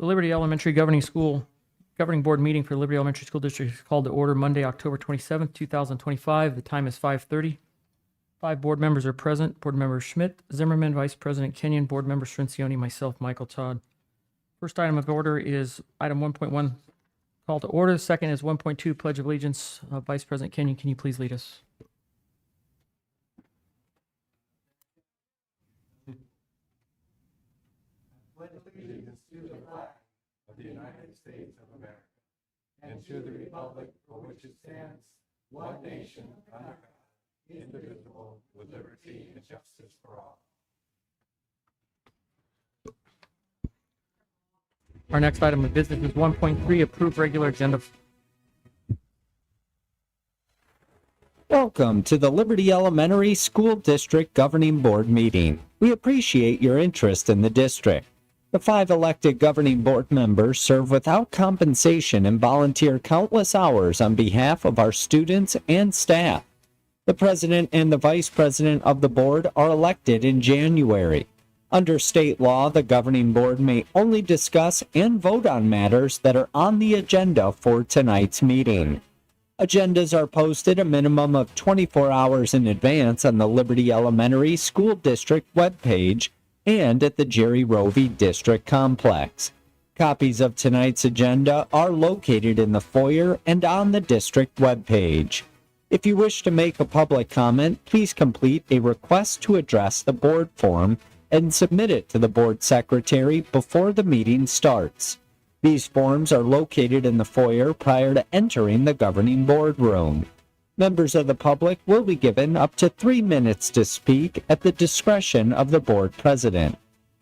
The Liberty Elementary Governing Board meeting for Liberty Elementary School District is called to order Monday, October 27th, 2025. The time is 5:30. 5 board members are present. Board Member Schmidt, Zimmerman, Vice President Kenyon, Board Member Strincioni, myself, Michael Todd. First item of order is item 1.1, call to order. Second is 1.2, Pledge of Allegiance. Vice President Kenyon, can you please lead us? Our next item of business is 1.3, approve regular agenda. Welcome to the Liberty Elementary School District Governing Board meeting. We appreciate your interest in the district. The 5 elected governing board members serve without compensation and volunteer countless hours on behalf of our students and staff. The president and the vice president of the board are elected in January. Under state law, the governing board may only discuss and vote on matters that are on the agenda for tonight's meeting. Agendas are posted a minimum of 24 hours in advance on the Liberty Elementary School District webpage and at the Jerry Rovey District Complex. Copies of tonight's agenda are located in the foyer and on the district webpage. If you wish to make a public comment, please complete a request to address the board form and submit it to the board secretary before the meeting starts. These forms are located in the foyer prior to entering the governing board room. Members of the public will be given up to 3 minutes to speak at the discretion of the board president.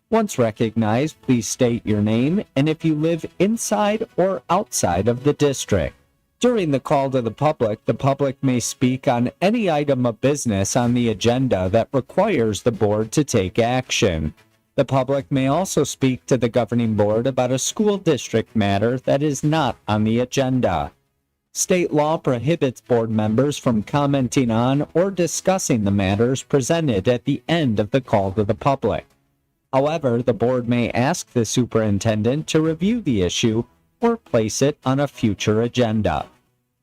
Once recognized, please state your name and if you live inside or outside of the district. During the call to the public may speak on any item of business on the agenda that requires the board to take action. The public may also speak to the governing board about a school district matter that is not on the agenda. State law prohibits board members from commenting on or discussing the matters presented at the end of the call to the public. However, the board may ask the superintendent to review the issue or place it on a future agenda.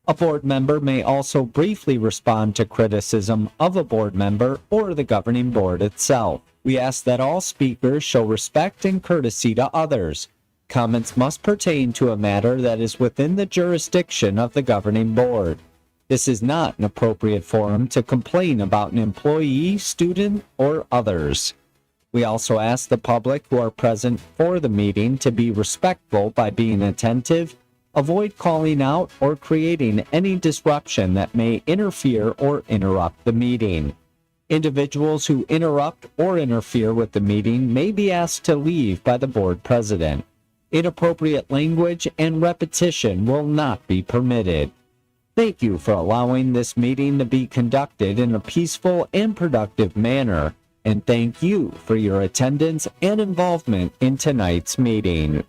A board member may also briefly respond to criticism of a board member or the governing board itself. We ask that all speakers show respect and courtesy to others. Comments must pertain to a matter that is within the jurisdiction of the governing board. This is not an appropriate forum to complain about an employee, student, or others. We also ask the public who are present for the meeting to be respectful by being attentive, avoid calling out or creating any disruption that may interfere or interrupt the meeting. Individuals who interrupt or interfere with the meeting may be asked to leave by the board president. Inappropriate language and repetition will not be permitted. Thank you for allowing this meeting to be conducted in a peaceful and productive manner, and thank you for your attendance and involvement in tonight's meeting.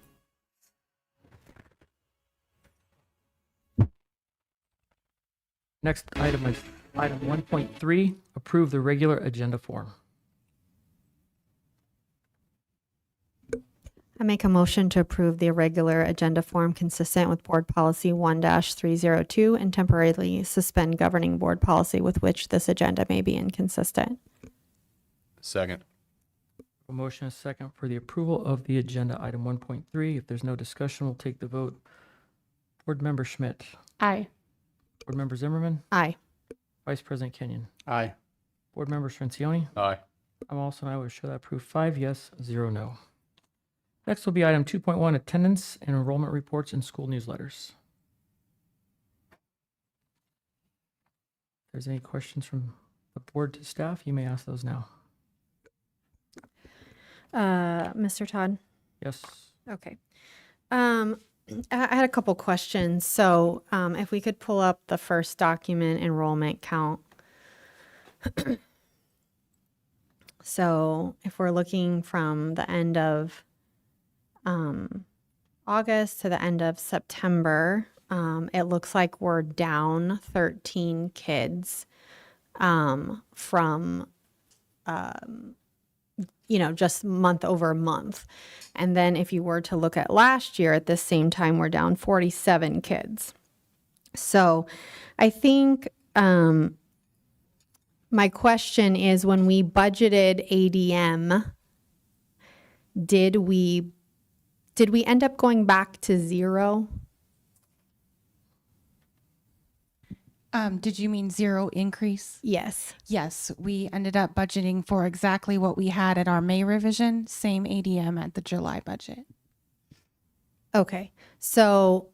Next item is item 1.3, approve the regular agenda form. I make a motion to approve the irregular agenda form consistent with Board Policy 1-302 and temporarily suspend governing board policy with which this agenda may be inconsistent. Second. A motion is second for the approval of the agenda item 1.3. If there's no discussion, we'll take the vote. Board Member Schmidt. Aye. Board Member Zimmerman. Aye. Vice President Kenyon. Aye. Board Member Strincioni. Aye. I'm also an aye. Would show that approved 5 yes, 0 no. Next will be item 2.1, attendance and enrollment reports in school newsletters. If there's any questions from the board to staff, you may ask those now. Mr. Todd? Yes. Okay. I had a couple questions. So if we could pull up the first document, enrollment count. So if we're looking from the end of August to the end of September, it looks like we're down 13 kids from just month over month. And then if you were to look at last year at this same time, we're down 47 kids. So I think my question is, when we budgeted ADM, did we end up going back to zero? Did you mean zero increase? Yes. Yes, we ended up budgeting for exactly what we had at our May revision, same ADM at the July budget. Okay. So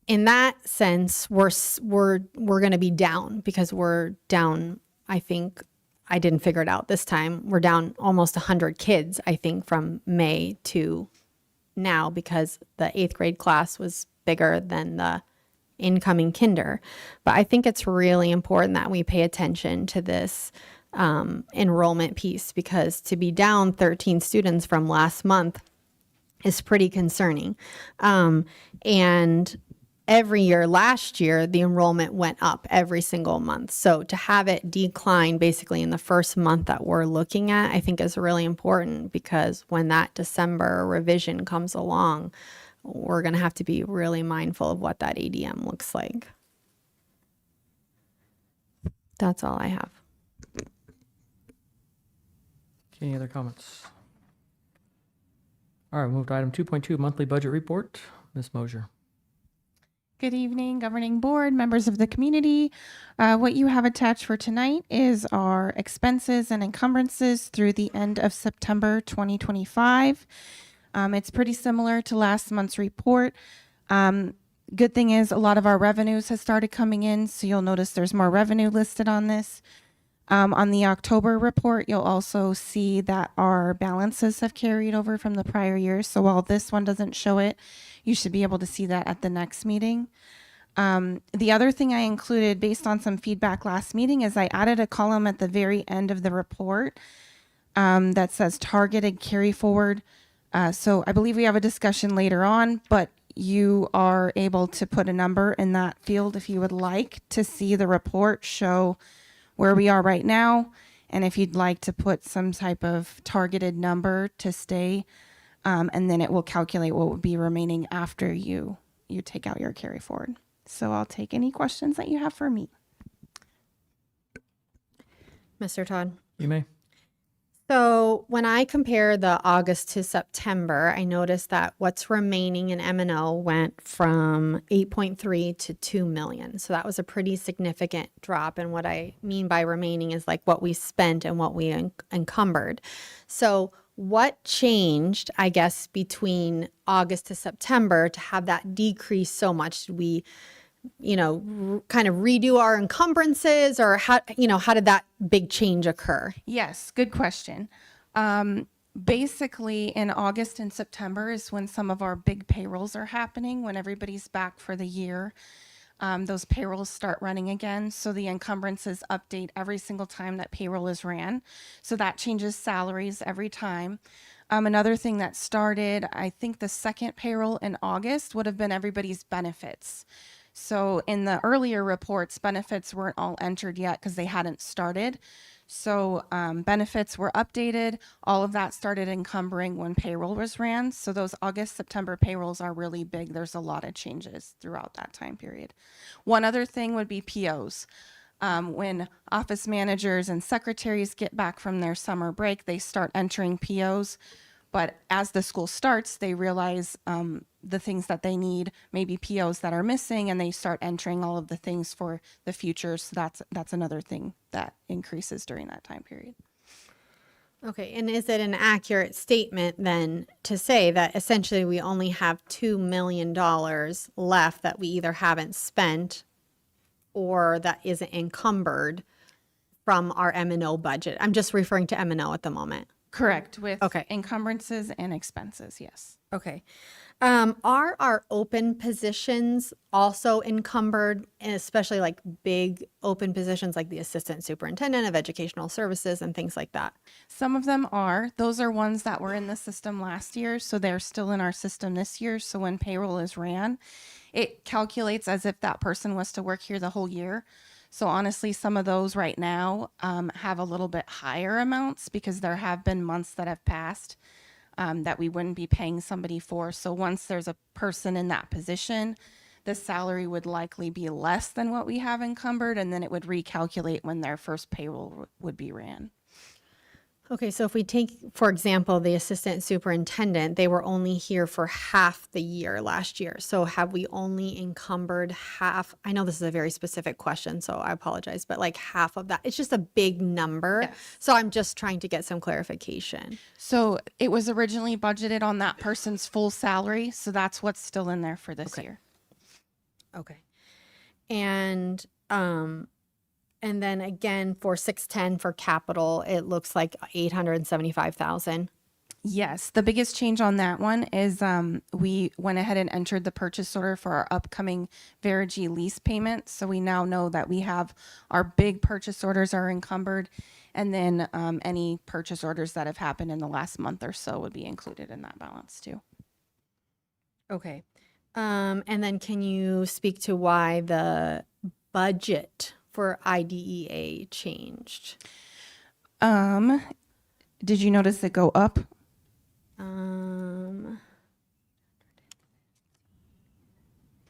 in that sense, we're going to be down, because we're down, I think, I didn't figure it out this time. We're down almost 100 kids, I think, from May to now, because the 8th grade class was bigger than the incoming kinder. But I think it's really important that we pay attention to this enrollment piece, because to be down 13 students from last month is pretty concerning. And every year last year, the enrollment went up every single month. So to have it decline basically in the first month that we're looking at, I think is really important, because when that December revision comes along, we're going to have to be really mindful of what that ADM looks like. That's all I have. Any other comments? All right, we'll move to item 2.2, monthly budget report. Ms. Mosier. Good evening, governing board, members of the community. What you have attached for tonight is our expenses and encumbrances through the end of September 2025. It's pretty similar to last month's report. Good thing is a lot of our revenues has started coming in, so you'll notice there's more revenue listed on this. On the October report, you'll also see that our balances have carried over from the prior year. So while this one doesn't show it, you should be able to see that at the next meeting. The other thing I included based on some feedback last meeting is I added a column at the very end of the report that says targeted carry forward. So I believe we have a discussion later on, but you are able to put a number in that field if you would like to see the report show where we are right now. And if you'd like to put some type of targeted number to stay, and then it will calculate what would be remaining after you take out your carry forward. So I'll take any questions that you have for me. Mr. Todd? You may. So when I compare the August to September, I noticed that what's remaining in M&O went from 8.3 to 2 million. So that was a pretty significant drop. And what I mean by remaining is like what we spent and what we encumbered. So what changed, I guess, between August to September to have that decrease so much? Did we, kind of redo our encumbrances, or how did that big change occur? Yes, good question. Basically, in August and September is when some of our big payrolls are happening, when everybody's back for the year. Those payrolls start running again. So the encumbrances update every single time that payroll is ran. So that changes salaries every time. Another thing that started, I think the second payroll in August would have been everybody's benefits. So in the earlier reports, benefits weren't all entered yet because they hadn't started. So benefits were updated. All of that started encumbering when payroll was ran. So those August, September payrolls are really big. There's a lot of changes throughout that time period. One other thing would be POs. When office managers and secretaries get back from their summer break, they start entering POs. But as the school starts, they realize the things that they need, maybe POs that are missing, and they start entering all of the things for the future. So that's another thing that increases during that time period. Okay, and is it an accurate statement then to say that essentially we only have $2 million left that we either haven't spent or that isn't encumbered from our M&O budget? I'm just referring to M&O at the moment. Correct, with Okay. encumbrances and expenses, yes. Okay. Are our open positions also encumbered, and especially like big open positions like the assistant superintendent of educational services and things like that? Some of them are. Those are ones that were in the system last year, so they're still in our system this year. So when payroll is ran, it calculates as if that person was to work here the whole year. So honestly, some of those right now have a little bit higher amounts because there have been months that have passed that we wouldn't be paying somebody for. So once there's a person in that position, the salary would likely be less than what we have encumbered, and then it would recalculate when their first payroll would be ran. Okay, so if we take, for example, the assistant superintendent, they were only here for half the year last year. So have we only encumbered half? I know this is a very specific question, so I apologize, but like half of that, it's just a big number. Yes. So I'm just trying to get some clarification. So it was originally budgeted on that person's full salary, so that's what's still in there for this year. Okay. And then again, for 610 for capital, it looks like 875,000. Yes, the biggest change on that one is we went ahead and entered the purchase order for our upcoming Verigy lease payment. So we now know that we have our big purchase orders are encumbered, and then any purchase orders that have happened in the last month or so would be included in that balance too. Okay. And then can you speak to why the budget for IDEA changed? Did you notice it go up?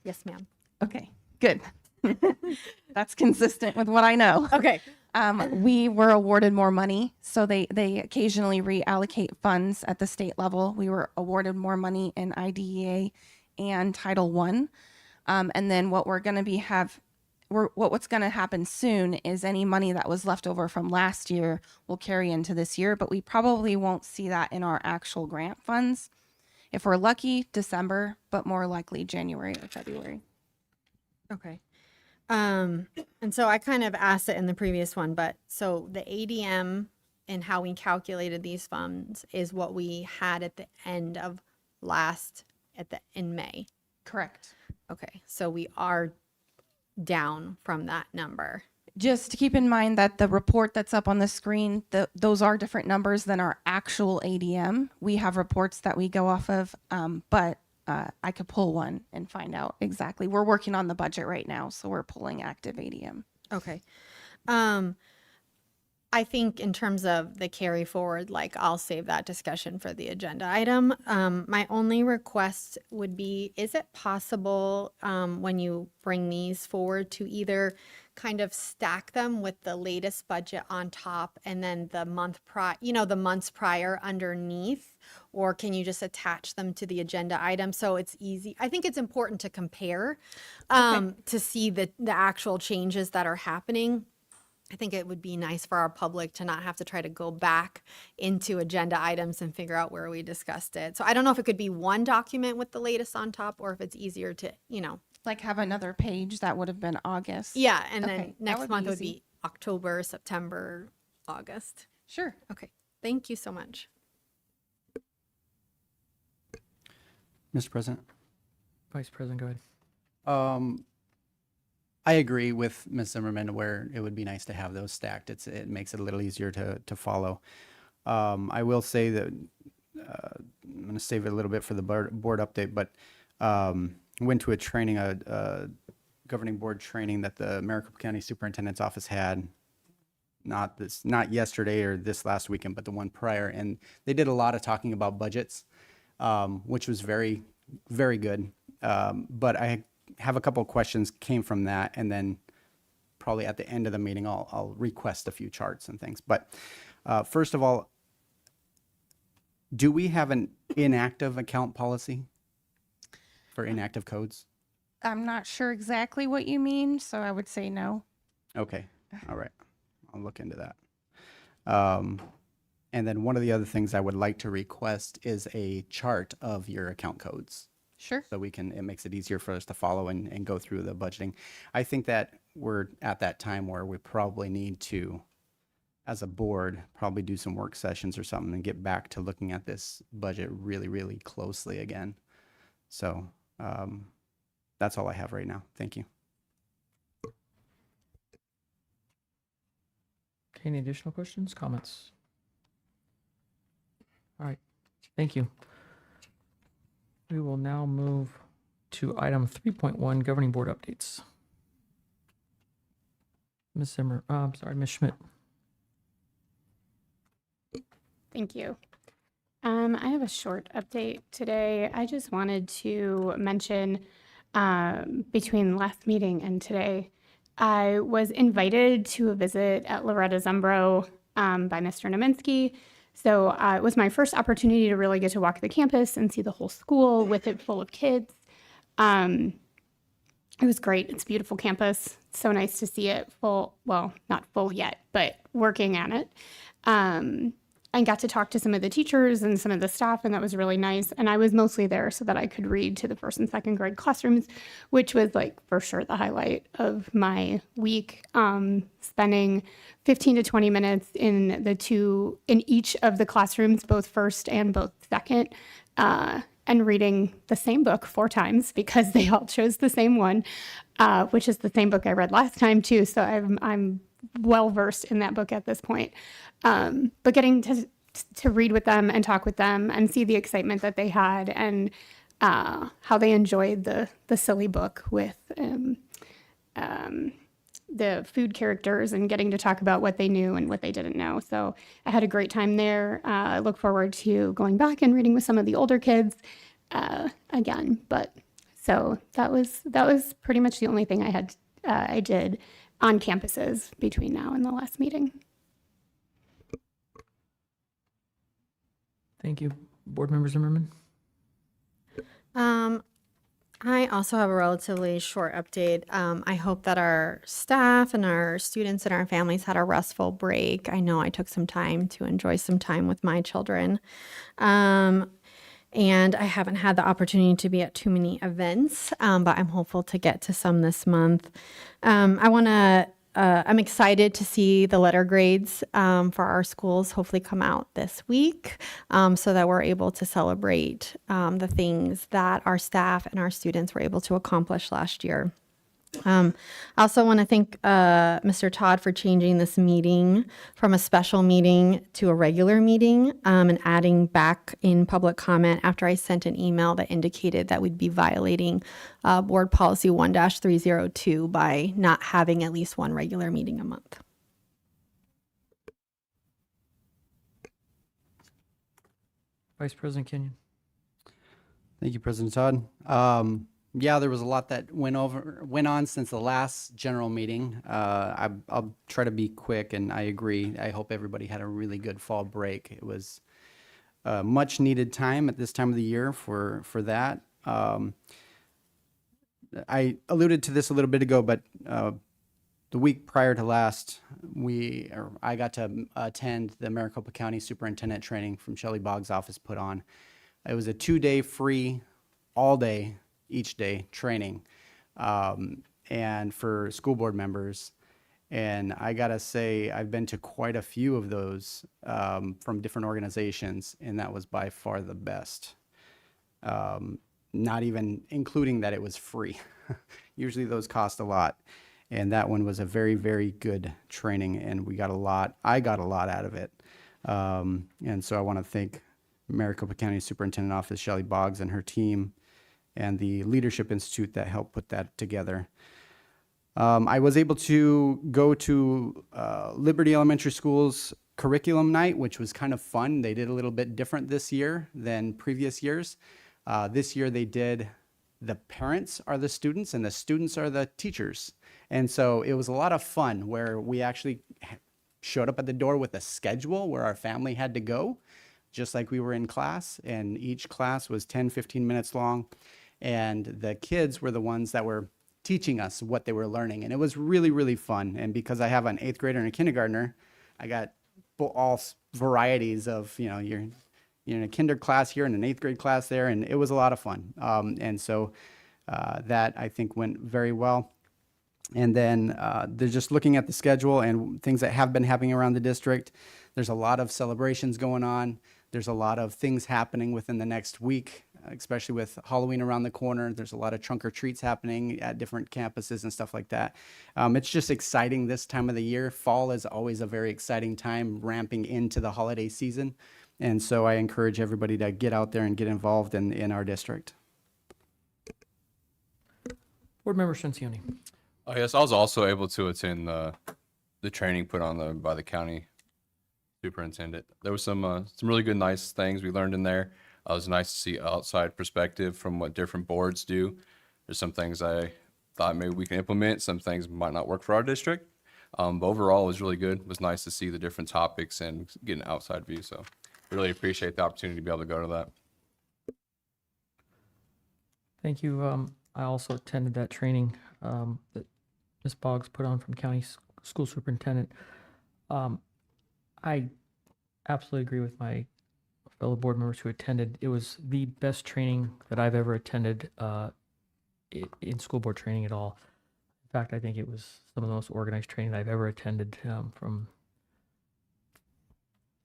Yes, ma'am. Okay, good. That's consistent with what I know. Okay. We were awarded more money, so they occasionally reallocate funds at the state level. We were awarded more money in IDEA and Title I, and then what we're going to be what's going to happen soon is any money that was left over from last year will carry into this year, but we probably won't see that in our actual grant funds. If we're lucky, December, but more likely January or February. Okay. And so I kind of asked it in the previous one, but so the ADM and how we calculated these funds is what we had at the end of in May. Correct. Okay. So we are down from that number. Just to keep in mind that the report that's up on the screen, those are different numbers than our actual ADM. We have reports that we go off of, but I could pull one and find out exactly. We're working on the budget right now, so we're pulling active ADM. Okay. I think in terms of the carry forward, like I'll save that discussion for the agenda item. My only request would be, is it possible when you bring these forward to either kind of stack them with the latest budget on top and then the the months prior underneath, or can you just attach them to the agenda item so it's easy? I think it's important to compare to see the actual changes that are happening. I think it would be nice for our public to not have to try to go back into agenda items and figure out where we discussed it. So I don't know if it could be one document with the latest on top or if it's easier to, Like have another page that would have been August. yeah. And Okay, then that next would be month would easy. be October, September, August. Sure. Okay. Thank you so much. Mr. President, Vice President, go ahead. I agree with Ms. Zimmerman where it would be nice to have those stacked. It makes it a little easier to follow. I will say that I'm going to save it a little bit for the board update, but went to a training, a governing board training that the Maricopa County Superintendent's Office had. Not yesterday or this last weekend, but the one prior, and they did a lot of talking about budgets, which was very, very good. But I have a couple of questions came from that, and then probably at the end of the meeting, I'll request a few charts and things. But first of all, do we have an inactive account policy for inactive codes? I'm not sure exactly what you mean, so I would say no. Okay, all right, I'll look into that. And then one of the other things I would like to request is a chart of your account codes. Sure. So it makes it easier for us to follow and go through the budgeting. I think that we're at that time where we probably need to, as a board, probably do some work sessions or something and get back to looking at this budget really, really closely again. So that's all I have right now. Thank you. Okay, any additional questions, comments? All right, thank you. We will now move to item 3.1, Governing Board Updates. Ms. Zimmer, I'm sorry, Ms. Schmidt. Thank you. I have a short update today. I just wanted to mention between last meeting and today, I was invited to a visit at Loretta Zumbro by Mr. Naminsky. So it was my first opportunity to really get to walk the campus and see the whole school with it full of kids. It was great. It's a beautiful campus. It's so nice to see it full. Well, not full yet, but working at it. I got to talk to some of the teachers and some of the staff, and that was really nice. And I was mostly there so that I could read to the first and second grade classrooms, which was like for sure the highlight of my week. Spending 15 to 20 minutes in each of the classrooms, both first and both second, and reading the same book 4 times because they all chose the same one, which is the same book I read last time too. So I'm well versed in that book at this point. But getting to read with them and talk with them and see the excitement that they had and how they enjoyed the silly book with the food characters and getting to talk about what they knew and what they didn't know. So I had a great time there. I look forward to going back and reading with some of the older kids again. But so that was pretty much the only thing I did on campuses between now and the last meeting. Thank you. Board Member Zimmerman? I also have a relatively short update. I hope that our staff and our students and our families had a restful break. I know I took some time to enjoy some time with my children. And I haven't had the opportunity to be at too many events, but I'm hopeful to get to some this month. I'm excited to see the letter grades for our schools hopefully come out this week so that we're able to celebrate the things that our staff and our students were able to accomplish last year. I also want to thank Mr. Todd for changing this meeting from a special meeting to a regular meeting and adding back in public comment after I sent an email that indicated that we'd be violating Board Policy 1-302 by not having at least one regular meeting a month. Vice President Kenyon? Thank you, President Todd. Yeah, there was a lot that went on since the last general meeting. I'll try to be quick, and I agree. I hope everybody had a really good fall break. It was much needed time at this time of the year for that. I alluded to this a little bit ago, but the week prior to last, I got to attend the Maricopa County Superintendent training from Shelley Boggs' office put on. It was a 2-day free, all day, each day training, and for school board members. And I gotta say, I've been to quite a few of those from different organizations, and that was by far the best. Not even including that it was free. Usually those cost a lot. And that one was a very, very good training, and I got a lot out of it. And so I want to thank Maricopa County Superintendent Office, Shelley Boggs, and her team, and the Leadership Institute that helped put that together. I was able to go to Liberty Elementary School's curriculum night, which was kind of fun. They did a little bit different this year than previous years. This year they did the parents are the students and the students are the teachers. And so it was a lot of fun where we actually showed up at the door with a schedule where our family had to go, just like we were in class. And each class was 10, 15 minutes long. And the kids were the ones that were teaching us what they were learning. And it was really, really fun. And because I have an 8th grader and a kindergartner, I got all varieties of, you're in a kinder class here and an 8th grade class there. And it was a lot of fun. And so that I think went very well. And then they're just looking at the schedule and things that have been happening around the district. There's a lot of celebrations going on. There's a lot of things happening within the next week, especially with Halloween around the corner. There's a lot of trunk or treats happening at different campuses and stuff like that. It's just exciting this time of the year. Fall is always a very exciting time, ramping into the holiday season. And so I encourage everybody to get out there and get involved in our district. Board Member Shensioni? Oh, yes, I was also able to attend the training put on by the county superintendent. There was some really good, nice things we learned in there. It was nice to see outside perspective from what different boards do. There's some things I thought maybe we can implement. Some things might not work for our district. But overall, it was really good. It was nice to see the different topics and get an outside view. So I really appreciate the opportunity to be able to go to that. Thank you. I also attended that training that Ms. Boggs put on from County School Superintendent. I absolutely agree with my fellow board members who attended. It was the best training that I've ever attended in school board training at all. In fact, I think it was some of the most organized training I've ever attended from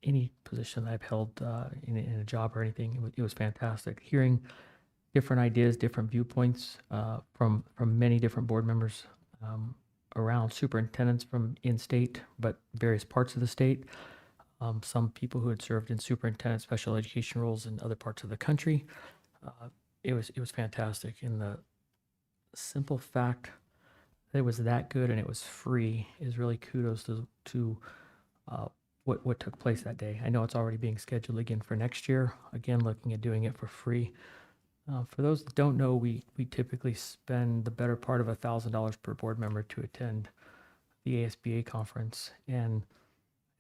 any position that I've held in a job or anything. It was fantastic. Hearing different ideas, different viewpoints from many different board members around, superintendents from in-state, but various parts of the state. Some people who had served in superintendent special education roles in other parts of the country. It was fantastic. And the simple fact that it was that good and it was free is really kudos to what took place that day. I know it's already being scheduled again for next year. Again, looking at doing it for free. For those that don't know, we typically spend the better part of $1,000 per board member to attend the ASBA conference, and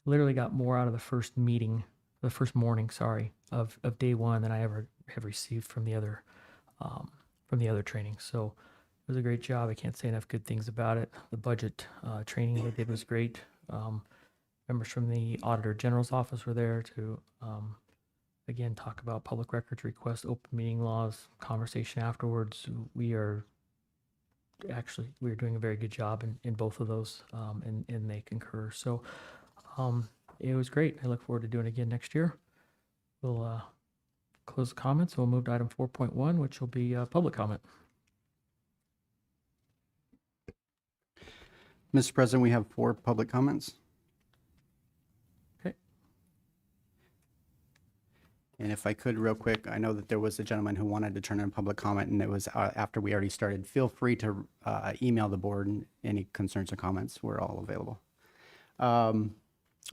literally got more out of the first morning, of day one than I ever have received from the other training. So it was a great job. I can't say enough good things about it. The budget training they did was great. Members from the Auditor General's office were there to again, talk about public records requests, open meeting laws, conversation afterwards. We are doing a very good job in both of those, and they concur. So it was great. I look forward to doing it again next year. We'll close the comments. We'll move to item 4.1, which will be public comment. Mr. President, we have 4 public comments. Okay. And if I could real quick, I know that there was a gentleman who wanted to turn in public comment, and it was after we already started. Feel free to email the board any concerns or comments. We're all available. All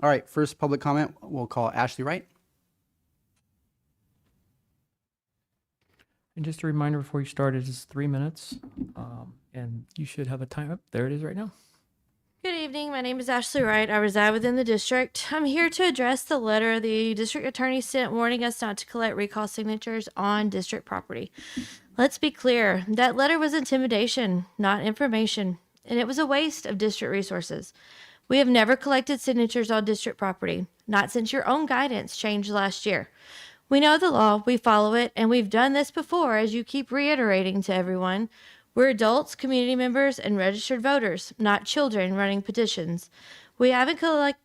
right, first public comment, we'll call Ashley Wright. And just a reminder before you start, it is 3 minutes, and you should have a time up. There it is right now. Good evening. My name is Ashley Wright. I reside within the district. I'm here to address the letter the district attorney sent warning us not to collect recall signatures on district property. Let's be clear. That letter was intimidation, not information, and it was a waste of district resources. We have never collected signatures on district property, not since your own guidance changed last year. We know the law, we follow it, and we've done this before, as you keep reiterating to everyone. We're adults, community members, and registered voters, not children running petitions. We haven't collected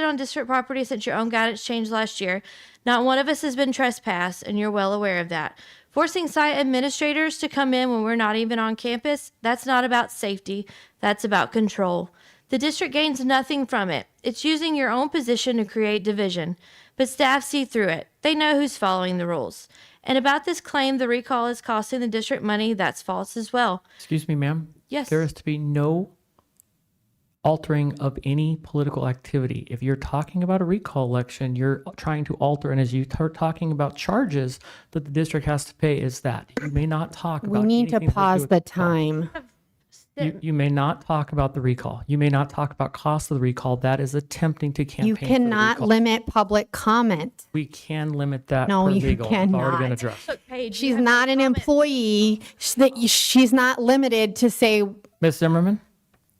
on district property since your own guidance changed last year. Not one of us has been trespassed, and you're well aware of that. Forcing site administrators to come in when we're not even on campus, that's not about safety, that's about control. The district gains nothing from it. It's using your own position to create division. But staff see through it. They know who's following the rules. And about this claim the recall is costing the district money, that's false as well. Excuse me, ma'am. Yes. There is to be no altering of any political activity. If you're talking about a recall election, you're trying to alter, and as you start talking about charges that the district has to pay, is that you may not talk about. We need to anything do pause with the recall. time. You may not talk about the recall. You may not talk about cost of the recall. That is attempting to campaign. You for the cannot recall. limit public comment. We can limit that. No, per you legal. It's already been cannot. addressed. Paige, She's not an employee. She's not limited to say, Ms. Zimmerman,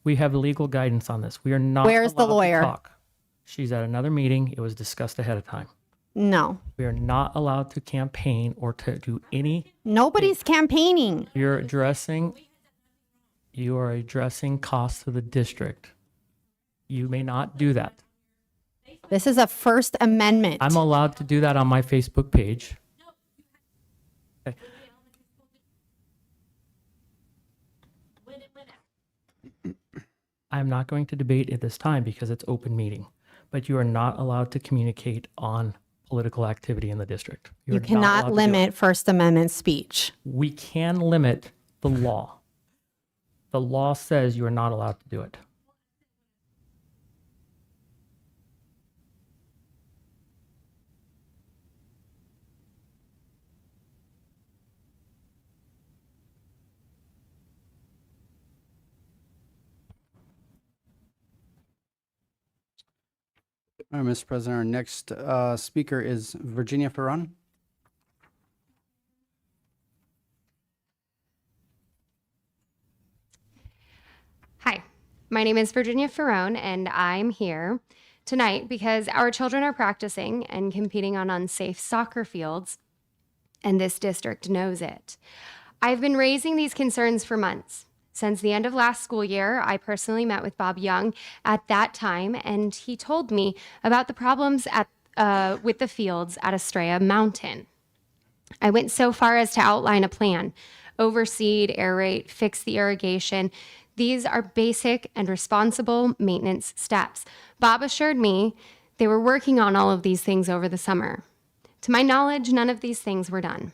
we have legal guidance on this. We are not. Where's the allowed to lawyer? talk. She's at another meeting. It was discussed ahead of time. no, We are not allowed to campaign or to do any. nobody's campaigning. You are addressing costs to the district. You may not do that. This is a First Amendment. I'm allowed to do that on my Facebook page. Okay. I'm not going to debate at this time because it's open meeting, but you are not allowed to communicate on political activity in the district. You are not allowed cannot to do it. limit First Amendment speech. We can limit the law. The law says you are not allowed to do it. All right, Mr. President, our next speaker is Virginia Ferron. Hi, my name is Virginia Ferrone, and I'm here tonight because our children are practicing and competing on unsafe soccer fields, and this district knows it. I've been raising these concerns for months. Since the end of last school year, I personally met with Bob Young at that time, and he told me about the problems with the fields at Estrella Mountain. I went so far as to outline a plan: overseed, aerate, fix the irrigation. These are basic and responsible maintenance steps. Bob assured me they were working on all of these things over the summer. To my knowledge, none of these things were done.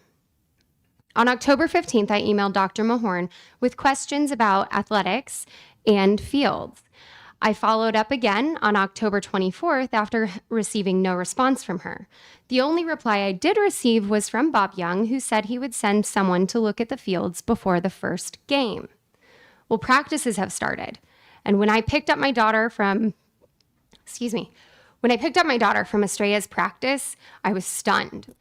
On October 15th, I emailed Dr. Mahorn with questions about athletics and fields. I followed up again on October 24th after receiving no response from her. The only reply I did receive was from Bob Young, who said he would send someone to look at the fields before the first game. Well, practices have started. And when I picked up my daughter from Estrella's practice, I was stunned.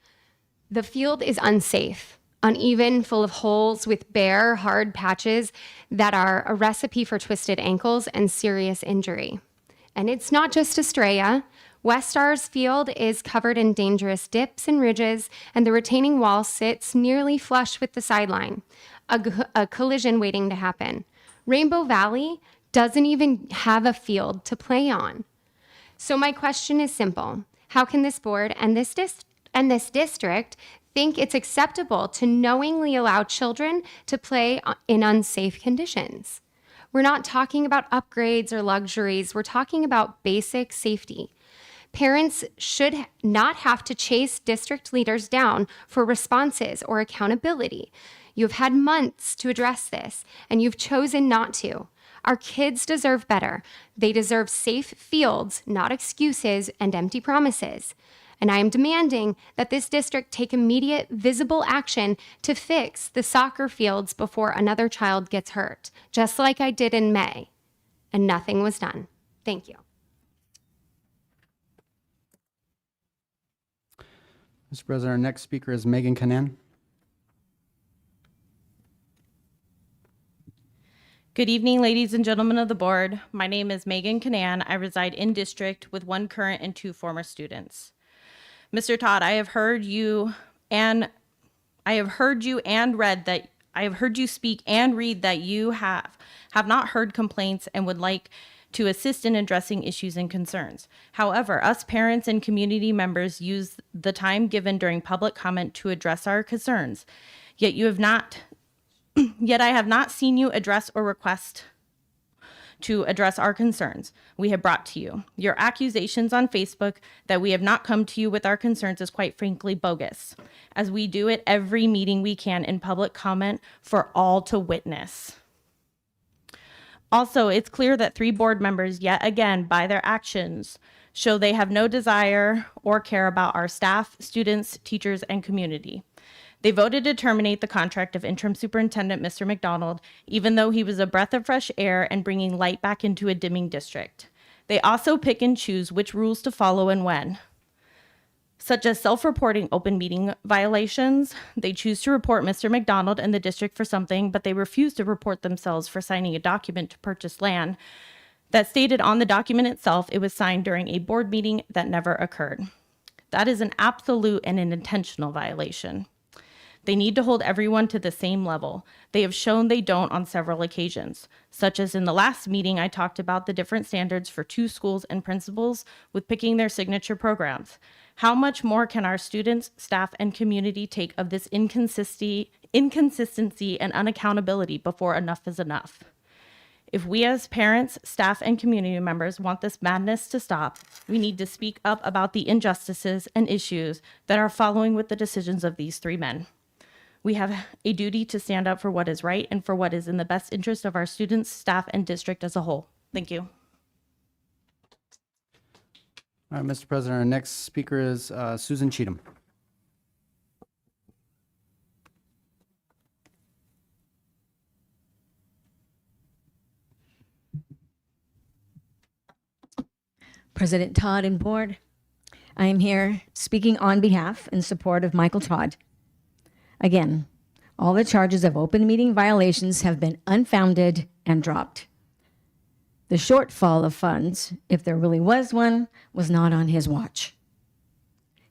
The field is unsafe, uneven, full of holes with bare, hard patches that are a recipe for twisted ankles and serious injury. And it's not just Estrella. Westar's field is covered in dangerous dips and ridges, and the retaining wall sits nearly flush with the sideline, a collision waiting to happen. Rainbow Valley doesn't even have a field to play on. So my question is simple. How can this board and this district think it's acceptable to knowingly allow children to play in unsafe conditions? We're not talking about upgrades or luxuries. We're talking about basic safety. Parents should not have to chase district leaders down for responses or accountability. You've had months to address this, and you've chosen not to. Our kids deserve better. They deserve safe fields, not excuses and empty promises. And I am demanding that this district take immediate, visible action to fix the soccer fields before another child gets hurt, just like I did in May. And nothing was done. Thank you. Mr. President, our next speaker is Megan Canan. Good evening, ladies and gentlemen of the board. My name is Megan Canan. I reside in district with 1 current and 2 former students. Mr. Todd, I have heard you speak and read that you have not heard complaints and would like to assist in addressing issues and concerns. However, us parents and community members use the time given during public comment to address our concerns. Yet I have not seen you address or request to address our concerns we have brought to you. Your accusations on Facebook that we have not come to you with our concerns is quite frankly bogus, as we do it every meeting we can in public comment for all to witness. Also, it's clear that 3 board members, yet again, by their actions, show they have no desire or care about our staff, students, teachers, and community. They voted to terminate the contract of interim superintendent Mr. McDonald, even though he was a breath of fresh air and bringing light back into a dimming district. They also pick and choose which rules to follow and when, such as self-reporting open meeting violations. They choose to report Mr. McDonald and the district for something, but they refuse to report themselves for signing a document to purchase land that stated on the document itself it was signed during a board meeting that never occurred. That is an absolute and an intentional violation. They need to hold everyone to the same level. They have shown they don't on several occasions, such as in the last meeting I talked about the different standards for 2 schools and principals with picking their signature programs. How much more can our students, staff, and community take of this inconsistency and unaccountability before enough is enough? If we as parents, staff, and community members want this madness to stop, we need to speak up about the injustices and issues that are following with the decisions of these 3 men. We have a duty to stand up for what is right and for what is in the best interest of our students, staff, and district as a whole. Thank you. All right, Mr. President, our next speaker is Susan Cheatham. President Todd and board, I am here speaking on behalf in support of Michael Todd. Again, all the charges of open meeting violations have been unfounded and dropped. The shortfall of funds, if there really was one, was not on his watch.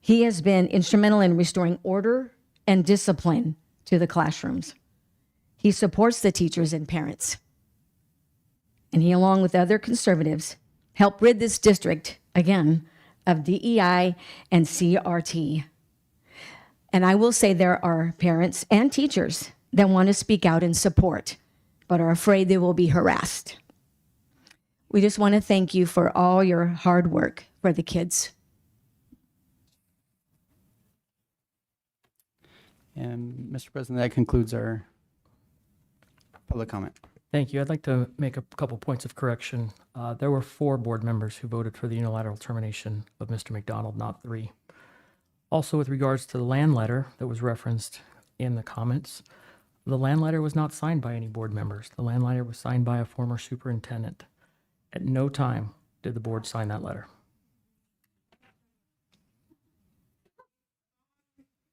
He has been instrumental in restoring order and discipline to the classrooms. He supports the teachers and parents. And he, along with other conservatives, helped rid this district, again, of DEI and CRT. And I will say there are parents and teachers that want to speak out in support, but are afraid they will be harassed. We just want to thank you for all your hard work for the kids. And Mr. President, that concludes our public comment. Thank you. I'd like to make a couple points of correction. There were 4 board members who voted for the unilateral termination of Mr. McDonald, not 3. Also, with regards to the land letter that was referenced in the comments, the land letter was not signed by any board members. The land letter was signed by a former superintendent. At no time did the board sign that letter.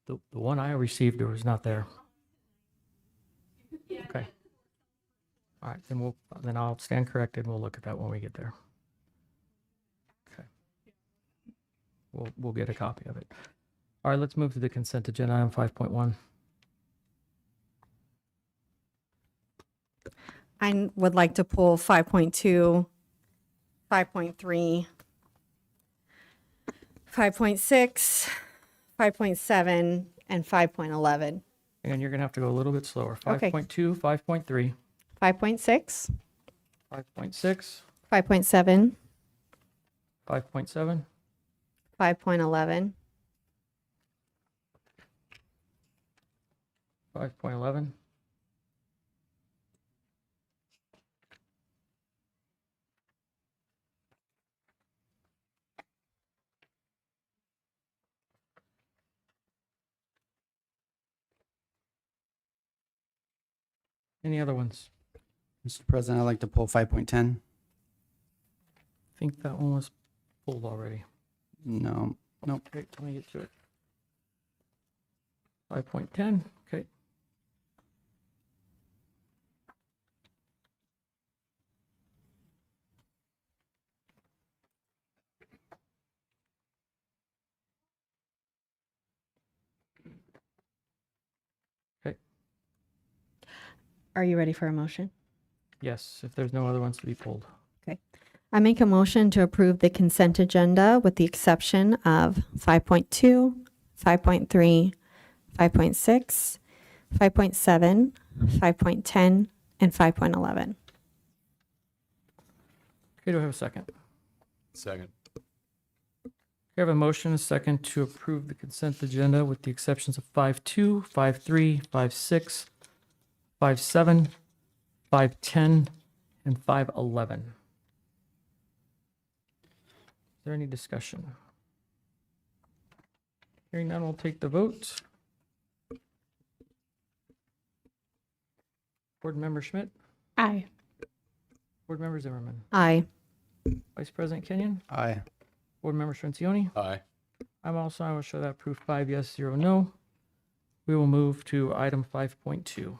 The one I received was not there. Okay. All right, then I'll stand corrected. We'll look at that when we get there. Okay. We'll get a copy of it. All right, let's move to the consent agenda, item 5.1. I would like to pull 5.2, 5.3, 5.6, 5.7, and 5.11. And you're going to have to go a little bit slower. Okay. 5.2, 5.3, 5.6, 5.6, 5.7, 5.7, 5.11, 5.11, any other ones? Mr. President, I'd like to pull 5.10. I think that one was pulled already. No, nope. Okay, let me get to it. 5.10, okay. Okay, Are you ready for a motion? yes, if there's no other ones to be pulled. I make a motion to approve the consent agenda with the exception of 5.2, 5.3, 5.6, 5.7, 5.10, and 5.11. Okay, do I have a second? Second. We have a motion, a second to approve the consent agenda with the exceptions of 5.2, 5.3, 5.6, 5.7, 5.10, and 5.11. Is there any discussion? Hearing none, we'll take the vote. Board Member Schmidt, Aye. Board Member Zimmerman, Aye. Vice President Kenyon, Aye. Board Member Strencioni. Aye. I will show that approved 5 yes, 0 no. We will move to item 5.2.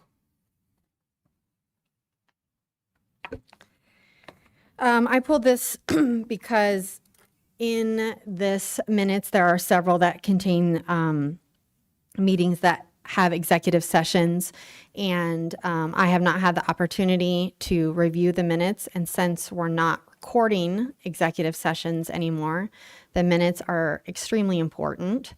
I pulled this because in this minutes, there are several that contain meetings that have executive sessions, and I have not had the opportunity to review the minutes. And since we're not recording executive sessions anymore, the minutes are extremely important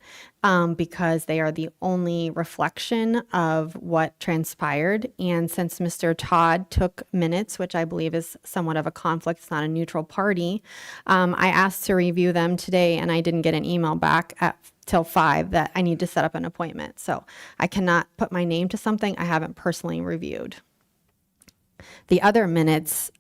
because they are the only reflection of what transpired. And since Mr. Todd took minutes, which I believe is somewhat of a conflict, it's not a neutral party, I asked to review them today, and I didn't get an email back till 5 that I need to set up an appointment. So I cannot put my name to something I haven't personally reviewed. The other minutes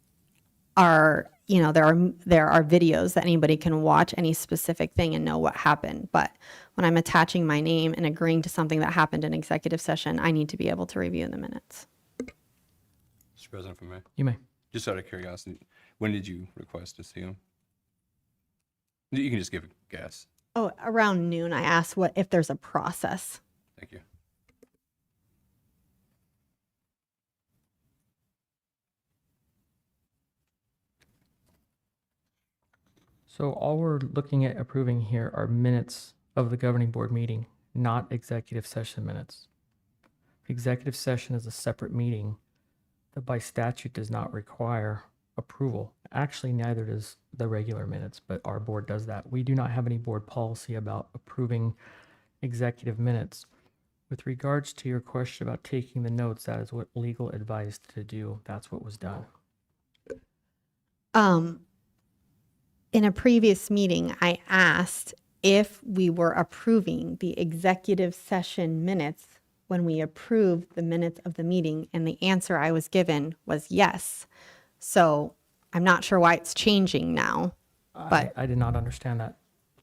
are, you know, there are videos that anybody can watch any specific thing and know what happened. But when I'm attaching my name and agreeing to something that happened in executive session, I need to be able to review the minutes. Mr. President, for me, You may. just out of curiosity, when did you request to see him? You can just give a guess. Oh, around noon, I asked what if there's a process. Thank you. So all we're looking at approving here are minutes of the governing board meeting, not executive session minutes. Executive session is a separate meeting that by statute does not require approval. Actually, neither does the regular minutes, but our board does that. We do not have any board policy about approving executive minutes. With regards to your question about taking the notes, that is what legal advised to do. That's what was done. In a previous meeting, I asked if we were approving the executive session minutes when we approved the minutes of the meeting, and the answer I was given was yes. So I'm not sure why it's changing now, but I did not understand that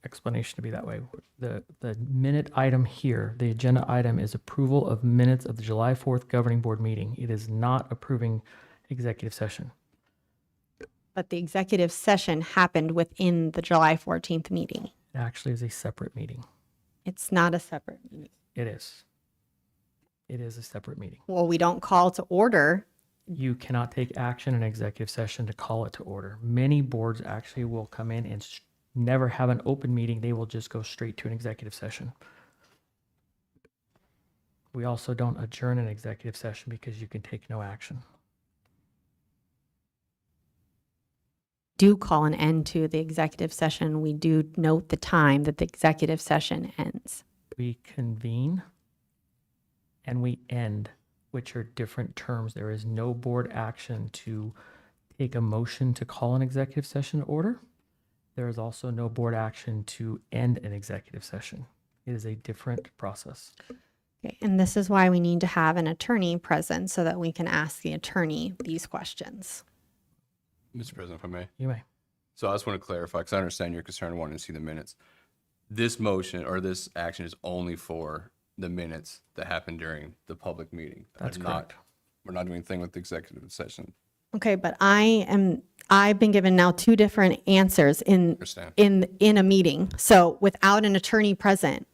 explanation to be that way. The minute item here, the agenda item is approval of minutes of the July 4th governing board meeting. It is not approving executive session. but the executive session happened within the July 14th meeting. It actually is a separate meeting. It's not a separate meeting. It is. It is a separate meeting. Well, we don't call to order. You cannot take action in executive session to call it to order. Many boards actually will come in and never have an open meeting. They will just go straight to an executive session. We also don't adjourn an executive session because you can take no action. Do call an end to the executive session. We do note the time that the executive session ends. We convene and we end, which are different terms. There is no board action to take a motion to call an executive session to order. There is also no board action to end an executive session. It is a different process. Okay, and this is why we need to have an attorney present so that we can ask the attorney these questions. Mr. President, if I may. You may. So I just want to clarify, because I understand your concern wanting to see the minutes. This motion or this action is only for the minutes that happened during the public meeting. That's Not- correct. We're not doing anything with the executive session. Okay, but I've been given now two different answers Understand. in a meeting. So without an attorney present,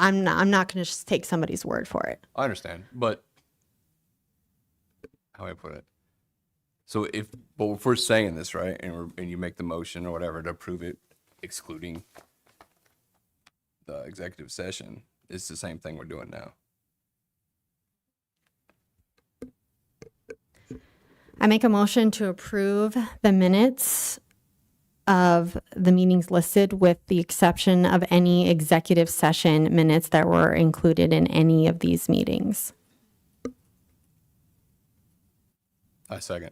I'm not going to just take somebody's word for it. I understand, but how do I put it? So if we're saying this, right, and you make the motion or whatever to approve it, excluding the executive session, it's the same thing we're doing now. I make a motion to approve the minutes of the meetings listed with the exception of any executive session minutes that were included in any of these meetings. I second.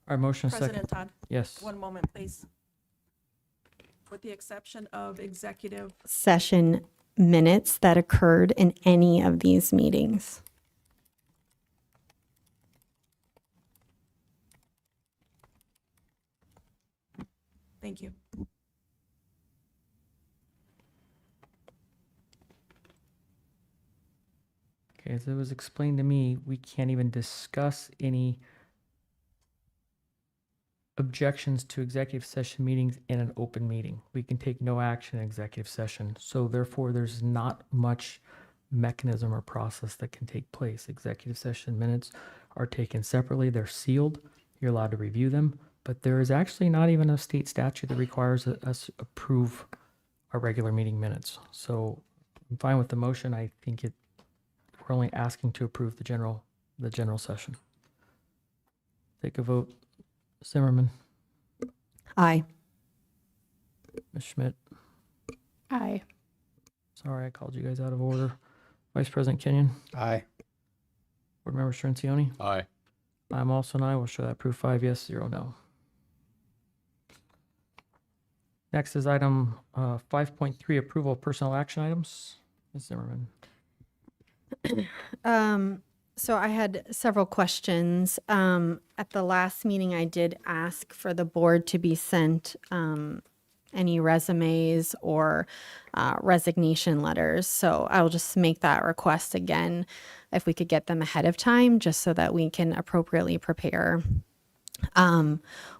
Our motion second. President Todd, Yes. one moment, please. With the exception of executive, Session minutes that occurred in any of these meetings. thank you. Okay, as it was explained to me, we can't even discuss any objections to executive session meetings in an open meeting. We can take no action in executive session. So therefore, there's not much mechanism or process that can take place. Executive session minutes are taken separately. They're sealed. You're allowed to review them. But there is actually not even a state statute that requires us approve our regular meeting minutes. So I'm fine with the motion. I think we're only asking to approve the general session. Take a vote. Zimmerman, Aye. Ms. Schmidt. Aye. Sorry, I called you guys out of order. Vice President Kenyon, Aye. Board Member Strencioni. Aye. I'm also an aye. We'll show that proof 5 yes, 0 no. Next is item 5.3, approval of personnel action items. Ms. Zimmerman. So I had several questions. At the last meeting, I did ask for the board to be sent any resumes or resignation letters. So I will just make that request again, if we could get them ahead of time, just so that we can appropriately prepare.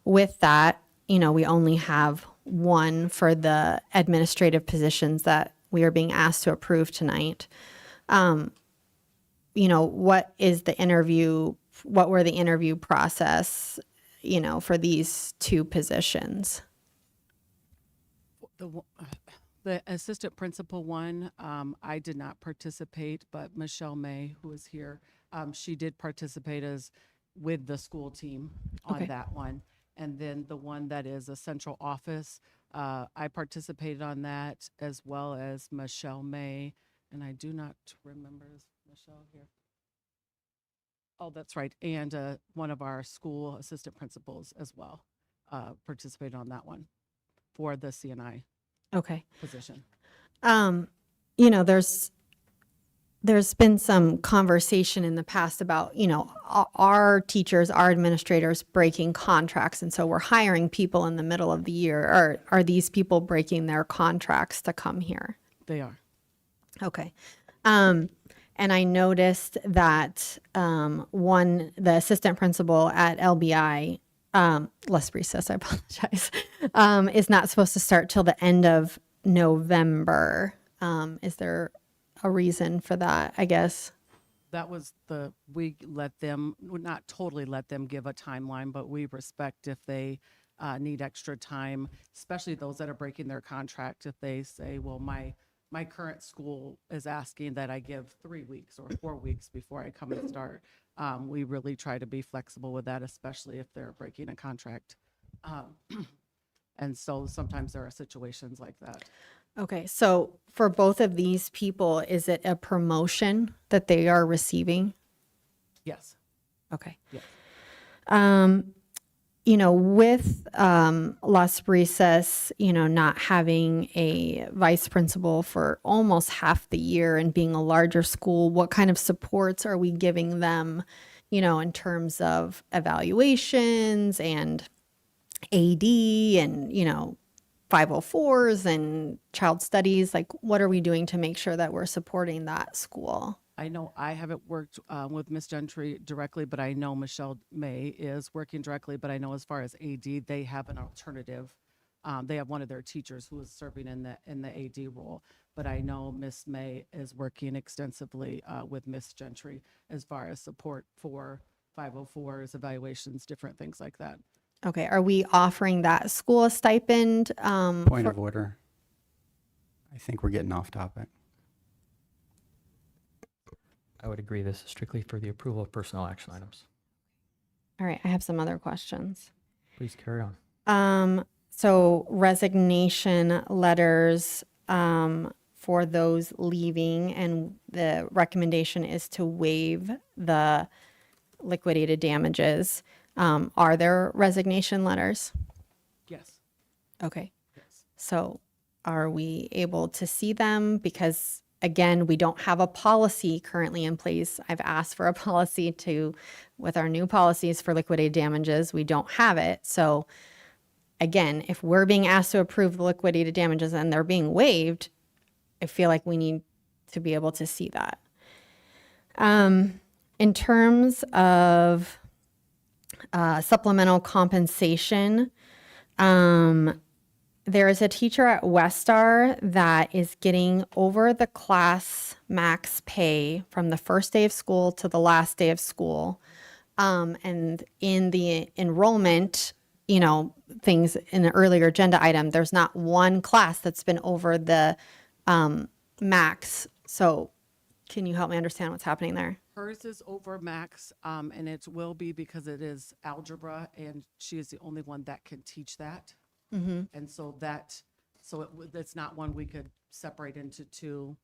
With that, we only have one for the administrative positions that we are being asked to approve tonight. What were the interview process, for these two positions? The assistant principal one, I did not participate, but Michelle May, who is here, she did participate with the school team on Okay. that one. And then the one that is a central office, I participated on that as well as Michelle May. And I do not remember, is Michelle here? Oh, that's right. And one of our school assistant principals as well participated on that one for the CNI Okay. position. There's been some conversation in the past about, our teachers, our administrators breaking contracts. And so we're hiring people in the middle of the year. Are these people breaking their contracts to come here? They are. Okay. And I noticed that the assistant principal at LBI, Les Brisas, I apologize, is not supposed to start till the end of November. Is there a reason for that, I guess? That was we let them, would not totally let them give a timeline, but we respect if they need extra time, especially those that are breaking their contract. If they say, well, my current school is asking that I give 3 weeks or 4 weeks before I come and start. We really try to be flexible with that, especially if they're breaking a contract. And so sometimes there are situations like that. Okay, so for both of these people, is it a promotion that they are receiving? Yes. Okay. Yes. With Las Brisas, not having a vice principal for almost half the year and being a larger school, what kind of supports are we giving them, in terms of evaluations and AD and, 504s and child studies? Like, what are we doing to make sure that we're supporting that school? I know I haven't worked with Miss Gentry directly, but I know Michelle May is working directly. But I know as far as AD, they have an alternative. They have one of their teachers who is serving in the AD role. But I know Miss May is working extensively with Miss Gentry as far as support for 504s, evaluations, different things like that. Okay, are we offering that school a stipend? Point of order. I think we're getting off topic. I would agree. This is strictly for the approval of personnel action items. All right, I have some other questions. Please carry on. So resignation letters for those leaving, and the recommendation is to waive the liquidated damages. Are there resignation letters? Yes. Okay. Yes. So are we able to see them? Because again, we don't have a policy currently in place. I've asked for a policy with our new policies for liquidated damages, we don't have it. So again, if we're being asked to approve the liquidated damages and they're being waived, I feel like we need to be able to see that. In terms of supplemental compensation, there is a teacher at Westar that is getting over the class max pay from the first day of school to the last day of school. And in the enrollment, things in the earlier agenda item, there's not one class that's been over the max. So can you help me understand what's happening there? Hers is over max, and it will be because it is algebra, and she is the only one that can teach that. And so it's not one we could separate into two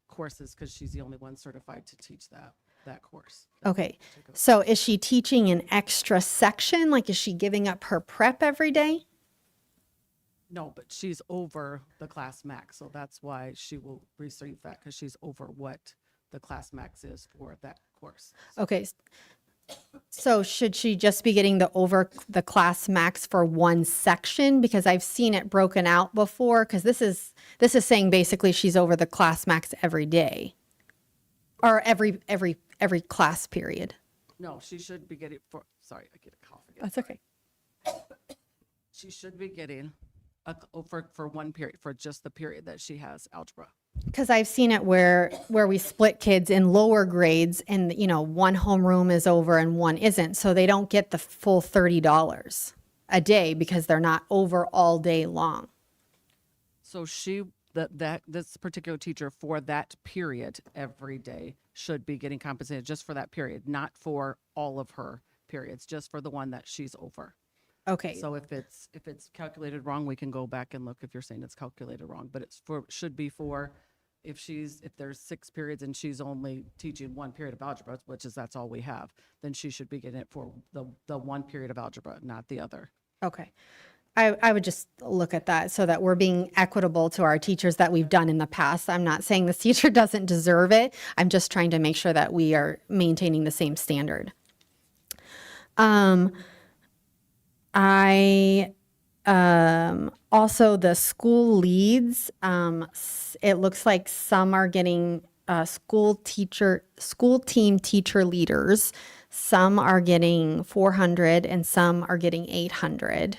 courses because she's the only one certified to teach that course. Okay. So is she teaching an extra section? Like, is she giving up her prep every day? No, but she's over the class max, so that's why she will receive that, because she's over what the class max is for that course. Okay. So should she just be getting over the class max for one section? Because I've seen it broken out before, because this is saying basically she's over the class max every day or every class period. No, she should be getting sorry, I get a cough again. That's okay. She should be getting for one period, for just the period that she has algebra. Because I've seen it where we split kids in lower grades and, you know, one homeroom is over and one isn't. So they don't get the full $30 a day because they're not over all day long. So this particular teacher for that period every day should be getting compensated just for that period, not for all of her periods, just for the one that she's over. Okay. So if it's calculated wrong, we can go back and look if you're saying it's calculated wrong, but should be for if there's 6 periods and she's only teaching 1 period of algebra, that's all we have, then she should be getting it for the 1 period of algebra, not the other. Okay. I would just look at that so that we're being equitable to our teachers that we've done in the past. I'm not saying this teacher doesn't deserve it. I'm just trying to make sure that we are maintaining the same standard. Also the school leads, it looks like some are getting school team teacher leaders. Some are getting 400 and some are getting 800.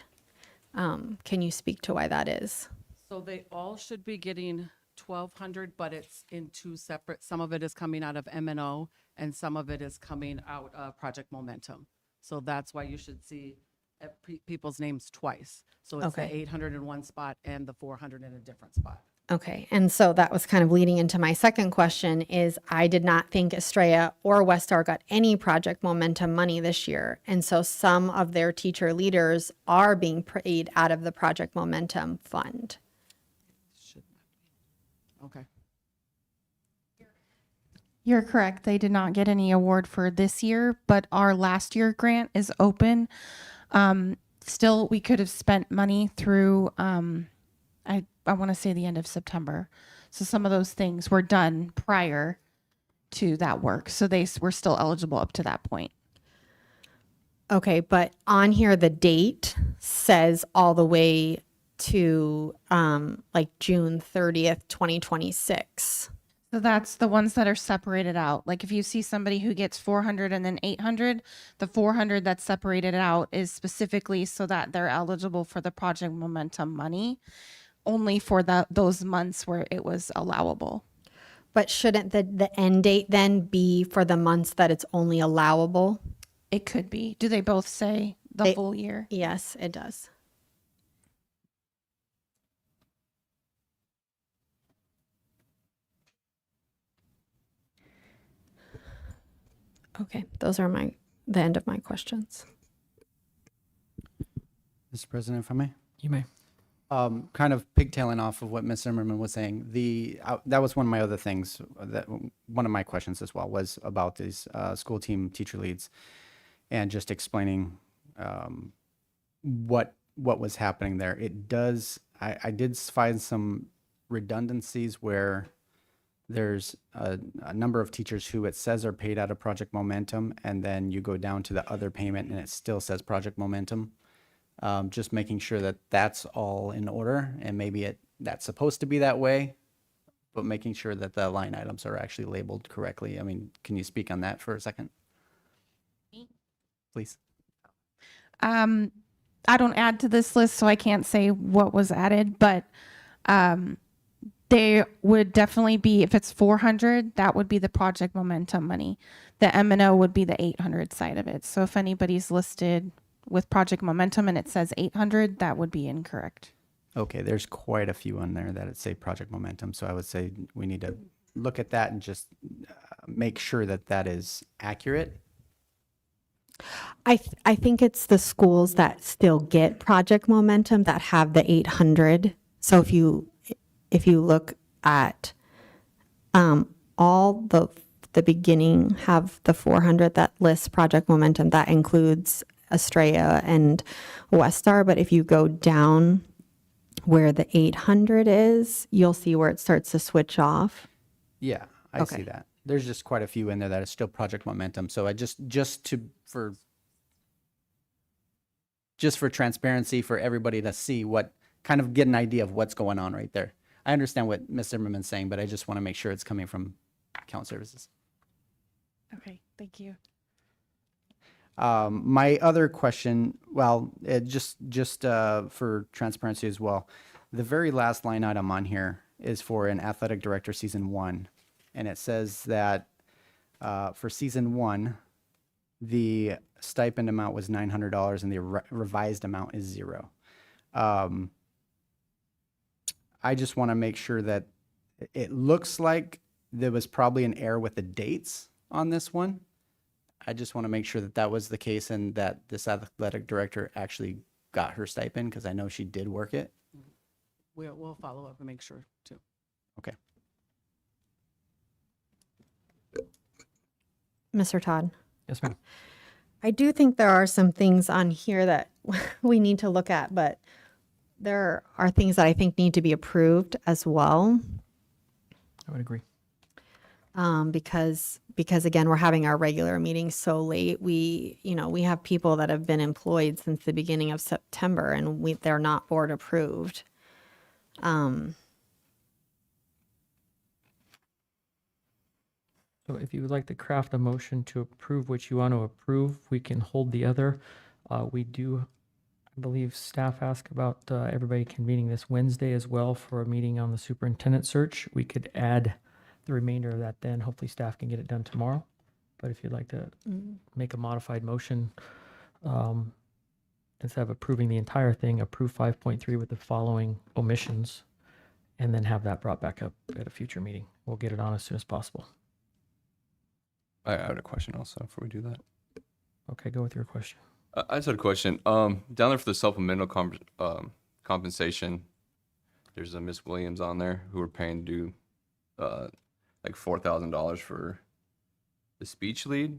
Can you speak to why that is? So they all should be getting 1,200, but it's in 2 separate. Some of it is coming out of M&O and some of it is coming out of Project Momentum. So that's why you should see people's names twice. So it's Okay. the 800 in one spot and the 400 in a different spot. Okay, and so that was kind of leading into my second question is I did not think Estrella or Westar got any Project Momentum money this year. And so some of their teacher leaders are being paid out of the Project Momentum fund. Should not be. Okay. You're correct. They did not get any award for this year, but our last year grant is open. Still, we could have spent money through, I want to say the end of September. So some of those things were done prior to that work. So they were still eligible up to that point. Okay, but on here, the date says all the way to like June 30th, 2026. So that's the ones that are separated out. Like if you see somebody who gets 400 and then 800, the 400 that's separated out is specifically so that they're eligible for the Project Momentum money, only for those months where it was allowable. But shouldn't the end date then be for the months that it's only allowable? It could be. Do they both say the full year? Yes, it does. Okay, those are the end of my questions. Mr. President, if I may. You may. Kind of pigtailing off of what Ms. Zimmerman was saying, that was one of my other things, one of my questions as well was about these school team teacher leads and just explaining what was happening there. I did find some redundancies where there's a number of teachers who it says are paid out of Project Momentum, and then you go down to the other payment and it still says Project Momentum. Just making sure that that's all in order, and maybe that's supposed to be that way, but making sure that the line items are actually labeled correctly. I mean, can you speak on that for a second? Please. I don't add to this list, so I can't say what was added, but they would definitely be, if it's 400, that would be the Project Momentum money. The M&O would be the 800 side of it. So if anybody's listed with Project Momentum and it says 800, that would be incorrect. Okay, there's quite a few on there that say Project Momentum, so I would say we need to look at that and just make sure that that is accurate. I think it's the schools that still get Project Momentum that have the 800. So if you look at all the beginning have the 400 that lists Project Momentum, that includes Estrella and Westar. But if you go down where the 800 is, you'll see where it starts to switch off. Yeah, I Okay. see that. There's just quite a few in there that is still Project Momentum. So I for transparency for everybody to see get an idea of what's going on right there. I understand what Ms. Zimmerman's saying, but I just want to make sure it's coming from account services. Okay, thank you. My other question, well, just for transparency as well, the very last line item on here is for an athletic director season 1, and it says that for season 1, the stipend amount was $900 and the revised amount is 0. I just want to make sure that it looks like there was probably an error with the dates on this one. I just want to make sure that that was the case and that this athletic director actually got her stipend, because I know she did work it. We'll follow up and make sure too. Okay. Mr. Todd, Yes, ma'am. I do think there are some things on here that we need to look at, but there are things that I think need to be approved as well. I would agree. Because again, we're having our regular meetings so late. We have people that have been employed since the beginning of September, and they're not board approved. So if you would like to craft a motion to approve what you want to approve, we can hold the other. We do, I believe staff asked about everybody convening this Wednesday as well for a meeting on the superintendent search. We could add the remainder of that then. Hopefully staff can get it done tomorrow. But if you'd like to make a modified motion, instead of approving the entire thing, approve 5.3 with the following omissions, and then have that brought back up at a future meeting. We'll get it on as soon as possible. I had a question also before we do that. Okay, go with your question. I just had a question. Down there for the supplemental compensation, there's a Miss Williams on there who we're paying to do like $4,000 for the speech lead,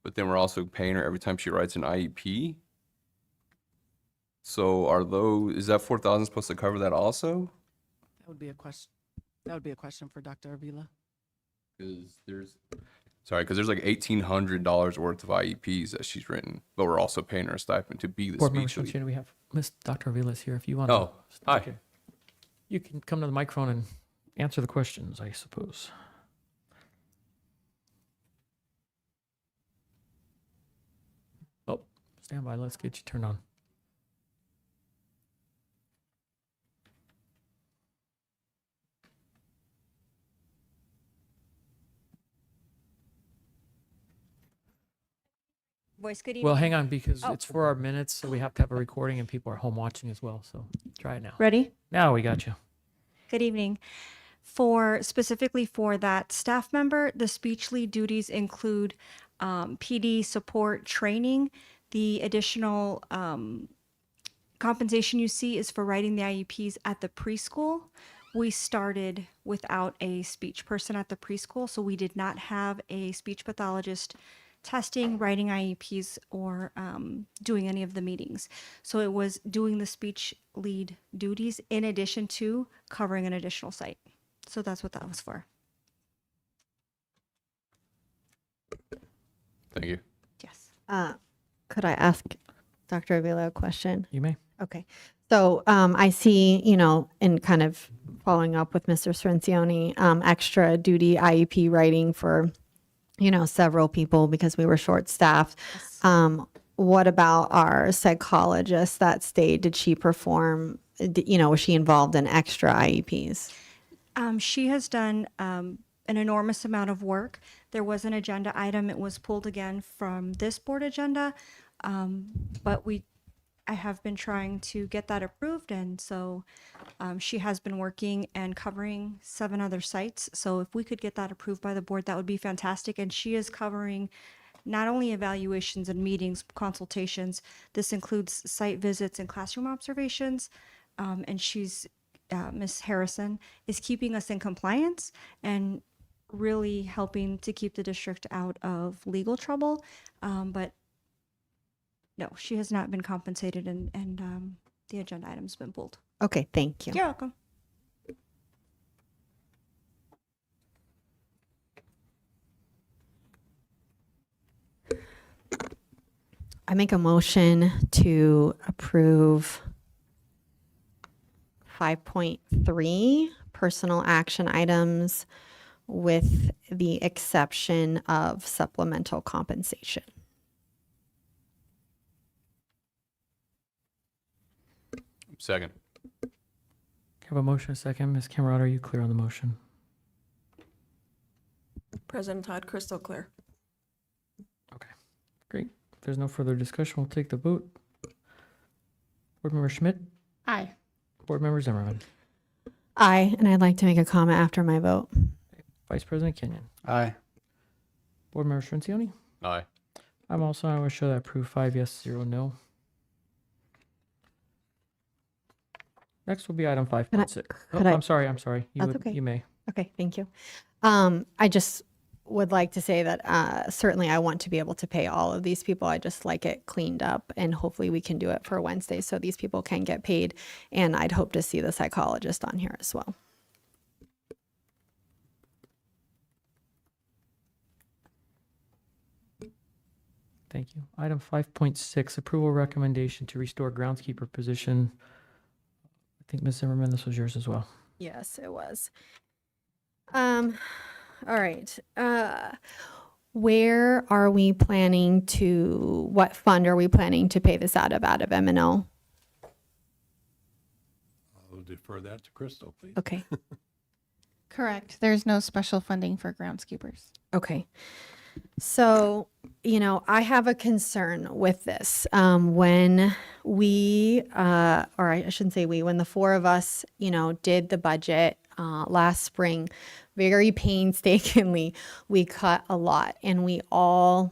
but then we're also paying her every time she writes an IEP. So is that 4,000 supposed to cover that also? That would be a question. That would be a question for Dr. Avila. Because there's like $1,800 worth of IEPs that she's written, but we're also paying her a stipend to be the Board Member speech lead. Sunshine, we have Miss Dr. Avila's here if you want. Oh, hi. Okay. You can come to the microphone and answer the questions, I suppose. Oh, stand by. Let's get you turned on. Voice, good evening. Well, hang on, because Oh. it's for our minutes, so we have to have a recording and people are home watching as well. So try it now. Ready? Now we got you. Good evening. Specifically for that staff member, the speech lead duties include PD support training. The additional compensation you see is for writing the IEPs at the preschool. We started without a speech person at the preschool, so we did not have a speech pathologist testing, writing IEPs, or doing any of the meetings. So it was doing the speech lead duties in addition to covering an additional site. So that's what that was for. Thank you. Yes. Could I ask Dr. Avila a question? You may. Okay. So I see, in kind of following up with Mr. Srencioni, extra duty IEP writing for, several people because we were short staffed. What about our psychologist that stayed? Did she perform, was she involved in extra IEPs? She has done an enormous amount of work. There was an agenda item. It was pulled again from this board agenda. But I have been trying to get that approved. And so she has been working and covering 7 other sites. So if we could get that approved by the board, that would be fantastic. And she is covering not only evaluations and meetings, consultations. This includes site visits and classroom observations. And she's, Ms. Harrison, is keeping us in compliance and really helping to keep the district out of legal trouble. But no, she has not been compensated, and the agenda item's been pulled. Okay, thank you. You're welcome. I make a motion to approve 5.3 personal action items with the exception of supplemental compensation. Second. Have a motion, a second. Ms. Camerata, are you clear on the motion? President Todd, crystal clear. Great. If there's no further discussion, we'll take the vote. Board Member Schmidt, Aye. Board Member Zimmerman, Aye, and I'd like to make a comment after my vote. Vice President Kenyon, Aye. Board Member Strencioni. Aye. I will show that approved 5 yes, 0 no. Next will be item 5.6. could I- I'm sorry. You, That's okay. you may. Okay, thank you. I just would like to say that certainly I want to be able to pay all of these people. I just like it cleaned up, and hopefully we can do it for Wednesday so these people can get paid. And I'd hope to see the psychologist on here as well. Thank you. Item 5.6, approval recommendation to restore groundskeeper position. I think Ms. Zimmerman, this was yours as well. Yes, it was. All right. Where are we planning to, what fund are we planning to pay this out of M&O? I'll defer that to Crystal, please. Okay. Correct. There's no special funding for groundskeepers. Okay. So, I have a concern with this. When we, or I shouldn't say we, when the four of us, did the budget last spring, very painstakingly, we cut a lot, and we all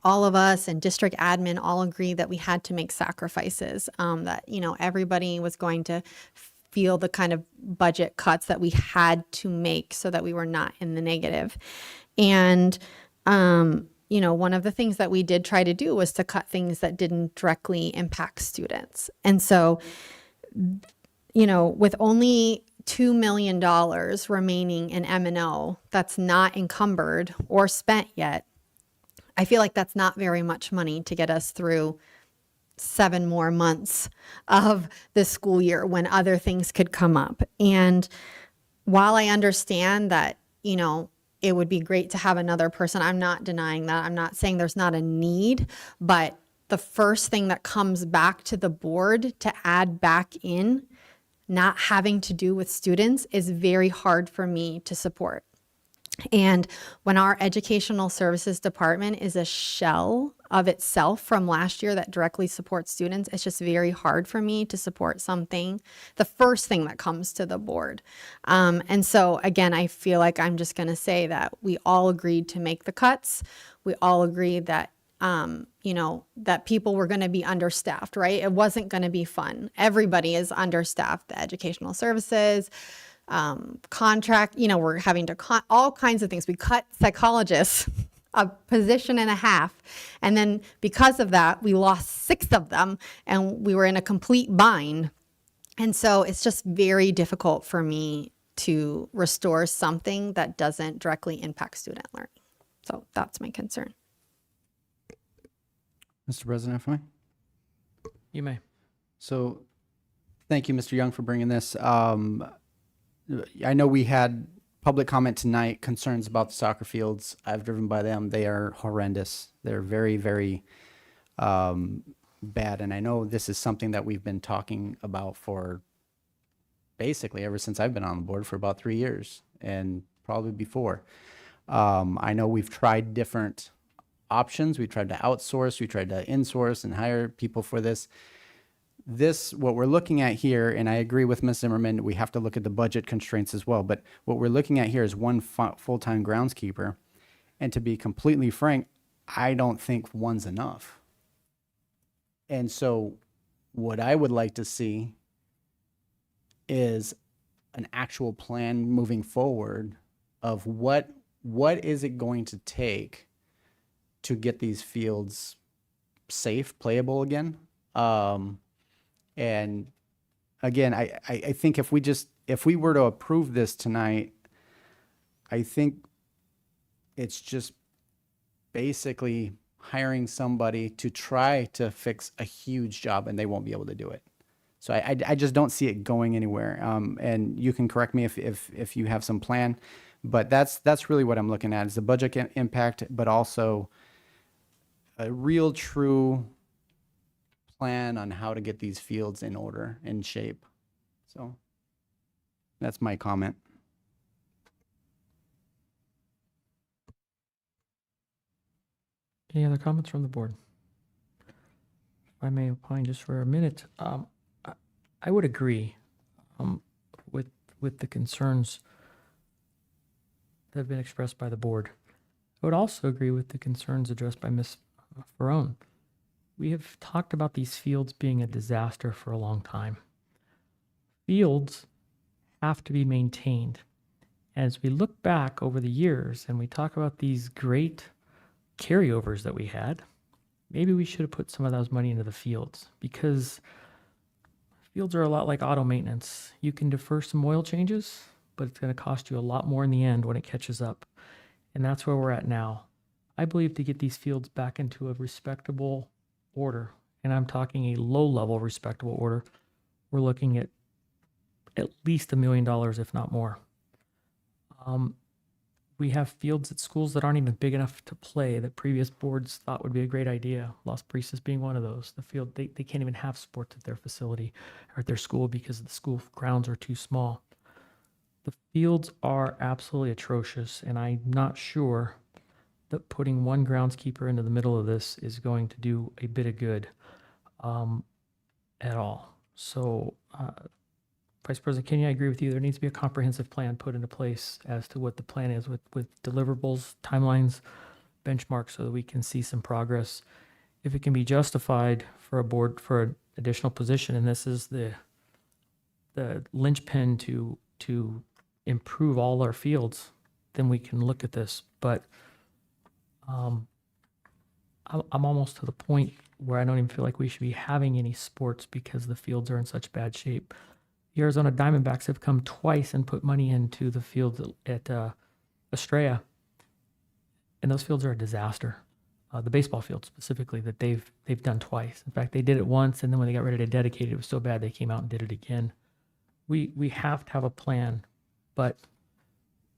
of us and district admin all agreed that we had to make sacrifices, that, everybody was going to feel the kind of budget cuts that we had to make so that we were not in the negative. And, one of the things that we did try to do was to cut things that didn't directly impact students. And so, with only $2 million remaining in M&O that's not encumbered or spent yet, I feel like that's not very much money to get us through 7 more months of the school year when other things could come up. And while I understand that, it would be great to have another person, I'm not denying that. I'm not saying there's not a need, but the first thing that comes back to the board to add back in, not having to do with students, is very hard for me to support. And when our educational services department is a shell of itself from last year that directly supports students, it's just very hard for me to support something, the first thing that comes to the board. And so, again, I feel like I'm just going to say that we all agreed to make the cuts. We all agreed that, that people were going to be understaffed, right? It wasn't going to be fun. Everybody is understaffed, the educational services, contract, we're having to all kinds of things. We cut psychologists a position and a half. And then because of that, we lost 6 of them and we were in a complete bind. And so it's just very difficult for me to restore something that doesn't directly impact student learning. So that's my concern. Mr. President, if I may. You may. So, thank you, Mr. Young, for bringing this. I know we had public comment tonight, concerns about the soccer fields. I've driven by them. They are horrendous. They're very, very bad. And I know this is something that we've been talking about for basically ever since I've been on the board, for about 3 years and probably before. I know we've tried different options. We tried to outsource, we tried to insource and hire people for this. What we're looking at here, and I agree with Ms. Zimmerman, we have to look at the budget constraints as well, but what we're looking at here is one full-time groundskeeper. And to be completely frank, I don't think one's enough. And so what I would like to see is an actual plan moving forward of what is it going to take to get these fields safe, playable again. And again, I think if we were to approve this tonight, I think it's just basically hiring somebody to try to fix a huge job, and they won't be able to do it. So I just don't see it going anywhere. And you can correct me if you have some plan, but that's really what I'm looking at, is the budget impact, but also a real true plan on how to get these fields in order, in shape. So that's my comment. Any other comments from the board? If I may opine just for a minute, I would agree with the concerns that have been expressed by the board. I would also agree with the concerns addressed by Ms. Ferrone. We have talked about these fields being a disaster for a long time. Fields have to be maintained. As we look back over the years and we talk about these great carryovers that we had, maybe we should have put some of those money into the fields, because fields are a lot like auto maintenance. You can defer some oil changes, but it's going to cost you a lot more in the end when it catches up. And that's where we're at now. I believe to get these fields back into a respectable order, and I'm talking a low-level respectable order, we're looking at least $1 million, if not more. We have fields at schools that aren't even big enough to play that previous boards thought would be a great idea. Las Brisas being one of those. The field, they can't even have sports at their facility or at their school because the school grounds are too small. The fields are absolutely atrocious, and I'm not sure that putting one groundskeeper into the middle of this is going to do a bit of good at all. So, Vice President Kenny, I agree with you. There needs to be a comprehensive plan put into place as to what the plan is with deliverables, timelines, benchmarks, so that we can see some progress. If it can be justified for a board for an additional position, and this is the linchpin to improve all our fields, then we can look at this. But I'm almost to the point where I don't even feel like we should be having any sports because the fields are in such bad shape. The Arizona Diamondbacks have come twice and put money into the fields at Estrella, and those fields are a disaster. The baseball field specifically that they've done twice. In fact, they did it once, and then when they got ready to dedicate it, it was so bad they came out and did it again. We have to have a plan, but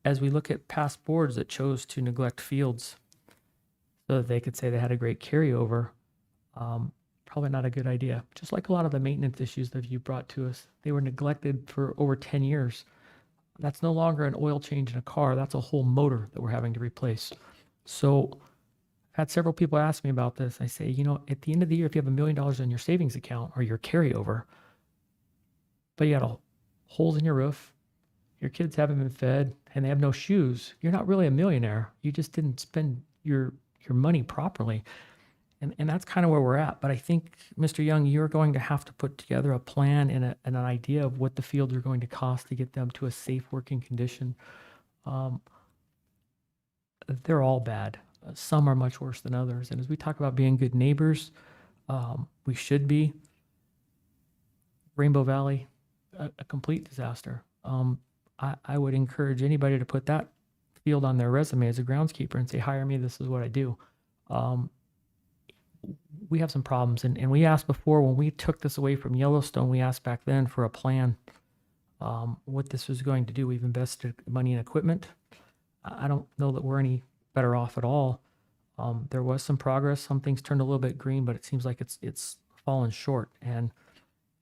as we look at past boards that chose to neglect fields so that they could say they had a great carryover, probably not a good idea. Just like a lot of the maintenance issues that you brought to us, they were neglected for over 10 years. That's no longer an oil change in a car. That's a whole motor that we're having to replace. So I've had several people ask me about this. I say, at the end of the year, if you have $1 million in your savings account or your carryover, but you got holes in your roof, your kids haven't been fed, and they have no shoes, you're not really a millionaire. You just didn't spend your money properly. And that's kind of where we're at. But I think, Mr. Young, you're going to have to put together a plan and an idea of what the fields are going to cost to get them to a safe working condition. They're all bad. Some are much worse than others. And as we talk about being good neighbors, we should be. Rainbow Valley, a complete disaster. I would encourage anybody to put that field on their resume as a groundskeeper and say, hire me, this is what I do. We have some problems, and we asked before when we took this away from Yellowstone, we asked back then for a plan, what this was going to do. We've invested money in equipment. I don't know that we're any better off at all. There was some progress. Some things turned a little bit green, but it seems like it's fallen short. And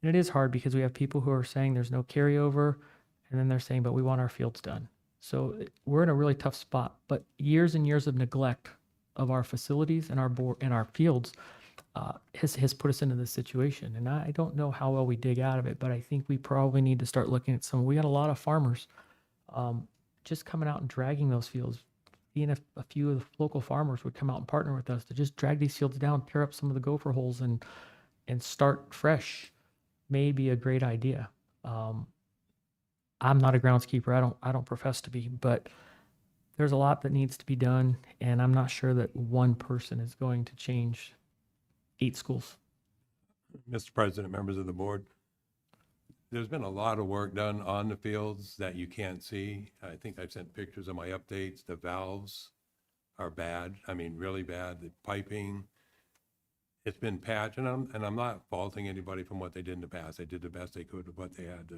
it is hard because we have people who are saying there's no carryover, and then they're saying, but we want our fields done. So we're in a really tough spot, but years and years of neglect of our facilities and our board and our fields has put us into this situation. And I don't know how well we dig out of it, but I think we probably need to start looking at we got a lot of farmers just coming out and dragging those fields. Seeing if a few of the local farmers would come out and partner with us to just drag these fields down, tear up some of the gopher holes and start fresh may be a great idea. I'm not a groundskeeper. I don't profess to be, but there's a lot that needs to be done, and I'm not sure that one person is going to change 8 schools. Mr. President, members of the board, there's been a lot of work done on the fields that you can't see. I think I've sent pictures of my updates. The valves are bad. I mean, really bad. The piping, it's been patched, and I'm not faulting anybody from what they did in the past. They did the best they could with what they had.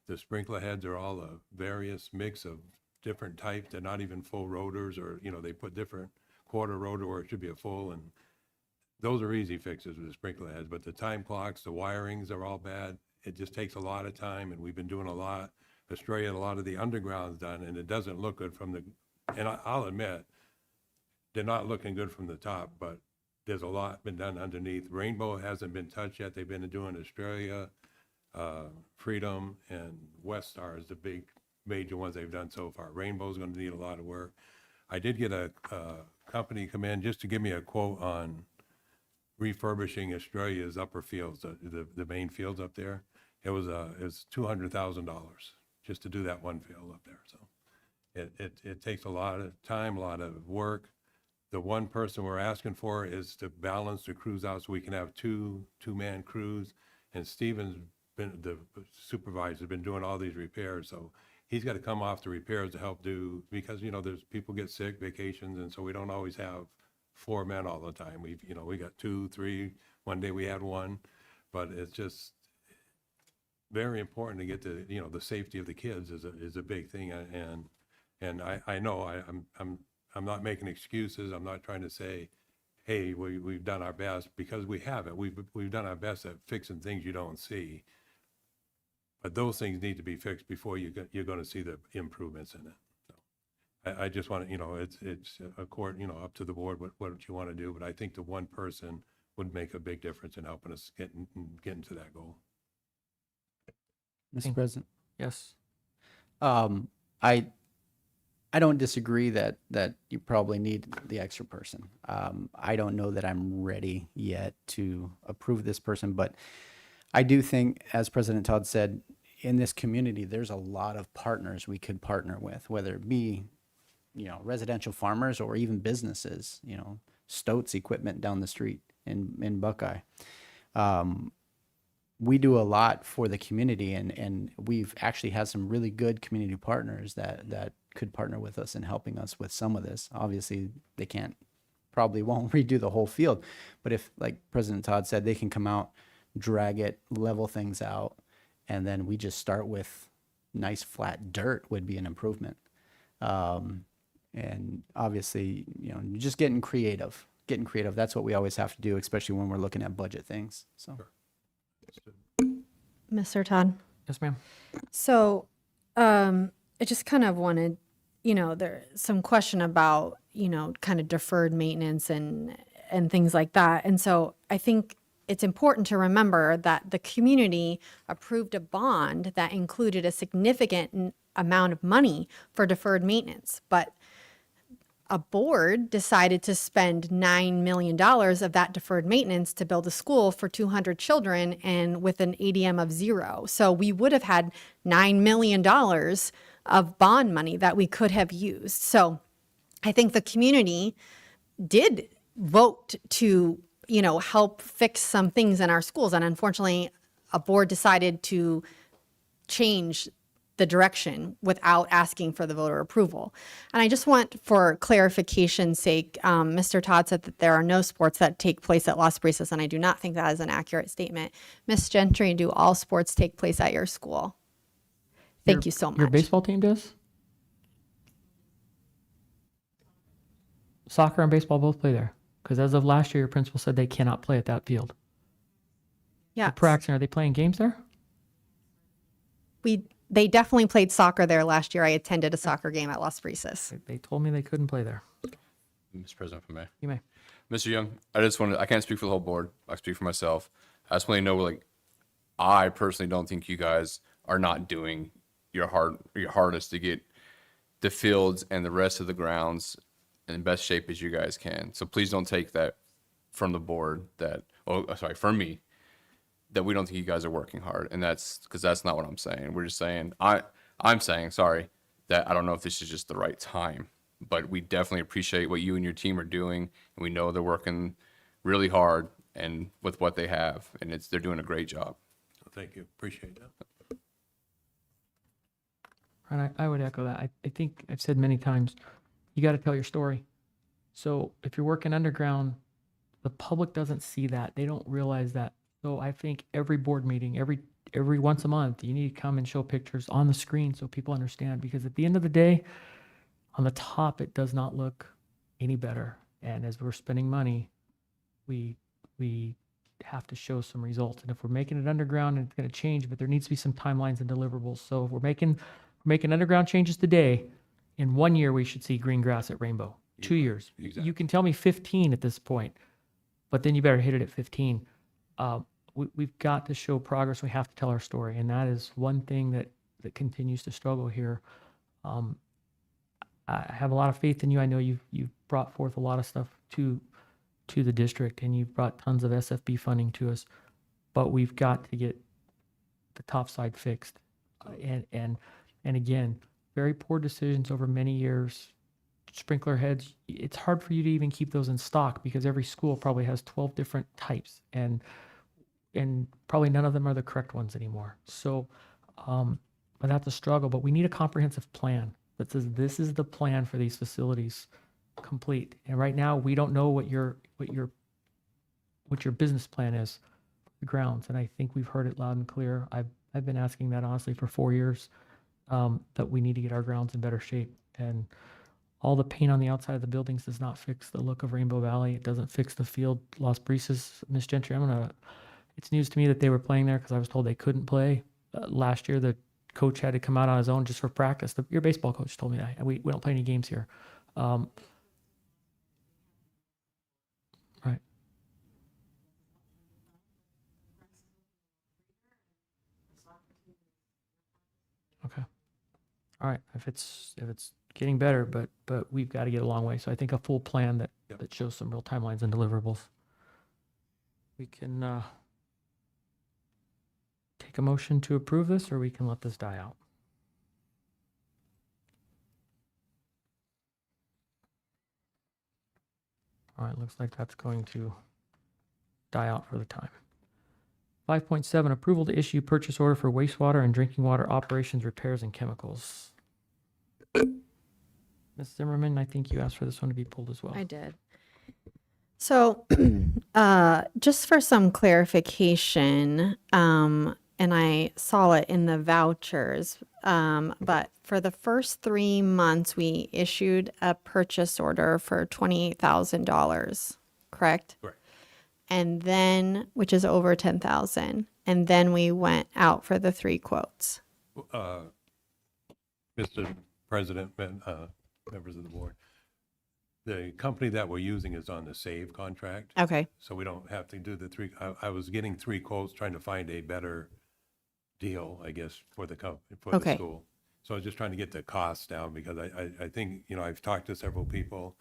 The sprinkler heads are all a various mix of different types. They're not even full rotors, or they put different quarter rotor where it should be a full, and those are easy fixes with the sprinkler heads, but the time clocks, the wirings are all bad. It just takes a lot of time, and we've been doing a lot. Australia, a lot of the underground's done, and it doesn't look good from the, and I'll admit, they're not looking good from the top, but there's a lot been done underneath. Rainbow hasn't been touched yet. They've been doing Australia, Freedom, and West Star is the big major ones they've done so far. Rainbow's going to need a lot of work. I did get a company come in just to give me a quote on refurbishing Australia's upper fields, the main fields up there. It was $200,000 just to do that one field up there. So it takes a lot of time, a lot of work. The one person we're asking for is to balance the crews out so we can have two-man crews. And Steven's been, the supervisor, been doing all these repairs. So he's got to come off the repairs to help do, because, you know, there's people get sick, vacations, and so we don't always have 4 men all the time. We got 2, 3, one day we had 1, but it's just very important to get to, the safety of the kids is a big thing. And I know I'm not making excuses. I'm not trying to say, hey, we've done our best, because we haven't. We've done our best at fixing things you don't see. But those things need to be fixed before you're going to see the improvements in it. So I just want to, it's a court, up to the board what you want to do. But I think the one person would make a big difference in helping us get into that goal. Mr. President. Yes. I don't disagree that you probably need the extra person. I don't know that I'm ready yet to approve this person, but I do think, as President Todd said, in this community, there's a lot of partners we could partner with, whether it be, residential farmers or even businesses, Stoats Equipment down the street in Buckeye. We do a lot for the community, and we've actually had some really good community partners that could partner with us in helping us with some of this. Obviously, they probably won't redo the whole field, but if, like President Todd said, they can come out, drag it, level things out, and then we just start with nice flat dirt would be an improvement. And obviously, just getting creative. That's what we always have to do, especially when we're looking at budget things. So. Mr. Todd. Yes, ma'am. So, I just kind of wanted, there's some question about, kind of deferred maintenance and things like that. And so I think it's important to remember that the community approved a bond that included a significant amount of money for deferred maintenance, but a board decided to spend $9 million of that deferred maintenance to build a school for 200 children and with an ADM of 0. So we would have had $9 million of bond money that we could have used. So I think the community did vote to, help fix some things in our schools. And unfortunately, a board decided to change the direction without asking for the voter approval. And I just want, for clarification's sake, Mr. Todd said that there are no sports that take place at Las Brisas, and I do not think that is an accurate statement. Ms. Gentry, do all sports take place at your school? Thank you so much. Your baseball team does? Soccer and baseball both play there? Because as of last year, your principal said they cannot play at that field. Yeah. Praxton, are they playing games there? They definitely played soccer there last year. I attended a soccer game at Las Brisas. They told me they couldn't play there. Mr. President, if I may. You may. Mr. Young, I can't speak for the whole board. I speak for myself. I just want to know, I personally don't think you guys are not doing your hardest to get the fields and the rest of the grounds in best shape as you guys can. So please don't take that from the board from me, that we don't think you guys are working hard. And that's because that's not what I'm saying. We're just saying, I'm saying, that I don't know if this is just the right time, but we definitely appreciate what you and your team are doing. And we know they're working really hard and with what they have, and they're doing a great job. Thank you. Appreciate that. And I would echo that. I think I've said many times, you got to tell your story. So if you're working underground, the public doesn't see that. They don't realize that. So I think every board meeting, every once a month, you need to come and show pictures on the screen so people understand. Because at the end of the day, on the top, it does not look any better. And as we're spending money, we we have to show some results. And if we're making it underground, it's going to change, but there needs to be some timelines and deliverables. So if we're making underground changes today, in 1 year, we should see green grass at Rainbow. 2 years. You can tell me 15 at this point, but then you better hit it at 15. We've got to show progress. We have to tell our story. And that is one thing that continues to struggle here. I have a lot of faith in you. I know you've brought forth a lot of stuff to the district, and you've brought tons of SFB funding to us, but we've got to get the top side fixed. And again, very poor decisions over many years. Sprinkler heads, it's hard for you to even keep those in stock because every school probably has 12 different types, and probably none of them are the correct ones anymore. So, but that's a struggle. But we need a comprehensive plan that says this is the plan for these facilities complete. And right now, we don't know what your business plan is for the grounds. And I think we've heard it loud and clear. I've been asking that honestly for 4 years, that we need to get our grounds in better shape. And all the paint on the outside of the buildings does not fix the look of Rainbow Valley. It doesn't fix the field. Las Brisas, Miss Gentry, it's news to me that they were playing there because I was told they couldn't play. Last year, the coach had to come out on his own just for practice. Your baseball coach told me that. We don't play any games here. Right. Okay. All right. If it's getting better, but we've got to get a long way. So I think a full plan that shows some real timelines and deliverables. We can take a motion to approve this, or we can let this die out. All right, looks like that's going to die out for the time. 5.7, approval to issue purchase order for wastewater and drinking water operations, repairs, and chemicals. Ms. Zimmerman, I think you asked for this one to be pulled as well. I did. So, just for some clarification, and I saw it in the vouchers, but for the first 3 months, we issued a purchase order for $28,000, correct? Correct. And then, which is over 10,000, and then we went out for the 3 quotes. Mr. President, members of the board, the company that we're using is on the SAVE contract. Okay. So we don't have to do the 3. I was getting 3 quotes, trying to find a better deal, I guess, for the company, for the school. So I was just trying to get the costs down because I think, I've talked to several people.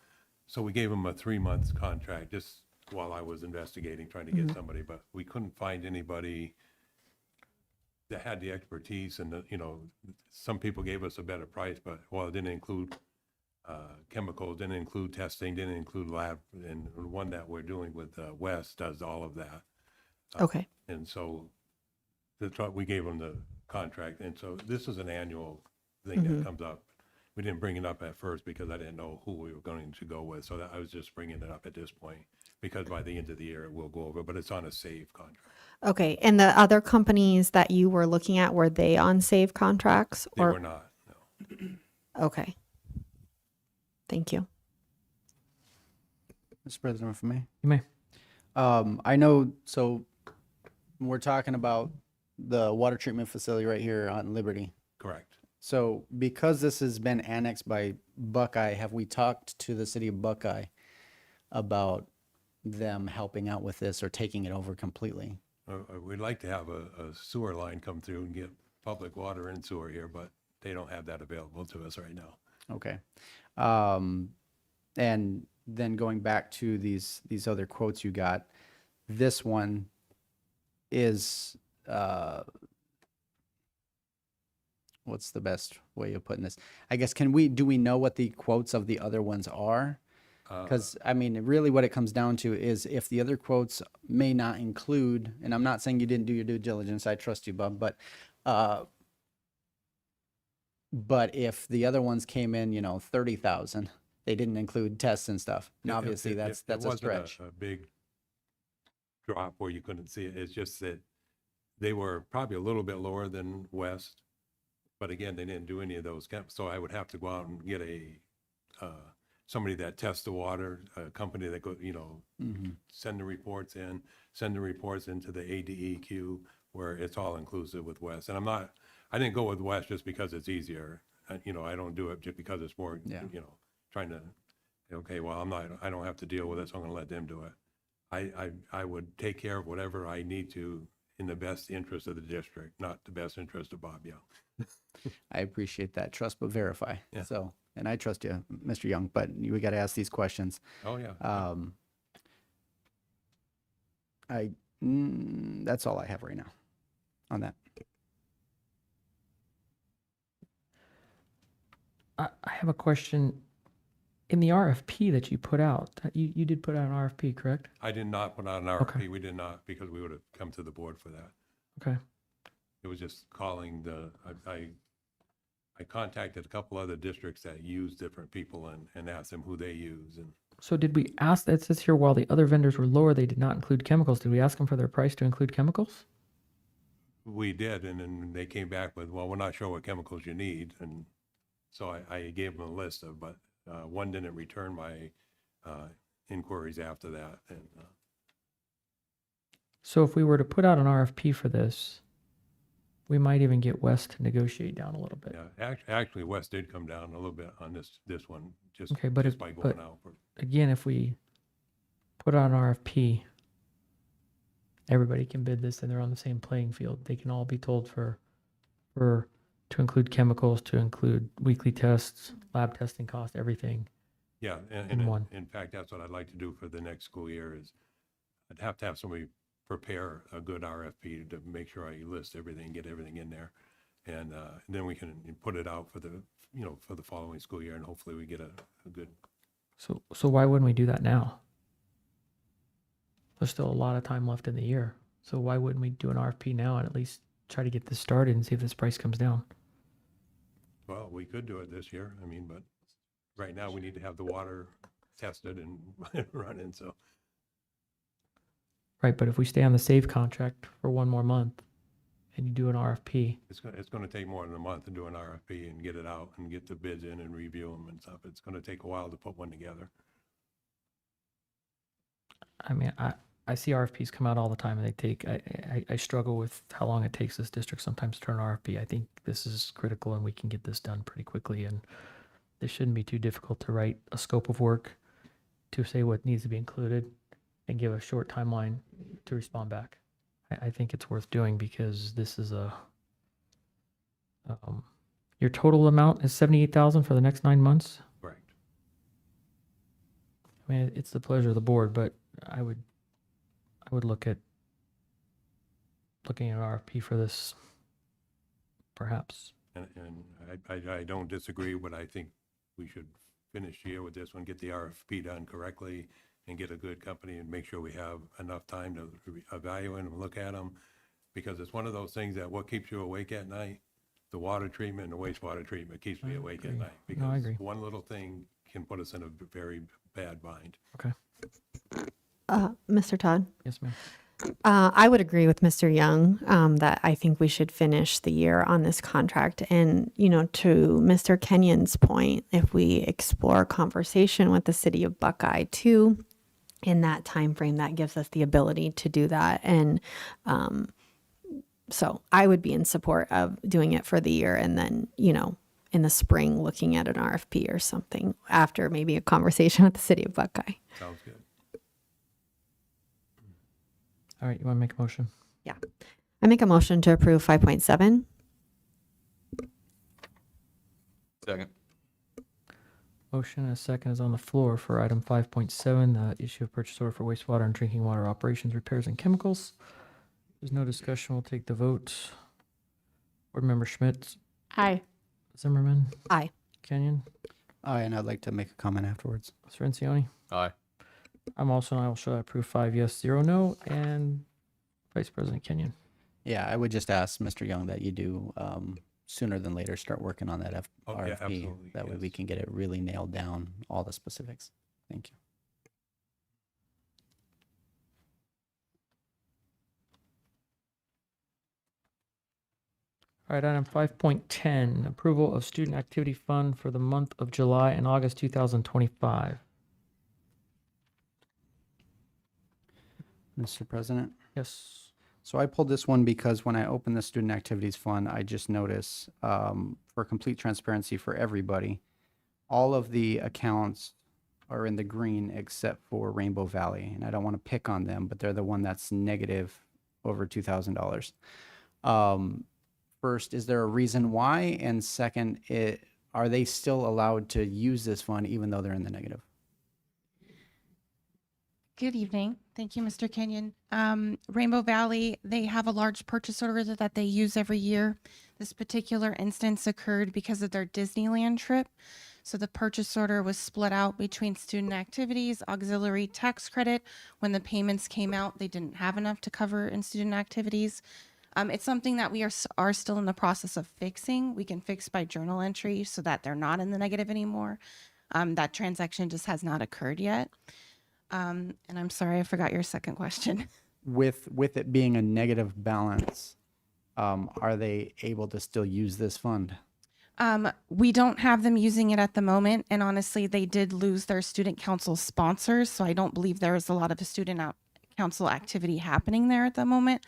So we gave them a 3-month contract just while I was investigating, trying to get somebody, but we couldn't find anybody that had the expertise. And, some people gave us a better price, but it didn't include chemicals, didn't include testing, didn't include lab. And the one that we're doing with West does all of that. Okay. And so we gave them the contract. And so this is an annual thing that comes up. We didn't bring it up at first because I didn't know who we were going to go with. So I was just bringing it up at this point because by the end of the year, we'll go over, but it's on a SAVE contract. Okay. And the other companies that you were looking at, were they on SAVE contracts? They were not, no. Okay. Thank you. Mr. President, for me. You may. I know, so we're talking about the water treatment facility right here on Liberty. Correct. So because this has been annexed by Buckeye, have we talked to the city of Buckeye about them helping out with this or taking it over completely? We'd like to have a sewer line come through and get public water and sewer here, but they don't have that available to us right now. Okay. And then going back to these other quotes you got, this one is, what's the best way of putting this? I guess, do we know what the quotes of the other ones are? Because, really what it comes down to is if the other quotes may not include, and I'm not saying you didn't do your due diligence, I trust you, Bub, but if the other ones came in, 30,000, they didn't include tests and stuff. And obviously that's a stretch. A big drop where you couldn't see it. It's just that they were probably a little bit lower than West, but again, they didn't do any of those. So I would have to go out and get a somebody that tests the water, a company that go, send the reports into the ADEQ where it's all inclusive with West. And I didn't go with West just because it's easier. I don't do it just because it's more, trying to, okay, well, I don't have to deal with it, so I'm gonna let them do it. I would take care of whatever I need to in the best interest of the district, not the best interest of Bob Young. I appreciate that. Trust but verify. Yeah. So, and I trust you, Mr. Young, but we got to ask these questions. Oh, yeah. That's all I have right now on that. I have a question. In the RFP that you put out, you did put out an RFP, correct? I did not put out an RFP. We did not, because we would have come to the board for that. Okay. It was just calling I contacted a couple other districts that use different people and asked them who they use. And So did we ask, it says here, while the other vendors were lower, they did not include chemicals. Did we ask them for their price to include chemicals? we did, and then they came back with, well, we're not sure what chemicals you need. And so I gave them a list of, but one didn't return my inquiries after that. And So if we were to put out an RFP for this, we might even get West to negotiate down a little bit. yeah, actually, West did come down a little bit on this one, just, Okay, but just if, by going but out. again, if we put out an RFP, everybody can bid this and they're on the same playing field. They can all be told to include chemicals, to include weekly tests, lab testing cost, everything. Yeah, and in one. in fact, that's what I'd like to do for the next school year is I'd have to have somebody prepare a good RFP to make sure I list everything, get everything in there. And then we can put it out for the, for the following school year, and hopefully we get a good. So why wouldn't we do that now? There's still a lot of time left in the year. So why wouldn't we do an RFP now and at least try to get this started and see if this price comes down? Well, we could do it this year, but right now we need to have the water tested and running, so. Right, but if we stay on the SAVE contract for one more month and you do an RFP, It's gonna take more than a month to do an RFP and get it out and get the bids in and review them and stuff. It's gonna take a while to put one together. I see RFPs come out all the time and they take, I struggle with how long it takes this district sometimes to turn an RFP. I think this is critical and we can get this done pretty quickly, and this shouldn't be too difficult to write a scope of work to say what needs to be included and give a short timeline to respond back. I think it's worth doing because this is your total amount is 78,000 for the next 9 months. Correct. It's the pleasure of the board, but I would look at looking at an RFP for this, perhaps. And I don't disagree, but I think we should finish the year with this one, get the RFP done correctly, and get a good company and make sure we have enough time to evaluate them, look at them. Because it's one of those things that what keeps you awake at night, the water treatment and the wastewater treatment keeps me awake at night. No, I Because agree. one little thing can put us in a very bad bind. Okay. Mr. Todd? Yes, ma'am. I would agree with Mr. Young that I think we should finish the year on this contract. And, to Mr. Kenyon's point, if we explore conversation with the city of Buckeye too, in that time frame, that gives us the ability to do that. And so I would be in support of doing it for the year and then, in the spring, looking at an RFP or something after maybe a conversation with the city of Buckeye. Sounds good. All right, you want to make a motion? Yeah. I make a motion to approve 5.7. Second. Motion and a second is on the floor for item 5.7, the issue of purchase order for wastewater and drinking water operations, repairs, and chemicals. There's no discussion. We'll take the vote. Board Member Schmidt, Aye. Zimmerman, Aye. Kenyon, Aye, and I'd like to make a comment afterwards. Ciancioni. Aye. I'm also, and I will show I approve 5 yes, 0 no, and Vice President Kenyon. Yeah, I would just ask Mr. Young that you do sooner than later start working on that Oh, yeah, RFP. absolutely, That way we yes. can get it really nailed down, all the specifics. Thank you. All All right, item 5.10, approval of student activity fund for the month of July and August 2025. Mr. President. Yes. So I pulled this one because when I opened the Student Activities Fund, I just noticed, for complete transparency for everybody, all of the accounts are in the green except for Rainbow Valley. And I don't want to pick on them, but they're the one that's negative over $2,000. First, is there a reason why? And second, are they still allowed to use this fund even though they're in the negative? Good evening. Thank you, Mr. Kenyon. Rainbow Valley, they have a large purchase order that they use every year. This particular instance occurred because of their Disneyland trip. So the purchase order was split out between student activities, auxiliary tax credit. When the payments came out, they didn't have enough to cover in student activities. It's something that we are still in the process of fixing. We can fix by journal entry so that they're not in the negative anymore. That transaction just has not occurred yet. And I'm sorry, I forgot your second question. With it being a negative balance, are they able to still use this fund? We don't have them using it at the moment. And honestly, they did lose their student council sponsors. So I don't believe there is a lot of student council activity happening there at the moment.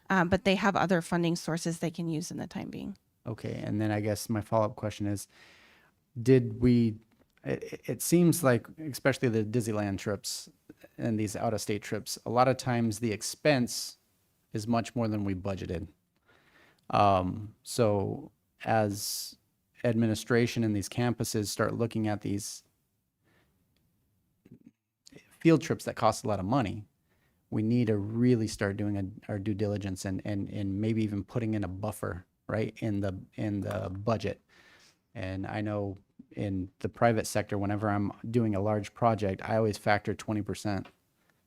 But they have other funding sources they can use in the time being. Okay, and then I guess my follow-up question is, it seems like, especially the Disneyland trips and these out-of-state trips, a lot of times the expense is much more than we budgeted. So as administration and these campuses start looking at these field trips that cost a lot of money, we need to really start doing our due diligence and maybe even putting in a buffer, right, in the budget. And I know in the private sector, whenever I'm doing a large project, I always factor 20%.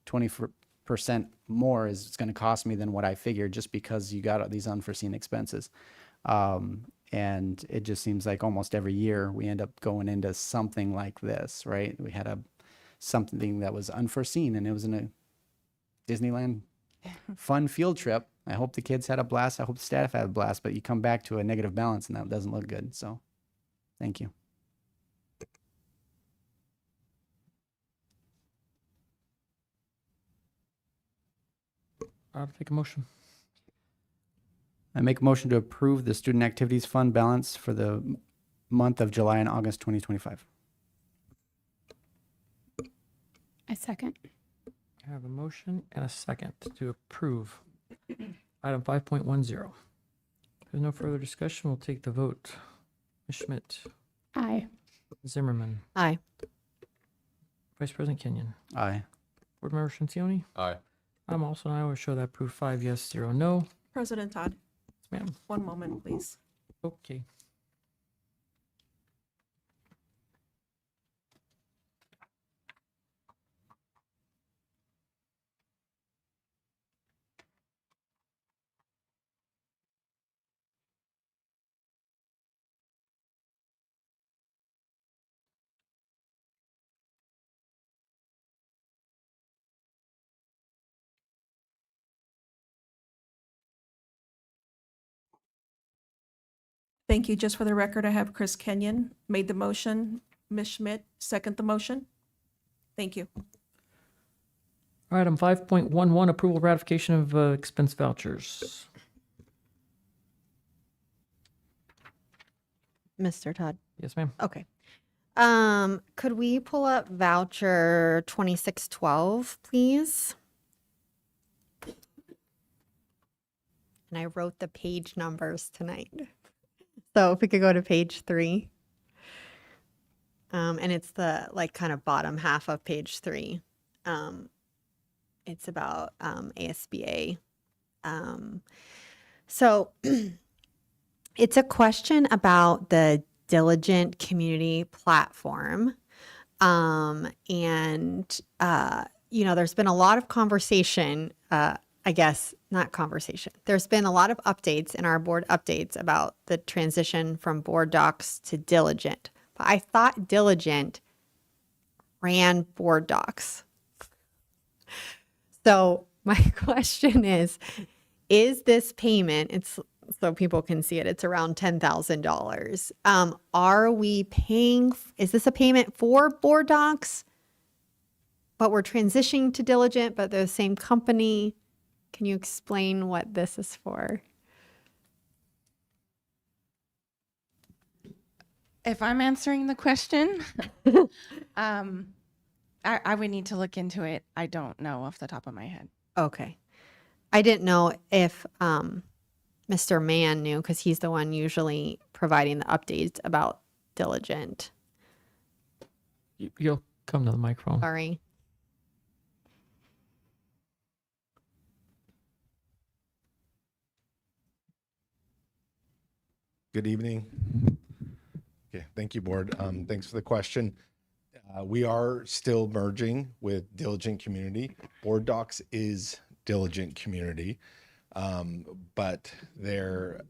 20% more is it's going to cost me than what I figured, just because you got these unforeseen expenses. And it just seems like almost every year we end up going into something like this, right? We had something that was unforeseen, and it was in a Disneyland fun field trip. I hope the kids had a blast. I hope the staff had a blast, but you come back to a negative balance and that doesn't look good. So thank you. I'll take a motion. I make a motion to approve the Student Activities Fund balance for the month of July and August 2025. I second. I have a motion and a second to approve item 5.10. If there's no further discussion, we'll take the vote. Ms. Schmidt, Aye. Zimmerman, Aye. Vice President Kenyon, Aye. Board Member Shincioni. Aye. I'm also an aye. I will show that approved 5 yes, 0 no. President Todd, Yes, ma'am. one moment, please. Okay. Thank you. Just for the record, I have Chris Kenyon made the motion. Ms. Schmidt, second the motion. Thank you. Item 5.11, approval ratification of expense vouchers. Mr. Todd. Yes, ma'am. Okay. Could we pull up voucher 2612, please? And I wrote the page numbers tonight. So if we could go to page 3. And it's the kind of bottom half of page 3. It's about ASBA. So it's a question about the Diligent Community Platform. And, there's been a lot of conversation, I guess, not conversation. There's been a lot of updates in our board updates about the transition from board docs to Diligent. But I thought Diligent ran board docs. So my question is this payment, it's so people can see it. It's around $10,000. Are we paying, is this a payment for board docs? But we're transitioning to Diligent, but they're the same company. Can you explain what this is for? If I'm answering the question, I would need to look into it. I don't know off the top of my head. Okay. I didn't know if Mr. Mann knew, because he's the one usually providing the updates about Diligent. You'll come to the microphone. Sorry. Good evening. Okay, thank you, board. Thanks for the question. We are still merging with Diligent Community. Board Docs is Diligent Community, but they've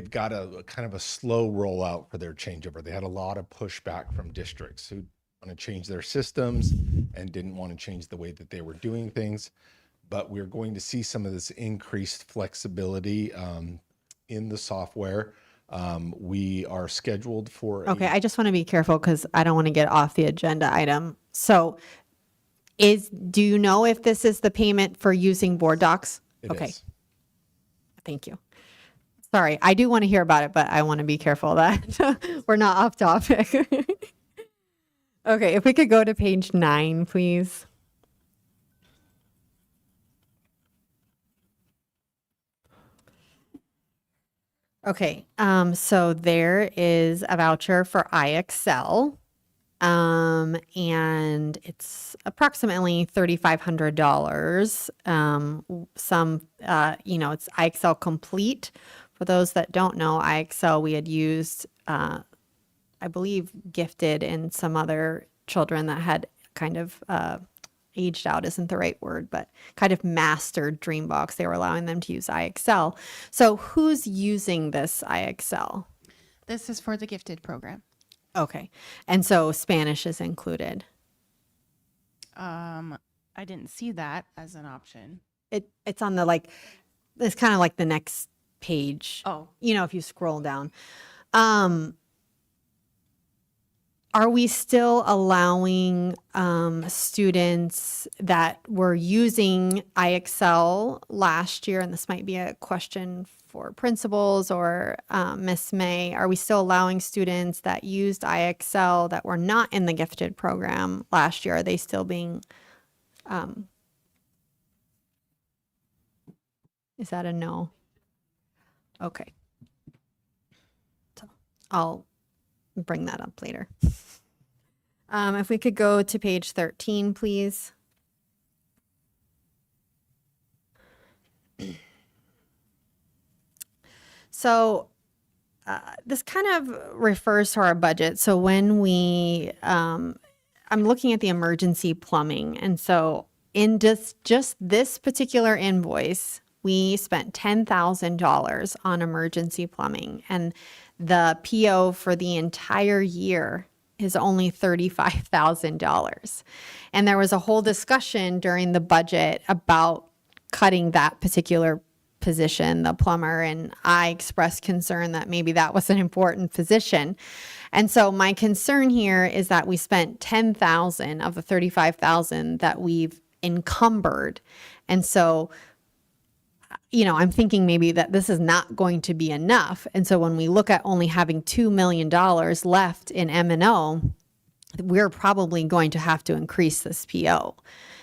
got a kind of a slow rollout for their changeover. They had a lot of pushback from districts who want to change their systems and didn't want to change the way that they were doing things. But we're going to see some of this increased flexibility in the software. We are scheduled for Okay, I just want to be careful because I don't want to get off the agenda item. So do you know if this is the payment for using board docs? It Okay. is. Thank you. Sorry, I do want to hear about it, but I want to be careful that we're not off topic. Okay, if we could go to page 9, please. Okay, so there is a voucher for IXL, and it's approximately $3,500. It's IXL Complete. For those that don't know, IXL we had used, I believe, Gifted and some other children that had kind of aged out isn't the right word, but kind of mastered Dreambox. They were allowing them to use IXL. So who's using this IXL? This is for the gifted program. Okay. And so Spanish is included. I didn't see that as an option. It's on the it's kind of like the next page. Oh. If you scroll down. Are we still allowing students that were using IXL last year, and this might be a question for principals or Miss May, are we still allowing students that used IXL that were not in the gifted program last year? Are they still being, is that a no? Okay. So I'll bring that up later. If we could go to page 13, please. So this kind of refers to our budget. So when I'm looking at the emergency plumbing. And so in just this particular invoice, we spent $10,000 on emergency plumbing. And the PO for the entire year is only $35,000. And there was a whole discussion during the budget about cutting that particular position, the plumber, and I expressed concern that maybe that was an important position. And so my concern here is that we spent $10,000 of the $35,000 that we've encumbered. And so I'm thinking maybe that this is not going to be enough. And so when we look at only having $2 million left in M&O, we're probably going to have to increase this PO.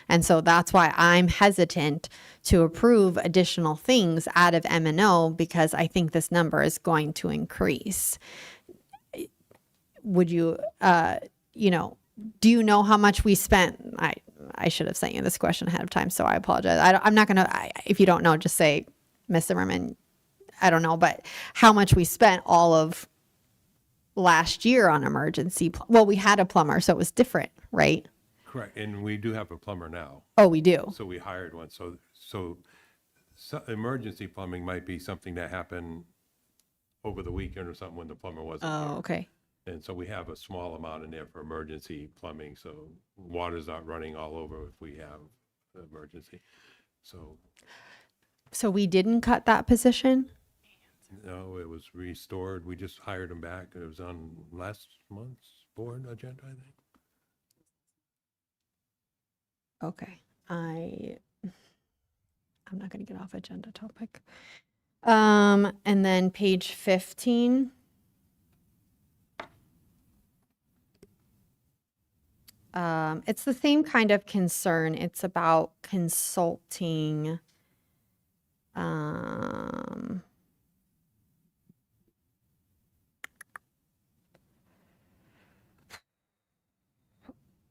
And so that's why I'm hesitant to approve additional things out of M&O, because I think this number is going to increase. Would you, do you know how much we spent? I should have sent you this question ahead of time, so I apologize. I'm not going to, if you don't know, just say, Ms. Zimmerman, I don't know, but how much we spent all of last year on emergency. Well, we had a plumber, so it was different, right? Correct, and we do have a plumber now. Oh, we do. So we hired one, so emergency plumbing might be something that happened over the weekend or something when the plumber wasn't Oh, here. okay. And so we have a small amount in there for emergency plumbing, so water's not running all over if we have an emergency. So So we didn't cut that position? No, it was restored. We just hired them back. It was on last month's board agenda, I think. Okay. I'm not going to get off agenda topic. And then page 15. It's the same kind of concern. It's about consulting.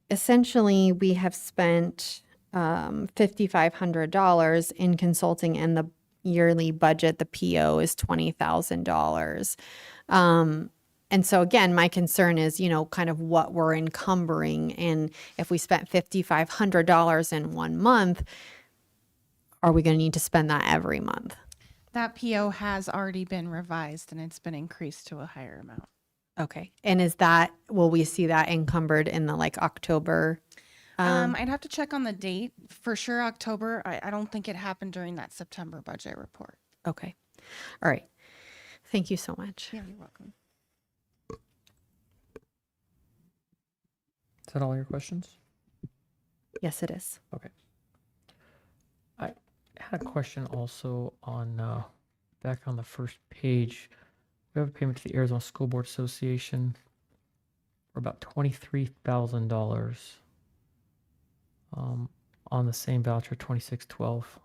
Essentially, we have spent $5,500 in consulting, and the yearly budget, the PO, is $20,000. And so again, my concern is, kind of what we're encumbering. And if we spent $5,500 in 1 month, are we going to need to spend that every month? That PO has already been revised and it's been increased to a higher amount. Okay. And will we see that encumbered in the October? I'd have to check on the date. For sure, October. I don't think it happened during that September budget report. Okay. All right. Thank you so much. Yeah, you're welcome. Is that all your questions? Yes, it is. Okay. I had a question also on back on the first page. We have a payment to the Arizona School Board Association for about $23,000 on the same voucher, 2612.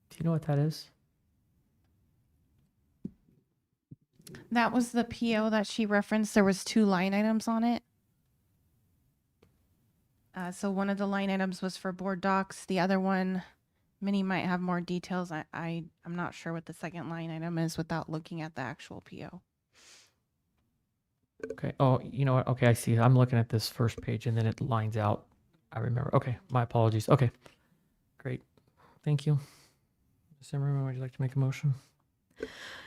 Do you know what that is? That was the PO that she referenced. There was 2 line items on it. So one of the line items was for board docs. The other one, Minnie might have more details. I'm not sure what the second line item is without looking at the actual PO. Okay. Oh, you know what? Okay, I see. I'm looking at this first page and then it lines out. I remember. Okay, my apologies. Okay, great. Thank you. Ms. Zimmerman, would you like to make a motion?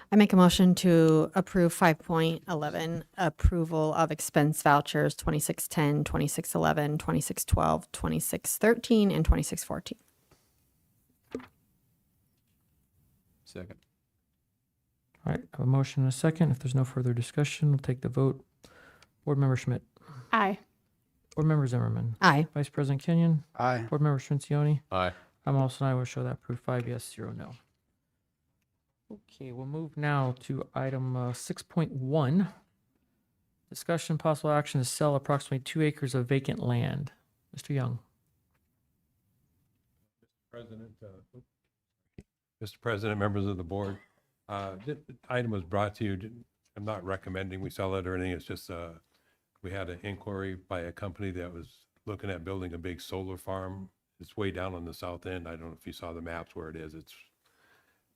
I make a motion to approve 5.11, approval of expense vouchers 2610, 2611, 2612, 2613, and 2614. Second. All right, I have a motion and a second. If there's no further discussion, we'll take the vote. Board Member Schmidt. Aye. Board Member Zimmerman. Aye. Vice President Kenyon. Aye. Board Member Scincioni. Aye. I'm also an aye. Will show that approved 5 yes, 0 no. Okay, we'll move now to item 6.1. Discussion possible action to sell approximately 2 acres of vacant land. Mr. Young. Mr. President, members of the board, this item was brought to you. I'm not recommending we sell it or anything. It's just we had an inquiry by a company that was looking at building a big solar farm. It's way down on the south end. I don't know if you saw the maps where it is.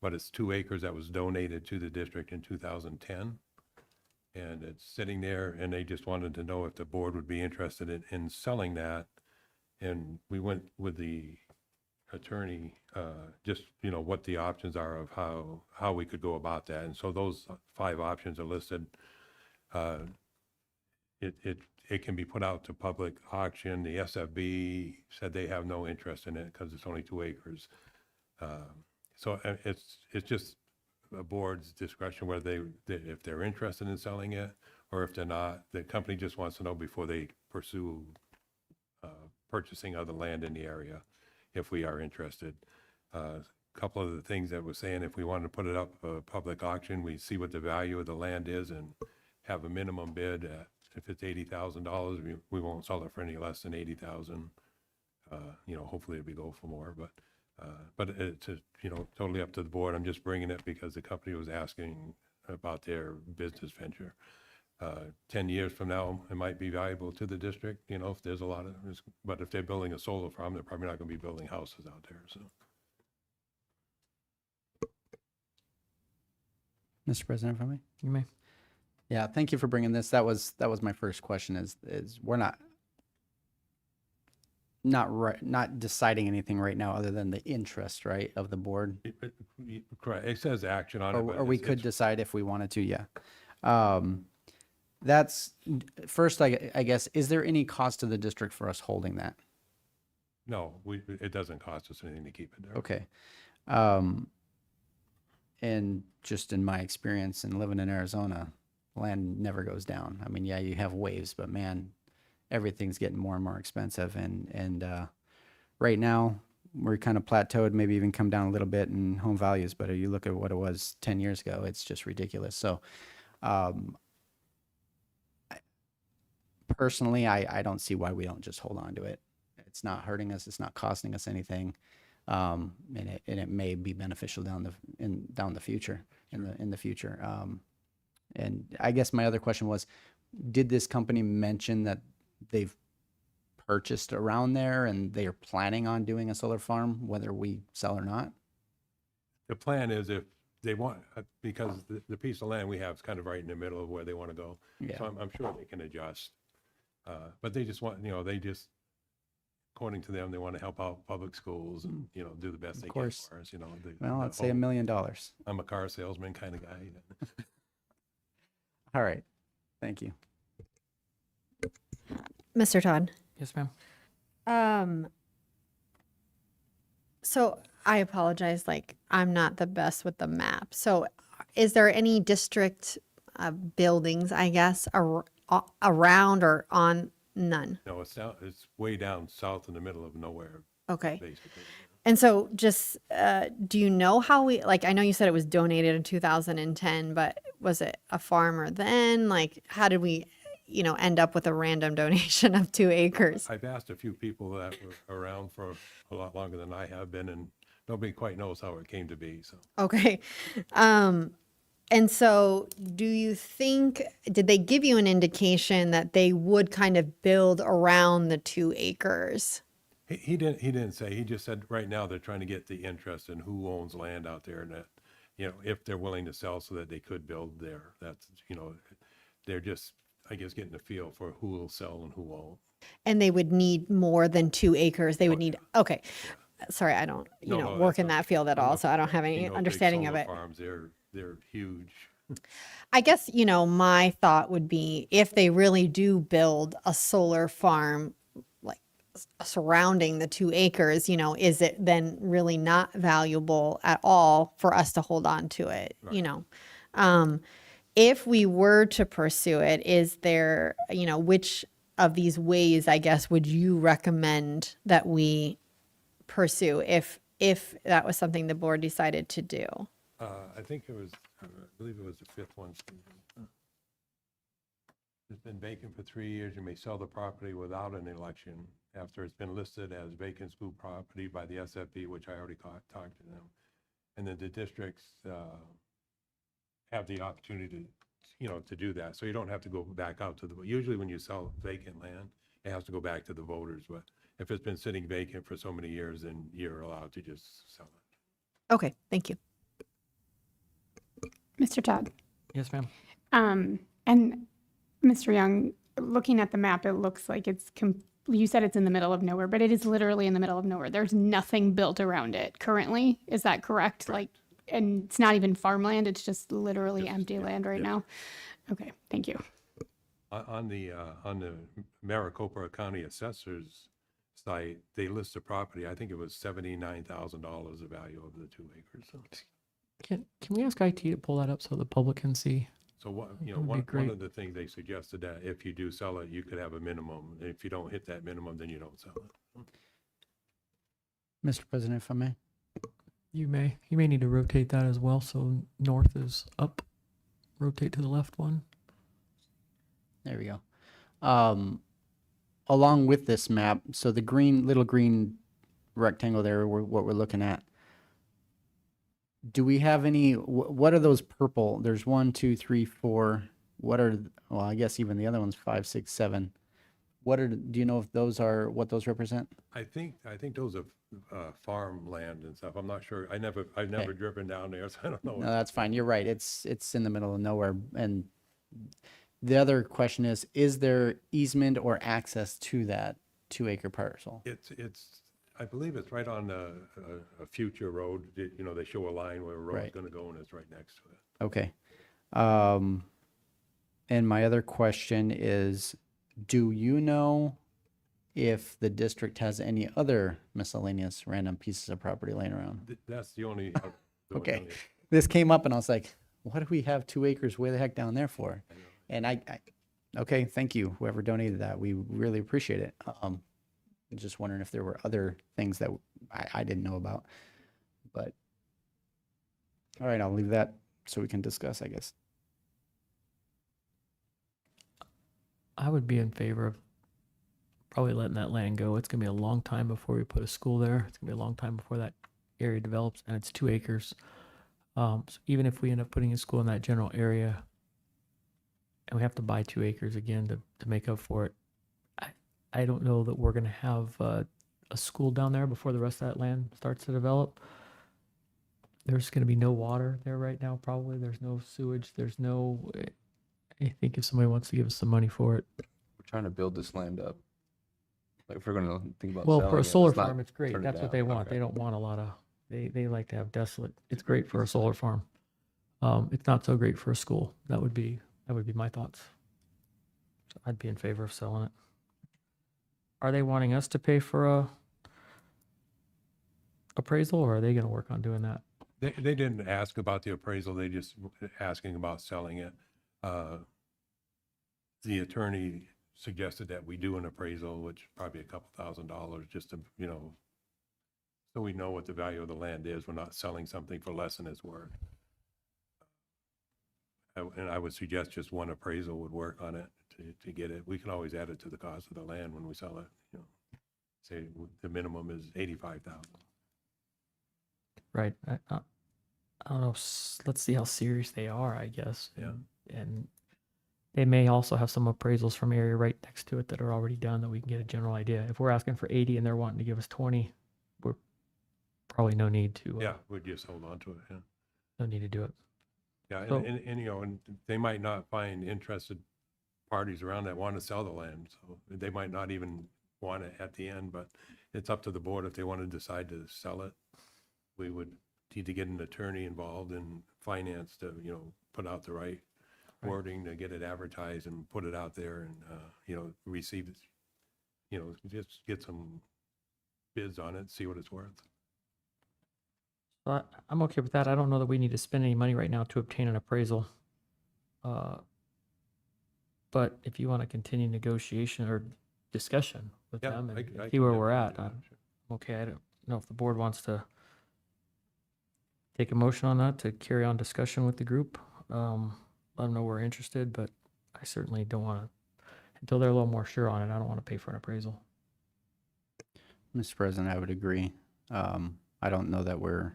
But it's 2 acres that was donated to the district in 2010. And it's sitting there, and they just wanted to know if the board would be interested in selling that. And we went with the attorney, just, what the options are of how we could go about that. And so those 5 options are listed. It can be put out to public auction. The SFB said they have no interest in it because it's only 2 acres. So it's just a board's discretion whether if they're interested in selling it or if they're not. The company just wants to know before they pursue purchasing other land in the area, if we are interested. A couple of the things that we're saying, if we wanted to put it up for public auction, we see what the value of the land is and have a minimum bid. If it's $80,000, we won't sell it for any less than $80,000. Hopefully we go for more, but it's totally up to the board. I'm just bringing it because the company was asking about their business venture. 10 years from now, it might be valuable to the district, if there's a lot of, but if they're building a solar farm, they're probably not going to be building houses out there, so. Mr. President, for me? You may. Yeah, thank you for bringing this. That was my first question is we're not deciding anything right now other than the interest, right, of the board. Correct. It says action on it. but Or we it's- could decide if we wanted to, yeah. That's first, I guess, is there any cost to the district for us holding that? No, it doesn't cost us anything to keep it there. Okay. and just in my experience and living in Arizona, land never goes down. I mean, yeah, you have waves, but man, everything's getting more and more expensive. And right now we're kind of plateaued, maybe even come down a little bit in home values. But if you look at what it was 10 years ago, it's just ridiculous. So, personally, I don't see why we don't just hold on to it. It's not hurting us. It's not costing us anything. And it may be beneficial down the future, in the future. And I guess my other question was, did this company mention that they've purchased around there and they are planning on doing a solar farm, whether we sell or not? The plan is if they want, because the piece of land we have is kind of right in the middle of where they want to go. Yeah. So I'm sure they can adjust. But they just want, according to them, they want to help out public schools and, do the best they can course. for us, Well, let's say $1 whole- million. I'm a car salesman kind of guy. All right. Thank you. Mr. Todd. Yes, ma'am. So I apologize, like I'm not the best with the map. So is there any district buildings, I guess, around or on? None? No, it's way down south in the middle of nowhere, Okay. basically. And so just, do you know how like, I know you said it was donated in 2010, but was it a farmer then? Like, how did we, end up with a random donation of 2 acres? I've asked a few people that were around for a lot longer than I have been, and nobody quite knows how it came to be, so. Okay. And so do you think, did they give you an indication that they would kind of build around the 2 acres? He didn't say, he just said right now they're trying to get the interest in who owns land out there and that, if they're willing to sell so that they could build there. That's, they're just, I guess, getting a feel for who will sell and who won't. And they would need more than 2 acres. They would need, okay. Sorry, I don't, No, work that's in that field at all, so I don't have any big understanding of solar it. Farms, they're huge. I guess, my thought would be if they really do build a solar farm, like surrounding the 2 acres, is it then really not valuable at all for us to hold on to it, If we were to pursue it, is there, which of these ways, I guess, would you recommend that we pursue if that was something the board decided to do? I think it was, I believe it was the 5th one. It's been vacant for 3 years. You may sell the property without an election after it's been listed as vacant school property by the SFP, which I already talked to them. And then the districts have the opportunity to do that. So you don't have to go back out to usually when you sell vacant land, it has to go back to the voters. But if it's been sitting vacant for so many years, then you're allowed to just sell it. Okay, thank you. Mr. Todd. Yes, ma'am. And Mr. Young, looking at the map, it looks like you said it's in the middle of nowhere, but it is literally in the middle of nowhere. There's nothing built around it currently. Is that correct? Like, and it's not even farmland. It's just literally empty land right now. Okay, thank you. On the Maricopa County Assessor's site, they list the property, I think it was $79,000 the value of the 2 acres. So. Can we ask IT to pull that up so the public can see? So what, That would be one great. of the things they suggested that if you do sell it, you could have a minimum. If you don't hit that minimum, then you don't sell it. Mr. President, if I may. You may need to rotate that as well. So north is up. Rotate to the left one. There we go. Along with this map, so the little green rectangle there, what we're looking at, do we have any, what are those purple? There's 1, 2, 3, 4. Well, I guess even the other one's 5, 6, 7. Do you know if those are, what those represent? I think those are farmland and stuff. I'm not sure. I've never driven down there, so I don't know. No, that's fine. You're right. It's in the middle of nowhere. And the other question is there easement or access to that 2 acre parcel? I believe it's right on a future road. They show a line where a road's Right. going to go and it's right next to it. Okay. And my other question is, do you know if the district has any other miscellaneous random pieces of property laying around? That's the only. Okay. this came up and I was like, what do we have 2 acres way the heck down there for? And okay, thank you, whoever donated that. We really appreciate it. I'm just wondering if there were other things that I didn't know about. But, all right, I'll leave that so we can discuss, I guess. I would be in favor of probably letting that land go. It's gonna be a long time before we put a school there. It's gonna be a long time before that area develops, and it's 2 acres. So even if we end up putting a school in that general area, and we have to buy 2 acres again to make up for it, I don't know that we're gonna have a school down there before the rest of that land starts to develop. There's gonna be no water there right now, probably. There's no sewage. There's no. I think if somebody wants to give us some money for it, We're trying to build this land up. Like if we're going to think about well, selling for a it, solar let's not farm, it's great. turn it That's what down. they want. Okay. They don't want a lot of. They like to have desolate. It's great for a solar farm. It's not so great for a school. That would be my thoughts. So I'd be in favor of selling it. Are they wanting us to pay for a appraisal, or are they going to work on doing that? They didn't ask about the appraisal, they just asking about selling it. The attorney suggested that we do an appraisal, which probably a couple $1,000 just to, so we know what the value of the land is. We're not selling something for less than it's worth. And I would suggest just one appraisal would work on it to get it. We can always add it to the cost of the land when we sell it, Say the minimum is 85,000. Right. I don't know. Let's see how serious they are, I guess. Yeah. And they may also have some appraisals from area right next to it that are already done that we can get a general idea. If we're asking for 80 and they're wanting to give us 20, we're probably no need to. Yeah, we'd just hold on to it, yeah. No need to do it. Yeah, So- and and they might not find interested parties around that want to sell the land, so they might not even want it at the end, but it's up to the board if they want to decide to sell it. We would need to get an attorney involved in finance to, put out the right wording to get it advertised and put it out there and, receive it, just get some bids on it, see what it's worth. So I'm okay with that. I don't know that we need to spend any money right now to obtain an appraisal. But if you want to continue negotiation or discussion with Yeah, them and I see can where we're definitely at, do that, I'm sure. okay. I don't know if the board wants to take a motion on that to carry on discussion with the group. Let them know we're interested, but I certainly don't want to, until they're a little more sure on it, I don't want to pay for an appraisal. Mr. President, I would agree. I don't know that we're,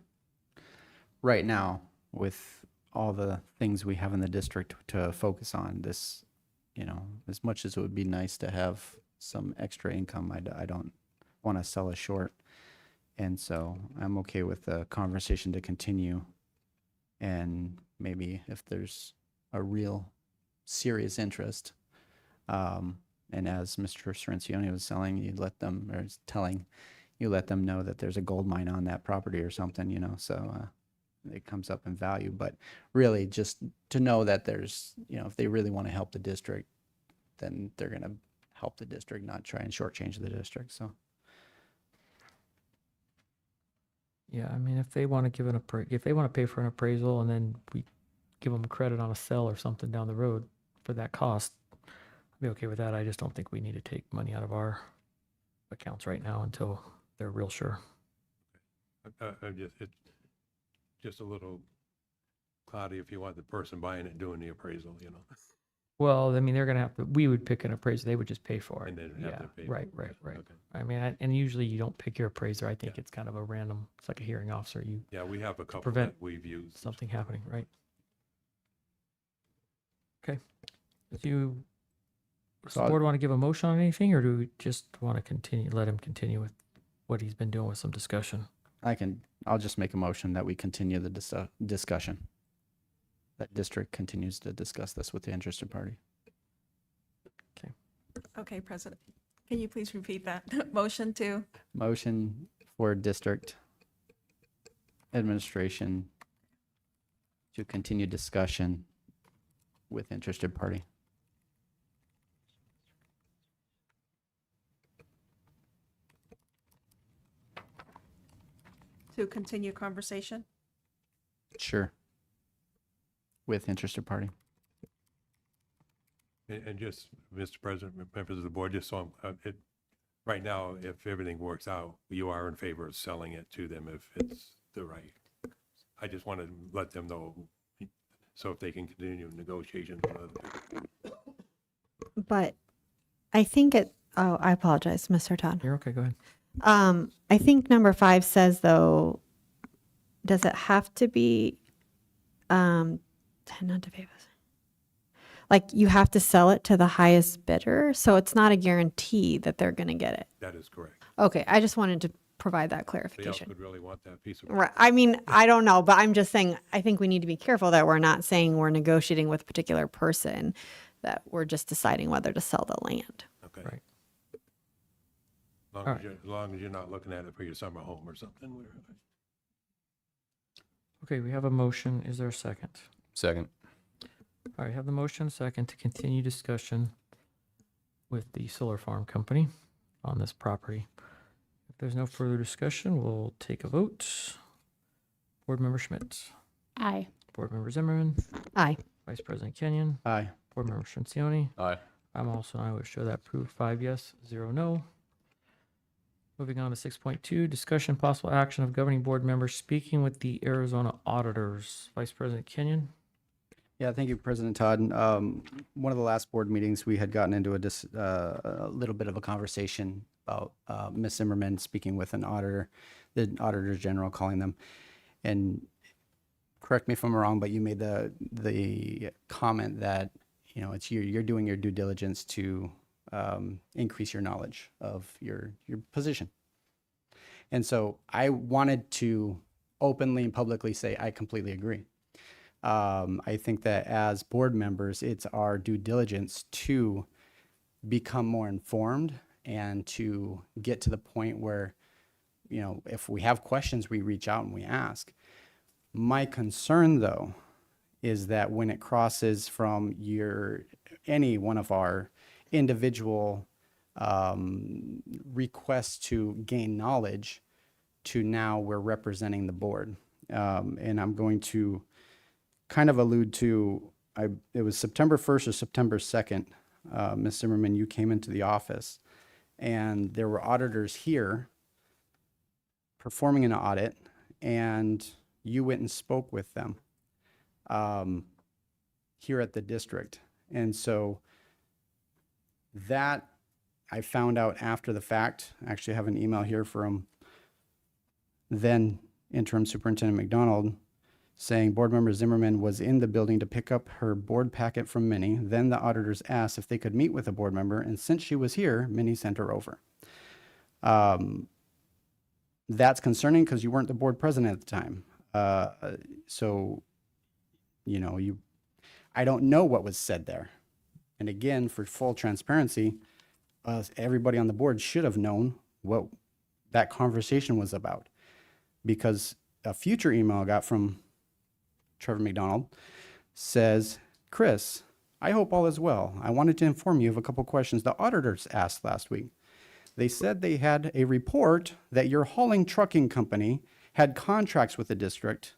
right now, with all the things we have in the district to focus on, this, as much as it would be nice to have some extra income, I don't want to sell us short. And so I'm okay with the conversation to continue. And maybe if there's a real serious interest, and as Mr. Cerencioni was telling, you let them know that there's a gold mine on that property or something, so it comes up in value. But really just to know that there's, if they really want to help the district, then they're going to help the district, not try and shortchange the district. So Yeah, I mean, if they want to give if they want to pay for an appraisal and then we give them credit on a sell or something down the road for that cost, I'd be okay with that. I just don't think we need to take money out of our accounts right now until they're real sure. It's just a little cloudy if you want the person buying it doing the appraisal, Well, I mean, they're gonna have to. We would pick an appraiser. They would just pay for it. And they'd have to pay for Right, it. right, right. Okay. I mean, and usually you don't pick your appraiser. I think it's kind of a random. It's like a hearing officer. You Yeah, we have a couple prevent that we've used. something happening, right? Okay. Does the I'll- board want to give a motion on anything, or do we just want to continue? Let him continue with what he's been doing with some discussion. I'll just make a motion that we continue the discussion. That district continues to discuss this with the interested party. Okay, President, can you please repeat that? Motion to? Motion for district administration to continue discussion with interested party. To continue conversation? Sure. with interested party. And just, Mr. President, members of the board, just so right now, if everything works out, you are in favor of selling it to them if it's the right. I just want to let them know, so if they can continue negotiations with other people. But I think I apologize, Mr. Todd. You're okay, go ahead. I think number 5 says though, does it have to be, not to pay this? Like you have to sell it to the highest bidder, so it's not a guarantee that they're going to get it. That is correct. Okay, I just wanted to provide that Somebody else clarification. would really want that piece of. Right. I mean, I don't know, but I'm just saying, I think we need to be careful that we're not saying we're negotiating with a particular person, that we're just deciding whether to sell the land. Okay. Right. As long as you're not looking at it for your summer home or something. Okay, we have a motion. Is there a second? Second. All right, have the motion second to continue discussion with the solar farm company on this property. If there's no further discussion, we'll take a vote. Board Member Schmidt. Aye. Board Member Zimmerman. Aye. Vice President Kenyon. Aye. Board Member Shensioni. Aye. I'm also, I would show that approved 5 yes, 0 no. Moving on to 6.2, discussion possible action of governing board members speaking with the Arizona auditors. Vice President Kenyon. Yeah, thank you, President Todd. One of the last board meetings, we had gotten into a little bit of a conversation about Ms. Zimmerman speaking with an auditor, the Auditor General calling them. And correct me if I'm wrong, but you made the comment that, you know, it's you're doing your due diligence to increase your knowledge of your position. And so I wanted to openly and publicly say I completely agree. I think that as board members, it's our due diligence to become more informed and to get to the point where, you know, if we have questions, we reach out and we ask. My concern, though, is that when it crosses from any one of our individual requests to gain knowledge to now we're representing the board. And I'm going to kind of allude to, it was September 1st or September 2nd, Ms. Zimmerman, you came into the office and there were auditors here performing an audit and you went and spoke with them here at the district. And so that I found out after the fact. I actually have an email here from then Interim Superintendent McDonald saying Board Member Zimmerman was in the building to pick up her board packet from Minnie. Then the auditors asked if they could meet with a board member, and since she was here, Minnie sent her over. That's concerning because you weren't the board president at the time. So, you know, I don't know what was said there. And again, for full transparency, everybody on the board should have known what that conversation was about, because a future email I got from Trevor McDonald says, Chris, I hope all is well. I wanted to inform you of a couple questions the auditors asked last week. They said they had a report that your hauling trucking company had contracts with the district,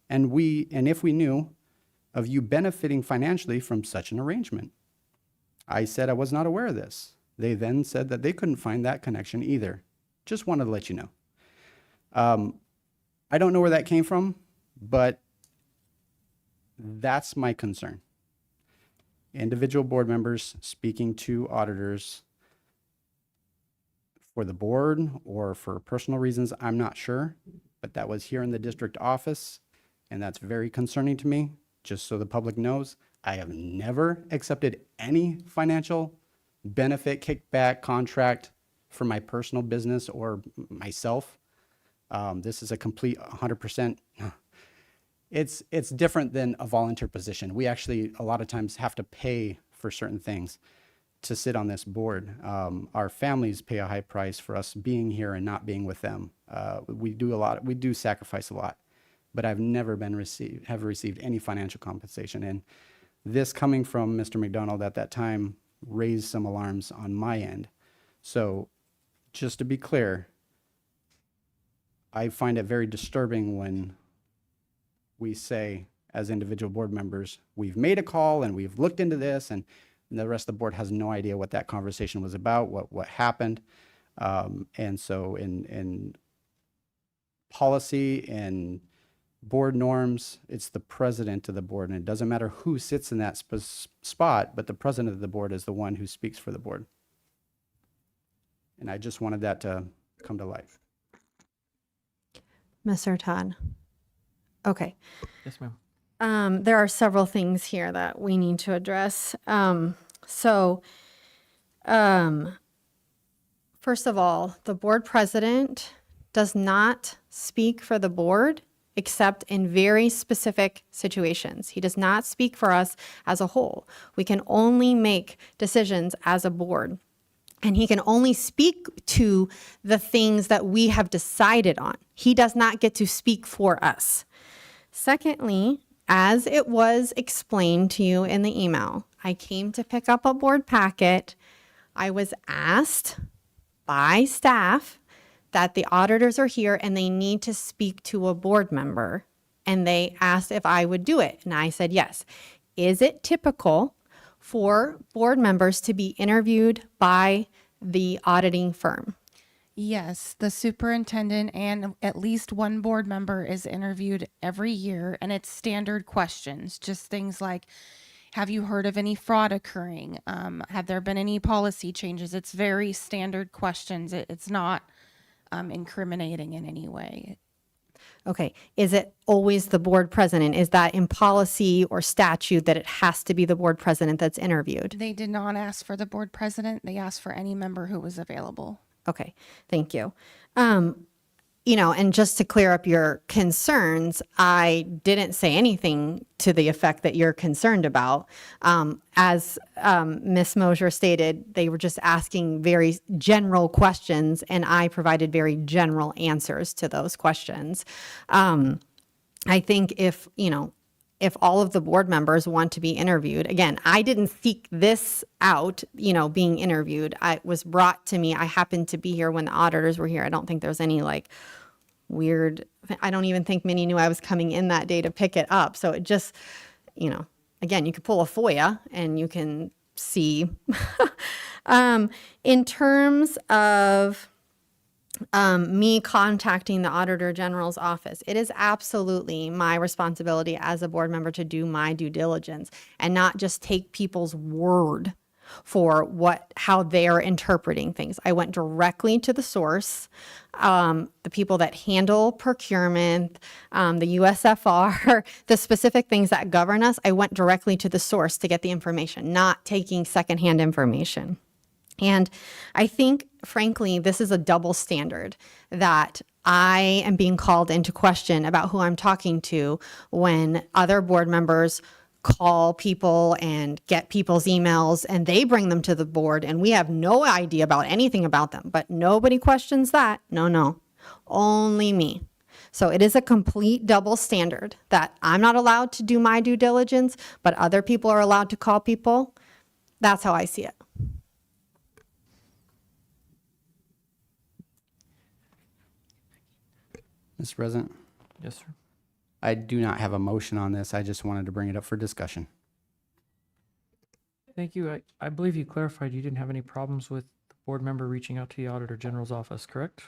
and if we knew of you benefiting financially from such an arrangement. I said I was not aware of this. They then said that they couldn't find that connection either. Just wanted to let you know. I don't know where that came from, but that's my concern. Individual board members speaking to auditors for the board or for personal reasons, I'm not sure, but that was here in the district office, and that's very concerning to me. Just so the public knows, I have never accepted any financial benefit, kickback, contract for my personal business or myself. This is a complete 100%. It's different than a volunteer position. We actually, a lot of times, have to pay for certain things to sit on this board. Our families pay a high price for us being here and not being with them. We do sacrifice a lot, but I've never received any financial compensation. And this coming from Mr. McDonald at that time raised some alarms on my end. So just to be clear, I find it very disturbing when we say as individual board members, we've made a call and we've looked into this, and the rest of the board has no idea what that conversation was about, what happened. And so in policy and board norms, it's the president of the board, and it doesn't matter who sits in that spot, but the president of the board is the one who speaks for the board. And I just wanted that to come to life. Mr. Todd. Okay. Yes, ma'am. There are several things here that we need to address. First of all, the board president does not speak for the board except in very specific situations. He does not speak for us as a whole. We can only make decisions as a board. And he can only speak to the things that we have decided on. He does not get to speak for us. Secondly, as it was explained to you in the email, I came to pick up a board packet. I was asked by staff that the auditors are here and they need to speak to a board member. And they asked if I would do it. And I said, yes. Is it typical for board members to be interviewed by the auditing firm? Yes, the superintendent and at least one board member is interviewed every year, and it's standard questions, just things like, have you heard of any fraud occurring? Have there been any policy changes? It's very standard questions. It's not incriminating in any way. Okay. Is it always the board president? Is that in policy or statute that it has to be the board president that's interviewed? They did not ask for the board president. They asked for any member who was available. Okay. Thank you. And just to clear up your concerns, I didn't say anything to the effect that you're concerned about. As Ms. Mosier stated, they were just asking very general questions, and I provided very general answers to those questions. I think if all of the board members want to be interviewed, again, I didn't seek this out, being interviewed. It was brought to me. I happened to be here when the auditors were here. I don't think there's any weird, I don't even think Minnie knew I was coming in that day to pick it up. So it just, again, you could pull a FOIA and you can see. In terms of me contacting the Auditor General's office, it is absolutely my responsibility as a board member to do my due diligence and not just take people's word for how they're interpreting things. I went directly to the source, the people that handle procurement, the USFR, the specific things that govern us. I went directly to the source to get the information, not taking secondhand information. And I think, frankly, this is a double standard that I am being called into question about who I'm talking to when other board members call people and get people's emails and they bring them to the board and we have no idea about anything about them, but nobody questions that. No, only me. So it is a complete double standard that I'm not allowed to do my due diligence, but other people are allowed to call people. That's how I see it. Mr. President, Yes, sir. I do not have a motion on this. I just wanted to bring it up for discussion. Thank you. I believe you clarified you didn't have any problems with the board member reaching out to the Auditor General's office, correct?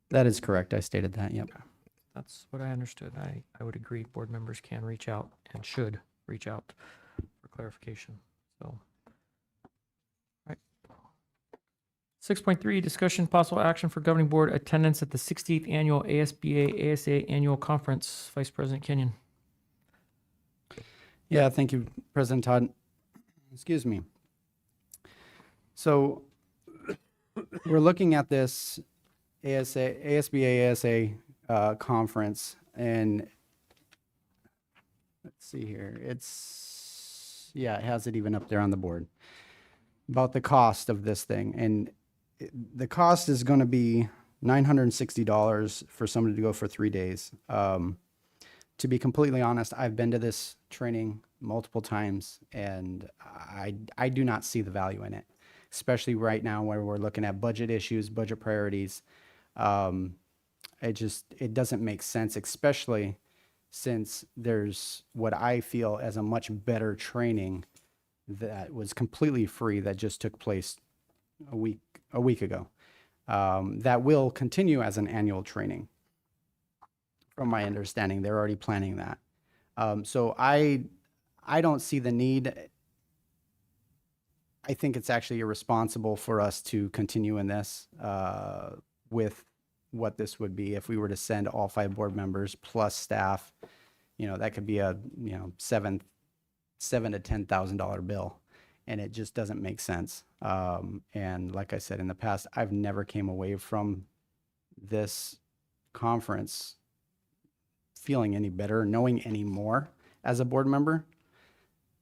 That is correct. I stated that. Yep. That's what I understood. I would agree. Board members can reach out and should reach out for clarification. So, all right. 6.3, discussion possible action for governing board attendance at the 60th annual ASBA ASA annual conference. Vice President Kenyon. Yeah, thank you, President Todd. Excuse me. So we're looking at this ASBA ASA conference, and let's see here. It has it even up there on the board about the cost of this thing. And the cost is going to be $960 for somebody to go for 3 days. To be completely honest, I've been to this training multiple times, and I do not see the value in it, especially right now where we're looking at budget issues, budget priorities. It doesn't make sense, especially since there's what I feel as a much better training that was completely free that just took place a week ago. That will continue as an annual training. From my understanding, they're already planning that. So I don't see the need. I think it's actually irresponsible for us to continue in this with what this would be if we were to send all 5 board members plus staff. That could be a $7,000 to $10,000 bill, and it just doesn't make sense. And like I said in the past, I've never came away from this conference feeling any better, knowing any more as a board member.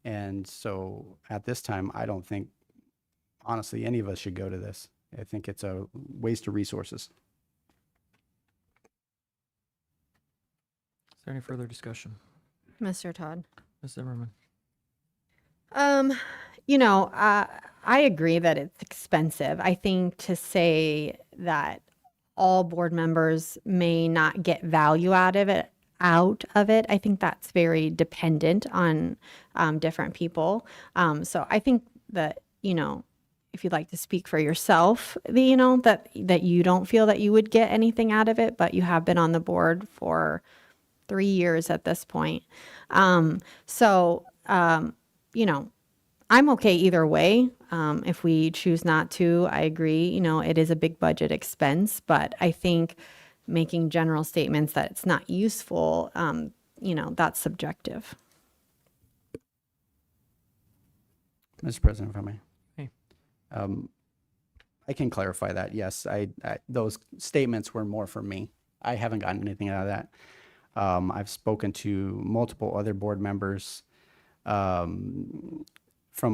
And so at this time, I don't think, honestly, any of us should go to this. I think it's a waste of resources. Is there any further discussion? Mr. Todd. Ms. Zimmerman? I agree that it's expensive. I think to say that all board members may not get value out of it, I think that's very dependent on different people. So I think that, if you'd like to speak for yourself, that you don't feel that you would get anything out of it, but you have been on the board for 3 years at this point. I'm okay either way. If we choose not to, I agree, it is a big budget expense, but I think making general statements that it's not useful, that's subjective. Mr. President, if I may. Hey. I can clarify that. Yes, those statements were more for me. I haven't gotten anything out of that. I've spoken to multiple other board members from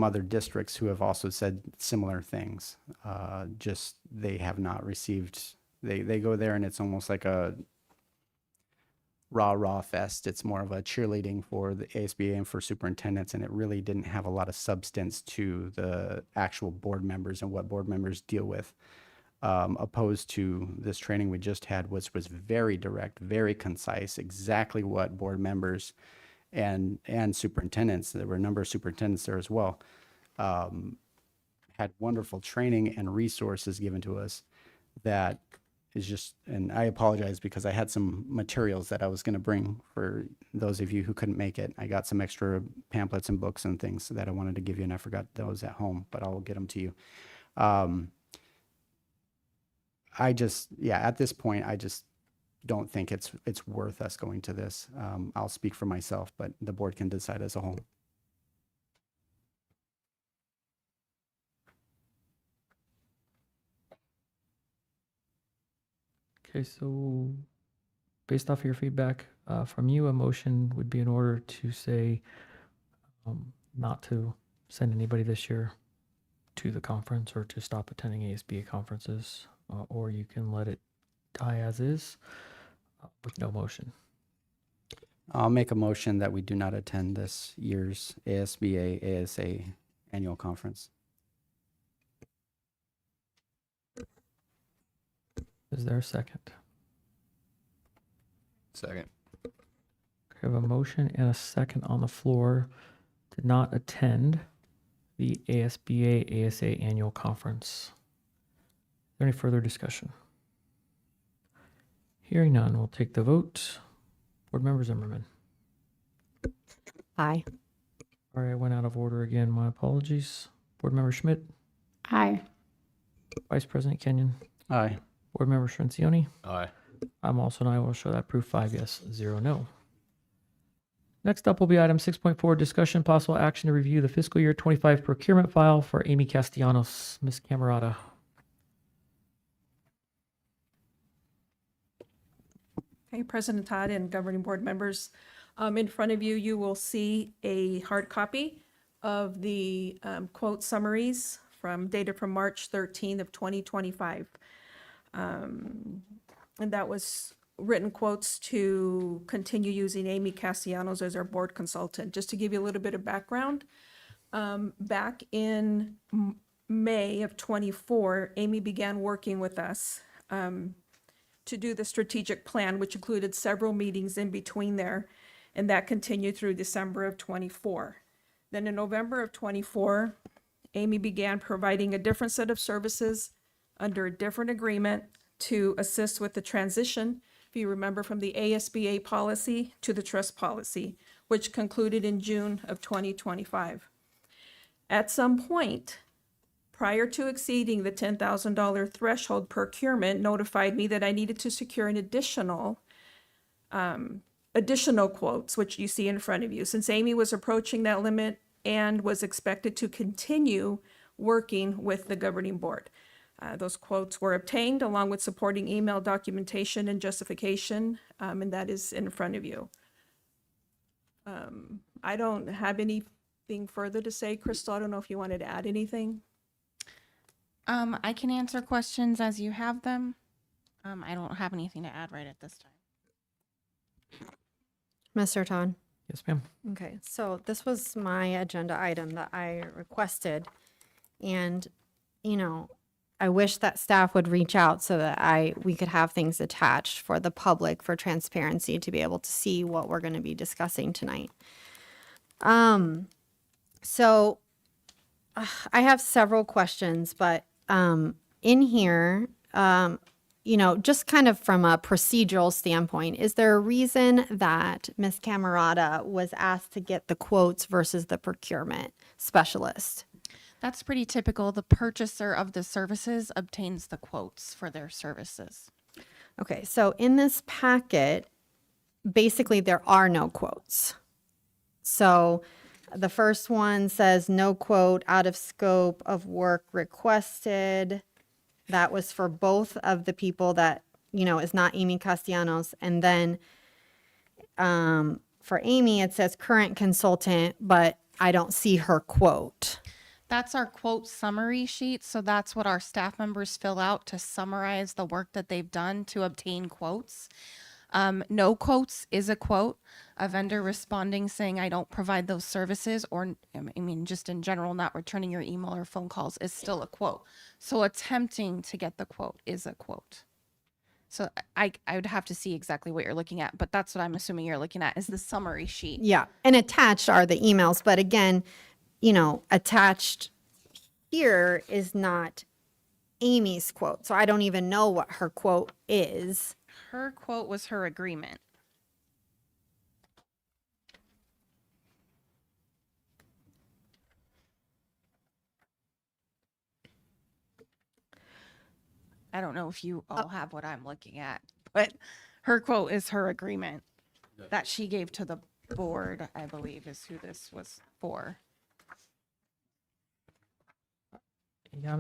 other districts who have also said similar things. Just they have not received, they go there and it's almost like a rah fest. It's more of a cheerleading for the ASBA and for superintendents, and it really didn't have a lot of substance to the actual board members and what board members deal with. Opposed to this training we just had, which was very direct, very concise, exactly what board members and superintendents, there were a number of superintendents there as well, had wonderful training and resources given to us that is just, and I apologize because I had some materials that I was going to bring for those of you who couldn't make it. I got some extra pamphlets and books and things that I wanted to give you, and I forgot those at home, but I'll get them to you. At this point, I just don't think it's worth us going to this. I'll speak for myself, but the board can decide as a whole. Okay, so based off of your feedback from you, a motion would be in order to say not to send anybody this year to the conference or to stop attending ASBA conferences, or you can let it die as is with no motion. I'll make a motion that we do not attend this year's ASBA ASA annual conference. Is there a second? Second. Okay, I have a motion and a second on the floor to not attend the ASBA ASA annual conference. Is there any further discussion? Hearing none, we'll take the vote. Board Member Zimmerman. Aye. All right, I went out of order again. My apologies. Board Member Schmidt. Aye. Vice President Kenyon. Aye. Board Member Shrentioni. Aye. I'm also an aye. Will show that proof 5 yes, 0 no. Next up will be item 6.4, discussion possible action to review the fiscal year 25 procurement file for Amy Castellanos. Ms. Camerata. Okay, President Todd and governing board members, in front of you, you will see a hard copy of the quote summaries dated from March 13th of 2025. And that was written quotes to continue using Amy Castellanos as our board consultant. Just to give you a little bit of background, back in May of 24, Amy began working with us to do the strategic plan, which included several meetings in between there. and that continued through December of 24. Then in November of 24, Amy began providing a different set of services under a different agreement to assist with the transition, if you remember, from the ASBA policy to the trust policy, which concluded in June of 2025. At some point, prior to exceeding the $10,000 threshold, procurement notified me that I needed to secure an additional quotes, which you see in front of you, since Amy was approaching that limit and was expected to continue working with the governing board. Those quotes were obtained along with supporting email documentation and justification, and that is in front of you. I don't have anything further to say. Crystal, I don't know if you wanted to add anything. I can answer questions as you have them. I don't have anything to add right at this time. Mr. Todd? Yes, ma'am. Okay, so this was my agenda item that I requested. And, you know, I wish that staff would reach out so that we could have things attached for the public for transparency to be able to see what we're going to be discussing tonight. So I have several questions, but in here, you know, just kind of from a procedural standpoint, is there a reason that Ms. Camerata was asked to get the quotes versus the procurement specialist? That's pretty typical. The purchaser of the services obtains the quotes for their services. Okay, so in this packet, basically there are no quotes. So the first one says no quote, out of scope of work requested. That was for both of the people that, you know, is not Amy Castellanos. And then for Amy, it says current consultant, but I don't see her quote. That's our quote summary sheet. So that's what our staff members fill out to summarize the work that they've done to obtain quotes. No quotes is a quote. A vendor responding saying, I don't provide those services, or I mean, just in general, not returning your email or phone calls is still a quote. So attempting to get the quote is a quote. So I would have to see exactly what you're looking at, but that's what I'm assuming you're looking at is the summary sheet. Yeah, and attached are the emails, but again, you know, attached here is not Amy's quote. So I don't even know what her quote is. Her quote was her agreement. I don't know if you all have what I'm looking at, but her quote is her agreement that she gave to the board, I believe, is who this was for. Yeah,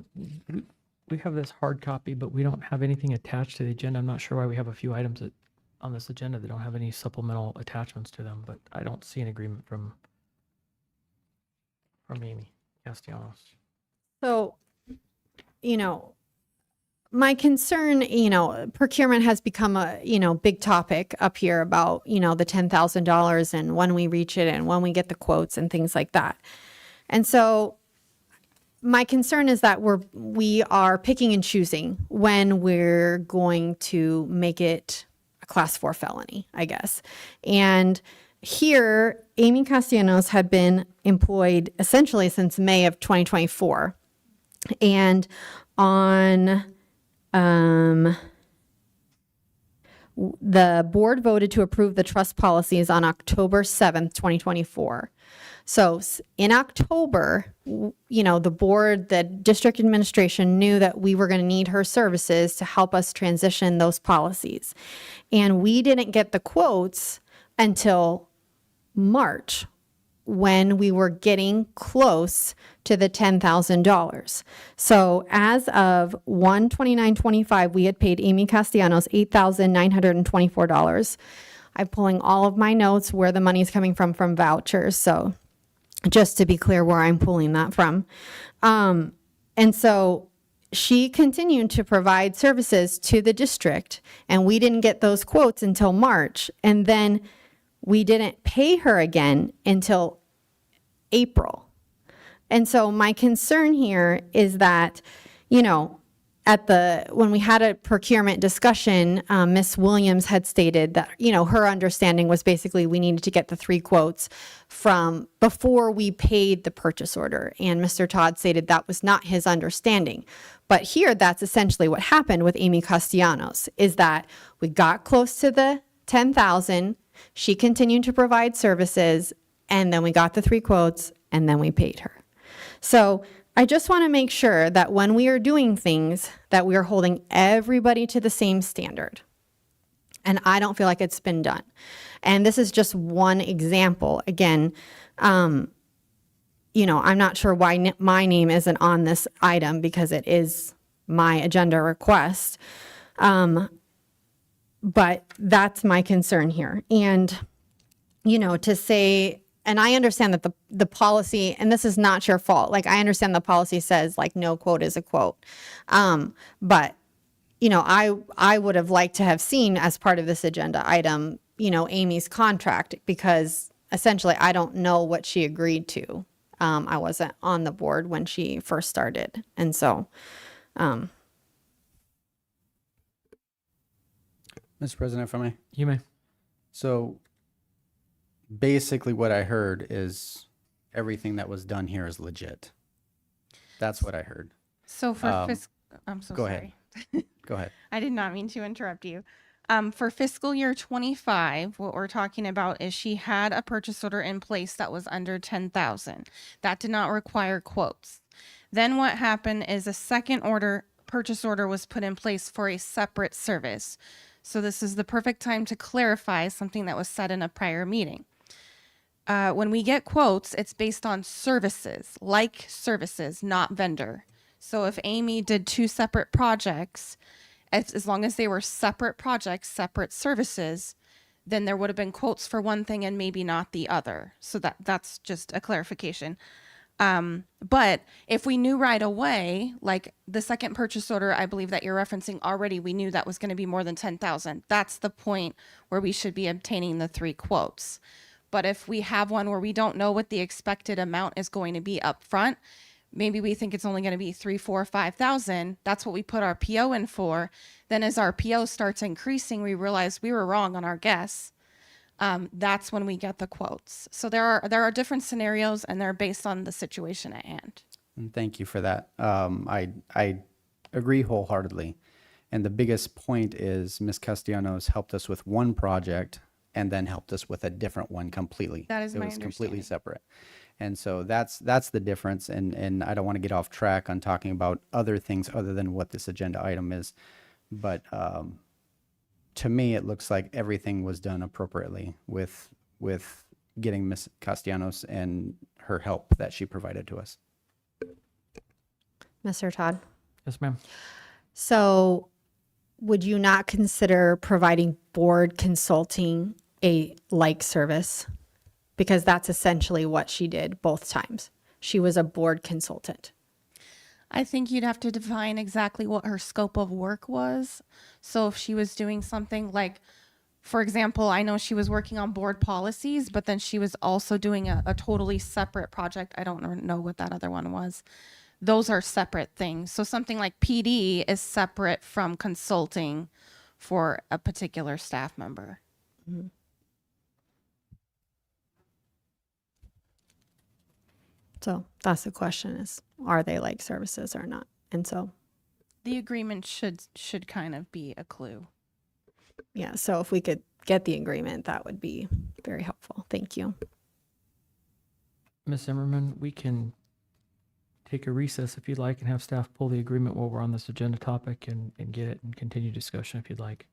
we have this hard copy, but we don't have anything attached to the agenda. I'm not sure why we have a few items on this agenda that don't have any supplemental attachments to them, but I don't see an agreement from Amy Castellanos. So, you know, my concern, you know, procurement has become a, you know, big topic up here about, you know, the $10,000 and when we reach it and when we get the quotes and things like that. And so my concern is that we are picking and choosing when we're going to make it a class 4 felony, I guess. And here, Amy Castellanos had been employed essentially since May of 2024. And on the board voted to approve the trust policies on October 7th, 2024. So in October, you know, the board, the district administration knew that we were going to need her services to help us transition those policies. And we didn't get the quotes until March, when we were getting close to the $10,000. So as of 1/29/25, we had paid Amy Castellanos $8,924. I'm pulling all of my notes where the money is coming from vouchers. So just to be clear where I'm pulling that from. And so she continued to provide services to the district, and we didn't get those quotes until March. And then we didn't pay her again until April. And so my concern here is that, you know, when we had a procurement discussion, Ms. Williams had stated that, her understanding was basically we needed to get the 3 quotes from before we paid the purchase order. And Mr. Todd stated that was not his understanding. But here, that's essentially what happened with Amy Castellanos, is that we got close to the 10,000, she continued to provide services, and then we got the 3 quotes, and then we paid her. So I just want to make sure that when we are doing things, that we are holding everybody to the same standard. And I don't feel like it's been done. And this is just one example. Again, I'm not sure why my name isn't on this item because it is my agenda request. But that's my concern here. And, to say, and I understand that the policy, and this is not your fault. Like, I understand the policy says like no quote is a quote. But, I would have liked to have seen as part of this agenda item, Amy's contract, because essentially I don't know what she agreed to. I wasn't on the board when she first started. And so, Mr. President, if I may. You may. So basically what I heard is everything that was done here is legit. That's what I heard. So for I'm so go sorry. ahead. Go ahead. I did not mean to interrupt you. For fiscal year 25, what we're talking about is she had a purchase order in place that was under 10,000. That did not require quotes. Then what happened is a second purchase order was put in place for a separate service. So this is the perfect time to clarify something that was said in a prior meeting. When we get quotes, it's based on services, like services, not vendor. So if Amy did 2 separate projects, as long as they were separate projects, separate services, then there would have been quotes for one thing and maybe not the other. So that's just a clarification. But if we knew right away, like the second purchase order, I believe that you're referencing already, we knew that was going to be more than 10,000. That's the point where we should be obtaining the 3 quotes. But if we have one where we don't know what the expected amount is going to be up front, maybe we think it's only going to be 3, 4, 5,000. That's what we put our PO in for. Then as our PO starts increasing, we realize we were wrong on our guess. That's when we get the quotes. So there are different scenarios, and they're based on the situation at hand. And thank you for that. I agree wholeheartedly. And the biggest point is Ms. Castellanos helped us with one project and then helped us with a different one completely. That is my It was completely understanding. separate. And so that's the difference. And I don't want to get off track on talking about other things other than what this agenda item is. But to me, it looks like everything was done appropriately with getting Ms. Castellanos and her help that she provided to us. Mr. Todd. Yes, ma'am. So would you not consider providing board consulting a like service? Because that's essentially what she did both times. She was a board consultant. I think you'd have to define exactly what her scope of work was. So if she was doing something like, for example, I know she was working on board policies, but then she was also doing a totally separate project. I don't know what that other one was. Those are separate things. So something like PD is separate from consulting for a particular staff member. Mm-hmm. So that's the question is, are they like services or not? And so, The agreement should kind of be a clue. yeah, so if we could get the agreement, that would be very helpful. Thank you. Ms. Zimmerman, we can take a recess if you'd like and have staff pull the agreement while we're on this agenda topic and get it and continue discussion if you'd like.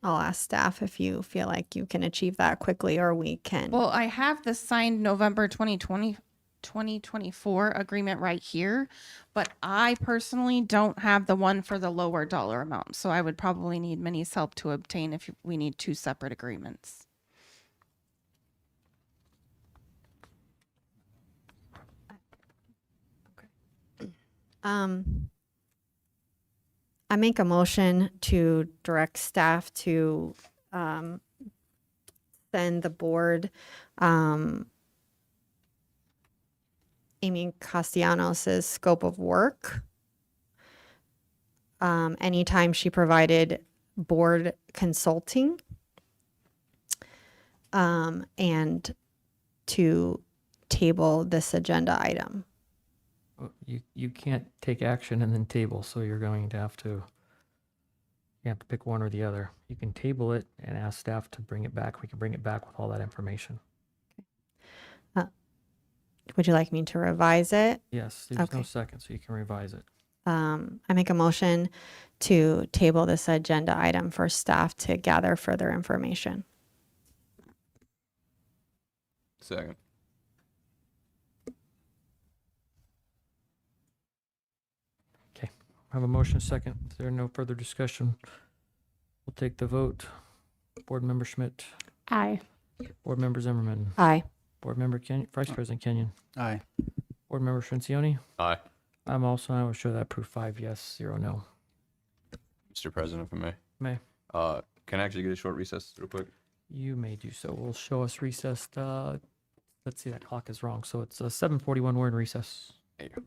I'll ask staff if you feel like you can achieve that quickly or we can. Well, I have the signed November 2024 agreement right here, but I personally don't have the one for the lower dollar amount. So I would probably need Minnie's help to obtain if we need 2 separate agreements. I make a motion to direct staff to send the board Amy Castellanos' scope of work. Anytime she provided board consulting. And to table this agenda item. You can't take action and then table, so you're going to have to, you have to pick one or the other. You can table it and ask staff to bring it back. We can bring it back with all that information. Would you like me to revise it? Yes, there's no Okay. second, so you can revise it. I make a motion to table this agenda item for staff to gather further information. Second. Okay, I have a motion second. Is there no further discussion? We'll take the vote. Board Member Schmidt, Aye. Board Member Zimmerman, Aye. Board Member Vice President Kenyon, Aye. Board Member Scincione. Aye. I'm also, I will show that proof 5 yes, 0 no. Mr. President, if I may. May. Can I actually get a short recess real quick? You may do so. We'll show us recessed. Let's see, that clock is wrong. So it's 7:41. We're in recess. There you go.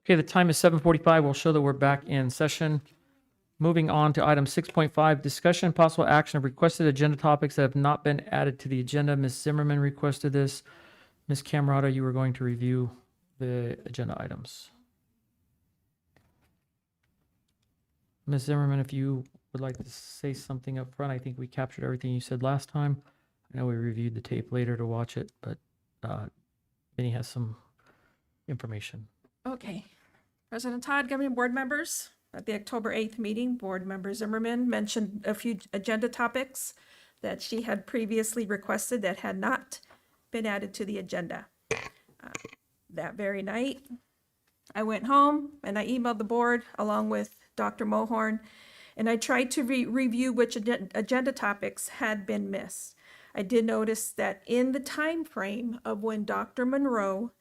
Okay, the time is 7:45. We'll show that we're back in session. Moving on to item 6.5, discussion and possible action of requested agenda topics that have not been added to the agenda. Ms. Zimmerman requested this. Ms. Camerata, you were going to review the agenda items. Ms. Zimmerman, if you would like to say something up front, I think we captured everything you said last time. I know we reviewed the tape later to watch it, but Vinny has some information. Okay. President Todd, governing board members, at the October 8th meeting, Board Member Zimmerman mentioned a few agenda topics that she had previously requested that had not been added to the agenda. That very night, I went home and I emailed the board along with Dr. Mohorn, and I tried to review which agenda topics had been missed. I did notice that in the time frame of when Dr. Monroe,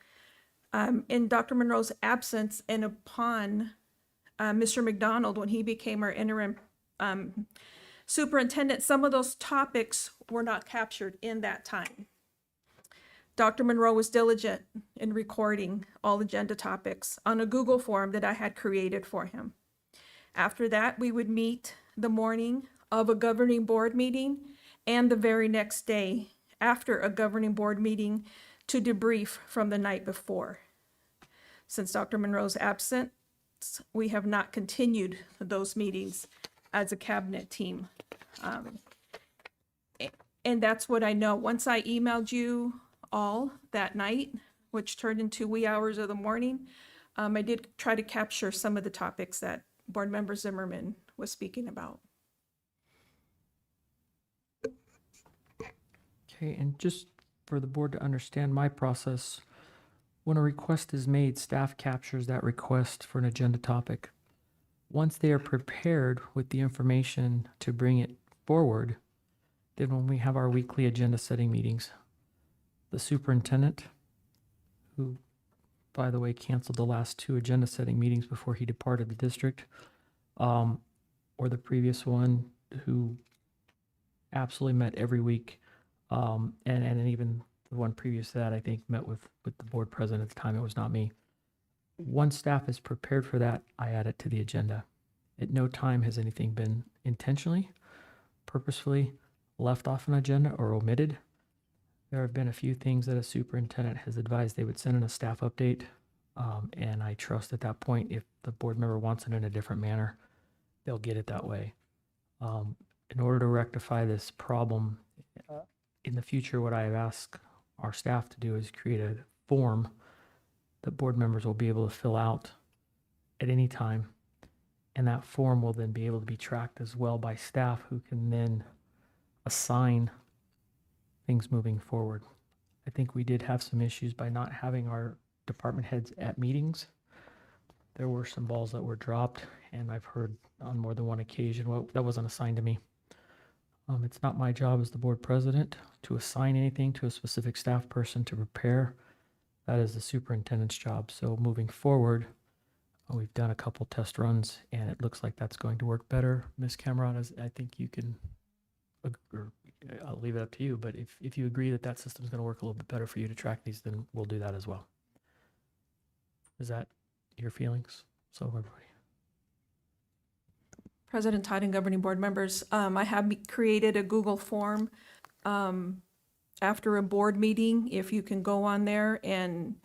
in Dr. Monroe's absence and upon Mr. McDonald, when he became our interim superintendent, some of those topics were not captured in that time. Dr. Monroe was diligent in recording all agenda topics on a Google form that I had created for him. After that, we would meet the morning of a governing board meeting and the very next day after a governing board meeting to debrief from the night before. Since Dr. Monroe's absent, we have not continued those meetings as a cabinet team. And that's what I know. Once I emailed you all that night, which turned into wee hours of the morning, I did try to capture some of the topics that Board Member Zimmerman was speaking about. Okay, and just for the board to understand my process, when a request is made, staff captures that request for an agenda topic. Once they are prepared with the information to bring it forward, then when we have our weekly agenda setting meetings, the superintendent, who, by the way, canceled the last 2 agenda setting meetings before he departed the district, or the previous one, who absolutely met every week, and even the one previous to that, I think, met with the board president at the time. It was not me. Once staff is prepared for that, I add it to the agenda. At no time has anything been intentionally, purposefully left off an agenda or omitted. There have been a few things that a superintendent has advised they would send in a staff update, and I trust at that point, if the board member wants it in a different manner, they'll get it that way. In order to rectify this problem, in the future, what I have asked our staff to do is create a form that board members will be able to fill out at any time. And that form will then be able to be tracked as well by staff, who can then assign things moving forward. I think we did have some issues by not having our department heads at meetings. There were some balls that were dropped, and I've heard on more than one occasion, well, that wasn't assigned to me. It's not my job as the board president to assign anything to a specific staff person to prepare. That is the superintendent's job. So moving forward, we've done a couple test runs, and it looks like that's going to work better. Ms. Camerata, I think you can, or I'll leave it up to you, but if you agree that that system's going to work a little bit better for you to track these, then we'll do that as well. Is that your feelings? So everybody. President Todd and governing board members, I have created a Google form after a board meeting. If you can go on there and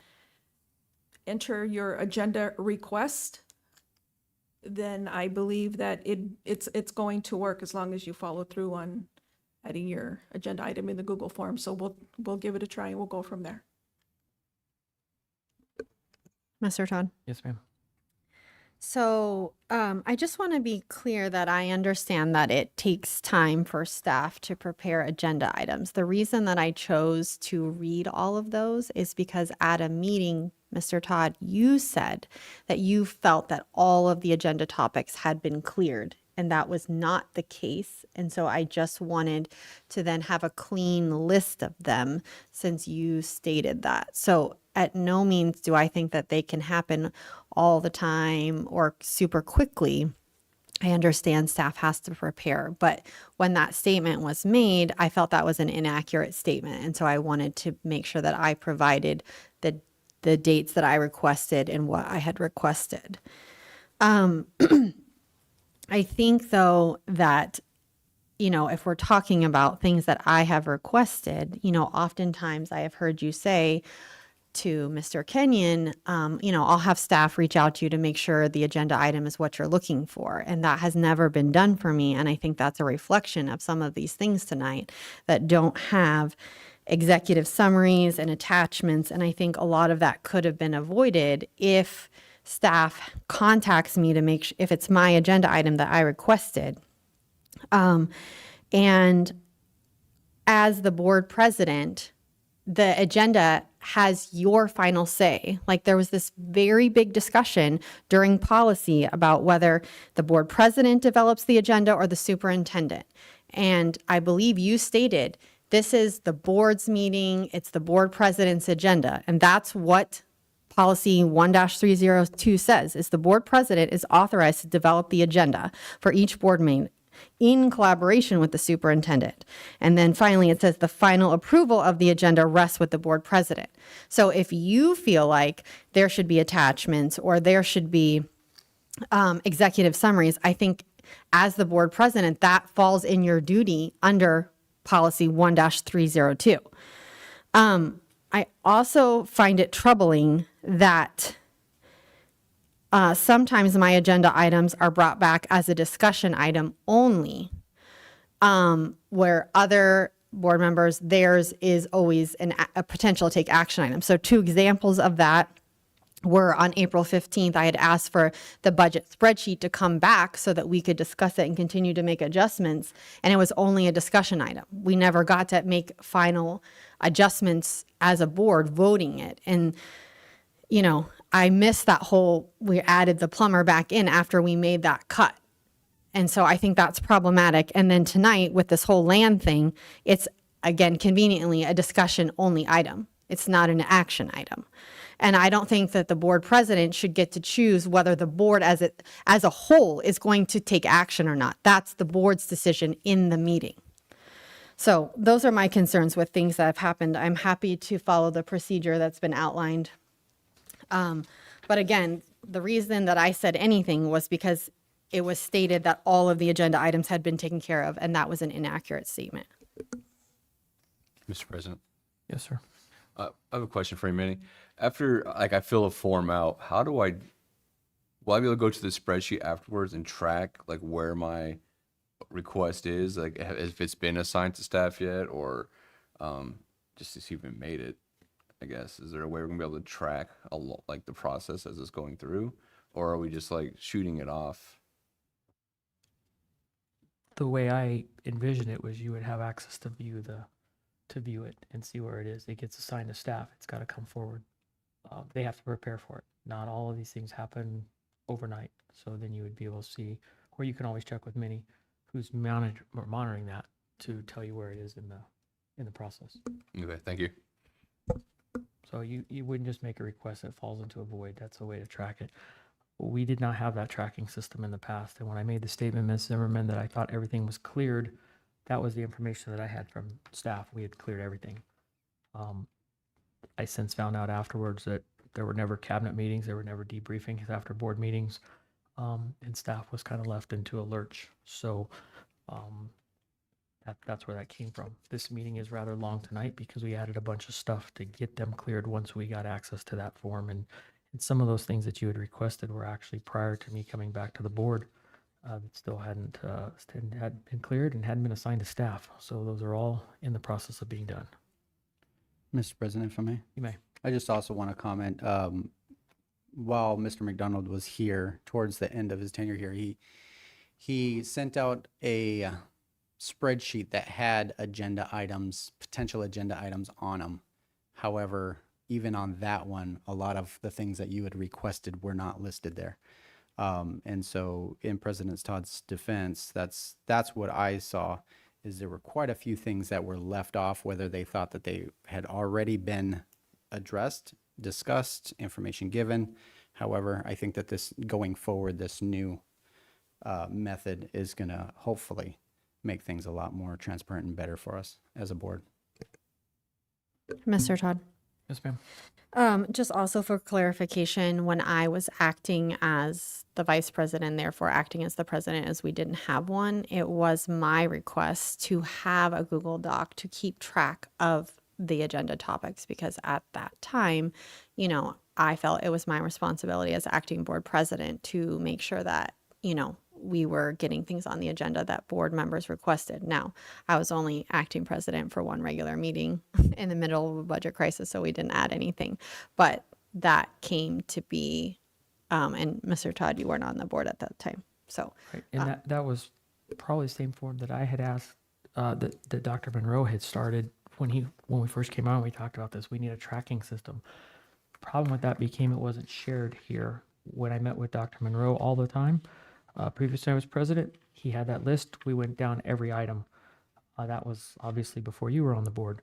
enter your agenda request, then I believe that it's going to work as long as you follow through on adding your agenda item in the Google form. So we'll give it a try and we'll go from there. Mr. Todd? Yes, ma'am. So I just want to be clear that I understand that it takes time for staff to prepare agenda items. The reason that I chose to read all of those is because at a meeting, Mr. Todd, you said that you felt that all of the agenda topics had been cleared, and that was not the case. And so I just wanted to then have a clean list of them since you stated that. So at no means do I think that they can happen all the time or super quickly. I understand staff has to prepare, but when that statement was made, I felt that was an inaccurate statement. And so I wanted to make sure that I provided the the dates that I requested and what I had requested. I think though that, you know, if we're talking about things that I have requested, you know, oftentimes I have heard you say to Mr. Kenyon, you know, I'll have staff reach out to you to make sure the agenda item is what you're looking for. And that has never been done for me. And I think that's a reflection of some of these things tonight that don't have executive summaries and attachments. And I think a lot of that could have been avoided if staff contacts me to make if it's my agenda item that I requested. And as the board president, the agenda has your final say. Like there was this very big discussion during policy about whether the board president develops the agenda or the superintendent. And I believe you stated, this is the board's meeting, it's the board president's agenda. And that's what policy 1-302 says, is the board president is authorized to develop the agenda for each board meeting in collaboration with the superintendent. And then finally, it says the final approval of the agenda rests with the board president. So if you feel like there should be attachments or there should be executive summaries, I think as the board president, that falls in your duty under policy 1-302. I also find it troubling that sometimes my agenda items are brought back as a discussion item only, where other board members, theirs is always a potential to take action item. So 2 examples of that were on April 15th, I had asked for the budget spreadsheet to come back so that we could discuss it and continue to make adjustments. And it was only a discussion item. We never got to make final adjustments as a board voting it. And, you know, I missed that whole, we added the plumber back in after we made that cut. And so I think that's problematic. And then tonight with this whole land thing, it's again, conveniently a discussion only item. It's not an action item. And I don't think that the board president should get to choose whether the board as a whole is going to take action or not. That's the board's decision in the meeting. So those are my concerns with things that have happened. I'm happy to follow the procedure that's been outlined. But again, the reason that I said anything was because it was stated that all of the agenda items had been taken care of, and that was an inaccurate statement. Mr. President, Yes, sir. I have a question for you, Manny. After, like, I fill a form out, how do will I be able to go to the spreadsheet afterwards and track, like, where my request is? Like, if it's been assigned to staff yet, or just to see if it made it, I guess. Is there a way we're going to be able to track, like, the process as it's going through? Or are we just, like, shooting it off? The way I envisioned it was you would have access to view it and see where it is. It gets assigned to staff. It's got to come forward. They have to prepare for it. Not all of these things happen overnight. So then you would be able to see, or you can always check with Minnie, who's monitoring that, to tell you where it is in the process. Okay, thank you. So you wouldn't just make a request that falls into a void. That's a way to track it. We did not have that tracking system in the past. And when I made the statement, Ms. Zimmerman, that I thought everything was cleared, that was the information that I had from staff. We had cleared everything. I since found out afterwards that there were never cabinet meetings, there were never debriefings after board meetings, and staff was kind of left into a lurch. So that's where that came from. This meeting is rather long tonight because we added a bunch of stuff to get them cleared once we got access to that form. And some of those things that you had requested were actually prior to me coming back to the board. That still hadn't been cleared and hadn't been assigned to staff. So those are all in the process of being done. Mr. President, if I may. You may. I just also want to comment, while Mr. McDonald was here, towards the end of his tenure here, he sent out a spreadsheet that had potential agenda items on them. However, even on that one, a lot of the things that you had requested were not listed there. And so in President Todd's defense, that's what I saw, is there were quite a few things that were left off, whether they thought that they had already been addressed, discussed, information given. However, I think that this going forward, this new method is going to hopefully make things a lot more transparent and better for us as a board. Mr. Todd. Yes, ma'am. Just also for clarification, when I was acting as the vice president, therefore acting as the president, as we didn't have one, it was my request to have a Google Doc to keep track of the agenda topics, because at that time, you know, I felt it was my responsibility as acting board president to make sure that, you know, we were getting things on the agenda that board members requested. Now, I was only acting president for one regular meeting in the middle of a budget crisis, so we didn't add anything. But that came to be, and Mr. Todd, you weren't on the board at that time. So, Right. And that was probably the same form that I had asked, that Dr. Monroe had started when we first came on. We talked about this. We need a tracking system. The problem with that became it wasn't shared here. When I met with Dr. Monroe all the time, previously I was president, he had that list. We went down every item. That was obviously before you were on the board.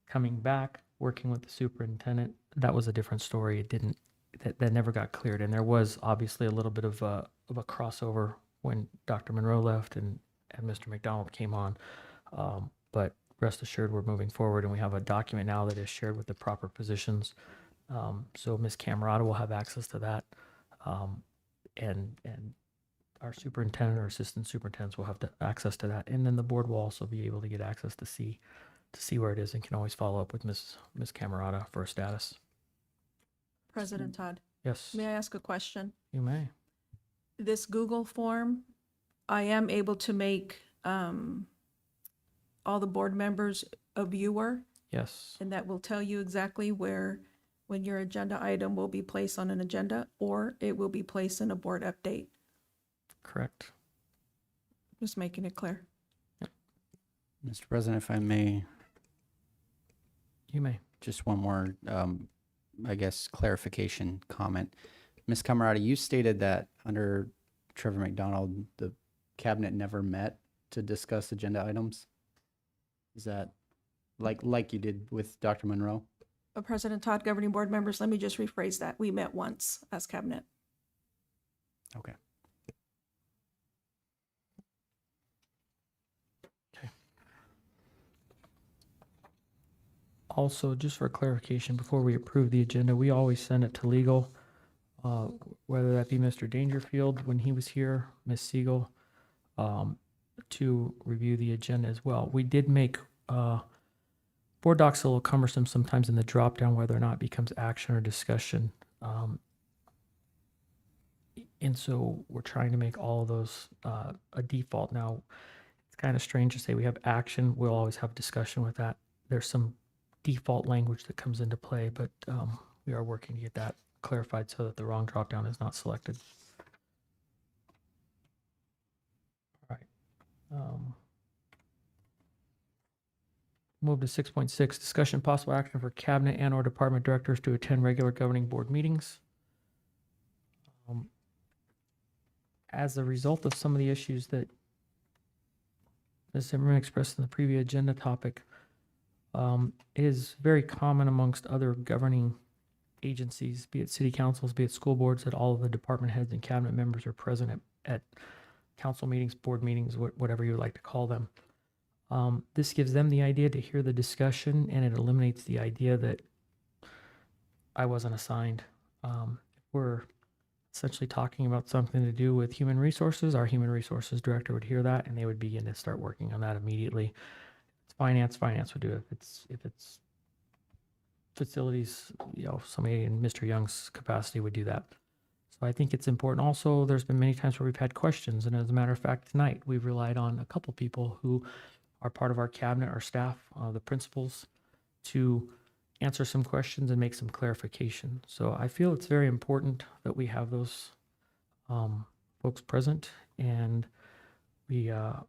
Coming back, working with the superintendent, that was a different story. It didn't, that never got cleared. And there was obviously a little bit of a crossover when Dr. Monroe left and Mr. McDonald came on. But rest assured, we're moving forward, and we have a document now that is shared with the proper positions. So Ms. Camerata will have access to that. And our superintendent or assistant superintendents will have access to that. And then the board will also be able to get access to see where it is, and can always follow up with Ms. Camerata for a status. President Todd, Yes, may I ask a question? you may. This Google form, I am able to make all the board members a viewer, Yes, and that will tell you exactly when your agenda item will be placed on an agenda, or it will be placed in a board update. correct. Just making it clear. Mr. President, if I may, You may. just one more, I guess, clarification comment. Ms. Camerata, you stated that under Trevor McDonald, the cabinet never met to discuss agenda items. Is that like you did with Dr. Monroe? President Todd, governing board members, let me just rephrase that. We met once as cabinet. Okay. Also, just for clarification, before we approve the agenda, we always send it to legal, whether that be Mr. Dangerfield when he was here, Ms. Siegel, to review the agenda as well. We did make board docs a little cumbersome sometimes in the drop down, whether or not it becomes action or discussion. And so we're trying to make all of those a default. Now, it's kind of strange to say we have action. We'll always have discussion with that. There's some default language that comes into play, but we are working to get that clarified so that the wrong drop down is not selected. All right. Move to 6.6, discussion possible action for cabinet and or department directors to attend regular governing board meetings. As a result of some of the issues that Ms. Zimmerman expressed in the previous agenda topic, it is very common amongst other governing agencies, be it city councils, be it school boards, that all of the department heads and cabinet members are present at council meetings, board meetings, whatever you would like to call them. This gives them the idea to hear the discussion, and it eliminates the idea that I wasn't assigned. We're essentially talking about something to do with human resources. Our human resources director would hear that, and they would begin to start working on that immediately. Finance would do it. If it's facilities, somebody in Mr. Young's capacity would do that. So I think it's important. Also, there's been many times where we've had questions, and as a matter of fact, tonight we've relied on a couple people who are part of our cabinet, our staff, the principals, to answer some questions and make some clarification. So I feel it's very important that we have those folks present, and we have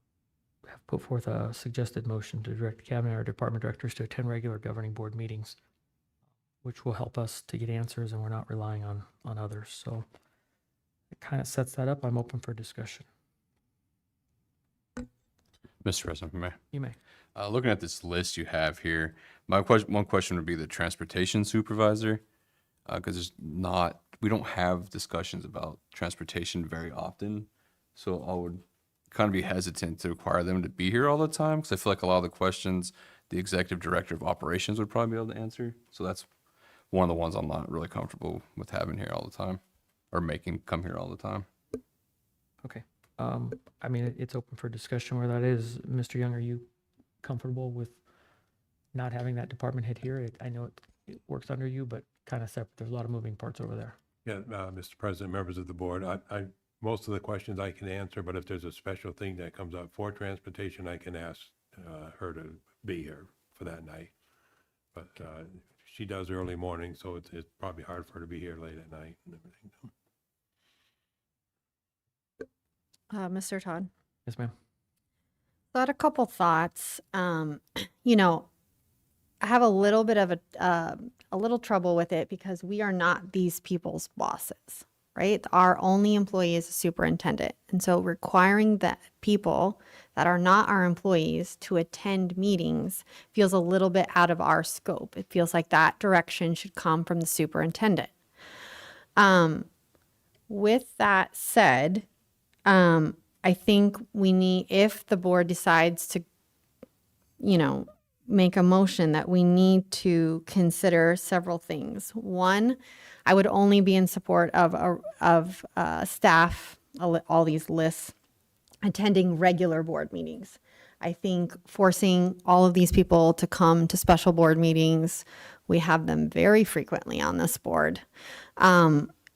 put forth a suggested motion to direct the cabinet or department directors to attend regular governing board meetings, which will help us to get answers, and we're not relying on others. So it kind of sets that up. I'm open for discussion. Mr. President, may I? You may. Looking at this list you have here, one question would be the transportation supervisor, because we don't have discussions about transportation very often. So I would kind of be hesitant to require them to be here all the time, because I feel like a lot of the questions the executive director of operations would probably be able to answer. So that's one of the ones I'm not really comfortable with having here all the time or making come here all the time. Okay. I mean, it's open for discussion where that is. Mr. Young, are you comfortable with not having that department head here? I know it works under you, but kind of separate. There's a lot of moving parts over there. Yeah, Mr. President, members of the board, most of the questions I can answer, but if there's a special thing that comes up for transportation, I can ask her to be here for that night. But she does early morning, so it's probably hard for her to be here late at night and everything. Mr. Todd? Yes, ma'am. So I had a couple thoughts. You know, I have a little bit of a little trouble with it because we are not these people's bosses, right? Our only employee is a superintendent. And so requiring that people that are not our employees to attend meetings feels a little bit out of our scope. It feels like that direction should come from the superintendent. With that said, I think we need, if the board decides to, you know, make a motion, that we need to consider several things. One, I would only be in support of staff, all these lists, attending regular board meetings. I think forcing all of these people to come to special board meetings, we have them very frequently on this board,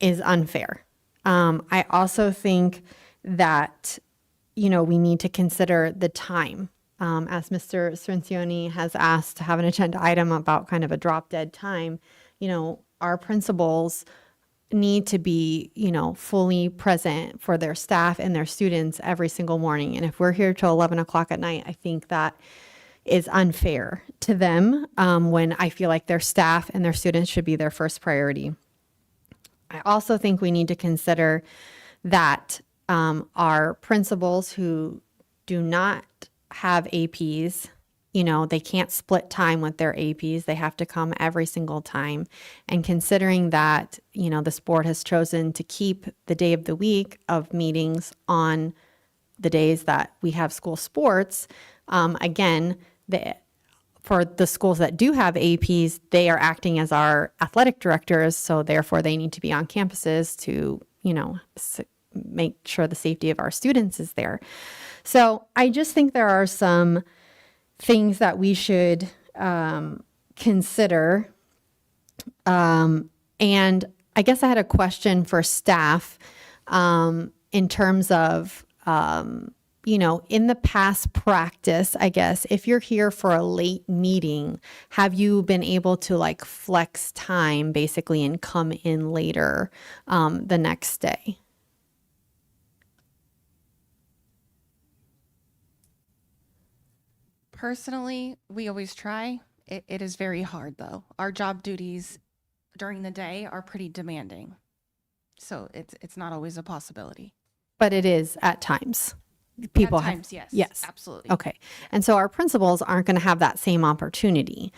is unfair. I also think that, you know, we need to consider the time. As Mr. Cirincione has asked to have an agenda item about kind of a drop dead time, you know, our principals need to be, you know, fully present for their staff and their students every single morning. And if we're here till 11 o'clock at night, I think that is unfair to them, when I feel like their staff and their students should be their first priority. I also think we need to consider that our principals who do not have APs, you know, they can't split time with their APs. They have to come every single time. And considering that, you know, this board has chosen to keep the day of the week of meetings on the days that we have school sports, again, for the schools that do have APs, they are acting as our athletic directors. So therefore they need to be on campuses to, you know, make sure the safety of our students is there. So I just think there are some things that we should consider. And I guess I had a question for staff in terms of, you know, in the past practice, I guess, if you're here for a late meeting, have you been able to like flex time basically and come in later the next day? Personally, we always try. It is very hard though. Our job duties during the day are pretty demanding. So it's not always a possibility. But it is at times. People At have, times, yes. yes, Absolutely. Okay. And so our principals aren't going to have that same opportunity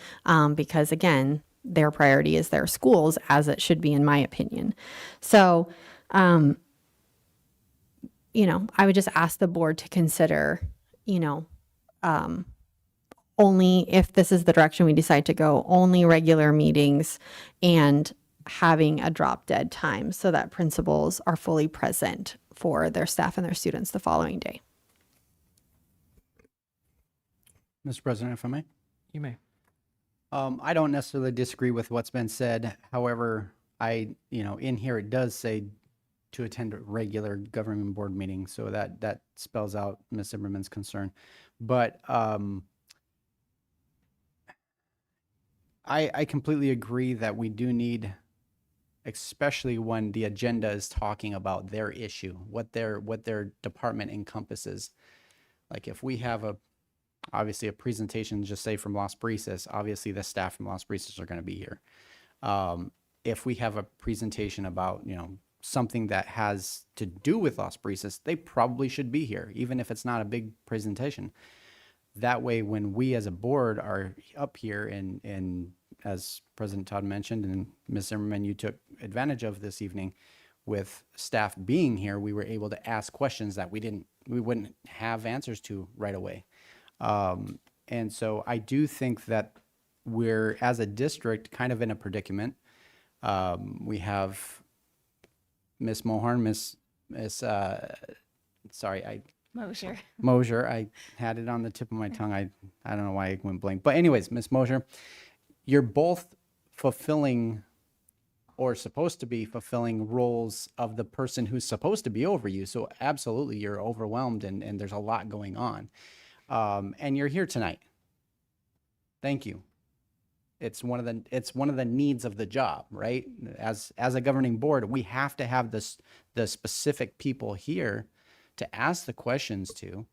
because again, their priority is their schools, as it should be in my opinion. So, you know, I would just ask the board to consider, you know, only if this is the direction we decide to go, only regular meetings and having a drop dead time so that principals are fully present for their staff and their students the following day. Mr. President, if I may. You may. I don't necessarily disagree with what's been said. However, in here it does say to attend a regular government board meeting, so that spells out Ms. Zimmerman's concern. But I completely agree that we do need, especially when the agenda is talking about their issue, what their department encompasses. Like if we have obviously a presentation, just say from Las Brisas, obviously the staff from Las Brisas are going to be here. If we have a presentation about, you know, something that has to do with Las Brisas, they probably should be here, even if it's not a big presentation. That way, when we as a board are up here and as President Todd mentioned, and Ms. Zimmerman, you took advantage of this evening with staff being here, we were able to ask questions that we wouldn't have answers to right away. And so I do think that we're, as a district, kind of in a predicament. We have Miss Mohorn, Mosher. Mosier. I had it on the tip of my tongue. I don't know why I went blank. But anyways, Miss Mosier, you're both fulfilling or supposed to be fulfilling roles of the person who's supposed to be over you. So absolutely, you're overwhelmed and there's a lot going on. And you're here tonight. Thank you. It's one of the needs of the job, right? As a governing board, we have to have the specific people here to ask the questions to.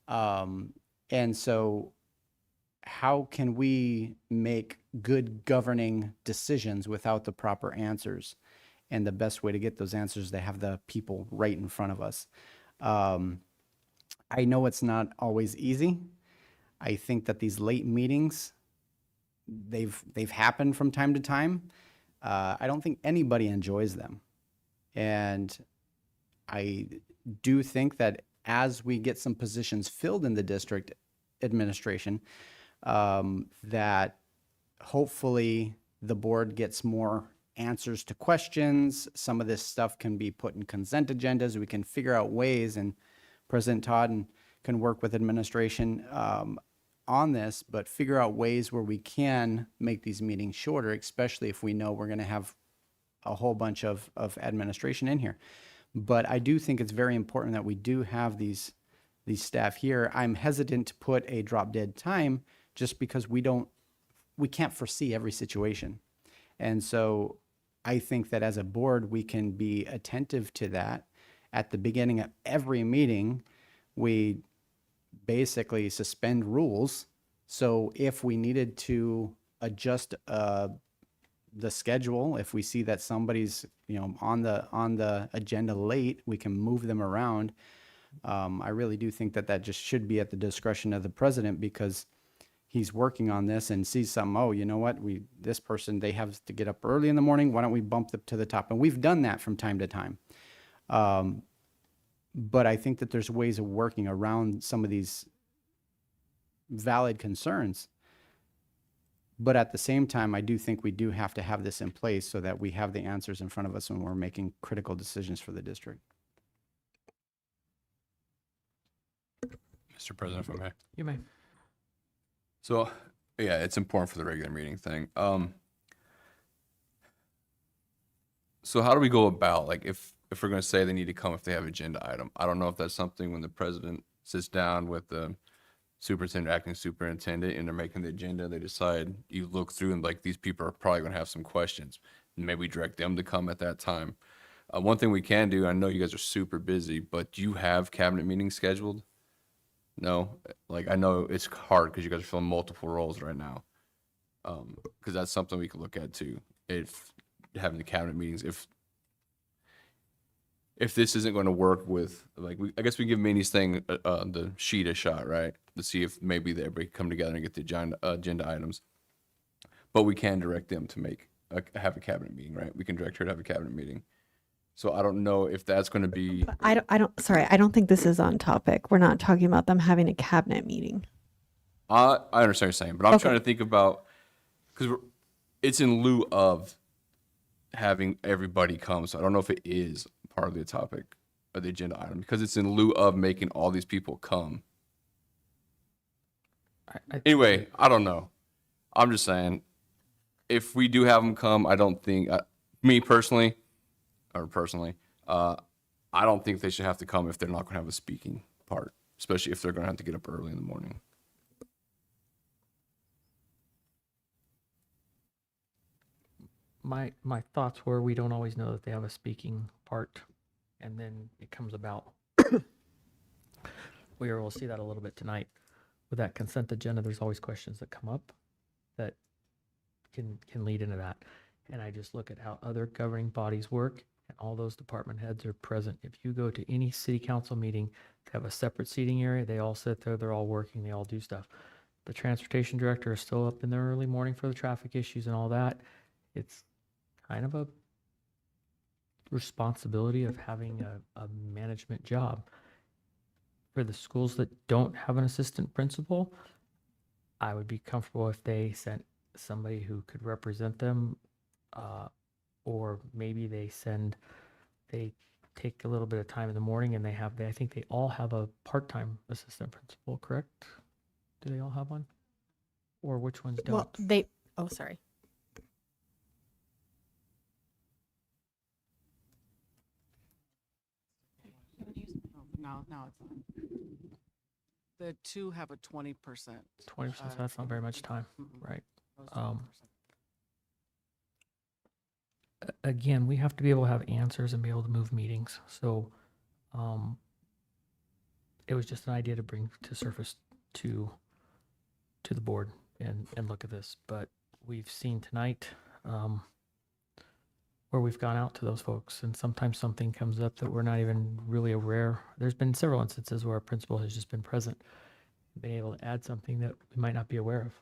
And so how can we make good governing decisions without the proper answers? And the best way to get those answers is to have the people right in front of us. I know it's not always easy. I think that these late meetings, they've happened from time to time. I don't think anybody enjoys them. And I do think that as we get some positions filled in the district administration, that hopefully the board gets more answers to questions. Some of this stuff can be put in consent agendas. We can figure out ways, and President Todd can work with administration on this, but figure out ways where we can make these meetings shorter, especially if we know we're going to have a whole bunch of administration in here. But I do think it's very important that we do have these staff here. I'm hesitant to put a drop dead time just because we can't foresee every situation. And so I think that as a board, we can be attentive to that. At the beginning of every meeting, we basically suspend rules. So if we needed to adjust the schedule, if we see that somebody's on the agenda late, we can move them around. I really do think that just should be at the discretion of the president, because he's working on this and sees something, oh, you know what, this person, they have to get up early in the morning, why don't we bump them to the top? And we've done that from time to time. But I think that there's ways of working around some of these valid concerns. But at the same time, I do think we do have to have this in place so that we have the answers in front of us when we're making critical decisions for the district. Mr. President, if I may. You may. So, yeah, it's important for the regular meeting thing. So how do we go about, like, if we're going to say they need to come if they have agenda item? I don't know if that's something when the president sits down with the superintendent, acting superintendent, and they're making the agenda, they decide, you look through and like, these people are probably going to have some questions. And maybe we direct them to come at that time. One thing we can do, I know you guys are super busy, but do you have cabinet meetings scheduled? No? Like, I know it's hard because you guys are filling multiple roles right now. Because that's something we could look at too. If having the cabinet meetings, if this isn't going to work with, like, I guess we give Minnie's thing, the sheet a shot, right? To see if maybe everybody come together and get the agenda items. But we can direct them to have a cabinet meeting, right? We can direct her to have a cabinet meeting. So I don't know if that's going to be. I don't think this is on topic. We're not talking about them having a cabinet meeting. I understand what you're saying, but I'm trying to think about, because it's in lieu of having everybody come. So I don't know if it is part of the topic of the agenda item, because it's in lieu of making all these people come. Anyway, I don't know. I'm just saying, if we do have them come, I don't think, me personally, I don't think they should have to come if they're not going to have a speaking part, especially if they're going to have to get up early in the morning. My thoughts were, we don't always know that they have a speaking part, and then it comes about. We'll see that a little bit tonight. With that consent agenda, there's always questions that come up that can lead into that. And I just look at how other governing bodies work, and all those department heads are present. If you go to any city council meeting, they have a separate seating area. They all sit there, they're all working, they all do stuff. The transportation director is still up in the early morning for the traffic issues and all that. It's kind of a responsibility of having a management job. For the schools that don't have an assistant principal, I would be comfortable if they sent somebody who could represent them, or maybe they take a little bit of time in the morning and I think they all have a part-time assistant principal, correct? Do they all have one? Or which ones don't? Well, oh, sorry. Now it's on. The two have a 20%. 20%, so that's not very much time, right? Again, we have to be able to have answers and be able to move meetings. So it was just an idea to bring to surface to the board and look at this. But we've seen tonight where we've gone out to those folks, and sometimes something comes up that we're not even really aware. There's been several instances where our principal has just been present, been able to add something that we might not be aware of.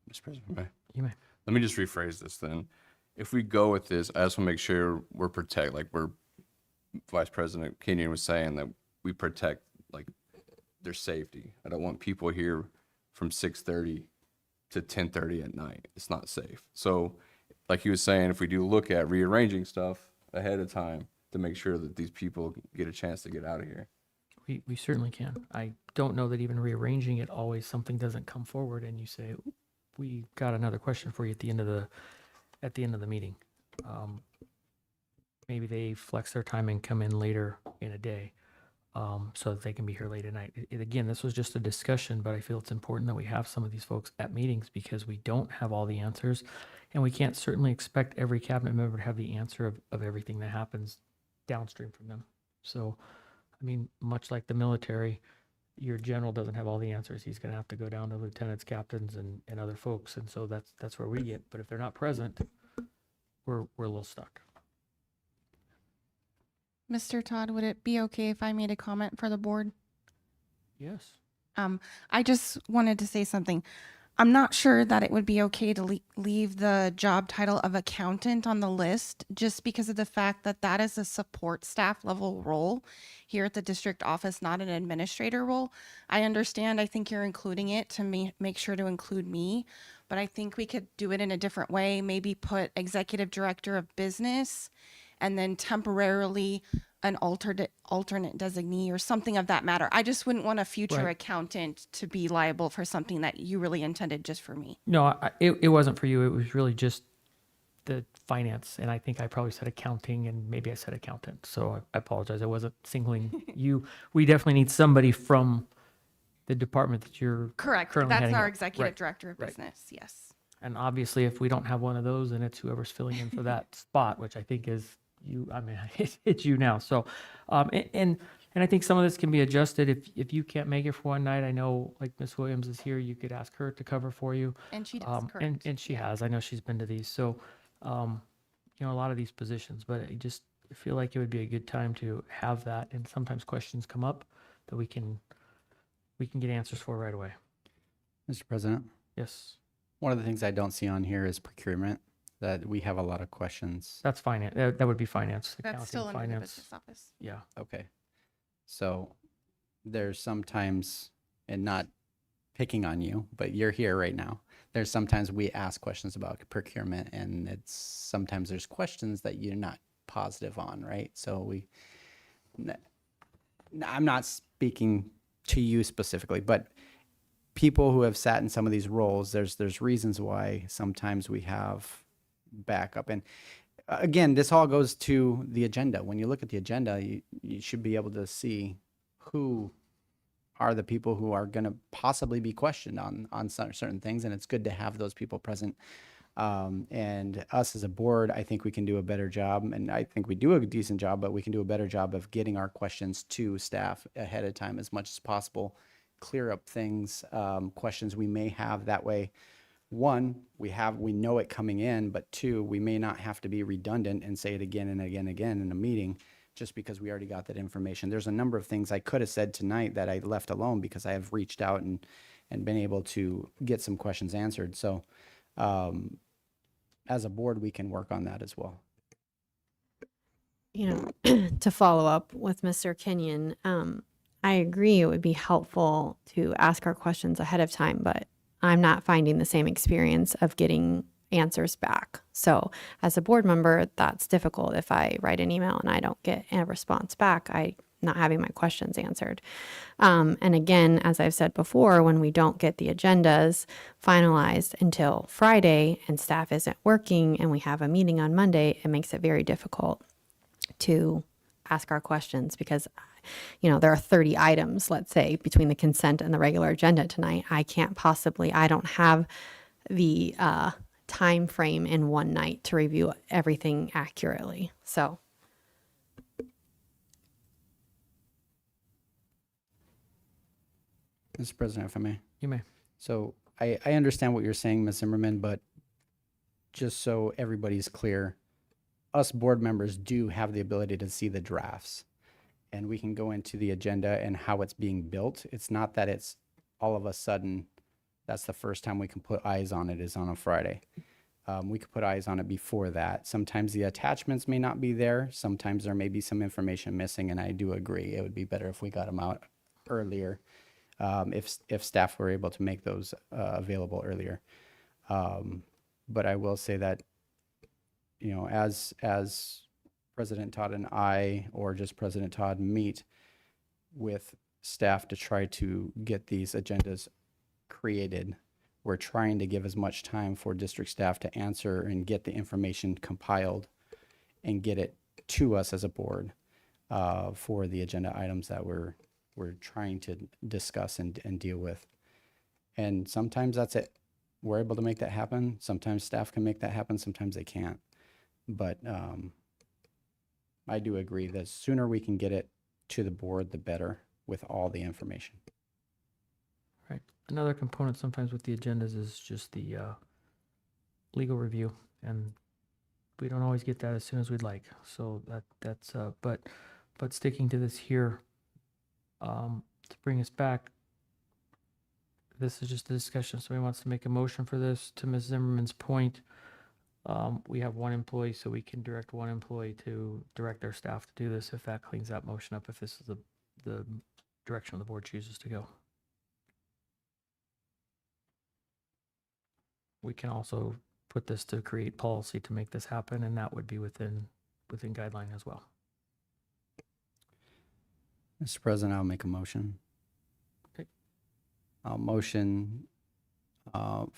Mr. President, may. You may. Let me just rephrase this then. If we go with this, I just want to make sure we're Vice President Kenyon was saying that we protect like their safety. I don't want people here from 6:30 to 10:30 at night. It's not safe. So like he was saying, if we do look at rearranging stuff ahead of time to make sure that these people get a chance to get out of here. We certainly can. I don't know that even rearranging it, always something doesn't come forward and you say, we got another question for you at the end of the meeting. Maybe they flex their time and come in later in a day so that they can be here late at night. Again, this was just a discussion, but I feel it's important that we have some of these folks at meetings because we don't have all the answers, and we can't certainly expect every cabinet member to have the answer of everything that happens downstream from them. So, I mean, much like the military, your general doesn't have all the answers. He's going to have to go down to lieutenants, captains, and other folks, and so that's where we get. But if they're not present, we're a little stuck. Mr. Todd, would it be okay if I made a comment for the board? Yes. I just wanted to say something. I'm not sure that it would be okay to leave the job title of accountant on the list just because of the fact that that is a support staff level role here at the district office, not an administrator role. I understand. I think you're including it to make sure to include me, but I think we could do it in a different way. Maybe put executive director of business and then temporarily an alternate designee or something of that matter. I just wouldn't want a future Right. accountant to be liable for something that you really intended just for me. No, it wasn't for you. It was really just the finance, and I think I probably said accounting, and maybe I said accountant. So I apologize. I wasn't singling you. We definitely need somebody from the department that you're Correct. currently That's heading our up. executive Right. director of Right. business. Yes. And obviously, if we don't have one of those, then it's whoever's filling in for that spot, which I think is you. I mean, it's you now. So, and I think some of this can be adjusted if you can't make it for one night. I know, like Miss Williams is here, you could ask her to cover for you. And she does. Correct. And she has. I know she's been to these. So, you know, a lot of these positions, but I just feel like it would be a good time to have that. And sometimes questions come up that we can get answers for right away. Mr. President, Yes, one of the things I don't see on here is procurement, that we have a lot of questions. that's finance. That would be finance. That's accounting, still under the finance. business office. Yeah. Okay. So there's sometimes, and not picking on you, but you're here right now. There's sometimes we ask questions about procurement and sometimes there's questions that you're not positive on, right? So I'm not speaking to you specifically, but people who have sat in some of these roles, there's reasons why sometimes we have backup. And again, this all goes to the agenda. When you look at the agenda, you should be able to see who are the people who are going to possibly be questioned on certain things. And it's good to have those people present. And us as a board, I think we can do a better job. And I think we do a decent job, but we can do a better job of getting our questions to staff ahead of time as much as possible, clear up things, questions we may have. That way, one, we know it coming in, but two, we may not have to be redundant and say it again and again and again in a meeting just because we already got that information. There's a number of things I could have said tonight that I left alone because I have reached out and been able to get some questions answered. So as a board, we can work on that as well. You know, to follow up with Mr. Kenyon, I agree it would be helpful to ask our questions ahead of time, but I'm not finding the same experience of getting answers back. So as a board member, that's difficult. If I write an email and I don't get a response back, I'm not having my questions answered. And again, as I've said before, when we don't get the agendas finalized until Friday and staff isn't working and we have a meeting on Monday, it makes it very difficult to ask our questions because, you know, there are 30 items, let's say, between the consent and the regular agenda tonight. I don't have the time frame in one night to review everything accurately. So Mr. President, if I may. You may. So I understand what you're saying, Ms. Zimmerman, but just so everybody's clear, us board members do have the ability to see the drafts, and we can go into the agenda and how it's being built. It's not that it's all of a sudden, that's the first time we can put eyes on it is on a Friday. We could put eyes on it before that. Sometimes the attachments may not be there. Sometimes there may be some information missing, and I do agree. It would be better if we got them out earlier. If staff were able to make those available earlier. But I will say that, you know, as President Todd and I, or just President Todd, meet with staff to try to get these agendas created, we're trying to give as much time for district staff to answer and get the information compiled and get it to us as a board for the agenda items that we're trying to discuss and deal with. And sometimes that's it. We're able to make that happen. Sometimes staff can make that happen. Sometimes they can't. But I do agree that the sooner we can get it to the board, the better with all the information. Right. Another component sometimes with the agendas is just the legal review, and we don't always get that as soon as we'd like. So that's but sticking to this here, to bring us back, this is just a discussion. Somebody wants to make a motion for this. To Ms. Zimmerman's point, we have one employee, so we can direct one employee to direct our staff to do this if that cleans that motion up, if this is the direction the board chooses to go. We can also put this to create policy to make this happen, and that would be within guideline as well. Mr. President, I'll make a motion. Okay. I'll motion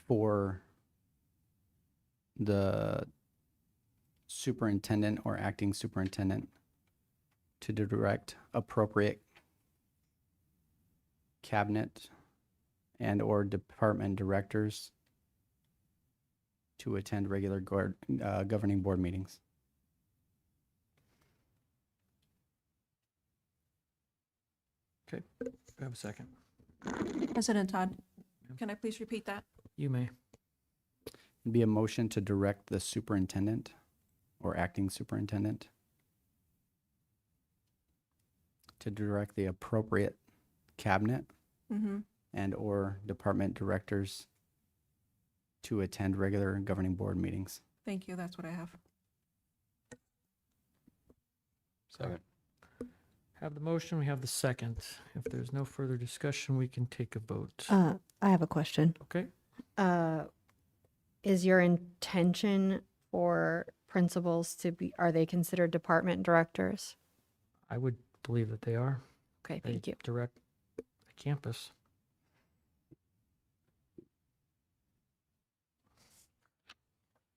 for the superintendent or acting superintendent to direct appropriate cabinet and or department directors to attend regular governing board meetings. Okay. Do I have a second? President Todd, can I please repeat that? You may. It'd be a motion to direct the superintendent or acting superintendent to direct the appropriate cabinet Mm-hmm. and or department directors to attend regular governing board meetings. Thank you. That's what I have. Second. Have the motion, we have the second. If there's no further discussion, we can take a vote. I have a question. Okay. Is your intention for principals to be, are they considered department directors? I would believe that they are. Okay, They thank you. direct the campus.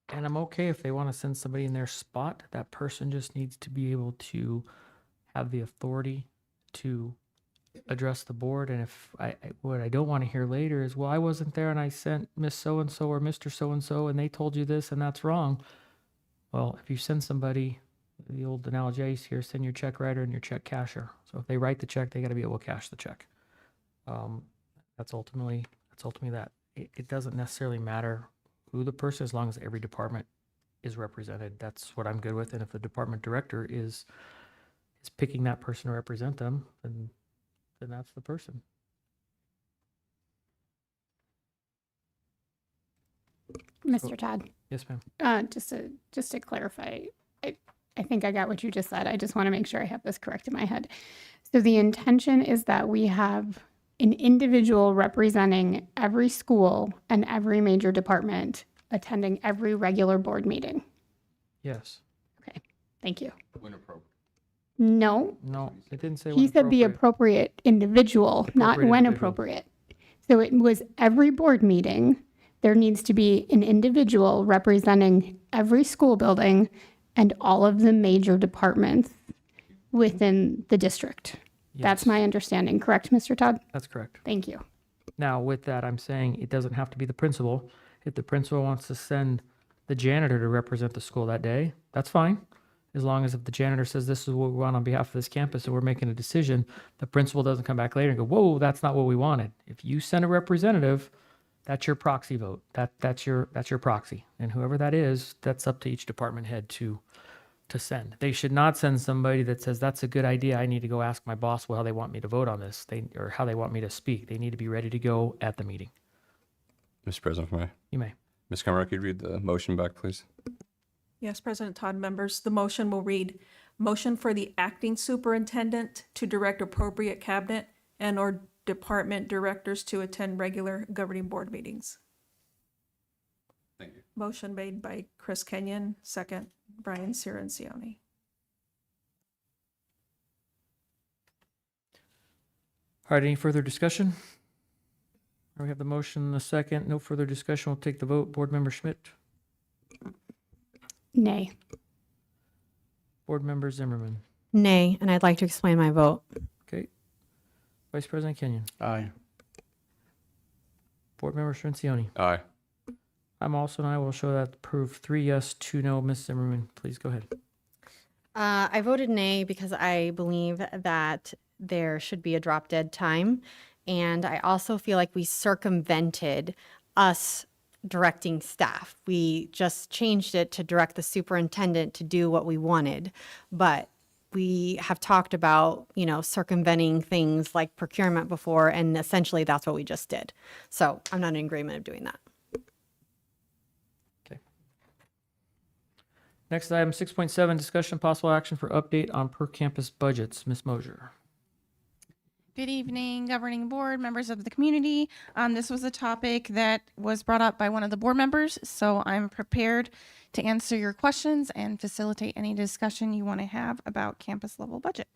And I'm okay if they want to send somebody in their spot. That person just needs to be able to have the authority to address the board. And if what I don't want to hear later is, well, I wasn't there and I sent Miss So-and-so or Mr. So-and-so and they told you this and that's wrong. Well, if you send somebody, the old analogy I used to hear, send your check writer and your check casher. So if they write the check, they got to be able to cash the check. That's ultimately that. It doesn't necessarily matter who the person, as long as every department is represented. That's what I'm good with. And if the department director is picking that person to represent them, then that's the person. Mr. Todd, Yes, ma'am. just to clarify, I think I got what you just said. I just want to make sure I have this correct in my head. So the intention is that we have an individual representing every school and every major department attending every regular board meeting. Yes. Okay, thank you. When appropriate. No, No, it didn't say. he when said the appropriate. appropriate individual, not Appropriate when individual. appropriate. So it was every board meeting, there needs to be an individual representing every school building and all of the major departments within the district. That's Yes. my understanding, correct, Mr. Todd? That's correct. Thank you. Now, with that, I'm saying it doesn't have to be the principal. If the principal wants to send the janitor to represent the school that day, that's fine. As long as if the janitor says this is what we want on behalf of this campus and we're making a decision, the principal doesn't come back later and go, whoa, that's not what we wanted. If you send a representative, that's your proxy vote. That's your proxy. And whoever that is, that's up to each department head to send. They should not send somebody that says, that's a good idea. I need to go ask my boss how they want me to vote on this, or how they want me to speak. They need to be ready to go at the meeting. Mr. President, if I may. You may. Ms. Conrad, could you read the motion back, please? Yes, President Todd, members, the motion will read, motion for the acting superintendent to direct appropriate cabinet and/or department directors to attend regular governing board meetings. Thank you. Motion made by Chris Kenyon, second Brian Cirancione. All right, any further discussion? We have the motion, the second, no further discussion. We'll take the vote. Board Member Schmidt, Nay. Board Member Zimmerman. Nay, and I'd like to explain my vote. Okay. Vice President Kenyon, Aye. Board Member Strancioni. Aye. I'm also an aye. Will show that approved. 3 yes, 2 no. Ms. Zimmerman, please go ahead. I voted nay because I believe that there should be a drop dead time. And I also feel like we circumvented us directing staff. We just changed it to direct the superintendent to do what we wanted. But we have talked about, circumventing things like procurement before, and essentially that's what we just did. So I'm not in agreement of doing that. Next item, 6.7, discussion possible action for update on per campus budgets. Ms. Mosier. Good evening, governing board, members of the community. This was a topic that was brought up by one of the board members, so I'm prepared to answer your questions and facilitate any discussion you want to have about campus level budgets.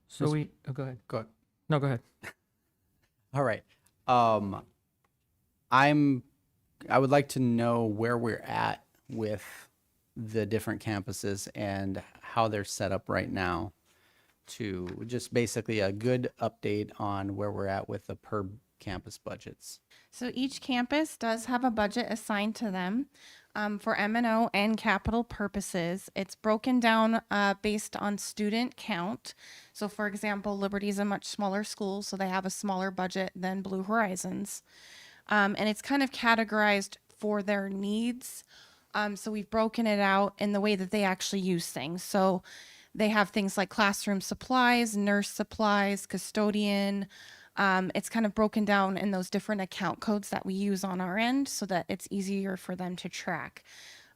So go ahead. Go ahead. No, go ahead. All right. I would like to know where we're at with the different campuses and how they're set up right now, to just basically a good update on where we're at with the per campus budgets. So each campus does have a budget assigned to them for M&O and capital purposes. It's broken down based on student count. So for example, Liberty is a much smaller school, so they have a smaller budget than Blue Horizons. And it's kind of categorized for their needs. So we've broken it out in the way that they actually use things. So they have things like classroom supplies, nurse supplies, custodian. It's kind of broken down in those different account codes that we use on our end so that it's easier for them to track.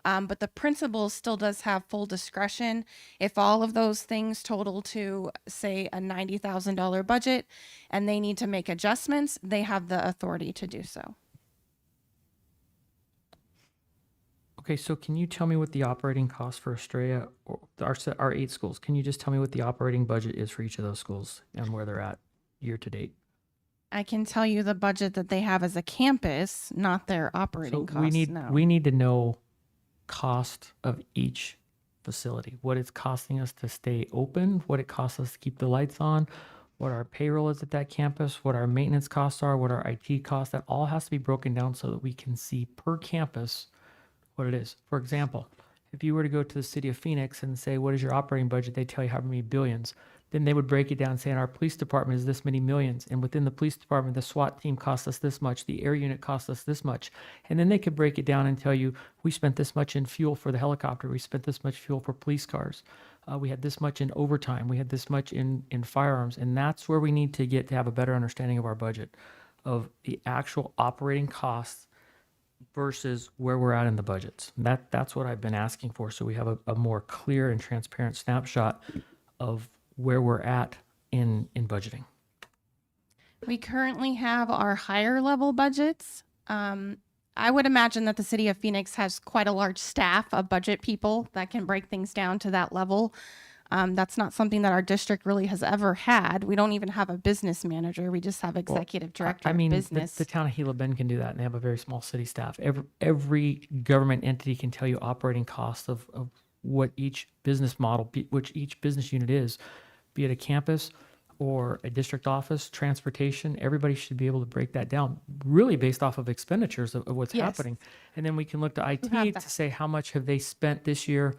But the principal still does have full discretion. If all of those things total to, say, a $90,000 budget and they need to make adjustments, they have the authority to do so. Okay, so can you tell me what the operating cost for Estrella, or our 8 schools, can you just tell me what the operating budget is for each of those schools and where they're at year to date? I can tell you the budget that they have as a campus, not their operating So costs. we need to know cost of each facility, what it's costing us to stay open, what it costs us to keep the lights on, what our payroll is at that campus, what our maintenance costs are, what our IT costs. That all has to be broken down so that we can see per campus what it is. For example, if you were to go to the city of Phoenix and say, what is your operating budget? They tell you how many billions. Then they would break it down saying our police department is this many millions. And within the police department, the SWAT team costs us this much. The air unit costs us this much. And then they could break it down and tell you, we spent this much in fuel for the helicopter. We spent this much fuel for police cars. We had this much in overtime. We had this much in firearms. And that's where we need to get to have a better understanding of our budget, of the actual operating costs versus where we're at in the budgets. That's what I've been asking for. So we have a more clear and transparent snapshot of where we're at in budgeting. We currently have our higher level budgets. I would imagine that the city of Phoenix has quite a large staff of budget people that can break things down to that level. That's not something that our district really has ever had. We don't even have a business manager. We just have executive director I mean, of business. the town of Gila Bend can do that, and they have a very small city staff. Every government entity can tell you operating costs of what each business model, which each business unit is, be it a campus or a district office, transportation. Everybody should be able to break that down, really based off of expenditures of what's Yes. happening. And then we can look to have IT that. to say how much have they spent this year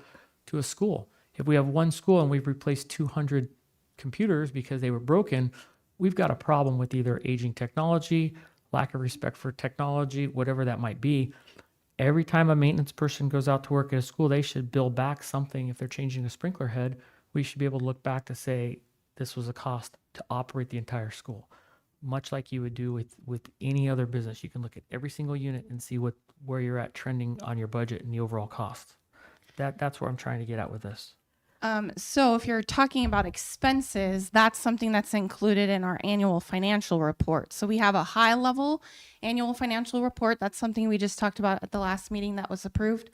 to a school. If we have one school and we've replaced 200 computers because they were broken, we've got a problem with either aging technology, lack of respect for technology, whatever that might be. Every time a maintenance person goes out to work at a school, they should bill back something. If they're changing a sprinkler head, we should be able to look back to say, this was a cost to operate the entire school. Much like you would do with any other business. You can look at every single unit and see where you're at trending on your budget and the overall cost. That's where I'm trying to get at with this. So if you're talking about expenses, that's something that's included in our annual financial report. So we have a high level annual financial report. That's something we just talked about at the last meeting that was approved.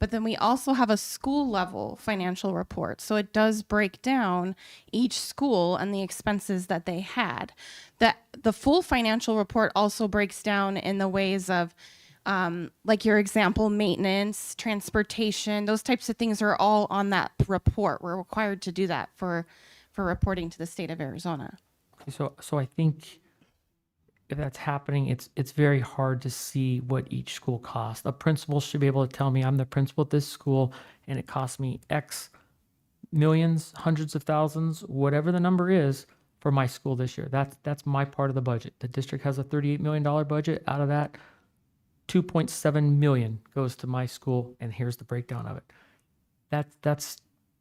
But then we also have a school level financial report. So it does break down each school and the expenses that they had. The full financial report also breaks down in the ways of like your example, maintenance, transportation, those types of things are all on that report. We're required to do that for reporting to the state of Arizona. So I think if that's happening, it's very hard to see what each school costs. A principal should be able to tell me, I'm the principal at this school and it costs me X millions, hundreds of thousands, whatever the number is for my school this year. That's my part of the budget. The district has a $38 million budget. Out of that, 2.7 million goes to my school, and here's the breakdown of it. That's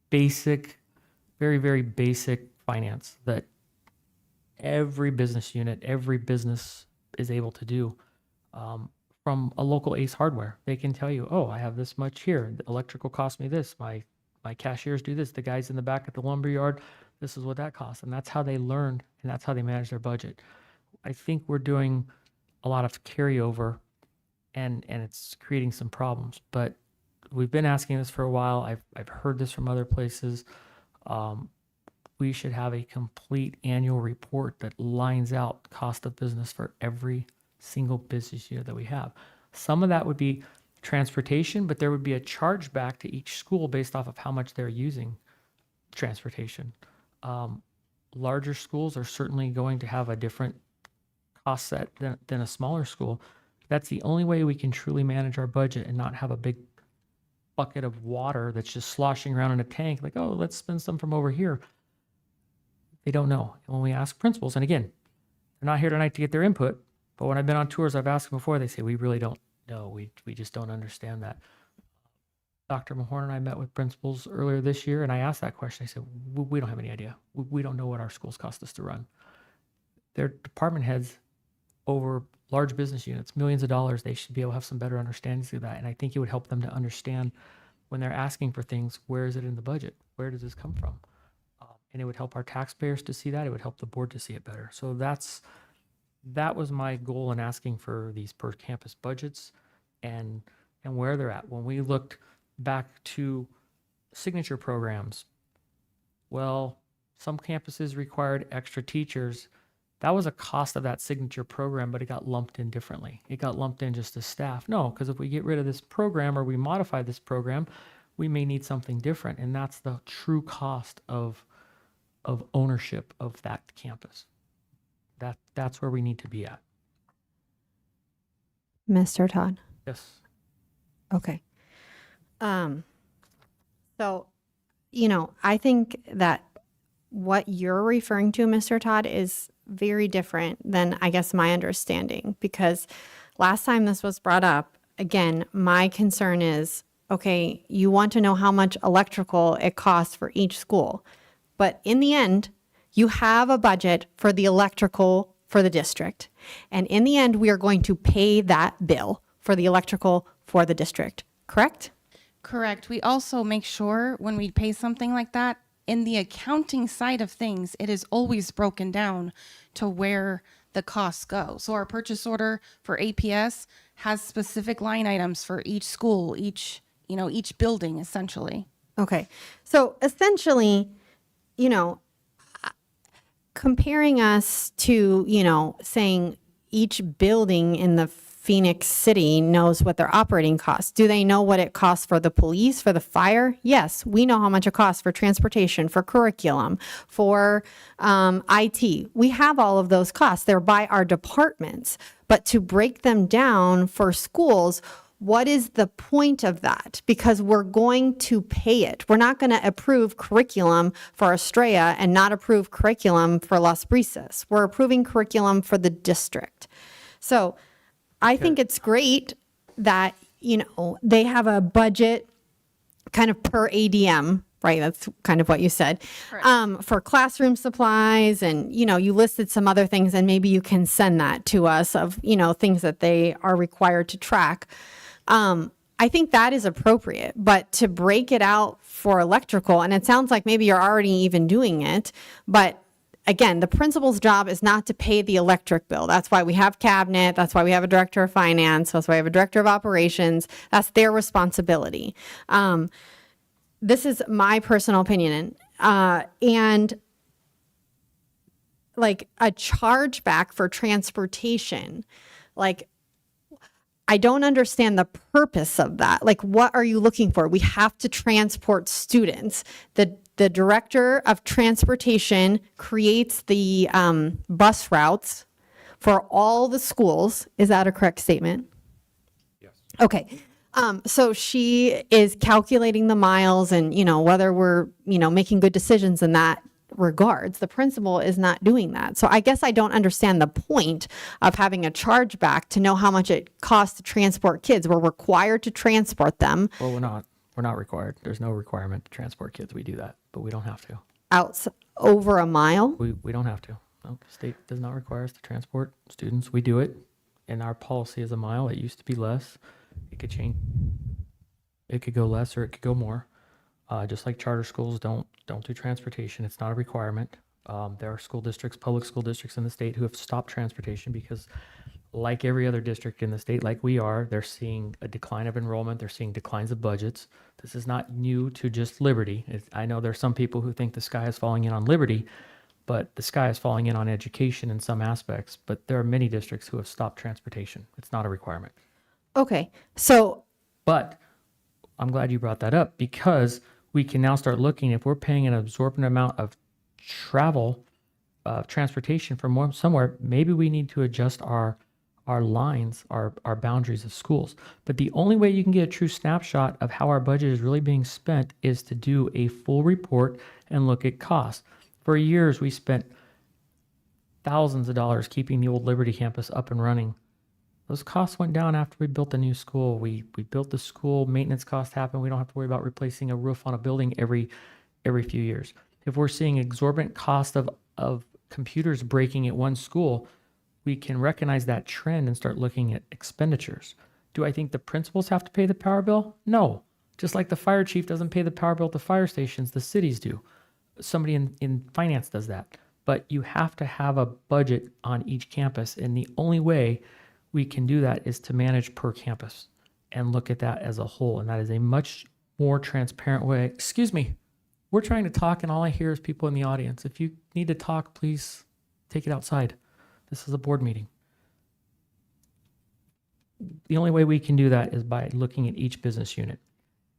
basic, very, very basic finance that every business unit, every business is able to do. From a local Ace Hardware, they can tell you, oh, I have this much here. The electrical cost me this. My cashiers do this. The guys in the back at the lumber yard, this is what that costs. And that's how they learned, and that's how they manage their budget. I think we're doing a lot of carryover, and it's creating some problems. But we've been asking this for a while. I've heard this from other places. We should have a complete annual report that lines out cost of business for every single business unit that we have. Some of that would be transportation, but there would be a charge back to each school based off of how much they're using transportation. Larger schools are certainly going to have a different cost set than a smaller school. That's the only way we can truly manage our budget and not have a big bucket of water that's just sloshing around in a tank. Like, oh, let's spend some from over here. They don't know. And when we ask principals, and again, they're not here tonight to get their input, but when I've been on tours, I've asked them before, they say, we really don't know. We just don't understand that. Dr. Mahorn and I met with principals earlier this year, and I asked that question. I said, we don't have any idea. We don't know what our schools cost us to run. Their department heads over large business units, millions of dollars, they should be able to have some better understandings of that. And I think it would help them to understand when they're asking for things, where is it in the budget? Where does this come from? And it would help our taxpayers to see that. It would help the board to see it better. So that was my goal in asking for these per campus budgets and where they're at. When we looked back to signature programs, well, some campuses required extra teachers. That was a cost of that signature program, but it got lumped in differently. It got lumped in just as staff. No, because if we get rid of this program or we modify this program, we may need something different. And that's the true cost of ownership of that campus. That's where we need to be at. Mr. Todd. Yes. Okay. So, I think that what you're referring to, Mr. Todd, is very different than, I guess, my understanding, because last time this was brought up, again, my concern is, okay, you want to know how much electrical it costs for each school, but in the end, you have a budget for the electrical for the district. And in the end, we are going to pay that bill for the electrical for the district, correct? Correct. We also make sure when we pay something like that, in the accounting side of things, it is always broken down to where the costs go. So our purchase order for APS has specific line items for each school, each building essentially. Okay. So essentially, you know, comparing us to, you know, saying each building in the Phoenix City knows what their operating costs. Do they know what it costs for the police, for the fire? Yes, we know how much it costs for transportation, for curriculum, for IT. We have all of those costs. They're by our departments. But to break them down for schools, what is the point of that? Because we're going to pay it. We're not going to approve curriculum for Estrella and not approve curriculum for Las Brisas. We're approving curriculum for the district. So I think it's great that, you know, they have a budget kind of per ADM, right? That's kind of what you said, for classroom supplies. And, you know, you listed some other things, and maybe you can send that to us of, you know, things that they are required to track. I think that is appropriate, but to break it out for electrical, and it sounds like maybe you're already even doing it, but again, the principal's job is not to pay the electric bill. That's why we have cabinet. That's why we have a director of finance. That's why we have a director of operations. That's their responsibility. This is my personal opinion. And like a chargeback for transportation, like I don't understand the purpose of that. Like, what are you looking for? We have to transport students. The director of transportation creates the bus routes for all the schools. Is that a correct statement? Yes. Okay. So she is calculating the miles and, you know, whether we're, you know, making good decisions in that regards. The principal is not doing that. So I guess I don't understand the point of having a chargeback to know how much it costs to transport kids. We're required to transport them. Well, we're not. We're not required. There's no requirement to transport kids. We do that, but we don't have to. Out over a mile. We don't have to. No, the state does not require us to transport students. We do it, and our policy is a mile. It used to be less. It could change. It could go less or it could go more. Just like charter schools don't do transportation. It's not a requirement. There are school districts, public school districts in the state who have stopped transportation because, like every other district in the state, like we are, they're seeing a decline of enrollment. They're seeing declines of budgets. This is not new to just Liberty. I know there's some people who think the sky is falling in on Liberty, but the sky is falling in on education in some aspects. But there are many districts who have stopped transportation. It's not a requirement. Okay. So, but I'm glad you brought that up because we can now start looking if we're paying an absorbent amount of travel, transportation from somewhere, maybe we need to adjust our lines, our boundaries of schools. But the only way you can get a true snapshot of how our budget is really being spent is to do a full report and look at costs. For years, we spent thousands of dollars keeping the old Liberty campus up and running. Those costs went down after we built the new school. We built the school, maintenance costs happen. We don't have to worry about replacing a roof on a building every few years. If we're seeing exorbitant cost of computers breaking at one school, we can recognize that trend and start looking at expenditures. Do I think the principals have to pay the power bill? No. Just like the fire chief doesn't pay the power bill at the fire stations, the cities do. Somebody in finance does that. But you have to have a budget on each campus, and the only way we can do that is to manage per campus and look at that as a whole. And that is a much more transparent way. Excuse me, we're trying to talk and all I hear is people in the audience. If you need to talk, please take it outside. This is a board meeting. The only way we can do that is by looking at each business unit.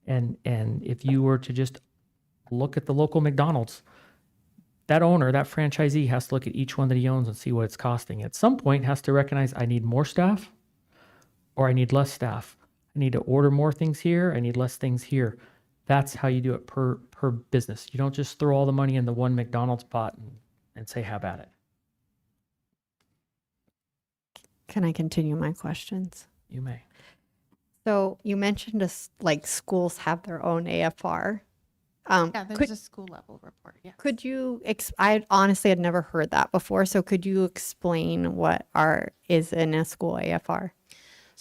And if you were to just look at the local McDonald's, that owner, that franchisee has to look at each one that he owns and see what it's costing. At some point, has to recognize I need more staff or I need less staff. I need to order more things here. I need less things here. That's how you do it per business. You don't just throw all the money in the one McDonald's pot and say, have at it. can I continue my questions? You may. So you mentioned like schools have their own AFR. Yeah, there's a school level report. Yeah. Could you, I honestly had never heard that before. So could you explain what is in a school AFR?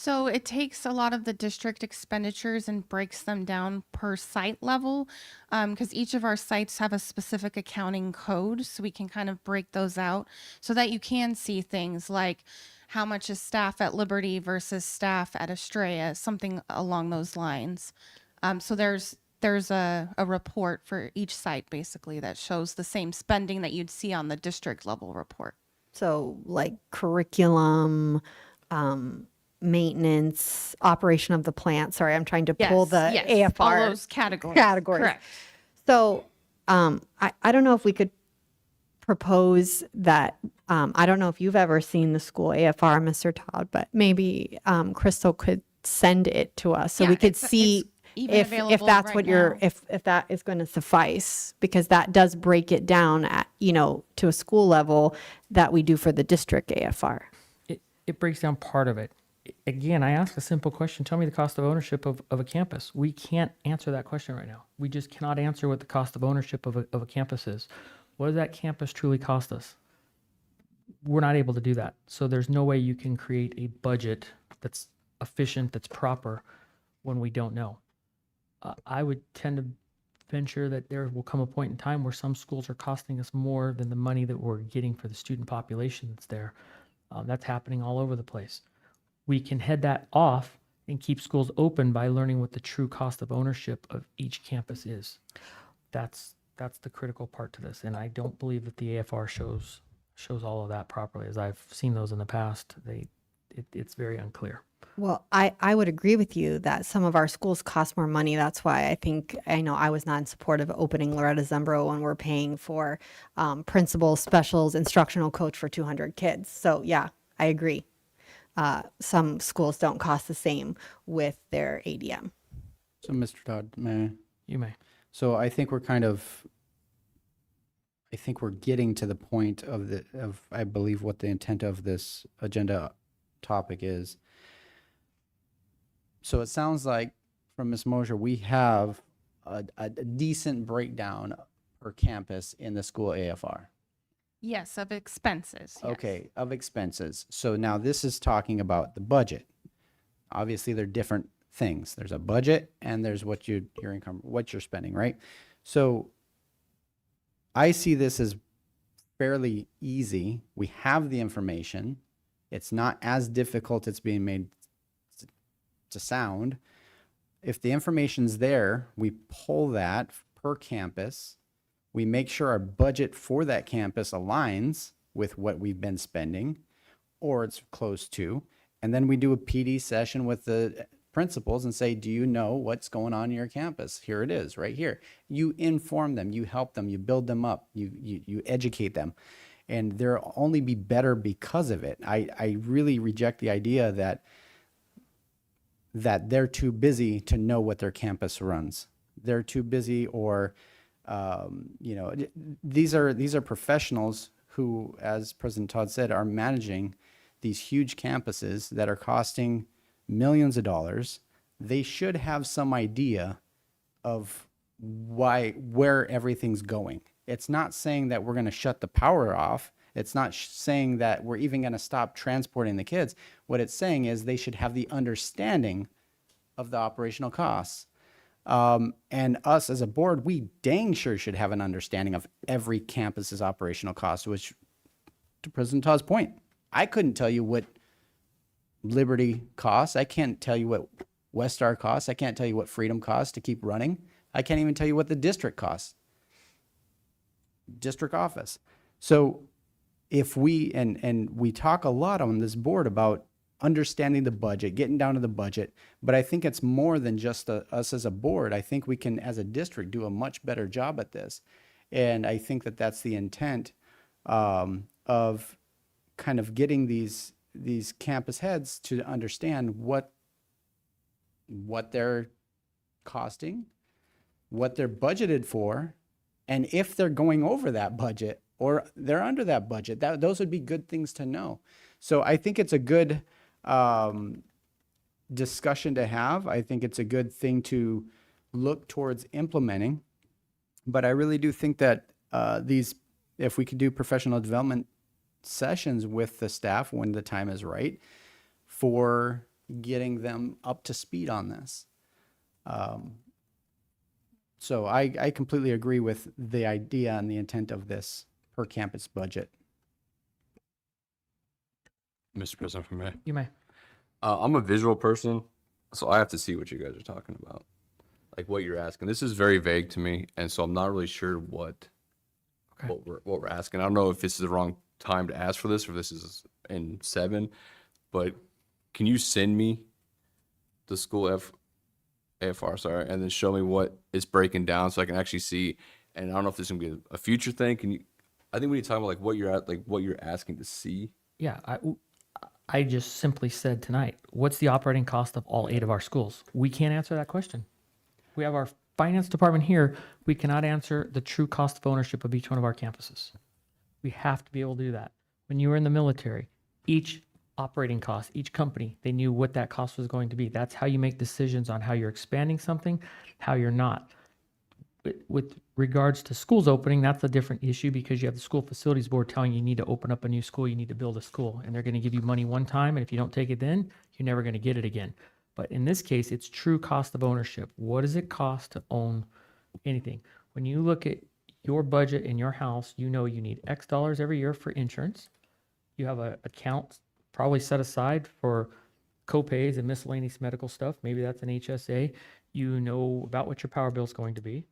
So it takes a lot of the district expenditures and breaks them down per site level, because each of our sites have a specific accounting code. So we can kind of break those out so that you can see things like how much is staff at Liberty versus staff at Estrella, something along those lines. So there's a report for each site basically that shows the same spending that you'd see on the district level report. So like curriculum, maintenance, operation of the plant. Sorry, I'm trying to pull the All AFR those categories. Correct. So I don't know if we could propose that. I don't know if you've ever seen the school AFR, Mr. Todd, but maybe Crystal could send it to us so we could see even if available that's right what you're now. if that is going to suffice, because that does break it down at, you know, to a school level that we do for the district AFR. It breaks down part of it. Again, I ask a simple question. Tell me the cost of ownership of a campus. We can't answer that question right now. We just cannot answer what the cost of ownership of a campus is. What does that campus truly cost us? We're not able to do that. So there's no way you can create a budget that's efficient, that's proper, when we don't know. I would tend to venture that there will come a point in time where some schools are costing us more than the money that we're getting for the student population that's there. That's happening all over the place. We can head that off and keep schools open by learning what the true cost of ownership of each campus is. That's the critical part to this, and I don't believe that the AFR shows all of that properly. As I've seen those in the past, it's very unclear. Well, I would agree with you that some of our schools cost more money. That's why I know I was not in support of opening Loretta Zembro when we're paying for principal, specials, instructional coach for 200 kids. So yeah, I agree. Some schools don't cost the same with their ADM. So Mr. Todd, may I? You may. So I think we're getting to the point of I believe what the intent of this agenda topic is. So it sounds like from Ms. Mosier, we have a decent breakdown per campus in the school AFR. Yes, of expenses. Yes. Okay, of expenses. So now this is talking about the budget. Obviously, they're different things. There's a budget and there's what your income, what you're spending, right? So I see this as fairly easy. We have the information. It's not as difficult as being made to sound. If the information's there, we pull that per campus. We make sure our budget for that campus aligns with what we've been spending, or it's close to. And then we do a PD session with the principals and say, do you know what's going on in your campus? Here it is, right here. You inform them, you help them, you build them up, you educate them. And they'll only be better because of it. I really reject the idea that they're too busy to know what their campus runs. They're too busy, or these are professionals who, as President Todd said, are managing these huge campuses that are costing millions of dollars. They should have some idea of where everything's going. It's not saying that we're going to shut the power off. It's not saying that we're even going to stop transporting the kids. What it's saying is they should have the understanding of the operational costs. And us as a board, we dang sure should have an understanding of every campus's operational cost, which, to President Todd's point, I couldn't tell you what Liberty costs. I can't tell you what Westar costs. I can't tell you what Freedom costs to keep running. I can't even tell you what the district costs. District office. So if we, and we talk a lot on this board about understanding the budget, getting down to the budget, but I think it's more than just us as a board. I think we can, as a district, do a much better job at this. And I think that that's the intent of kind of getting these campus heads to understand what they're costing, what they're budgeted for, and if they're going over that budget or they're under that budget. Those would be good things to know. So I think it's a good discussion to have. I think it's a good thing to look towards implementing. But I really do think that if we could do professional development sessions with the staff when the time is right, for getting them up to speed on this. So I completely agree with the idea and the intent of this per campus budget. Mr. President, for me. You may. I'm a visual person, so I have to see what you guys are talking about, like what you're asking. This is very vague to me, and so I'm not really sure what we're asking. I don't know if this is the wrong time to ask for this, or if this is in 7, but can you send me the school AFR, sorry, and then show me what it's breaking down so I can actually see? And I don't know if this is gonna be a future thing. Can you? I think we need to talk about like what you're asking to see. Yeah, I just simply said tonight, what's the operating cost of all 8 of our schools? We can't answer that question. We have our finance department here. We cannot answer the true cost of ownership of each one of our campuses. We have to be able to do that. When you were in the military, each operating cost, each company, they knew what that cost was going to be. That's how you make decisions on how you're expanding something, how you're not. With regards to schools opening, that's a different issue because you have the school facilities board telling you need to open up a new school, you need to build a school, and they're going to give you money one time, and if you don't take it then, you're never going to get it again. But in this case, it's true cost of ownership. What does it cost to own anything? When you look at your budget in your house, you know you need X dollars every year for insurance. You have an account probably set aside for co-pays and miscellaneous medical stuff. Maybe that's an HSA. You know about what your power bill is going to be.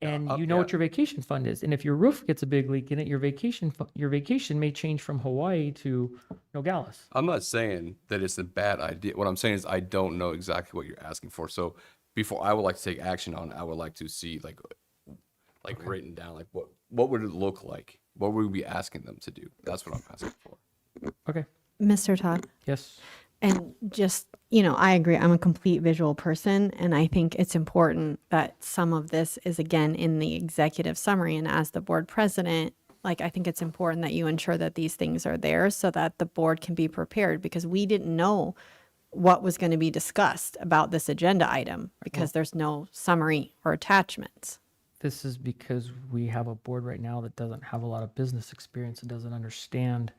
And you know what your vacation fund is. And if your roof gets a big leak in it, your vacation may change from Hawaii to Nogales. I'm not saying that it's a bad idea. What I'm saying is I don't know exactly what you're asking for. So before I would like to take action on it, I would like to see like written down, like what would it look like? What would we be asking them to do? That's what I'm asking for. Okay. Mr. Todd. Yes. And just, I agree. I'm a complete visual person, and I think it's important that some of this is, again, in the executive summary. And as the board president, I think it's important that you ensure that these things are there so that the board can be prepared, because we didn't know what was going to be discussed about this agenda item because there's no summary or attachments. This is because we have a board right now that doesn't have a lot of business experience and doesn't understand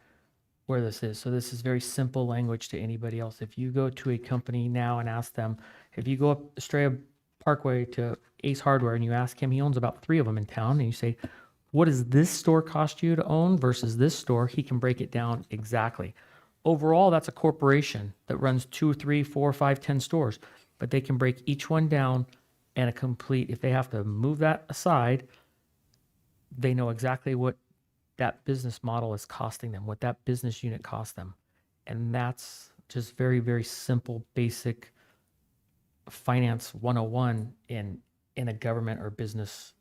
where this is. So this is very simple language to anybody else. If you go to a company now and ask them, if you go up Estrella Parkway to Ace Hardware and you ask him, he owns about 3 of them in town, and you say, what does this store cost you to own versus this store? He can break it down exactly. Overall, that's a corporation that runs 2, 3, 4, 5, 10 stores, but they can break each one down and if they have to move that aside, they know exactly what that business model is costing them, what that business unit costs them. And that's just very, very simple, basic finance 101 in a government or business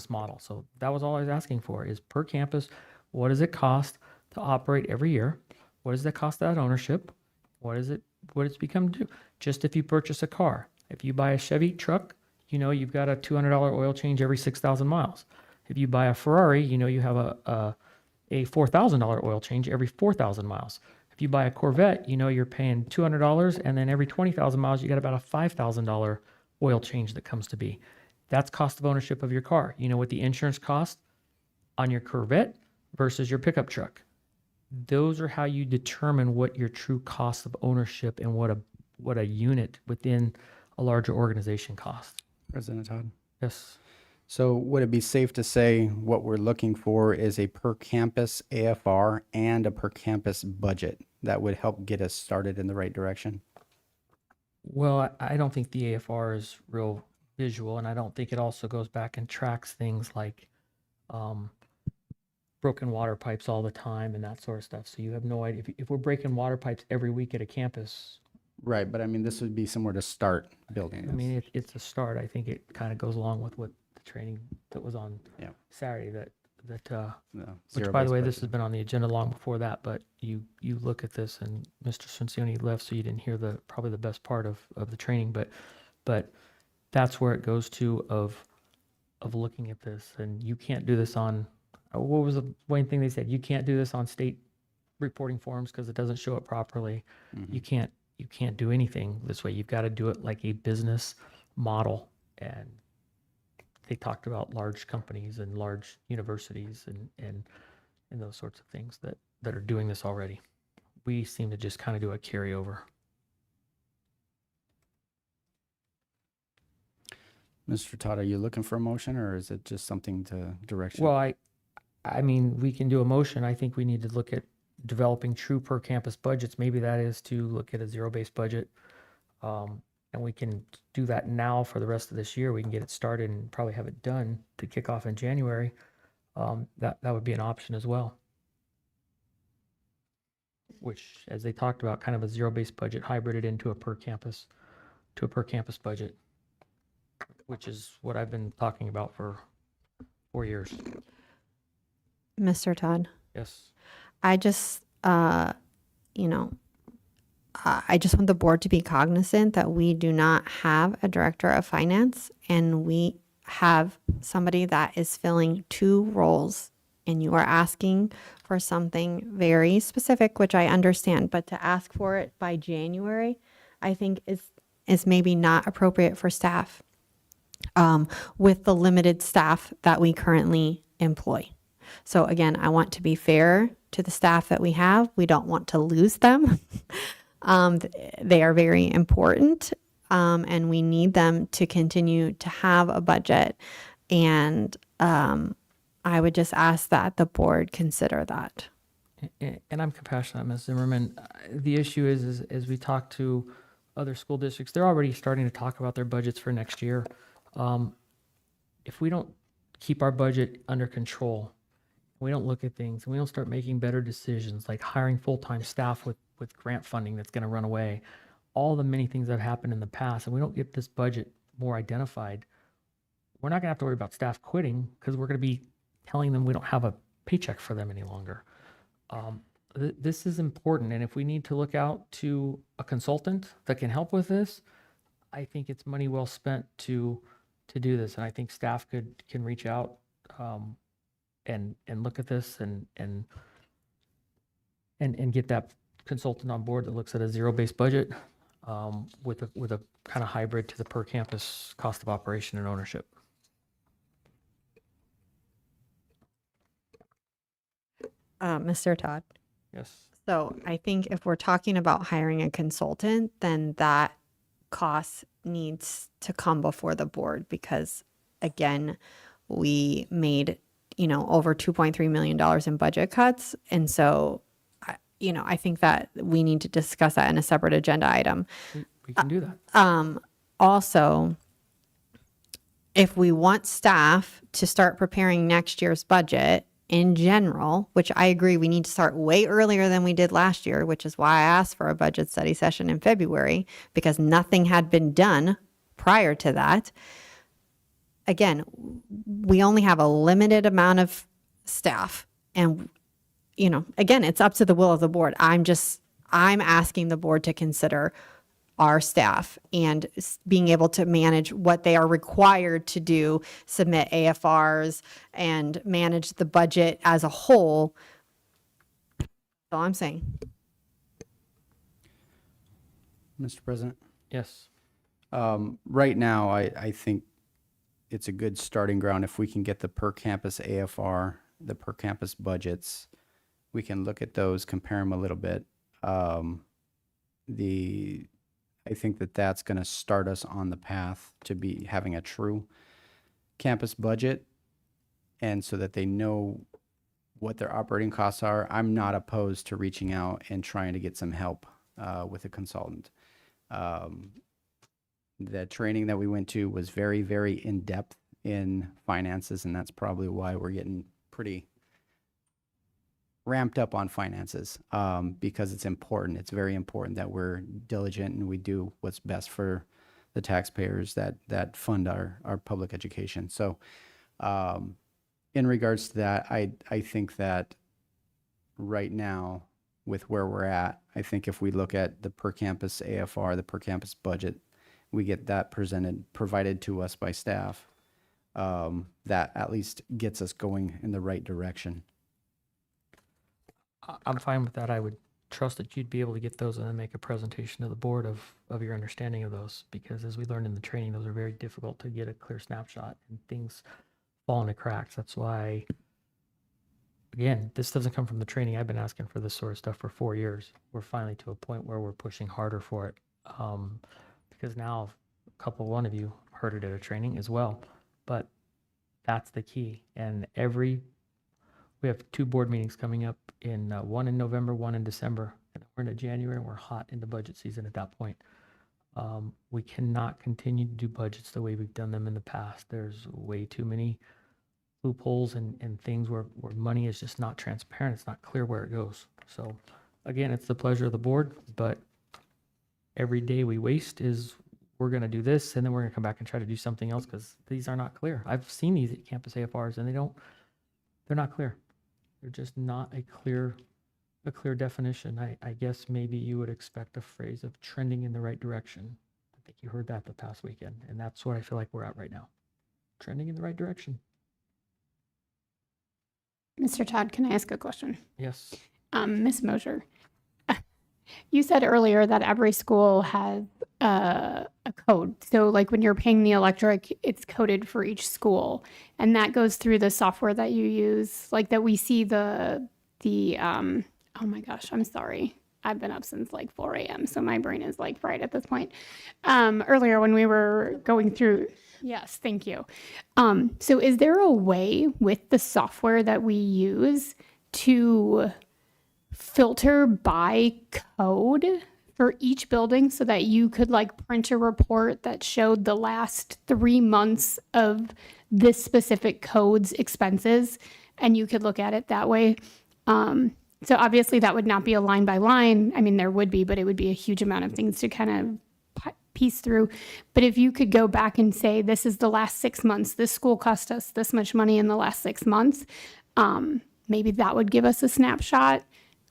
model. So that was all I was asking for is per campus, what does it cost to operate every year? What does that cost that ownership? What it's become due? Just if you purchase a car, if you buy a Chevy truck, you've got a $200 oil change every 6,000 miles. If you buy a Ferrari, you have a $4,000 oil change every 4,000 miles. If you buy a Corvette, you're paying $200, and then every 20,000 miles, you got about a $5,000 oil change that comes to be. That's cost of ownership of your car. You know what the insurance cost on your Corvette versus your pickup truck. Those are how you determine what your true cost of ownership and what a unit within a larger organization costs. President Todd. Yes. So would it be safe to say what we're looking for is a per campus AFR and a per campus budget that would help get us started in the right direction? Well, I don't think the AFR is real visual, and I don't think it also goes back and tracks things like broken water pipes all the time and that sort of stuff. So you have no idea. If we're breaking water pipes every week at a campus. Right, but I mean, this would be somewhere to start building. I mean, it's a start. I think it kind of goes along with what the training that was on Saturday which, by the way, this has been on the agenda long before that, but you look at this, and Mr. Cincioni left, so you didn't hear probably the best part of the training, but that's where it goes to of looking at this. And you can't do this on, what was the one thing they said? You can't do this on state reporting forms because it doesn't show it properly. Mm-hmm. You can't do anything this way. You've got to do it like a business model. And they talked about large companies and large universities and those sorts of things that are doing this already. We seem to just kind of do a carryover. Mr. Todd, are you looking for a motion or is it just something to direction? Well, I mean, we can do a motion. I think we need to look at developing true per campus budgets. Maybe that is to look at a zero-based budget. And we can do that now for the rest of this year. We can get it started and probably have it done to kick off in January. That would be an option as well. Which, as they talked about, kind of a zero-based budget hybrided into a per campus budget, which is what I've been talking about for 4 years. Mr. Todd, Yes. I just, you know, I just want the board to be cognizant that we do not have a director of finance and we have somebody that is filling 2 roles, and you are asking for something very specific, which I understand, but to ask for it by January, I think is maybe not appropriate for staff with the limited staff that we currently employ. So again, I want to be fair to the staff that we have. We don't want to lose them. They are very important, and we need them to continue to have a budget. And I would just ask that the board consider that. And I'm compassionate, Ms. Zimmerman. The issue is as we talk to other school districts, they're already starting to talk about their budgets for next year. If we don't keep our budget under control, we don't look at things, and we don't start making better decisions like hiring full-time staff with grant funding that's going to run away, all the many things that have happened in the past, and we don't get this budget more identified, we're not going to have to worry about staff quitting because we're going to be telling them we don't have a paycheck for them any longer. This is important, and if we need to look out to a consultant that can help with this, I think it's money well spent to do this, and I think staff can reach out and look at this and get that consultant on board that looks at a zero-based budget with a kind of hybrid to the per campus cost of operation and ownership. Mr. Todd. Yes. So I think if we're talking about hiring a consultant, then that cost needs to come before the board because, again, we made, over $2.3 million in budget cuts. And so, I think that we need to discuss that in a separate agenda item. We can do that. Also, if we want staff to start preparing next year's budget in general, which I agree we need to start way earlier than we did last year, which is why I asked for a budget study session in February, because nothing had been done prior to that. Again, we only have a limited amount of staff, and again, it's up to the will of the board. I'm asking the board to consider our staff and being able to manage what they are required to do, submit AFRs and manage the budget as a whole. That's all I'm saying. Mr. President? Yes. Right now, I think it's a good starting ground if we can get the per campus AFR, the per campus budgets. We can look at those, compare them a little bit. I think that's going to start us on the path to be having a true campus budget, and so that they know what their operating costs are. I'm not opposed to reaching out and trying to get some help with a consultant. The training that we went to was very, very in-depth in finances, and that's probably why we're getting pretty ramped up on finances, because it's important. It's very important that we're diligent and we do what's best for the taxpayers that fund our public education. So in regards to that, I think that right now, with where we're at, I think if we look at the per campus AFR, the per campus budget, we get that provided to us by staff, that at least gets us going in the right direction. I'm fine with that. I would trust that you'd be able to get those and then make a presentation to the board of your understanding of those, because as we learned in the training, those are very difficult to get a clear snapshot and things fall into cracks. That's why, again, this doesn't come from the training. I've been asking for this sort of stuff for 4 years. We're finally to a point where we're pushing harder for it, because now one of you heard it at a training as well, but that's the key. And we have 2 board meetings coming up one in November, one in December. And we're into January and we're hot in the budget season at that point. We cannot continue to do budgets the way we've done them in the past. There's way too many loopholes and things where money is just not transparent. It's not clear where it goes. So again, it's the pleasure of the board, but every day we waste is we're going to do this and then we're going to come back and try to do something else because these are not clear. I've seen these at campus AFRs and they're not clear. They're just not a clear definition. I guess maybe you would expect a phrase of trending in the right direction. I think you heard that the past weekend, and that's what I feel like we're at right now. Trending in the right direction. Mr. Todd, can I ask a question? Yes. Ms. Mosier, you said earlier that every school has a code. So like when you're paying the electric, it's coded for each school. And that goes through the software that you use, like that we see oh my gosh, I'm sorry. I've been up since like 4 a.m. So my brain is like fried at this point. Earlier when we were going through, yes, thank you. So is there a way with the software that we use to filter by code for each building so that you could like print a report that showed the last 3 months of this specific code's expenses and you could look at it that way? So obviously that would not be a line by line. I mean, there would be, but it would be a huge amount of things to kind of piece through. But if you could go back and say, this is the last 6 months, this school cost us this much money in the last 6 months, maybe that would give us a snapshot.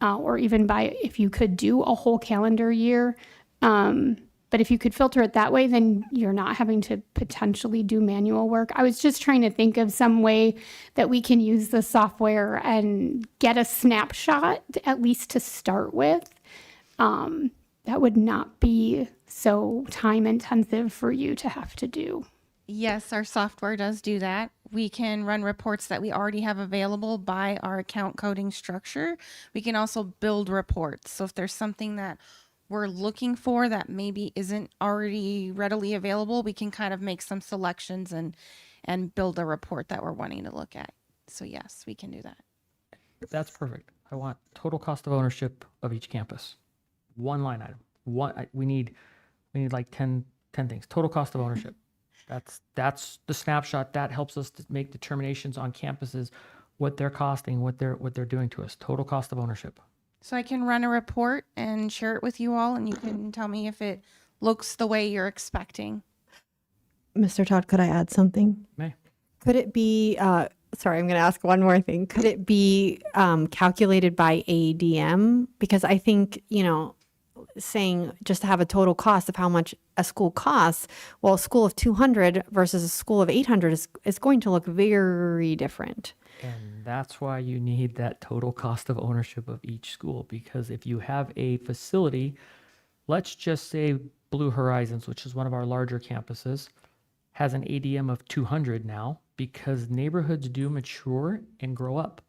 Or even if you could do a whole calendar year. But if you could filter it that way, then you're not having to potentially do manual work. I was just trying to think of some way that we can use the software and get a snapshot, at least to start with. That would not be so time intensive for you to have to do. Yes, our software does do that. We can run reports that we already have available by our account coding structure. We can also build reports. So if there's something that we're looking for that maybe isn't already readily available, we can kind of make some selections and build a report that we're wanting to look at. So yes, we can do that. That's perfect. I want total cost of ownership of each campus. One line item. We need like 10 things. Total cost of ownership. That's the snapshot that helps us to make determinations on campuses, what they're costing, what they're doing to us. Total cost of ownership. So I can run a report and share it with you all, and you can tell me if it looks the way you're expecting. Mr. Todd, could I add something? May. Could it be, sorry, I'm going to ask one more thing. Could it be calculated by ADM? Because I think, saying just to have a total cost of how much a school costs, well, a school of 200 versus a school of 800 is going to look very different. And that's why you need that total cost of ownership of each school. Because if you have a facility, let's just say Blue Horizons, which is one of our larger campuses, has an ADM of 200 now because neighborhoods do mature and grow up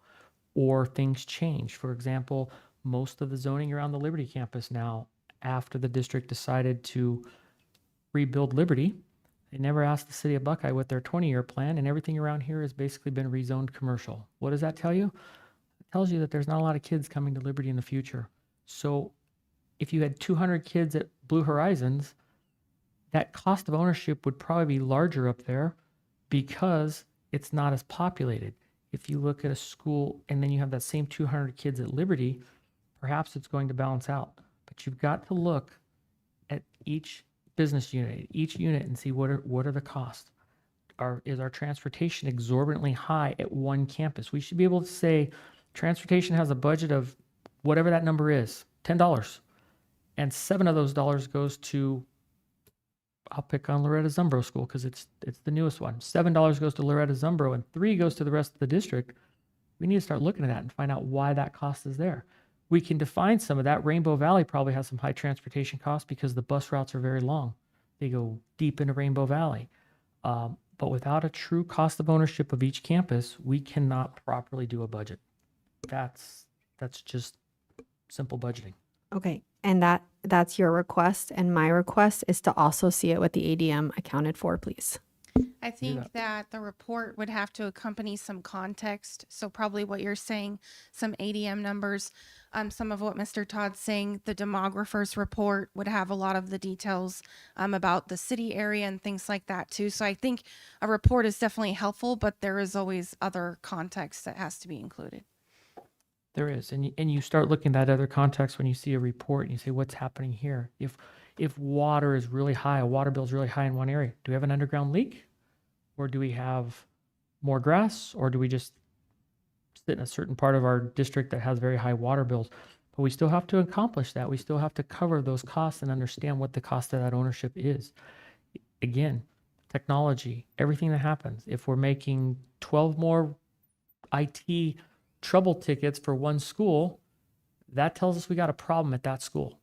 or things change. For example, most of the zoning around the Liberty campus now, after the district decided to rebuild Liberty, they never asked the city of Buckeye what their 20-year plan, and everything around here has basically been rezoned commercial. What does that tell you? It tells you that there's not a lot of kids coming to Liberty in the future. So if you had 200 kids at Blue Horizons, that cost of ownership would probably be larger up there because it's not as populated. If you look at a school and then you have that same 200 kids at Liberty, perhaps it's going to balance out. But you've got to look at each business unit, each unit, and see what are the costs. Is our transportation exorbitantly high at one campus? We should be able to say transportation has a budget of whatever that number is, $10, and 7 of those dollars goes to, I'll pick on Loretta Zumbro School because it's the newest one. $7 goes to Loretta Zumbro and 3 goes to the rest of the district. We need to start looking at that and find out why that cost is there. We can define some of that. Rainbow Valley probably has some high transportation costs because the bus routes are very long. They go deep into Rainbow Valley. But without a true cost of ownership of each campus, we cannot properly do a budget. That's just simple budgeting. Okay. And that's your request. And my request is to also see it with the ADM accounted for, please. I think that the report would have to accompany some context. So probably what you're saying, some ADM numbers, some of what Mr. Todd's saying, the demographer's report would have a lot of the details about the city area and things like that too. So I think a report is definitely helpful, but there is always other context that has to be included. There is, and you start looking at other contexts when you see a report and you say, what's happening here? If water is really high, a water bill is really high in one area, do we have an underground leak? Or do we have more grass? Or do we just sit in a certain part of our district that has very high water bills? But we still have to accomplish that. We still have to cover those costs and understand what the cost of that ownership is. Again, technology, everything that happens. If we're making 12 more IT trouble tickets for one school, that tells us we got a problem at that school.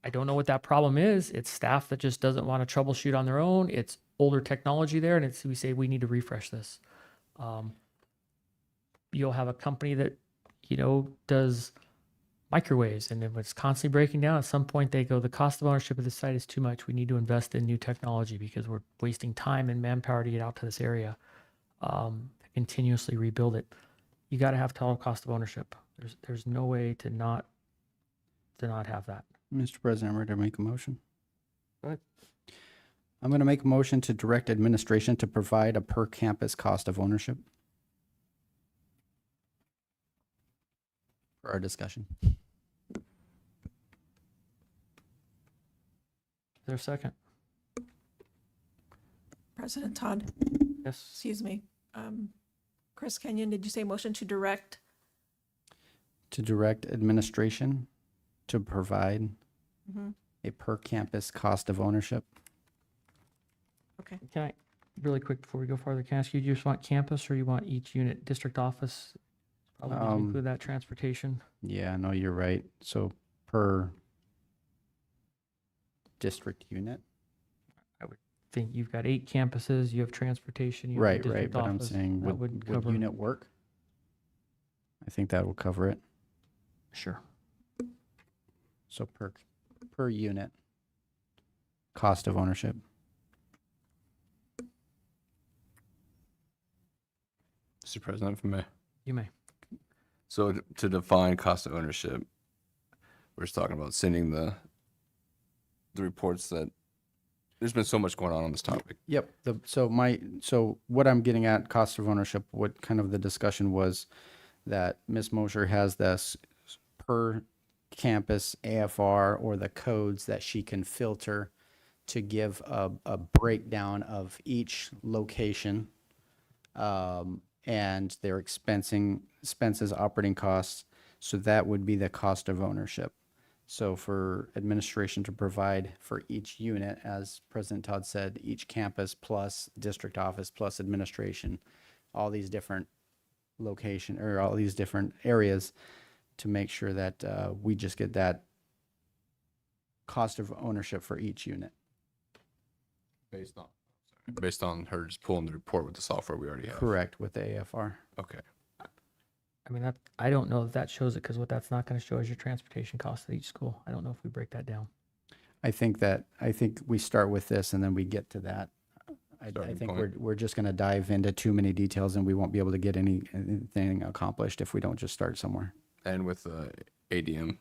I don't know what that problem is. It's staff that just doesn't want to troubleshoot on their own. It's older technology there, and we say we need to refresh this. You'll have a company that, does microwaves, and if it's constantly breaking down, at some point they go, the cost of ownership of this site is too much. We need to invest in new technology because we're wasting time and manpower to get out to this area, to continuously rebuild it. You got to have total cost of ownership. There's no way to not have that. Mr. President, I'm ready to make a motion. Go ahead. I'm going to make a motion to direct administration to provide a per campus cost of ownership for our discussion. Is there a second? President Todd, Yes. excuse me. Chris Kenyon, did you say motion to direct? To direct administration to provide Mhm. a per campus cost of ownership. Okay. Can I, really quick before we go farther, can I ask you, do you just want campus or you want each unit, district office? Probably need to include that transportation. Yeah, no, you're right. So per district unit. I think you've got 8 campuses, you have transportation, you have Right, the right. district But I'm office. saying, That would cover. unit work? I think that will cover it. Sure. So per unit cost of ownership. Mr. President, if I may. You may. So to define cost of ownership, we're just talking about sending the reports that there's been so much going on this topic. Yep. So what I'm getting at, cost of ownership, what kind of the discussion was that Ms. Mosher has this per campus AFR or the codes that she can filter to give a breakdown of each location and their expenses, operating costs. So that would be the cost of ownership. So for administration to provide for each unit, as President Todd said, each campus plus district office plus administration, all these different location or all these different areas to make sure that we just get that cost of ownership for each unit. Based on her just pulling the report with the software we already have. Correct, with the AFR. Okay. I mean, I don't know if that shows it because what that's not going to show is your transportation costs at each school. I don't know if we break that down. I think we start with this and then we get to that. I Starting think point. we're just going to dive into too many details and we won't be able to get anything accomplished if we don't just start somewhere. And with ADM.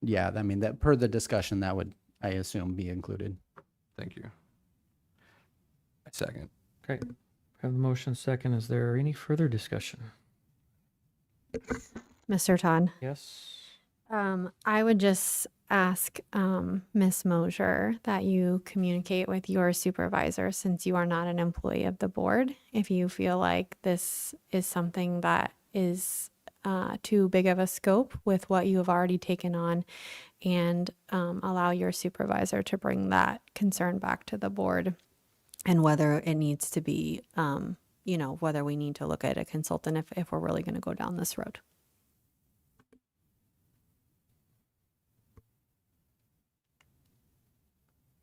Yeah, I mean, that per the discussion, that would, I assume, be included. Thank you. I second. Okay. Have the motion second. Is there any further discussion? Mr. Todd? Yes. I would just ask Ms. Mosher that you communicate with your supervisor since you are not an employee of the board. If you feel like this is something that is too big of a scope with what you have already taken on, and allow your supervisor to bring that concern back to the board, and whether it needs to be, whether we need to look at a consultant if we're really going to go down this road.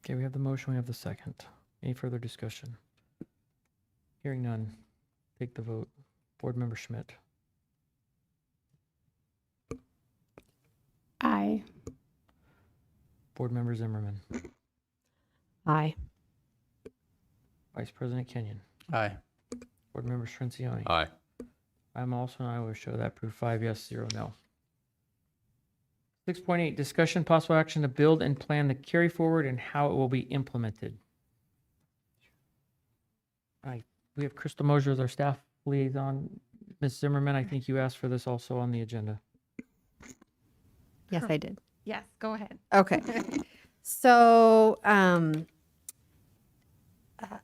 Okay, we have the motion, we have the second. Any further discussion? Hearing none. Take the vote. Board Member Schmidt. Aye. Board Member Zimmerman. Aye. Vice President Kenyon. Aye. Board Member Strencioni. Aye. I'm also an aye. Will show that approved 5 yes, 0 no. 6.8, discussion possible action to build and plan the carry forward and how it will be implemented. We have Crystal Mosier as our staff liaison. Ms. Zimmerman, I think you asked for this also on the agenda. Yes, I did. Yes, go ahead. Okay. So,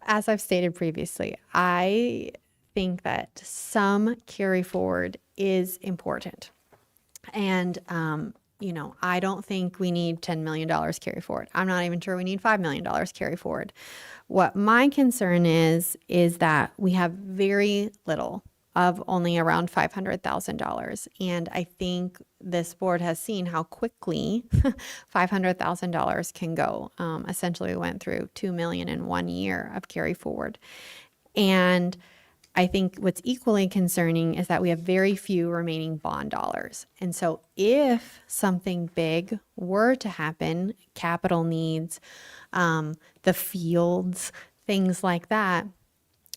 as I've stated previously, I think that some carry forward is important. And, I don't think we need $10 million carry forward. I'm not even sure we need $5 million carry forward. What my concern is that we have very little of only around $500,000. And I think this board has seen how quickly $500,000 can go. Essentially, we went through $2 million in 1 year of carry forward. And I think what's equally concerning is that we have very few remaining bond dollars. And so if something big were to happen, capital needs, the fields, things like that,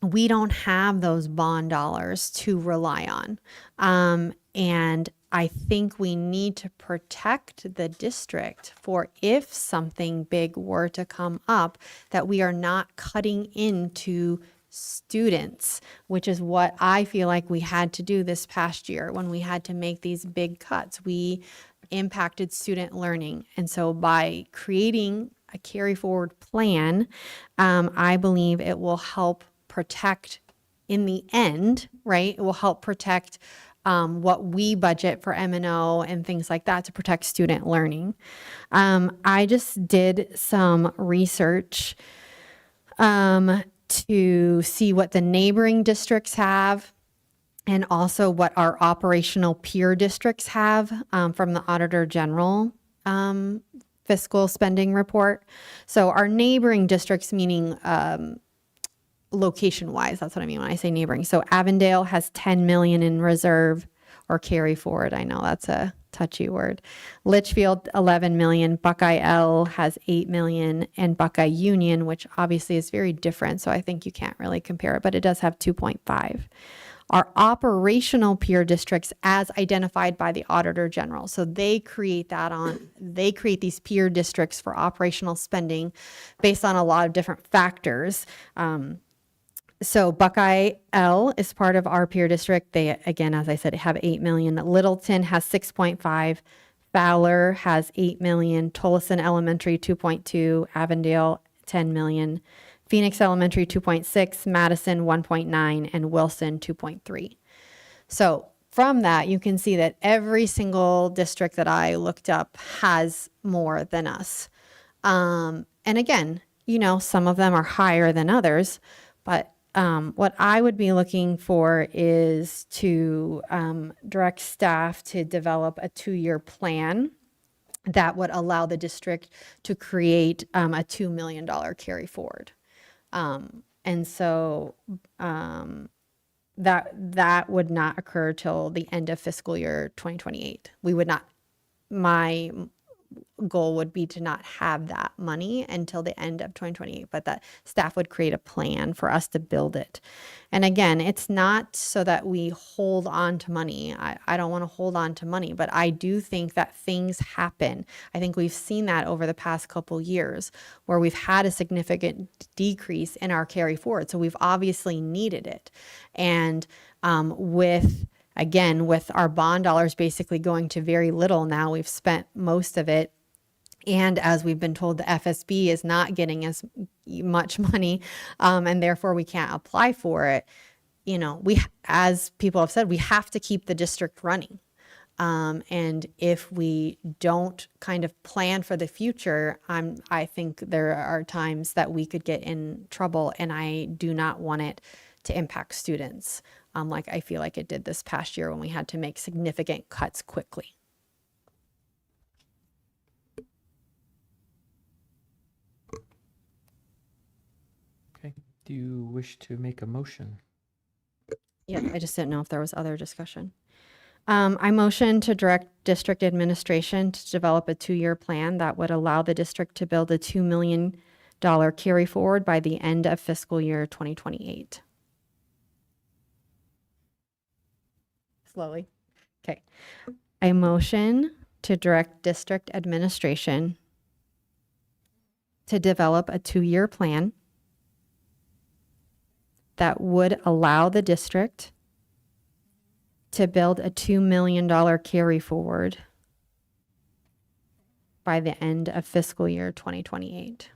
we don't have those bond dollars to rely on. And I think we need to protect the district for if something big were to come up, that we are not cutting into students, which is what I feel like we had to do this past year when we had to make these big cuts. We impacted student learning. And so by creating a carry forward plan, I believe it will help protect in the end, right? It will help protect what we budget for M&O and things like that to protect student learning. I just did some research to see what the neighboring districts have and also what our operational peer districts have from the Auditor General fiscal spending report. So our neighboring districts, meaning location-wise, that's what I mean when I say neighboring. So Avondale has 10 million in reserve or carry forward. I know that's a touchy word. Litchfield, 11 million. Buckeye L has 8 million, and Buckeye Union, which obviously is very different, so I think you can't really compare it, but it does have 2.5. Our operational peer districts as identified by the Auditor General. So they create these peer districts for operational spending based on a lot of different factors. So Buckeye L is part of our peer district. They, again, as I said, have 8 million. Littleton has 6.5. Fowler has 8 million. Tolleson Elementary, 2.2. Avondale, 10 million. Phoenix Elementary, 2.6. Madison, 1.9. And Wilson, 2.3. So from that, you can see that every single district that I looked up has more than us. And again, some of them are higher than others, but what I would be looking for is to direct staff to develop a 2-year plan that would allow the district to create a $2 million carry forward. And so that would not occur till the end of fiscal year 2028. My goal would be to not have that money until the end of 2028, but that staff would create a plan for us to build it. And again, it's not so that we hold on to money. I don't want to hold on to money, but I do think that things happen. I think we've seen that over the past couple years where we've had a significant decrease in our carry forward. So we've obviously needed it. And with our bond dollars basically going to very little now, we've spent most of it. And as we've been told, the FSB is not getting as much money, and therefore we can't apply for it. As people have said, we have to keep the district running. And if we don't kind of plan for the future, I think there are times that we could get in trouble, and I do not want it to impact students. Like I feel like it did this past year when we had to make significant cuts quickly. Okay. Do you wish to make a motion? Yeah, I just didn't know if there was other discussion. I motion to direct district administration to develop a 2-year plan that would allow the district to build a $2 million carry forward by the end of fiscal year 2028. Slowly. Okay. I motion to direct district administration to develop a 2-year plan that would allow the district to build a $2 million carry forward by the end of fiscal year 2028.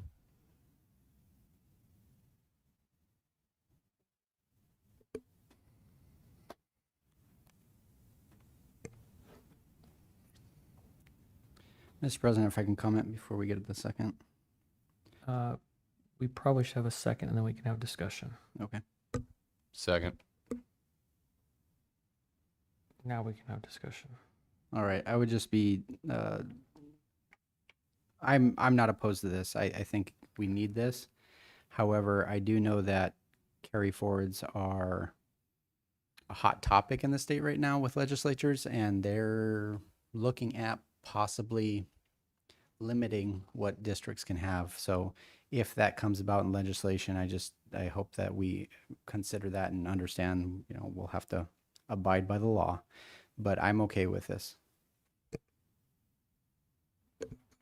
Mr. President, if I can comment before we get to the second. We probably should have a second and then we can have discussion. Okay. Second. Now we can have discussion. All right. I would just be, I'm not opposed to this. I think we need this. However, I do know that carry forwards are a hot topic in the state right now with legislatures, and they're looking at possibly limiting what districts can have. So if that comes about in legislation, I hope that we consider that and understand, we'll have to abide by the law, but I'm okay with this.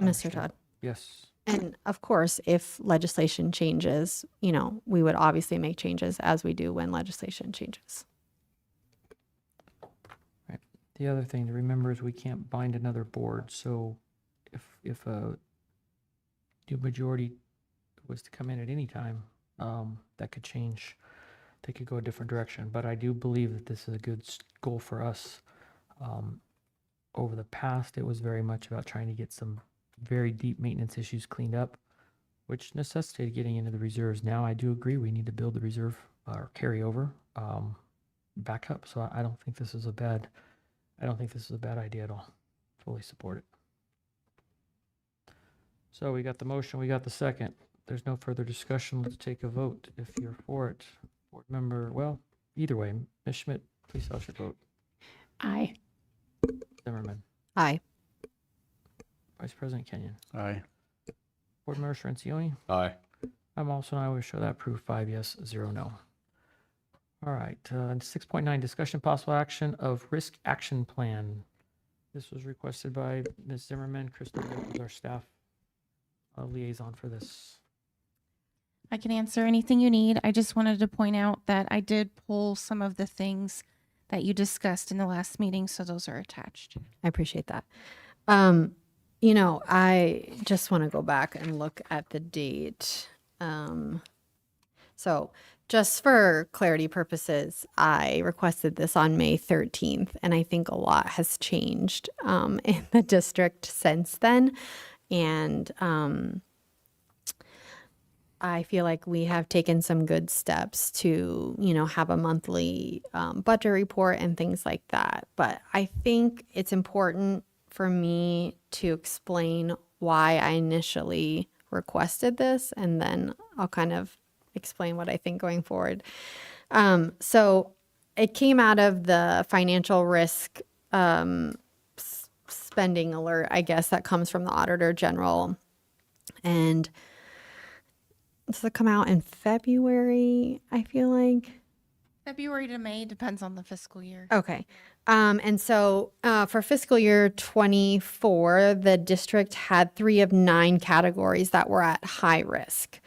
Mr. Todd. Yes. And of course, if legislation changes, we would obviously make changes as we do when legislation changes. Right. The other thing to remember is we can't bind another board. So if a new majority was to come in at any time, that could change. They could go a different direction. But I do believe that this is a good goal for us. Over the past, it was very much about trying to get some very deep maintenance issues cleaned up, which necessitated getting into the reserves. Now I do agree we need to build the reserve or carryover back up. So I don't think this is a bad idea at all. Fully support it. So we got the motion, we got the second. There's no further discussion. Let's take a vote if you're for it. Board member, well, either way, Ms. Schmidt, please tell us your vote. Aye. Zimmerman. Aye. Vice President Kenyon. Aye. Board member Science-Ioni. Aye. I'm also an aye. I will show that approved 5 yes, 0 no. All right. 6.9 discussion possible action of risk action plan. This was requested by Ms. Zimmerman. Kristen is our staff liaison for this. I can answer anything you need. I just wanted to point out that I did pull some of the things that you discussed in the last meeting, so those are attached. I appreciate that. I just want to go back and look at the date. So just for clarity purposes, I requested this on May 13th, and I think a lot has changed in the district since then. And I feel like we have taken some good steps to, have a monthly budget report and things like that. But I think it's important for me to explain why I initially requested this, and then I'll kind of explain what I think going forward. So it came out of the financial risk spending alert, I guess, that comes from the Auditor General. And does it come out in February, I feel like? February to May depends on the fiscal year. Okay. And so for fiscal year 24, the district had 3 of 9 categories that were at high risk.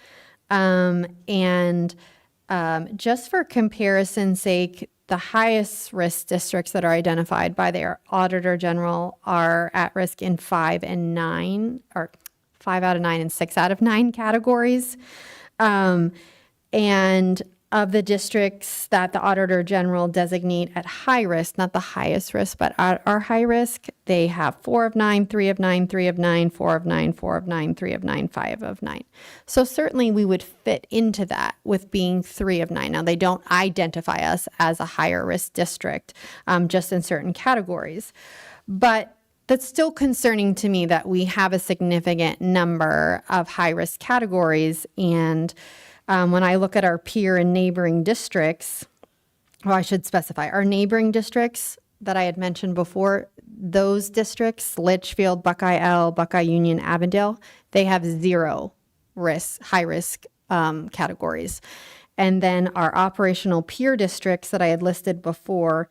Just for comparison's sake, the highest risk districts that are identified by their Auditor General are at risk in 5 and 9, or 5 out of 9 and 6 out of 9 categories. And of the districts that the Auditor General designate at high risk, not the highest risk, but are high risk, they have 4 of 9, 3 of 9, 3 of 9, 4 of 9, 4 of 9, 3 of 9, 5 of 9. So certainly we would fit into that with being 3 of 9. Now, they don't identify us as a higher risk district, just in certain categories. But that's still concerning to me that we have a significant number of high risk categories. And when I look at our peer and neighboring districts, well, I should specify, our neighboring districts that I had mentioned before, those districts, Litchfield, Buckeye L, Buckeye Union, Avondale, they have zero high risk categories. And then our operational peer districts that I had listed before,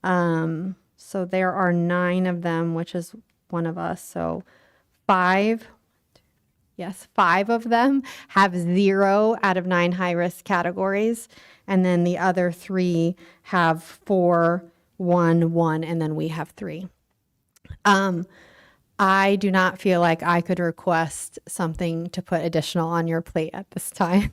so there are 9 of them, which is one of us. So 5 of them have 0 out of 9 high risk categories. And then the other 3 have 4, 1, 1, and then we have 3. I do not feel like I could request something to put additional on your plate at this time.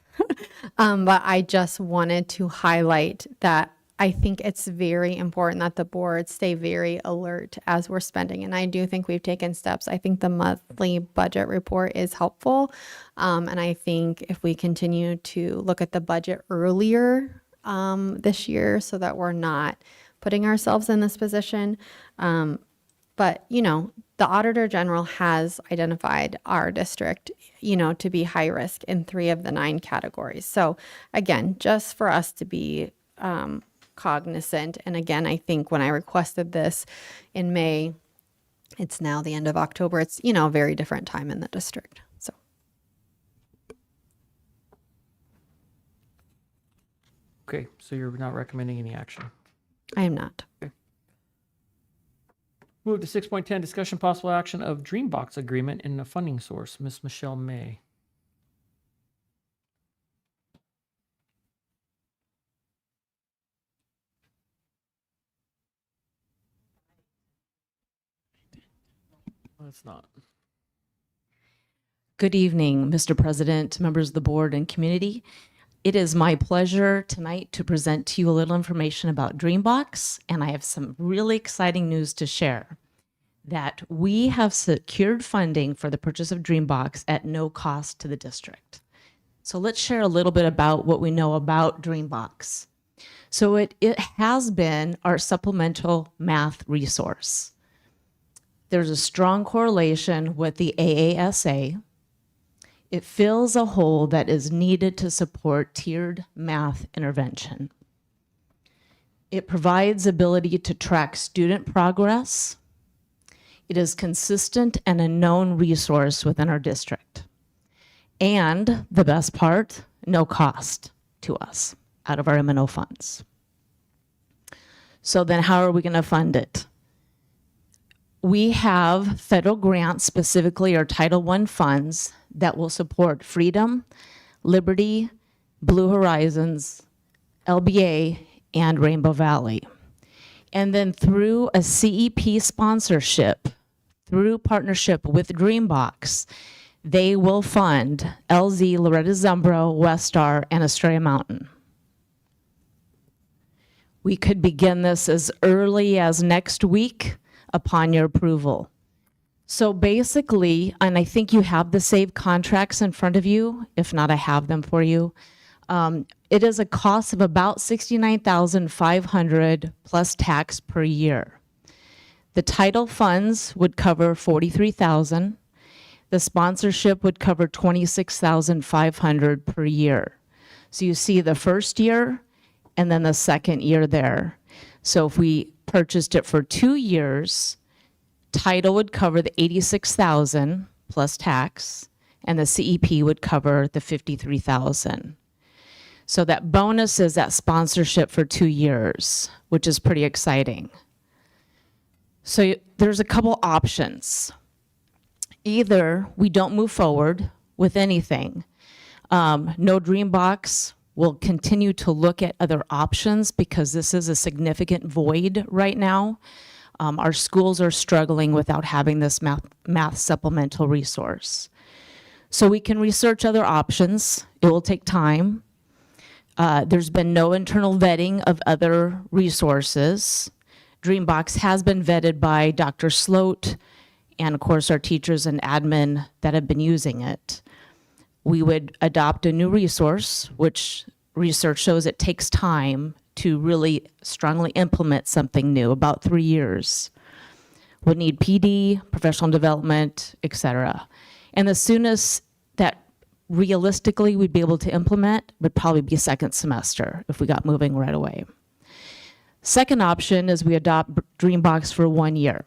But I just wanted to highlight that I think it's very important that the board stay very alert as we're spending. And I do think we've taken steps. I think the monthly budget report is helpful. And I think if we continue to look at the budget earlier this year so that we're not putting ourselves in this position. But, you know, the Auditor General has identified our district, you know, to be high risk in 3 of the 9 categories. So again, just for us to be cognizant. And again, I think when I requested this in May, it's now the end of October. It's, you know, a very different time in the district. So. Okay, so you're not recommending any action. I am not. Move to 6.10, discussion possible action of Dreambox agreement in a funding source. Ms. Michelle May. No, it's not. Good evening, Mr. President, members of the board and community. It is my pleasure tonight to present to you a little information about Dreambox, and I have some really exciting news to share. That we have secured funding for the purchase of Dreambox at no cost to the district. So let's share a little bit about what we know about Dreambox. So it has been our supplemental math resource. There's a strong correlation with the AASA. It fills a hole that is needed to support tiered math intervention. It provides ability to track student progress. It is consistent and a known resource within our district. And the best part, no cost to us out of our M&O funds. So then how are we going to fund it? We have federal grants, specifically our Title I funds, that will support Freedom, Liberty, Blue Horizons, LBA, and Rainbow Valley. And then through a CEP sponsorship, through partnership with Dreambox, they will fund LZ, Loretta Zumbro, Westar, and Estrella Mountain. We could begin this as early as next week upon your approval. So basically, and I think you have the SAVE contracts in front of you. If not, I have them for you. It is a cost of about $69,500 plus tax per year. The title funds would cover $43,000. The sponsorship would cover $26,500 per year. So you see the first year and then the second year there. So if we purchased it for 2 years, title would cover the $86,000 plus tax, and the CEP would cover the $53,000. So that bonus is that sponsorship for 2 years, which is pretty exciting. So there's a couple options. Either we don't move forward with anything. No Dreambox will continue to look at other options because this is a significant void right now. Our schools are struggling without having this math supplemental resource. So we can research other options. It will take time. There's been no internal vetting of other resources. Dreambox has been vetted by Dr. Sloat and, of course, our teachers and admin that have been using it. We would adopt a new resource, which research shows it takes time to really strongly implement something new, about 3 years. We'll need PD, professional development, etc. And the soonest that realistically we'd be able to implement would probably be second semester if we got moving right away. Second option is we adopt Dreambox for 1 year.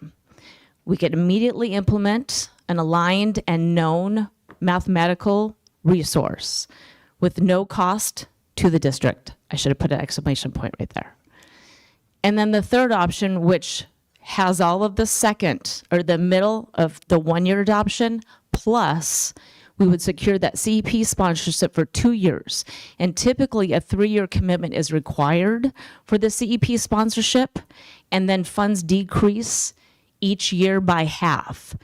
We can immediately implement an aligned and known mathematical resource with no cost to the district. I should have put an exclamation point right there. And then the third option, which has all of the second or the middle of the 1 year adoption, plus we would secure that CEP sponsorship for 2 years. And typically a 3-year commitment is required for the CEP sponsorship, and then funds decrease each year by half.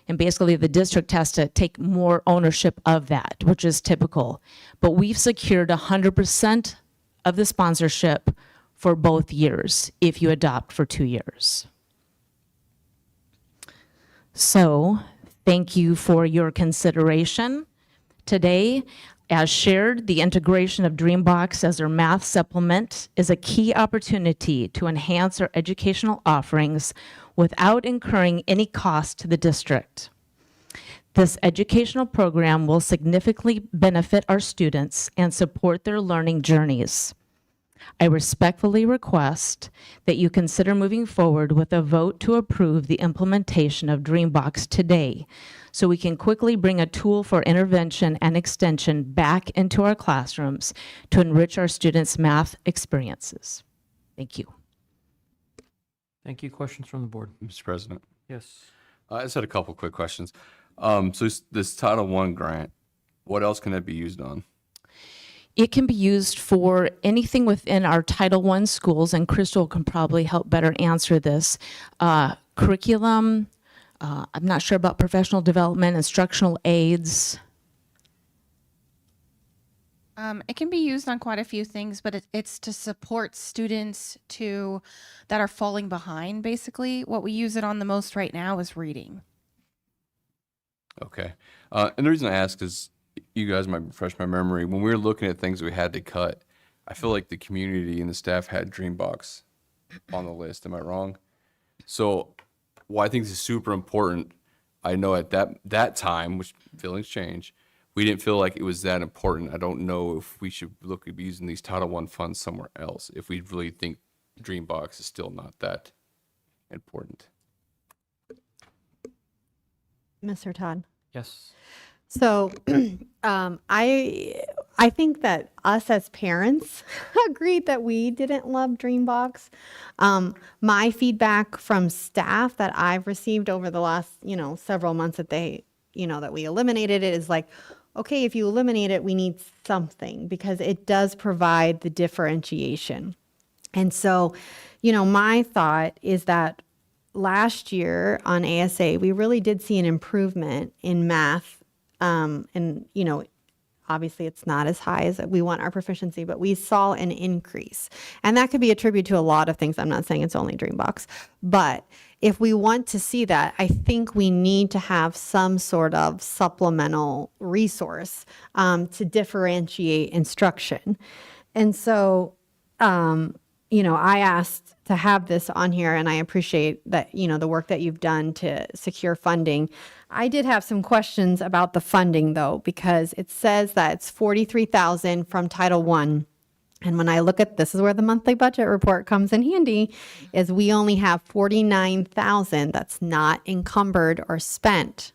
And basically the district has to take more ownership of that, which is typical. But we've secured 100% of the sponsorship for both years if you adopt for 2 years. So thank you for your consideration today. As shared, the integration of Dreambox as our math supplement is a key opportunity to enhance our educational offerings without incurring any cost to the district. This educational program will significantly benefit our students and support their learning journeys. I respectfully request that you consider moving forward with a vote to approve the implementation of Dreambox today, so we can quickly bring a tool for intervention and extension back into our classrooms to enrich our students' math experiences. Thank you. Thank you. Questions from the board? Mr. President. Yes. I just had a couple quick questions. So this Title I grant, what else can it be used on? It can be used for anything within our Title I schools, and Crystal can probably help better answer this. Curriculum, I'm not sure about professional development, instructional aids. It can be used on quite a few things, but it's to support students that are falling behind, basically. What we use it on the most right now is reading. Okay. And the reason I ask is, you guys might refresh my memory. When we were looking at things we had to cut, I feel like the community and the staff had Dreambox on the list. Am I wrong? So, I think this is super important. I know at that time, which feelings change, we didn't feel like it was that important. I don't know if we should look at using these Title I funds somewhere else, if we really think Dreambox is still not that important. Mr. Todd. Yes. So I think that us as parents agreed that we didn't love Dreambox. My feedback from staff that I've received over the last, several months that that we eliminated it is like, okay, if you eliminate it, we need something because it does provide the differentiation. And so, my thought is that last year on ASA, we really did see an improvement in math. And, obviously it's not as high as we want our proficiency, but we saw an increase. And that could be attributed to a lot of things. I'm not saying it's only Dreambox. But if we want to see that, I think we need to have some sort of supplemental resource to differentiate instruction. And so, I asked to have this on here, and I appreciate that, the work that you've done to secure funding. I did have some questions about the funding, though, because it says that it's $43,000 from Title I. And when I look at this is where the monthly budget report comes in handy, is we only have $49,000 that's not encumbered or spent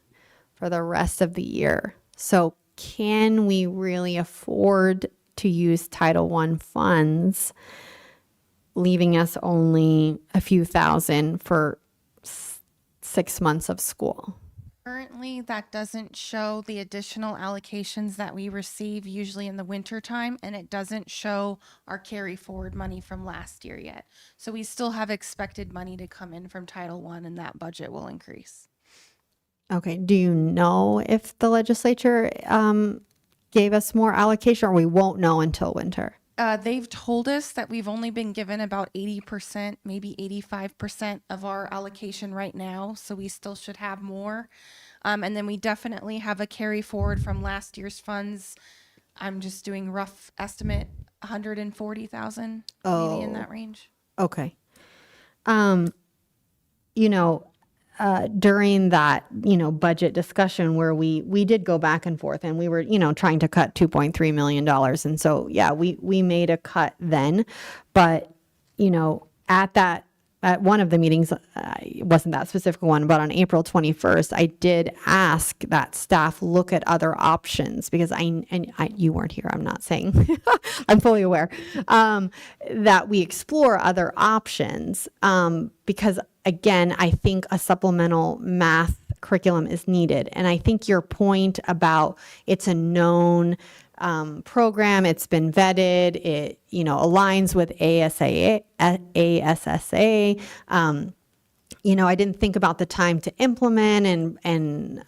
for the rest of the year. So can we really afford to use Title I funds, leaving us only a few thousand for 6 months of school? Currently, that doesn't show the additional allocations that we receive usually in the winter time, and it doesn't show our carry forward money from last year yet. So we still have expected money to come in from Title I, and that budget will increase. Okay. Do you know if the legislature gave us more allocation, or we won't know until winter? They've told us that we've only been given about 80%, maybe 85% of our allocation right now. So we still should have more. And then we definitely have a carry forward from last year's funds. I'm just doing rough estimate, 140,000, maybe in that range. Okay. During that, budget discussion where we did go back and forth and we were, trying to cut $2.3 million. And so, yeah, we made a cut then, but, at one of the meetings, it wasn't that specific one, but on April 21st, I did ask that staff look at other options because you weren't here. I'm not saying I'm fully aware that we explore other options because again, I think a supplemental math curriculum is needed. And I think your point about it's a known program, it's been vetted, it aligns with ASSA. I didn't think about the time to implement and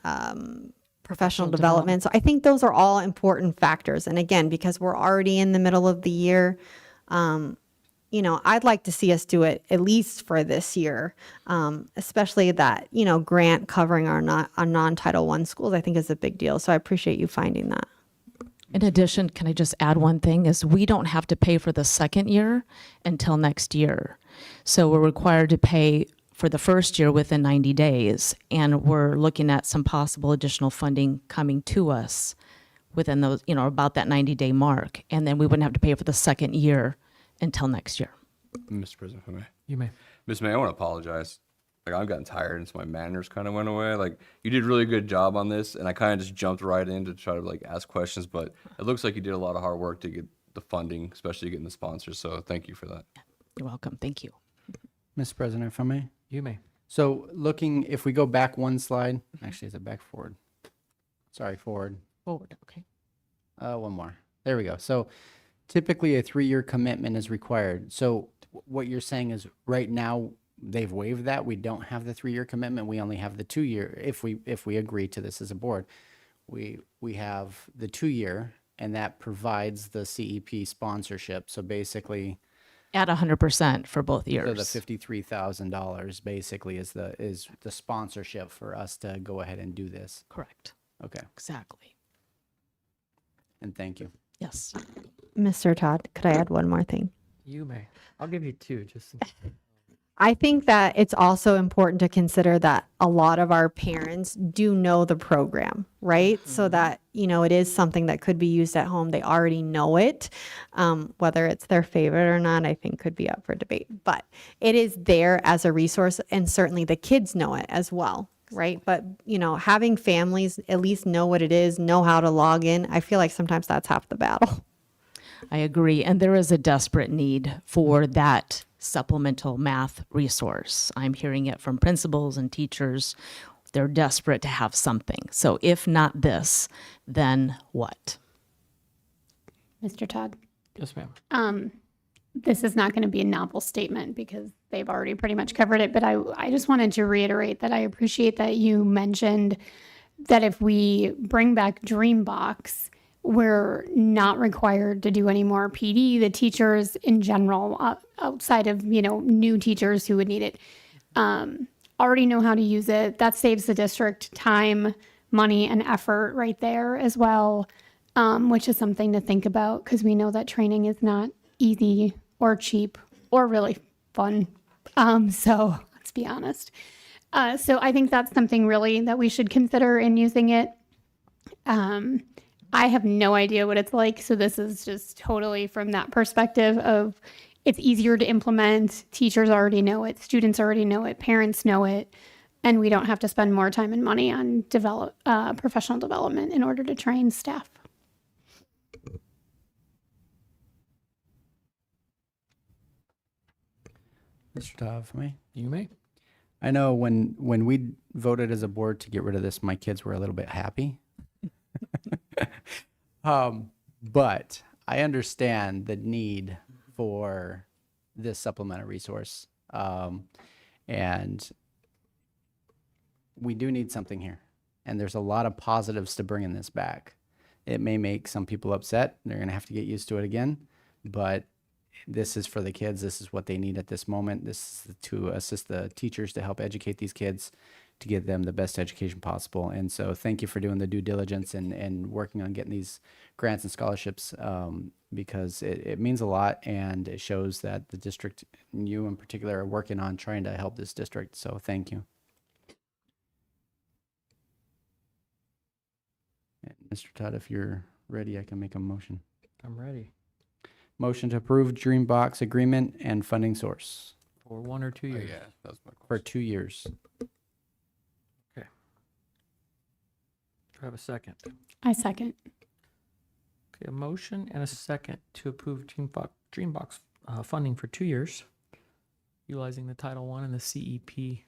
professional development. So I think those are all important factors. And again, because we're already in the middle of the year, I'd like to see us do it at least for this year, especially that, grant covering our non-Title I schools, I think is a big deal. So I appreciate you finding that. In addition, can I just add one thing is we don't have to pay for the second year until next year. So we're required to pay for the first year within 90 days. And we're looking at some possible additional funding coming to us within those, about that 90-day mark. And then we wouldn't have to pay for the second year until next year. Mr. President, if I may. You may. Ms. May, I want to apologize. I've gotten tired and so my manners kind of went away. You did a really good job on this and I kind of just jumped right in to try to ask questions, but it looks like you did a lot of hard work to get the funding, especially getting the sponsors. So thank you for that. You're welcome. Thank you. Mr. President, if I may. You may. So if we go back one slide, actually, is it back forward? Sorry, forward. Forward, okay. One more. There we go. So typically a 3-year commitment is required. So what you're saying is right now they've waived that. We don't have the 3-year commitment. We only have the 2-year. If we agree to this as a board, we have the 2-year, and that provides the CEP sponsorship. So basically, At 100% for both years. so the $53,000 basically is the sponsorship for us to go ahead and do this. Correct. Okay, Exactly. and thank you. Yes. Mr. Todd, could I add one more thing? You may. I'll give you two. Just I think that it's also important to consider that a lot of our parents do know the program, right? So that, it is something that could be used at home. They already know it. Whether it's their favorite or not, I think could be up for debate. But it is there as a resource, and certainly the kids know it as well, right? But, having families at least know what it is, know how to log in, I feel like sometimes that's half the battle. I agree. And there is a desperate need for that supplemental math resource. I'm hearing it from principals and teachers. They're desperate to have something. So if not this, then what? Mr. Todd. Yes, ma'am. This is not going to be a novel statement because they've already pretty much covered it, but I just wanted to reiterate that I appreciate that you mentioned that if we bring back Dreambox, we're not required to do any more PD. The teachers in general, outside of, new teachers who would need it, already know how to use it. That saves the district time, money, and effort right there as well, which is something to think about because we know that training is not easy or cheap or really fun. So let's be honest. So I think that's something really that we should consider in using it. I have no idea what it's like. So this is just totally from that perspective of it's easier to implement. Teachers already know it. Students already know it. Parents know it. And we don't have to spend more time and money on professional development in order to train staff. Mr. Tav, me? You may. I know when we voted as a board to get rid of this, my kids were a little bit happy. But I understand the need for this supplemental resource. And we do need something here. And there's a lot of positives to bringing this back. It may make some people upset. They're going to have to get used to it again. But this is for the kids. This is what they need at this moment. This is to assist the teachers to help educate these kids to give them the best education possible. And so thank you for doing the due diligence and working on getting these grants and scholarships because it means a lot and it shows that the district, and you in particular, are working on trying to help this district. So thank you. And Mr. Todd, if you're ready, I can make a motion. I'm ready. Motion to approve Dreambox agreement and funding source. For 1 or 2 Oh, years? yeah, that was my For question. 2 years. Okay. Do I have a second? I second. Okay, a motion and a second to approve Dreambox funding for 2 years, utilizing the Title I and the CEP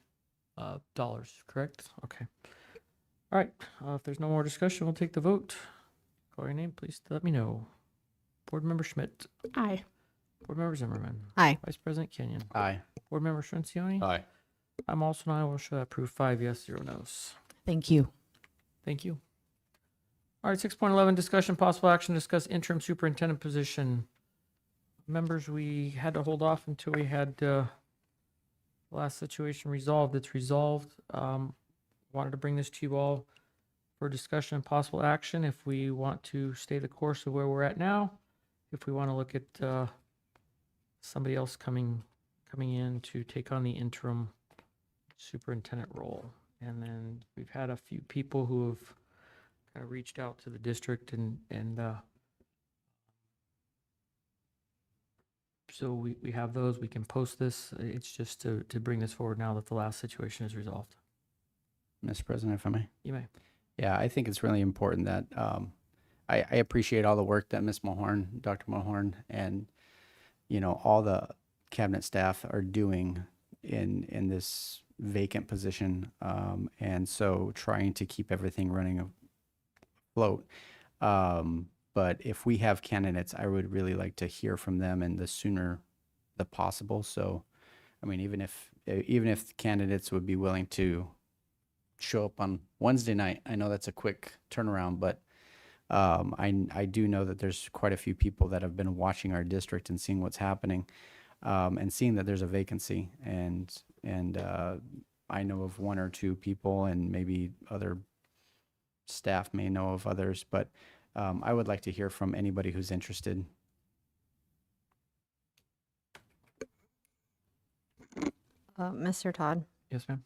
dollars, correct? Okay. All right, if there's no more discussion, we'll take the vote. Call your name, please let me know. Board Member Schmidt. Aye. Board Member Zimmerman. Aye. Vice President Kenyon. Aye. Board Member Strencioni. Aye. I'm also an aye. Will show that approved 5 yes, 0 no's. Thank you. Thank you. All right, 6.11, discussion possible action, discuss interim superintendent position. Members, we had to hold off until we had the last situation resolved. It's resolved. Wanted to bring this to you all for discussion and possible action if we want to stay the course of where we're at now, if we want to look at somebody else coming in to take on the interim superintendent role. And then we've had a few people who have kind of reached out to the district and so we have those. We can post this. It's just to bring this forward now that the last situation is resolved. Mr. President, if I may. You may. Yeah, I think it's really important that I appreciate all the work that Ms. Mahorn, Dr. Mahorn, and all the cabinet staff are doing in this vacant position, and so trying to keep everything running afloat. But if we have candidates, I would really like to hear from them, and the sooner the possible. So, I mean, even if candidates would be willing to show up on Wednesday night. I know that's a quick turnaround, but I do know that there's quite a few people that have been watching our district and seeing what's happening, and seeing that there's a vacancy. And I know of 1 or 2 people, and maybe other staff may know of others, but I would like to hear from anybody who's interested. Mr. Todd, Yes, ma'am.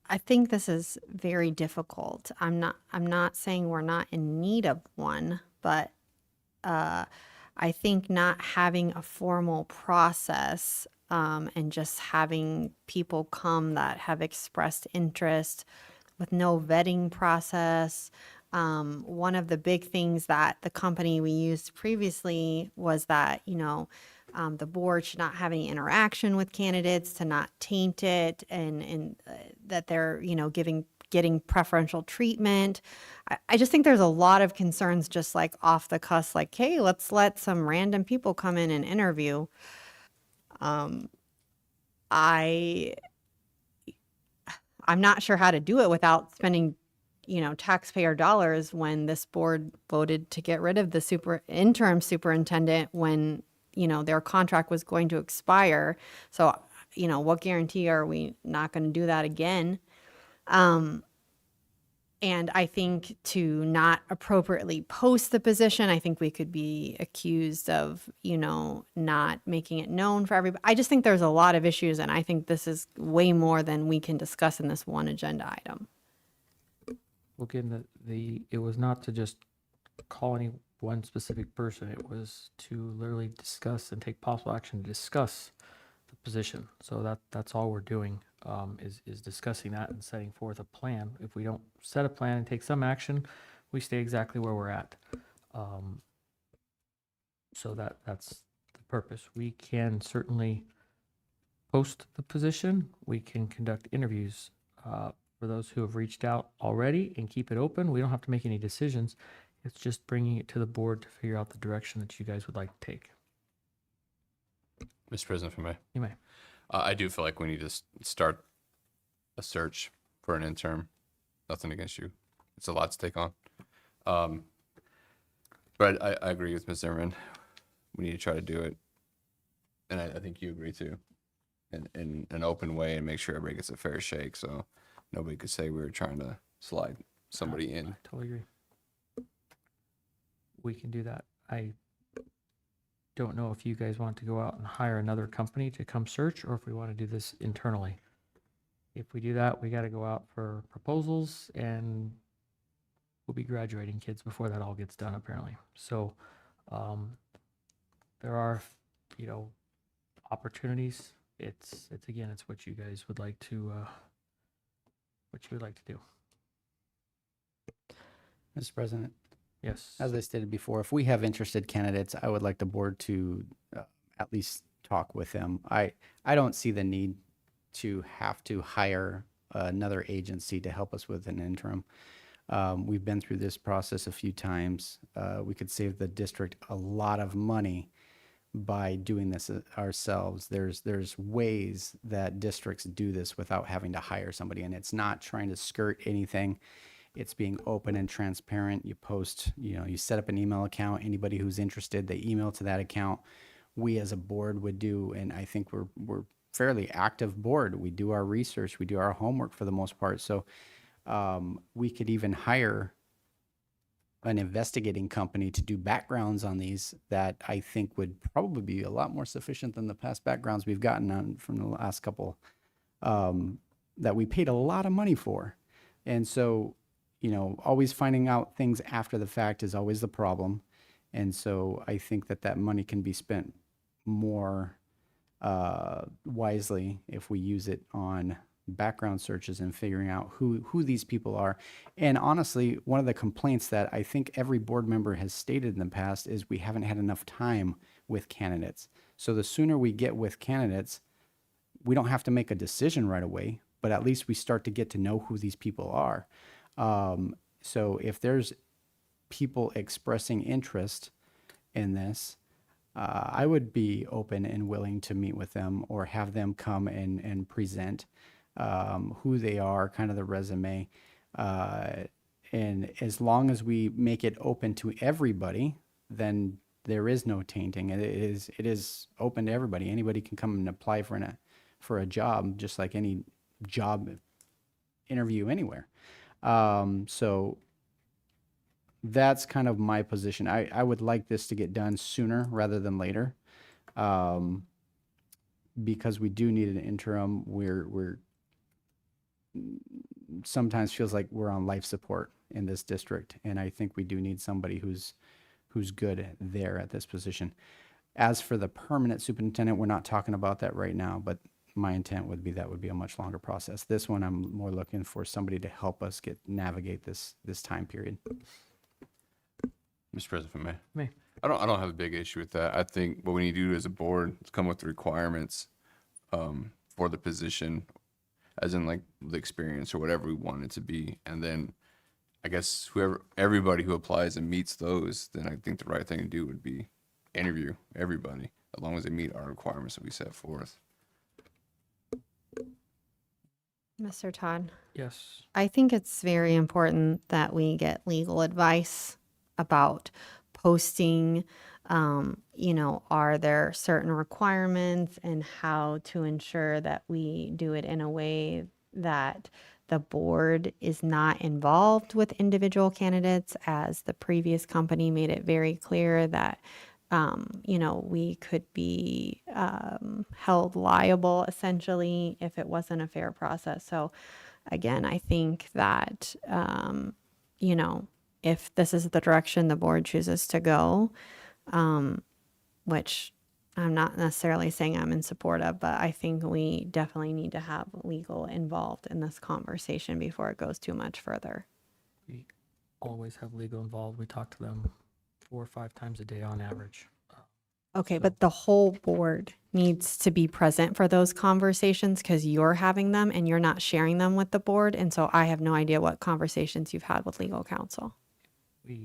I think this is very difficult. I'm not saying we're not in need of one, but I think not having a formal process and just having people come that have expressed interest with no vetting process. One of the big things that the company we used previously was that, the board should not have any interaction with candidates to not taint it, and that they're, getting preferential treatment. I just think there's a lot of concerns just like off the cuff, like, hey, let's let some random people come in and interview. I'm not sure how to do it without spending, taxpayer dollars when this board voted to get rid of the interim superintendent when, their contract was going to expire. So, what guarantee are we not going to do that again? And I think to not appropriately post the position, I think we could be accused of, not making it known for everybody. I just think there's a lot of issues, and I think this is way more than we can discuss in this one agenda item. Well, again, it was not to just call any one specific person. It was to literally discuss and take possible action to discuss the position. So that's all we're doing, is discussing that and setting forth a plan. If we don't set a plan and take some action, we stay exactly where we're at. So that's the purpose. We can certainly post the position. We can conduct interviews for those who have reached out already and keep it open. We don't have to make any decisions. It's just bringing it to the board to figure out the direction that you guys would like to take. Mr. President, if I may. You may. I do feel like we need to start a search for an interim. Nothing against you. It's a lot to take on. But I agree with Ms. Zimmerman. We need to try to do it. And I think you agree too. In an open way and make sure everybody gets a fair shake. So nobody could say we were trying to slide somebody in. I totally agree. We can do that. I don't know if you guys want to go out and hire another company to come search, or if we want to do this internally. If we do that, we got to go out for proposals, and we'll be graduating kids before that all gets done, apparently. So there are, opportunities. It's again, it's what you guys would like to, do. Mr. President, Yes. as I stated before, if we have interested candidates, I would like the board to at least talk with them. I don't see the need to have to hire another agency to help us with an interim. We've been through this process a few times. We could save the district a lot of money by doing this ourselves. There's ways that districts do this without having to hire somebody, and it's not trying to skirt anything. It's being open and transparent. You post, you set up an email account. Anybody who's interested, they email to that account. We as a board would do, and I think we're fairly active board. We do our research, we do our homework for the most part. So we could even hire an investigating company to do backgrounds on these that I think would probably be a lot more sufficient than the past backgrounds we've gotten on from the last couple that we paid a lot of money for. And so, always finding out things after the fact is always the problem. And so I think that money can be spent more wisely if we use it on background searches and figuring out who these people are. And honestly, one of the complaints that I think every board member has stated in the past is we haven't had enough time with candidates. So the sooner we get with candidates, we don't have to make a decision right away, but at least we start to get to know who these people are. So if there's people expressing interest in this, I would be open and willing to meet with them or have them come and present who they are, kind of the resume. And as long as we make it open to everybody, then there is no tainting. It is open to everybody. Anybody can come and apply for a job, just like any job interview anywhere. So that's kind of my position. I would like this to get done sooner rather than later, because we do need an interim. We're sometimes feels like we're on life support in this district, and I think we do need somebody who's good there at this position. As for the permanent superintendent, we're not talking about that right now, but my intent would be that would be a much longer process. This one, I'm more looking for somebody to help us navigate this time period. Mr. President, if I may. May. I don't have a big issue with that. I think what we need to do as a board is come with the requirements for the position, as in like the experience or whatever we want it to be. And then I guess everybody who applies and meets those, then I think the right thing to do would be interview everybody, as long as they meet our requirements that we set forth. Mr. Todd, Yes. I think it's very important that we get legal advice about posting. Are there certain requirements and how to ensure that we do it in a way that the board is not involved with individual candidates, as the previous company made it very clear that we could be held liable essentially if it wasn't a fair process. So again, I think that, if this is the direction the board chooses to go, which I'm not necessarily saying I'm in support of, but I think we definitely need to have legal involved in this conversation before it goes too much further. We always have legal involved. We talk to them 4 or 5 times a day on average. Okay, but the whole board needs to be present for those conversations because you're having them and you're not sharing them with the board. And so I have no idea what conversations you've had with legal counsel. We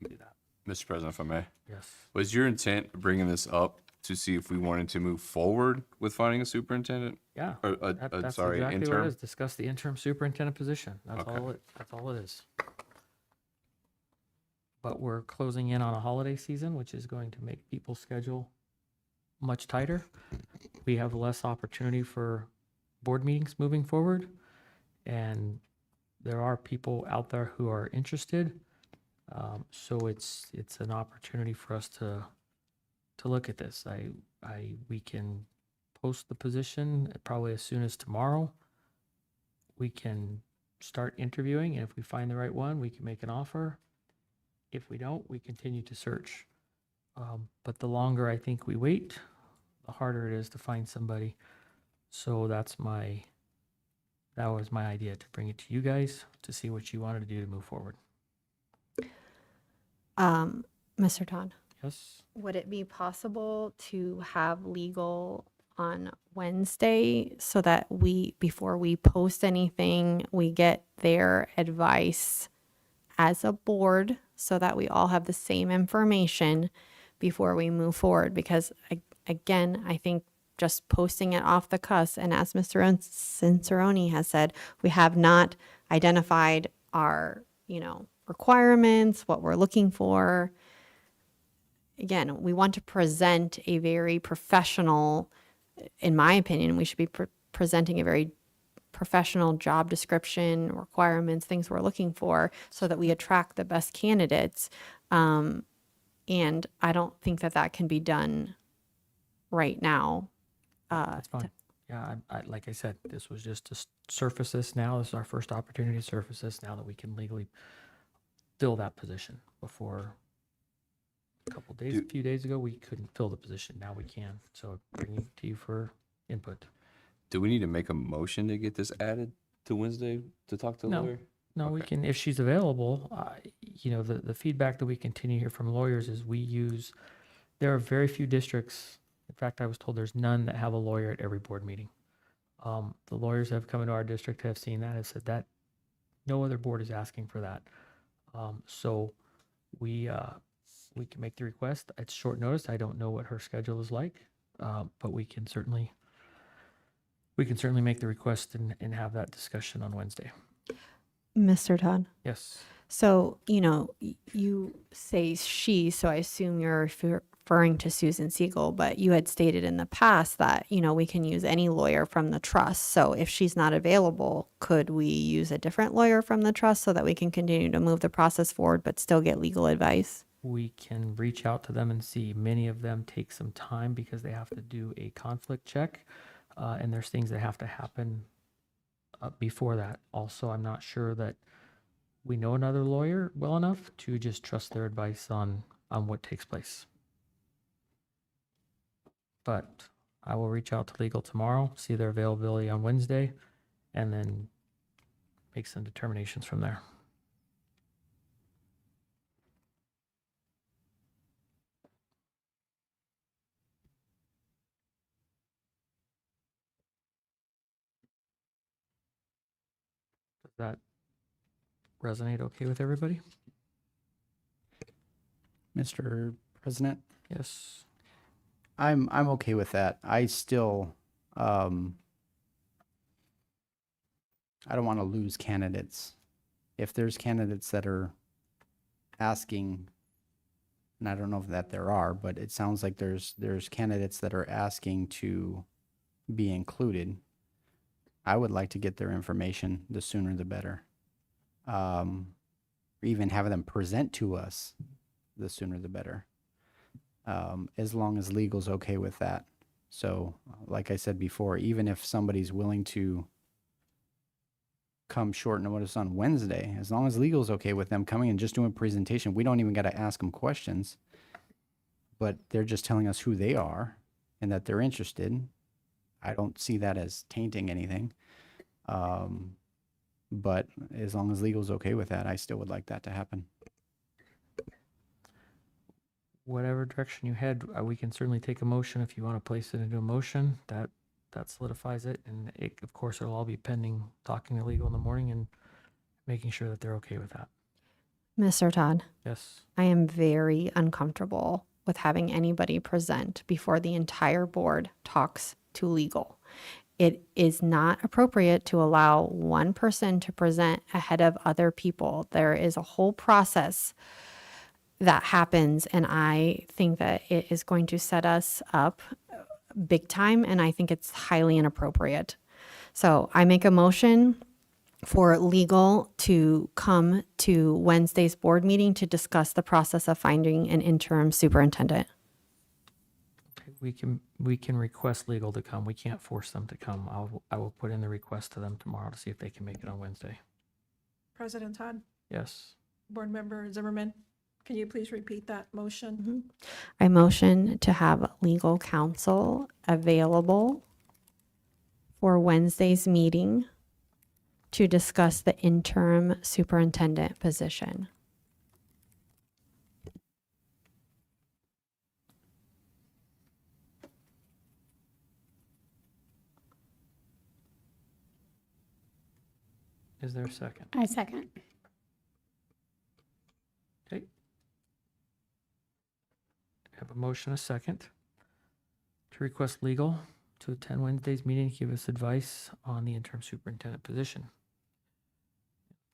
do that. Mr. President, if I may. Yes. Was your intent bringing this up to see if we wanted to move forward with finding a superintendent? Yeah. Or That's sorry, exactly what interim? it is. Discuss the interim superintendent position. That's Okay. That's all it is. But we're closing in on a holiday season, which is going to make people's schedule much tighter. We have less opportunity for board meetings moving forward. And there are people out there who are interested. So it's an opportunity for us to look at this. We can post the position probably as soon as tomorrow. We can start interviewing, and if we find the right one, we can make an offer. If we don't, we continue to search. But the longer I think we wait, the harder it is to find somebody. So that was my idea, to bring it to you guys to see what you wanted to do to move forward. Mr. Todd, Yes? would it be possible to have legal on Wednesday so that before we post anything, we get their advice as a board so that we all have the same information before we move forward? Because again, I think just posting it off the cuff, and as Mr. Cicerone has said, we have not identified our, requirements, what we're looking for. Again, we want to present a very professional, in my opinion, we should be presenting a very professional job description, requirements, things we're looking for so that we attract the best candidates. And I don't think that can be done right now. That's fine. Yeah, I like I said, this was just to surface this now. This is our first opportunity to surface this now that we can legally fill that position. Before a few days ago, we couldn't fill the position. Now we can. So bringing it to you for input. Do we need to make a motion to get this added to Wednesday to talk to the lawyer? No, we can, if she's available. The feedback that we continue to hear from lawyers is there are very few districts. In fact, I was told there's none that have a lawyer at every board meeting. The lawyers that have come into our district have seen that, have said that no other board is asking for that. So we can make the request. It's short notice. I don't know what her schedule is like, but we can certainly make the request and have that discussion on Wednesday. Mr. Todd? Yes. So, you say she, so I assume you're referring to Susan Siegel, but you had stated in the past that, we can use any lawyer from the trust. So if she's not available, could we use a different lawyer from the trust so that we can continue to move the process forward but still get legal advice? We can reach out to them and see. Many of them take some time because they have to do a conflict check, and there's things that have to happen before that. Also, I'm not sure that we know another lawyer well enough to just trust their advice on what takes place. But I will reach out to legal tomorrow, see their availability on Wednesday, and then make some determinations from there. Does that resonate okay with everybody? Mr. President? Yes. I'm okay with that. I still, I don't want to lose candidates. If there's candidates that are asking, and I don't know if that there are, but it sounds like there's candidates that are asking to be included. I would like to get their information, the sooner the better. Or even have them present to us, the sooner the better. As long as legal's okay with that. So, like I said before, even if somebody's willing to come short notice on Wednesday, as long as legal's okay with them coming and just doing a presentation, we don't even got to ask them questions. But they're just telling us who they are and that they're interested. I don't see that as tainting anything. But as long as legal's okay with that, I still would like that to happen. Whatever direction you head, we can certainly take a motion if you want to place it into a motion. That solidifies it, and it, of course, it'll all be pending talking to legal in the morning and making sure that they're okay with that. Mr. Todd? Yes. I am very uncomfortable with having anybody present before the entire board talks to legal. It is not appropriate to allow one person to present ahead of other people. There is a whole process that happens, and I think that it is going to set us up big time, and I think it's highly inappropriate. So I make a motion for legal to come to Wednesday's board meeting to discuss the process of finding an interim superintendent. We can request legal to come. We can't force them to come. I will put in the request to them tomorrow to see if they can make it on Wednesday. President Todd, Yes. Board Member Zimmerman, Can you please repeat that motion? I motion to have legal counsel available for Wednesday's meeting to discuss the interim superintendent position. Is there a second? I second. Okay. Have a motion, a second, to request legal to attend Wednesday's meeting to give us advice on the interim superintendent position,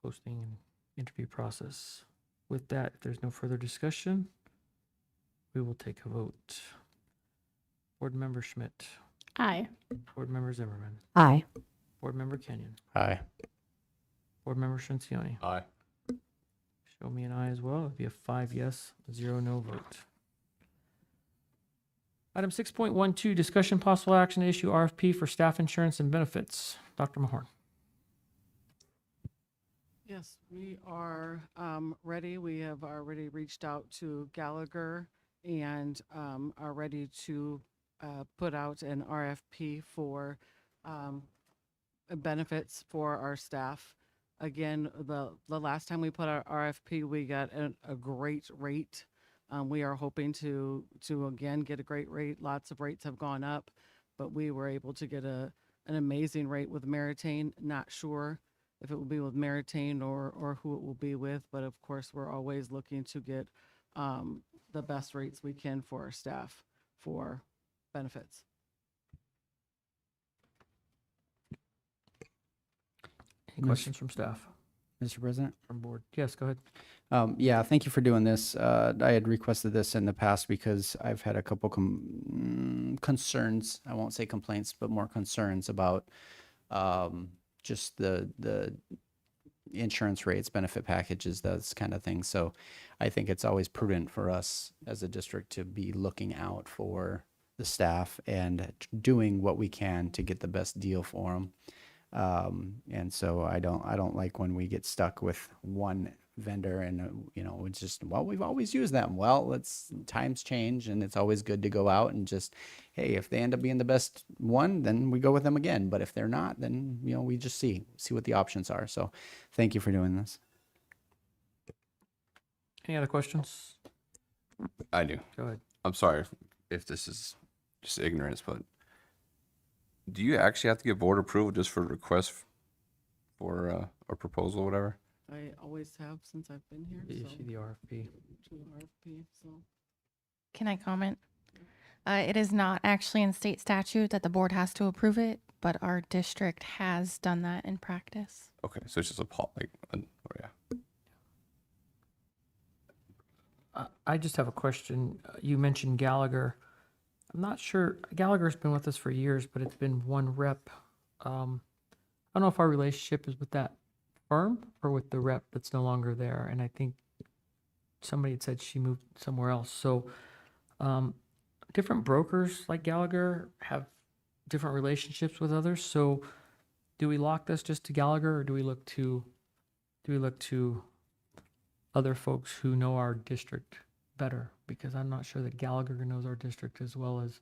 posting and interview process. With that, if there's no further discussion, we will take a vote. Board Member Schmidt, Aye. Board Member Zimmerman, Aye. Board Member Kenyon, Aye. Board Member Shinciani. Aye. Show me an aye as well. It'd be a 5 yes, 0 no vote. Item 6.12, discussion possible action to issue RFP for staff insurance and benefits. Dr. Mahorn. Yes, we are ready. We have already reached out to Gallagher and are ready to put out an RFP for benefits for our staff. Again, the last time we put our RFP, we got a great rate. We are hoping to again get a great rate. Lots of rates have gone up, but we were able to get an amazing rate with Meritain. Not sure if it will be with Meritain or who it will be with, but of course we're always looking to get the best rates we can for our staff for benefits. Any questions from staff, Mr. President? from board? Yes, go ahead. Yeah, thank you for doing this. I had requested this in the past because I've had a couple concerns. I won't say complaints, but more concerns about just the insurance rates, benefit packages, those kind of things. So I think it's always prudent for us as a district to be looking out for the staff and doing what we can to get the best deal for them. And so I don't like when we get stuck with one vendor and it's just, well, we've always used them. Well, times change, and it's always good to go out and just, hey, if they end up being the best one, then we go with them again. But if they're not, then we just see what the options are. So thank you for doing this. Any other questions? I do. Go ahead. I'm sorry if this is just ignorance, but do you actually have to get board approval just for a request for a proposal or whatever? I always have since I've been here. To So issue the RFP. to RFP, so. Can I comment? It is not actually in state statute that the board has to approve it, but our district has done that in practice. Okay, so it's just yeah. I just have a question. You mentioned Gallagher. I'm not sure, Gallagher's been with us for years, but it's been one rep. I don't know if our relationship is with that firm or with the rep that's no longer there. And I think somebody had said she moved somewhere else. So different brokers like Gallagher have different relationships with others. So do we lock this just to Gallagher, or do we look to other folks who know our district better? Because I'm not sure that Gallagher knows our district as well as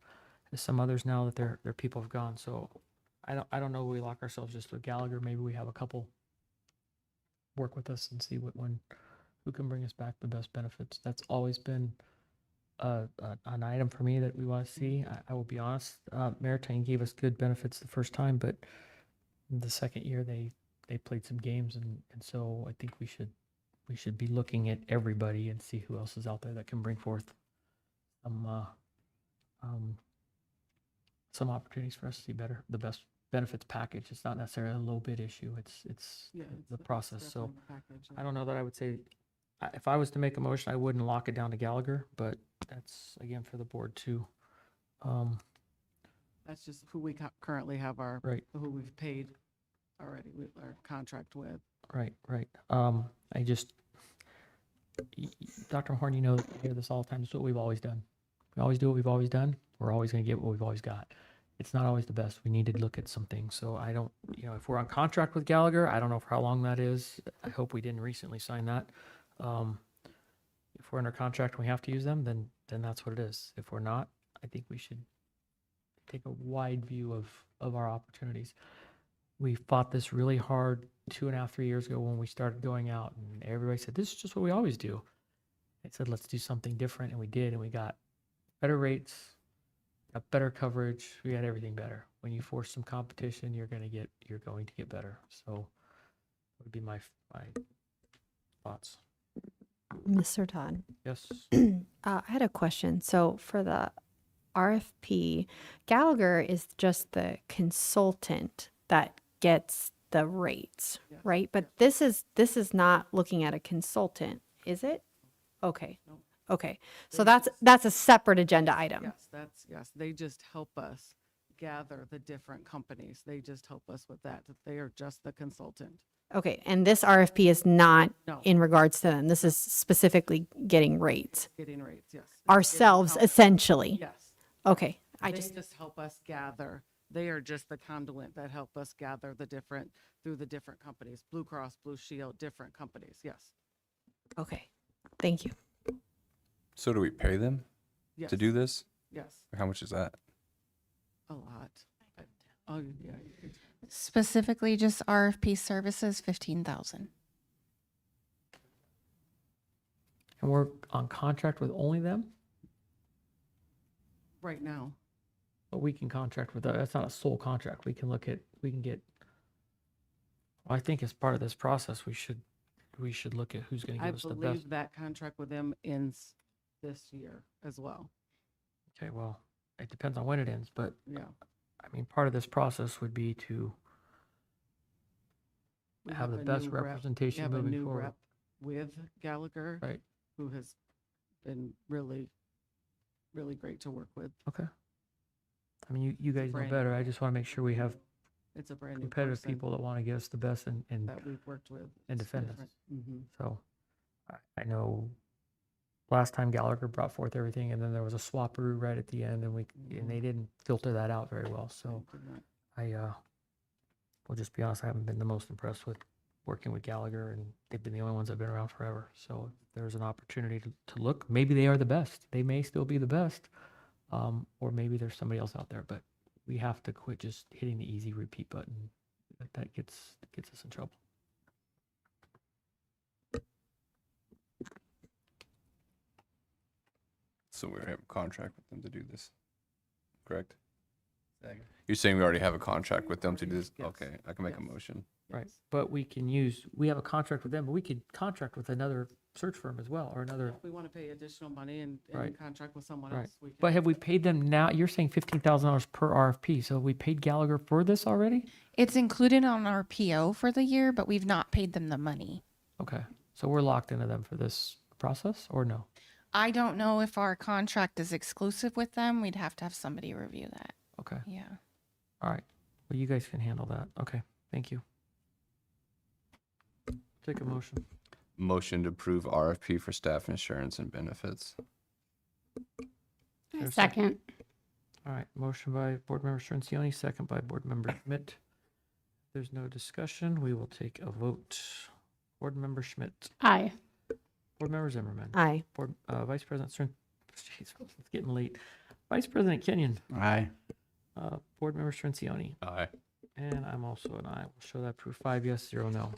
some others now that their people have gone. So I don't know if we lock ourselves just with Gallagher. Maybe we have a couple work with us and see who can bring us back the best benefits. That's always been an item for me that we want to see. I will be honest. Meritain gave us good benefits the first time, but the second year they played some games, and so I think we should be looking at everybody and see who else is out there that can bring forth some opportunities for us to see the best benefits package. It's not necessarily a low bid issue. It's the process. So I don't know that I would say, if I was to make a motion, I wouldn't lock it down to Gallagher, but that's again for the board to. That's just who we currently have who we've paid already with our contract with. Right. I just, Dr. Horn, I hear this all the time. It's what we've always done. We always do what we've always done. We're always going to get what we've always got. It's not always the best. We need to look at some things. So I don't, if we're on contract with Gallagher, I don't know for how long that is. I hope we didn't recently sign that. If we're under contract and we have to use them, then that's what it is. If we're not, I think we should take a wide view of our opportunities. We fought this really hard 2.5, 3 years ago when we started going out, and everybody said, this is just what we always do. I said, let's do something different, and we did, and we got better rates, got better coverage, we got everything better. When you force some competition, you're going to get better. So that would be my thoughts. Mr. Todd, Yes. I had a question. So for the RFP, Gallagher is just the consultant that gets the rates, right? But this is not looking at a consultant, is it? Okay. Okay. So that's a separate agenda item. Yes, they just help us gather the different companies. They just help us with that. They are just the consultant. Okay. And this RFP is not No. in regards to them. This is specifically getting rates. Getting rates, yes. Ourselves, essentially. Yes. Okay. They just help us gather. They are just the conduit that help us gather through the different companies, Blue Cross, Blue Shield, different companies, yes. Okay. Thank you. So do we pay them Yes. to do this? Yes, How much is that? a lot. Oh, yeah. you could- Specifically, just RFP services, 15,000. And we're on contract with only them, Right now, but we can contract with, that's not a sole contract. We can get, well, I think as part of this process, we should look at who's going to I give us the best. believe that contract with them ends this year as well. Okay, well, it depends on when it ends, but Yeah. I mean, part of this process would be to We have the a best new rep- representation we have moving a new forward. rep with Gallagher, Right. who has been really, really great to work with. Okay. I mean, you guys know brand- better. I just want to make sure we have It's a brand new competitive person people that want to give us the best and that we've worked with. and It's defend us. different. Mhm. So I know last time Gallagher brought forth everything, and then there was a swaparoo right at the end, and they didn't filter that out very well. So Did not- we'll just be honest, I haven't been the most impressed with working with Gallagher, and they've been the only ones that have been around forever. So if there's an opportunity to look, maybe they are the best. They may still be the best, or maybe there's somebody else out there. But we have to quit just hitting the easy repeat button. That gets us in trouble. So we already have a contract with them to do this, correct? You're saying we already have a contract with them to do this? Yes. Okay, I can make a motion. Right. But we have a contract with them, but we could contract with another search firm as well, or another. If we want to pay additional money and Right. contract with someone Right. else, we can. But have we paid them now? You're saying $15,000 per RFP. So have we paid Gallagher for this already? It's included on our PO for the year, but we've not paid them the money. Okay. So we're locked into them for this process, or no? I don't know if our contract is exclusive with them. We'd have to have somebody review that. Okay. Yeah. All right. Well, you guys can handle that. Okay. Thank you. Take a motion. Motion to approve RFP for staff insurance and benefits. There's a Second. All right. Motion by Board Member Cernzioni, second by Board Member Schmidt. There's no discussion. We will take a vote. Board Member Schmidt. Aye. Board Member Zimmerman. Aye. Vice President Cern. Jeez, it's getting late. Vice President Kenyon. Aye. Board Member Cernzioni. Aye. And I'm also an aye. We'll show that proof. 5 yes, 0 no.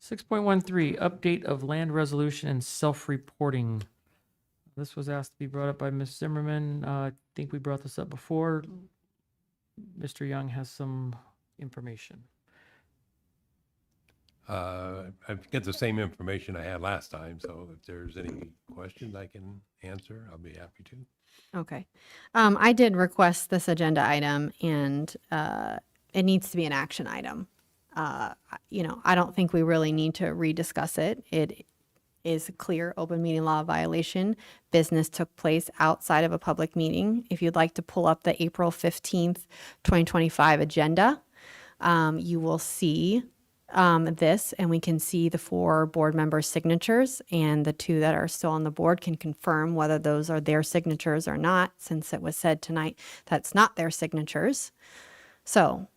6.13, update of land resolution and self-reporting. This was asked to be brought up by Ms. Zimmerman. I think we brought this up before. Mr. Young has some information. I get the same information I had last time, so if there's any questions I can answer, I'll be happy to. Okay. I did request this agenda item, and it needs to be an action item. I don't think we really need to rediscuss it. It is a clear open meeting law violation. Business took place outside of a public meeting. If you'd like to pull up the April 15th, 2025 agenda, you will see this, and we can see the 4 board members' signatures, and the 2 that are still on the board can confirm whether those are their signatures or not, since it was said tonight that's not their signatures. So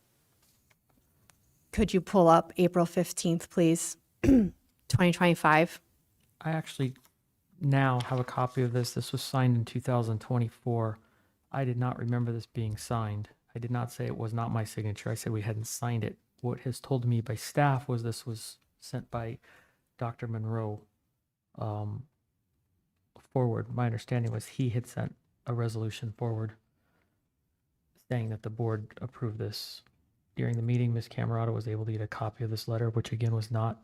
could you pull up April 15th, please? 2025. I actually now have a copy of this. This was signed in 2024. I did not remember this being signed. I did not say it was not my signature. I said we hadn't signed it. What has told me by staff was this was sent by Dr. Monroe forward. My understanding was he had sent a resolution forward saying that the board approved this. During the meeting, Ms. Camerata was able to get a copy of this letter, which again was not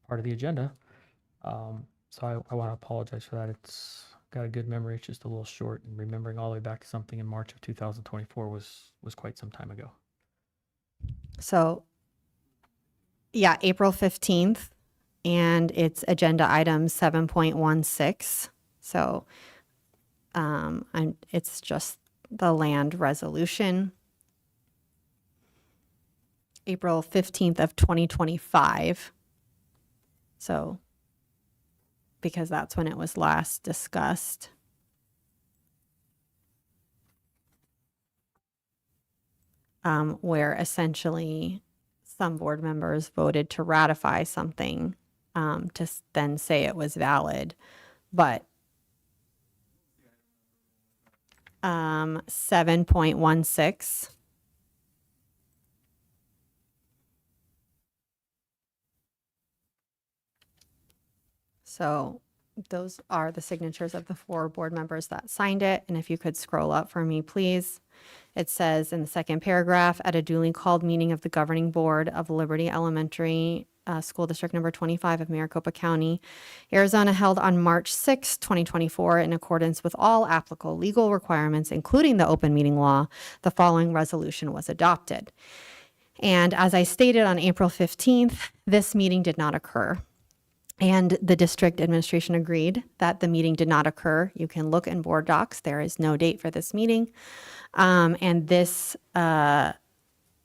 part of the agenda. So I want to apologize for that. It's got a good memory. It's just a little short, and remembering all the way back to something in March of 2024 was quite some time ago. So, yeah, April 15th, and it's agenda item 7.16. So, it's just the land resolution. April 15th of 2025. So, because that's when it was last discussed. Where essentially some board members voted to ratify something then say it was valid. But 7.16. So those are the signatures of the 4 board members that signed it. And if you could scroll up for me, please. It says in the second paragraph, at a duly called meeting of the governing board of Liberty Elementary School District Number 25 of Maricopa County, Arizona, held on March 6, 2024, in accordance with all applicable legal requirements, including the open meeting law, the following resolution was adopted. And as I stated on April 15th, this meeting did not occur. And the district administration agreed that the meeting did not occur. You can look in board docs. There is no date for this meeting. And this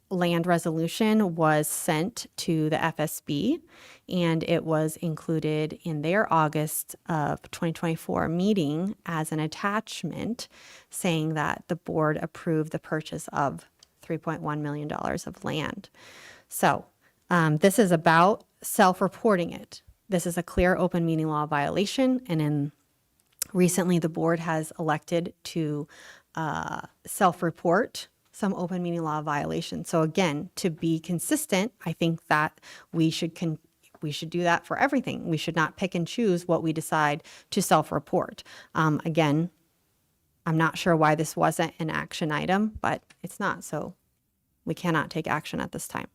land resolution was sent to the FSB, and it was included in their August of 2024 meeting as an attachment, saying that the board approved the purchase of $3.1 million of land. So this is about self-reporting it. This is a clear open meeting law violation, and recently the board has elected to self-report some open meeting law violations. So again, to be consistent, I think that we should do that for everything. We should not pick and choose what we decide to self-report. Again, I'm not sure why this wasn't an action item, but it's not, so we cannot take action at this time.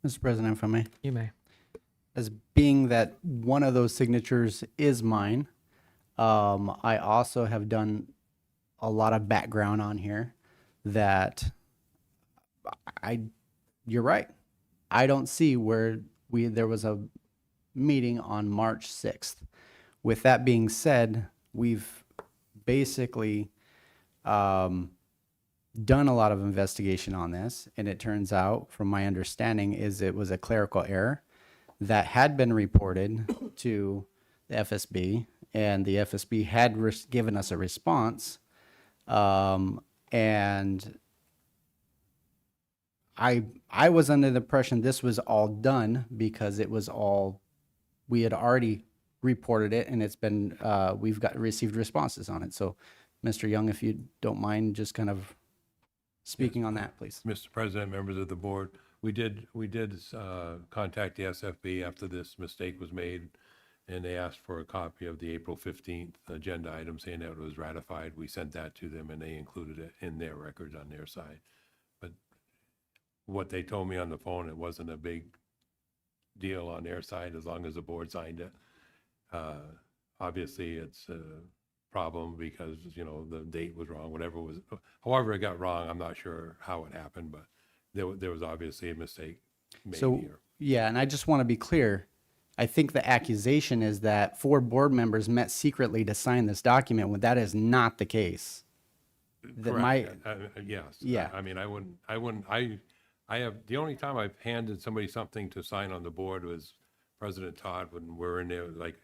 Mr. President, if I may. You may. As being that one of those signatures is mine, I also have done a lot of background on here that you're right. I don't see where there was a meeting on March 6th. With that being said, we've basically done a lot of investigation on this, and it turns out, from my understanding, is it was a clerical error that had been reported to the FSB, and the FSB had given us a response. And I was under the impression this was all done because it was all, we had already reported it, and it's been, we've received responses on it. So Mr. Young, if you don't mind just kind of speaking on that, please. Mr. President, members of the board, we did contact the SFB after this mistake was made, and they asked for a copy of the April 15th agenda item saying that it was ratified. We sent that to them, and they included it in their records on their side. But what they told me on the phone, it wasn't a big deal on their side as long as the board signed it. Obviously, it's a problem because, the date was wrong, however it got wrong, I'm not sure how it happened, but there was obviously a mistake made So, here. yeah, and I just want to be clear. I think the accusation is that 4 board members met secretly to sign this document when that is not the case. Correct. Yes. Yeah. I mean, I have, the only time I've handed somebody something to sign on the board was President Todd, when we're in there, like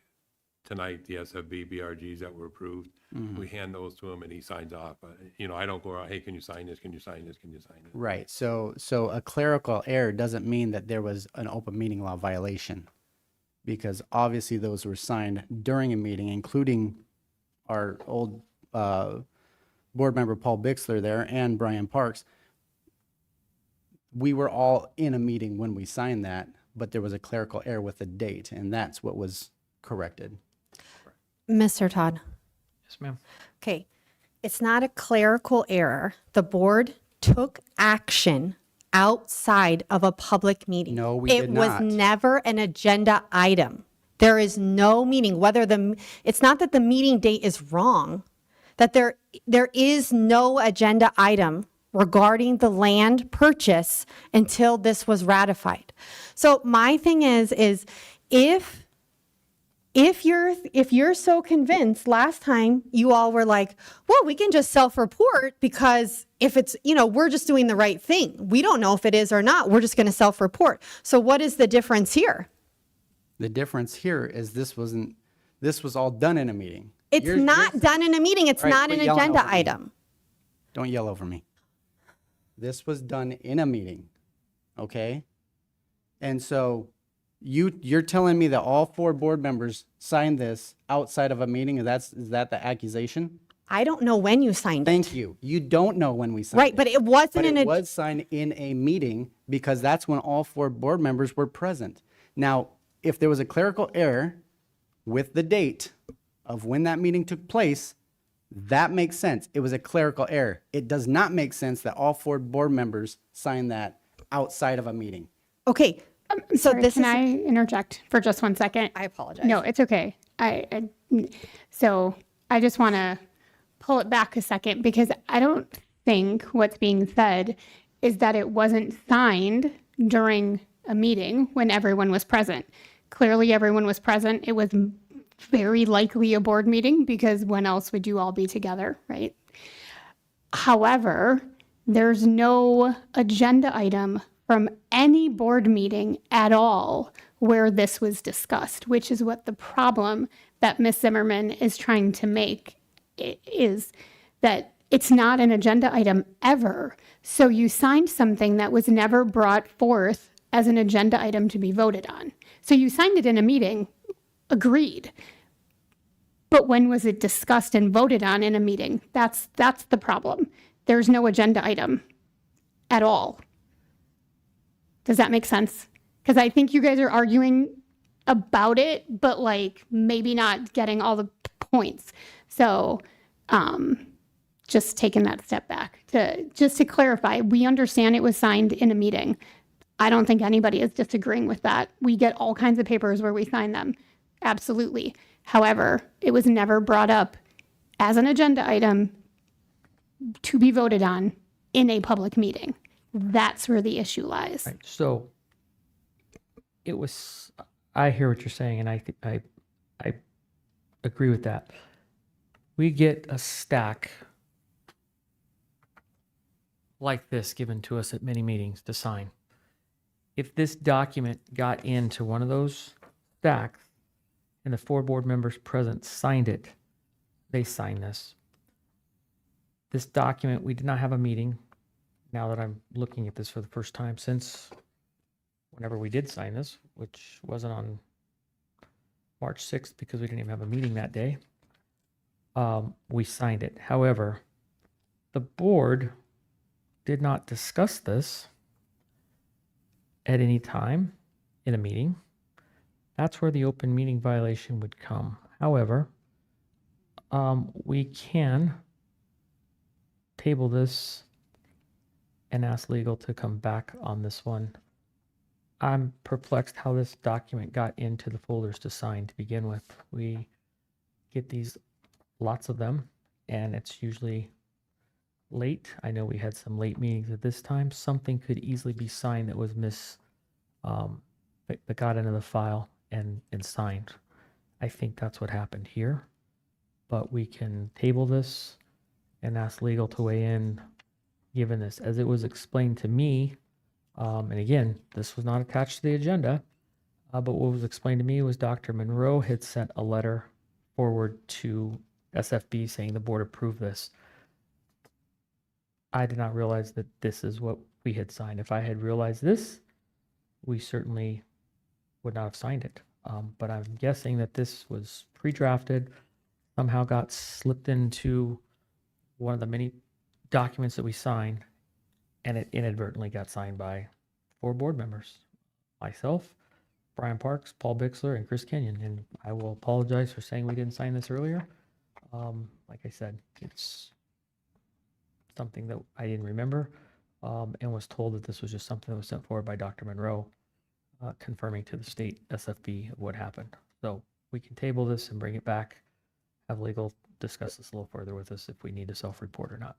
tonight, the SFB BRGs that were approved. We hand those to him and he signs off. I don't go around, hey, can you sign this? Can you sign this? Can you sign this? Right. So a clerical error doesn't mean that there was an open meeting law violation. because obviously those were signed during a meeting, including our old board member Paul Bixler there and Brian Parks. We were all in a meeting when we signed that, but there was a clerical error with the date, and that's what was corrected. Mr. Todd. Yes, ma'am. Okay, it's not a clerical error. The board took action outside of a public meeting. No, we It did was not. never an agenda item. There is no meeting, it's not that the meeting date is wrong, that there is no agenda item regarding the land purchase until this was ratified. So my thing is if you're so convinced, last time you all were like, well, we can just self-report because if it's, we're just doing the right thing. We don't know if it is or not. We're just going to self-report. So what is the difference here? The difference here is this was all done in a meeting. It's not done in a meeting. It's All right, not quit an yelling agenda over me. item. Don't yell over me. This was done in a meeting, okay? And so you're telling me that all 4 board members signed this outside of a meeting, and is that the accusation? I don't know when you signed it. Thank you. You don't know when we signed Right, it. but it wasn't But in it a, was signed in a meeting because that's when all 4 board members were present. Now, if there was a clerical error with the date of when that meeting took place, that makes sense. It was a clerical error. It does not make sense that all 4 board members signed that outside of a meeting. okay. So Sorry, this can is, I interject for just 1 second? I apologize. No, it's okay. So I just want to pull it back a second because I don't think what's being said is that it wasn't signed during a meeting when everyone was present. Clearly, everyone was present. It was very likely a board meeting because when else would you all be together, right? However, there's no agenda item from any board meeting at all where this was discussed, which is what the problem that Ms. Zimmerman is trying to make is that it's not an agenda item ever. So you signed something that was never brought forth as an agenda item to be voted on. So you signed it in a meeting, agreed. But when was it discussed and voted on in a meeting? That's the problem. There's no agenda item at all. Does that make sense? Because I think you guys are arguing about it, but like maybe not getting all the points. So just taking that step back to clarify, we understand it was signed in a meeting. I don't think anybody is disagreeing with that. We get all kinds of papers where we sign them. Absolutely. However, it was never brought up as an agenda item to be voted on in a public meeting. That's where the issue lies. Right. So it was, I hear what you're saying, and I agree with that. We get a stack like this given to us at many meetings to sign. If this document got into one of those stacks and the 4 board members present signed it, they signed this. This document, we did not have a meeting. Now that I'm looking at this for the first time since whenever we did sign this, which wasn't on March 6th because we didn't even have a meeting that day, we signed it. However, the board did not discuss this at any time in a meeting. That's where the open meeting violation would come. However, we can table this and ask legal to come back on this one. I'm perplexed how this document got into the folders to sign to begin with. We get these, lots of them, and it's usually late. I know we had some late meetings at this time. Something could easily be signed that was that got into the file and signed. I think that's what happened here. But we can table this and ask legal to weigh in, given this. As it was explained to me, and again, this was not attached to the agenda, but what was explained to me was Dr. Monroe had sent a letter forward to SFB saying the board approved this. I did not realize that this is what we had signed. If I had realized this, we certainly would not have signed it. But I'm guessing that this was pre-drafted, somehow got slipped into one of the many documents that we signed, and it inadvertently got signed by 4 board members. Myself, Brian Parks, Paul Bixler, and Chris Kenyon. And I will apologize for saying we didn't sign this earlier. Like I said, it's something that I didn't remember, and was told that this was just something that was sent forward by Dr. Monroe, confirming to the state SFB what happened. So we can table this and bring it back, have legal discuss this a little further with us if we need to self-report or not.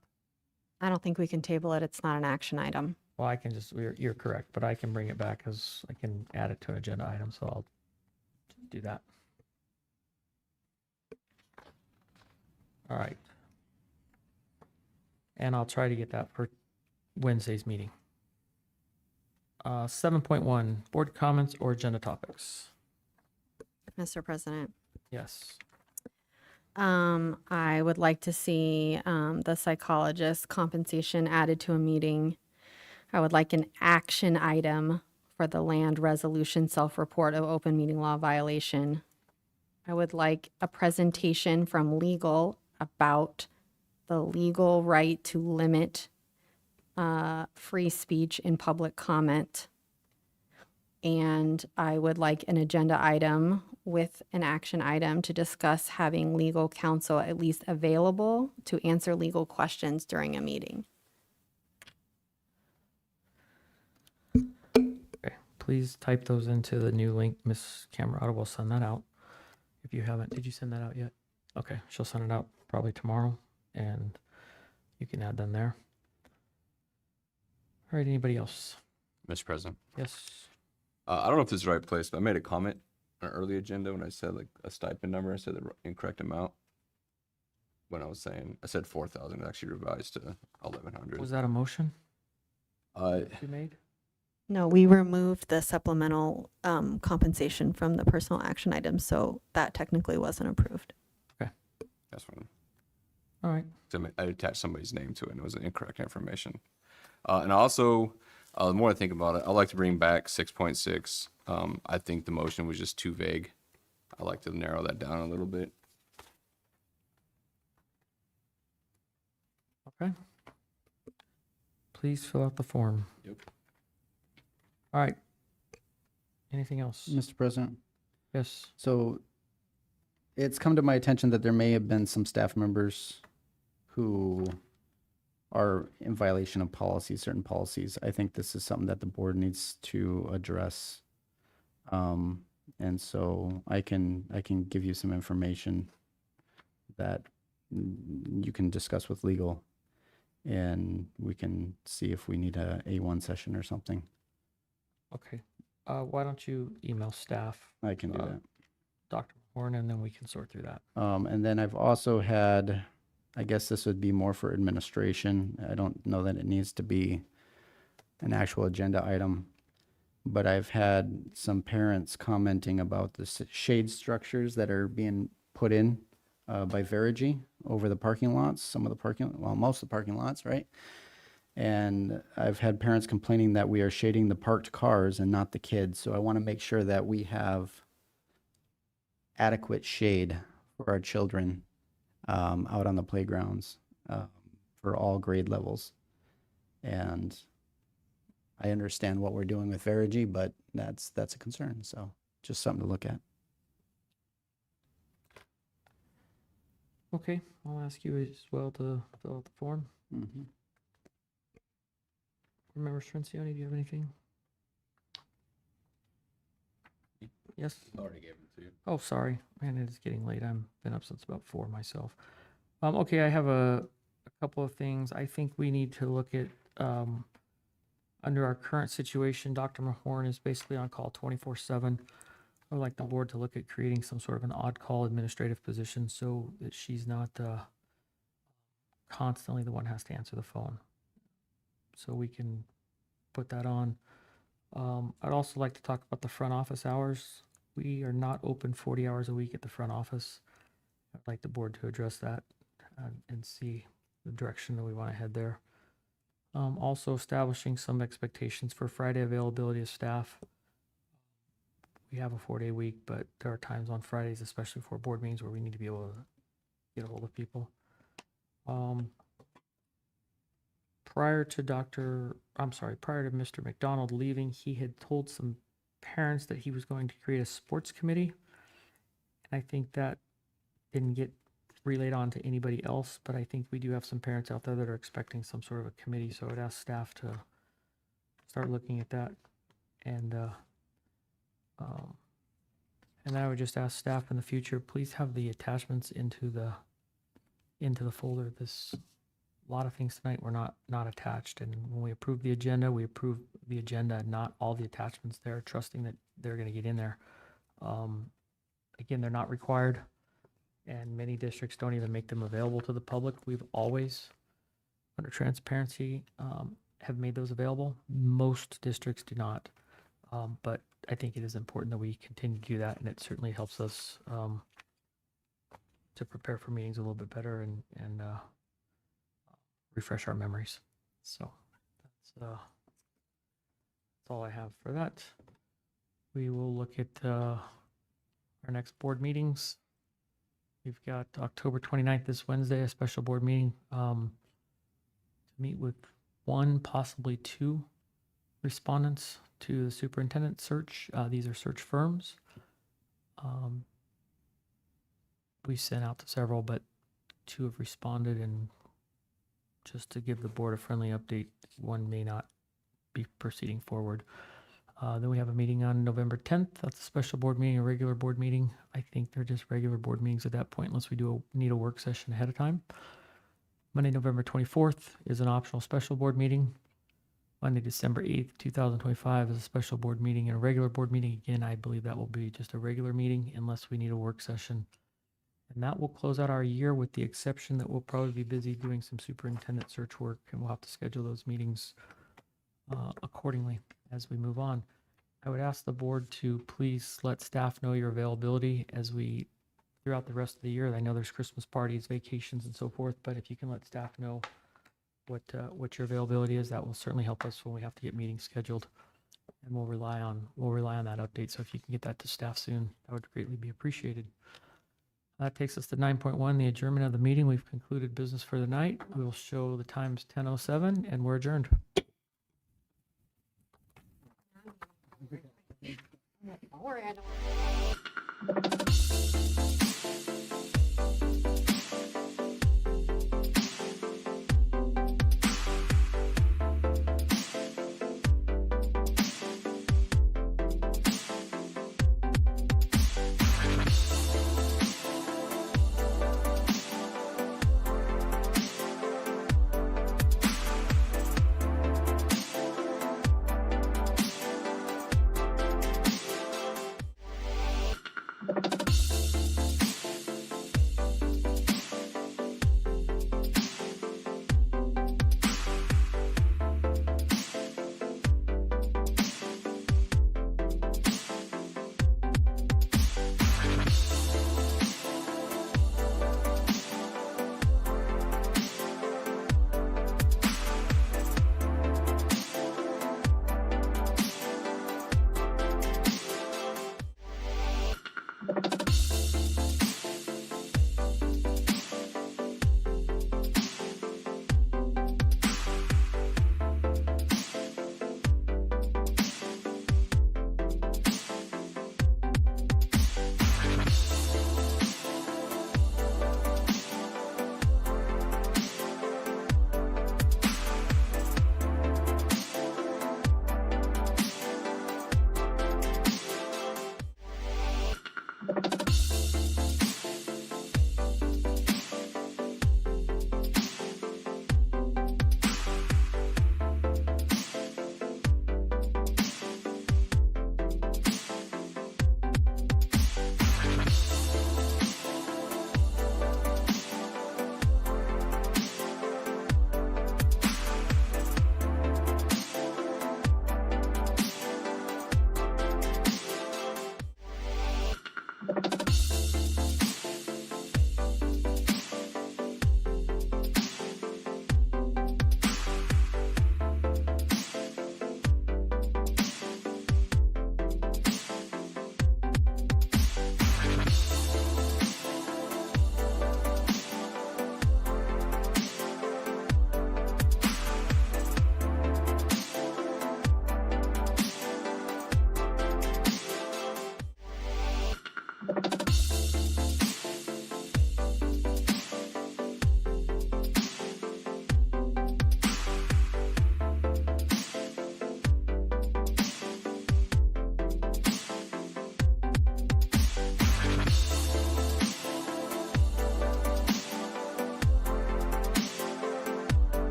I don't think we can table it. It's not an action item. Well, I can just, you're correct, but I can bring it back as I can add it to an agenda item, so I'll do that. All right. And I'll try to get that for Wednesday's meeting. 7.1, board comments or agenda topics. Mr. President. Yes. I would like to see the psychologist compensation added to a meeting. I would like an action item for the land resolution self-report of open meeting law violation. I would like a presentation from legal about the legal right to limit free speech in public comment. And I would like an agenda item with an action item to discuss having legal counsel at least available to answer legal questions during a meeting. Okay. Please type those into the new link. Ms. Camerata will send that out. If you haven't, did you send that out yet? Okay, she'll send it out probably tomorrow, and you can add them there. All right, anybody else? Mr. President. Yes. I don't know if this is the right place, but I made a comment on an early agenda when I said like a stipend number. I said the incorrect amount. When I was saying, I said 4,000, actually revised to 1,100. Was that a motion Uh, you made? No, we removed the supplemental compensation from the personal action items, so that technically wasn't approved. that's fine. All right. So I attached somebody's name to it, and it was incorrect information. And also, the more I think about it, I'd like to bring back 6.6. I think the motion was just too vague. I'd like to narrow that down a little bit. Okay. Please fill out the form. Yep. All right. Anything else? Mr. President. Yes. So it's come to my attention that there may have been some staff members who are in violation of policies, certain policies. I think this is something that the board needs to address. And so I can give you some information that you can discuss with legal, and we can see if we need a A1 session or something. Okay. Why don't you email staff? I can do that. Dr. Horn, and then we can sort through that. And then I've also had, I guess this would be more for administration. I don't know that it needs to be an actual agenda item, but I've had some parents commenting about the shade structures that are being put in by Verigy over the parking lots, most of the parking lots, right? And I've had parents complaining that we are shading the parked cars and not the kids. So I want to make sure that we have adequate shade for our children out on the playgrounds for all grade levels. And I understand what we're doing with Verigy, but that's a concern. So just something to look at. Okay. I'll ask you as well to fill out the form. Mm-hmm. Remember, Strencioni, do you have anything? Yes? Already gave it to you. Oh, sorry. Man, it is getting late. I've been up since about 4 myself. Okay, I have a couple of things. I think we need to look at, under our current situation, Dr. Mahorn is basically on call 24/7. I would like the board to look at creating some sort of an odd call administrative position so that she's not constantly the one who has to answer the phone. So we can put that on. I'd also like to talk about the front office hours. We are not open 40 hours a week at the front office. I'd like the board to address that and see the direction that we want to head there. Also establishing some expectations for Friday availability of staff. we have a 4-day week, but there are times on Fridays, especially for board meetings, where we need to be able to get a hold of people. Prior to Mr. McDonald leaving, he had told some parents that he was going to create a sports committee. And I think that didn't get relayed on to anybody else, but I think we do have some parents out there that are expecting some sort of a committee, so I'd ask staff to start looking at that. And then I would just ask staff in the future, please have the attachments into the folder. This, a lot of things tonight were not attached, and when we approve the agenda, and not all the attachments there, trusting that they're going to get in there. Again, they're not required, and many districts don't even make them available to the public. We've always, under transparency, have made those available. Most districts do not, but I think it is important that we continue to do that, and it certainly helps us to prepare for meetings a little bit better and refresh our memories. So that's all I have for that. We will look at our next board meetings. We've got October 29th, this Wednesday, a special board meeting to meet with 1, possibly 2 respondents to the superintendent search. These are search firms. We sent out to several, but 2 have responded, and just to give the board a friendly update, 1 may not be proceeding forward. Then we have a meeting on November 10th. That's a special board meeting, a regular board meeting. I think they're just regular board meetings at that point, unless we need a work session ahead of time. Monday, November 24th is an optional special board meeting. Monday, December 8th, 2025 is a special board meeting and a regular board meeting. Again, I believe that will be just a regular meeting unless we need a work session. And that will close out our year, with the exception that we'll probably be busy doing some superintendent search work, and we'll have to schedule those meetings accordingly as we move on. I would ask the board to please let staff know your availability as we, throughout the rest of the year. I know there's Christmas parties, vacations, and so forth, but if you can let staff know what your availability is, that will certainly help us when we have to get meetings scheduled. And we'll rely on that update. So if you can get that to staff soon, that would greatly be appreciated. That takes us to 9.1, the adjournment of the meeting. We've concluded business for the night. We will show the times 10:07, and we're adjourned. Don't worry, I know.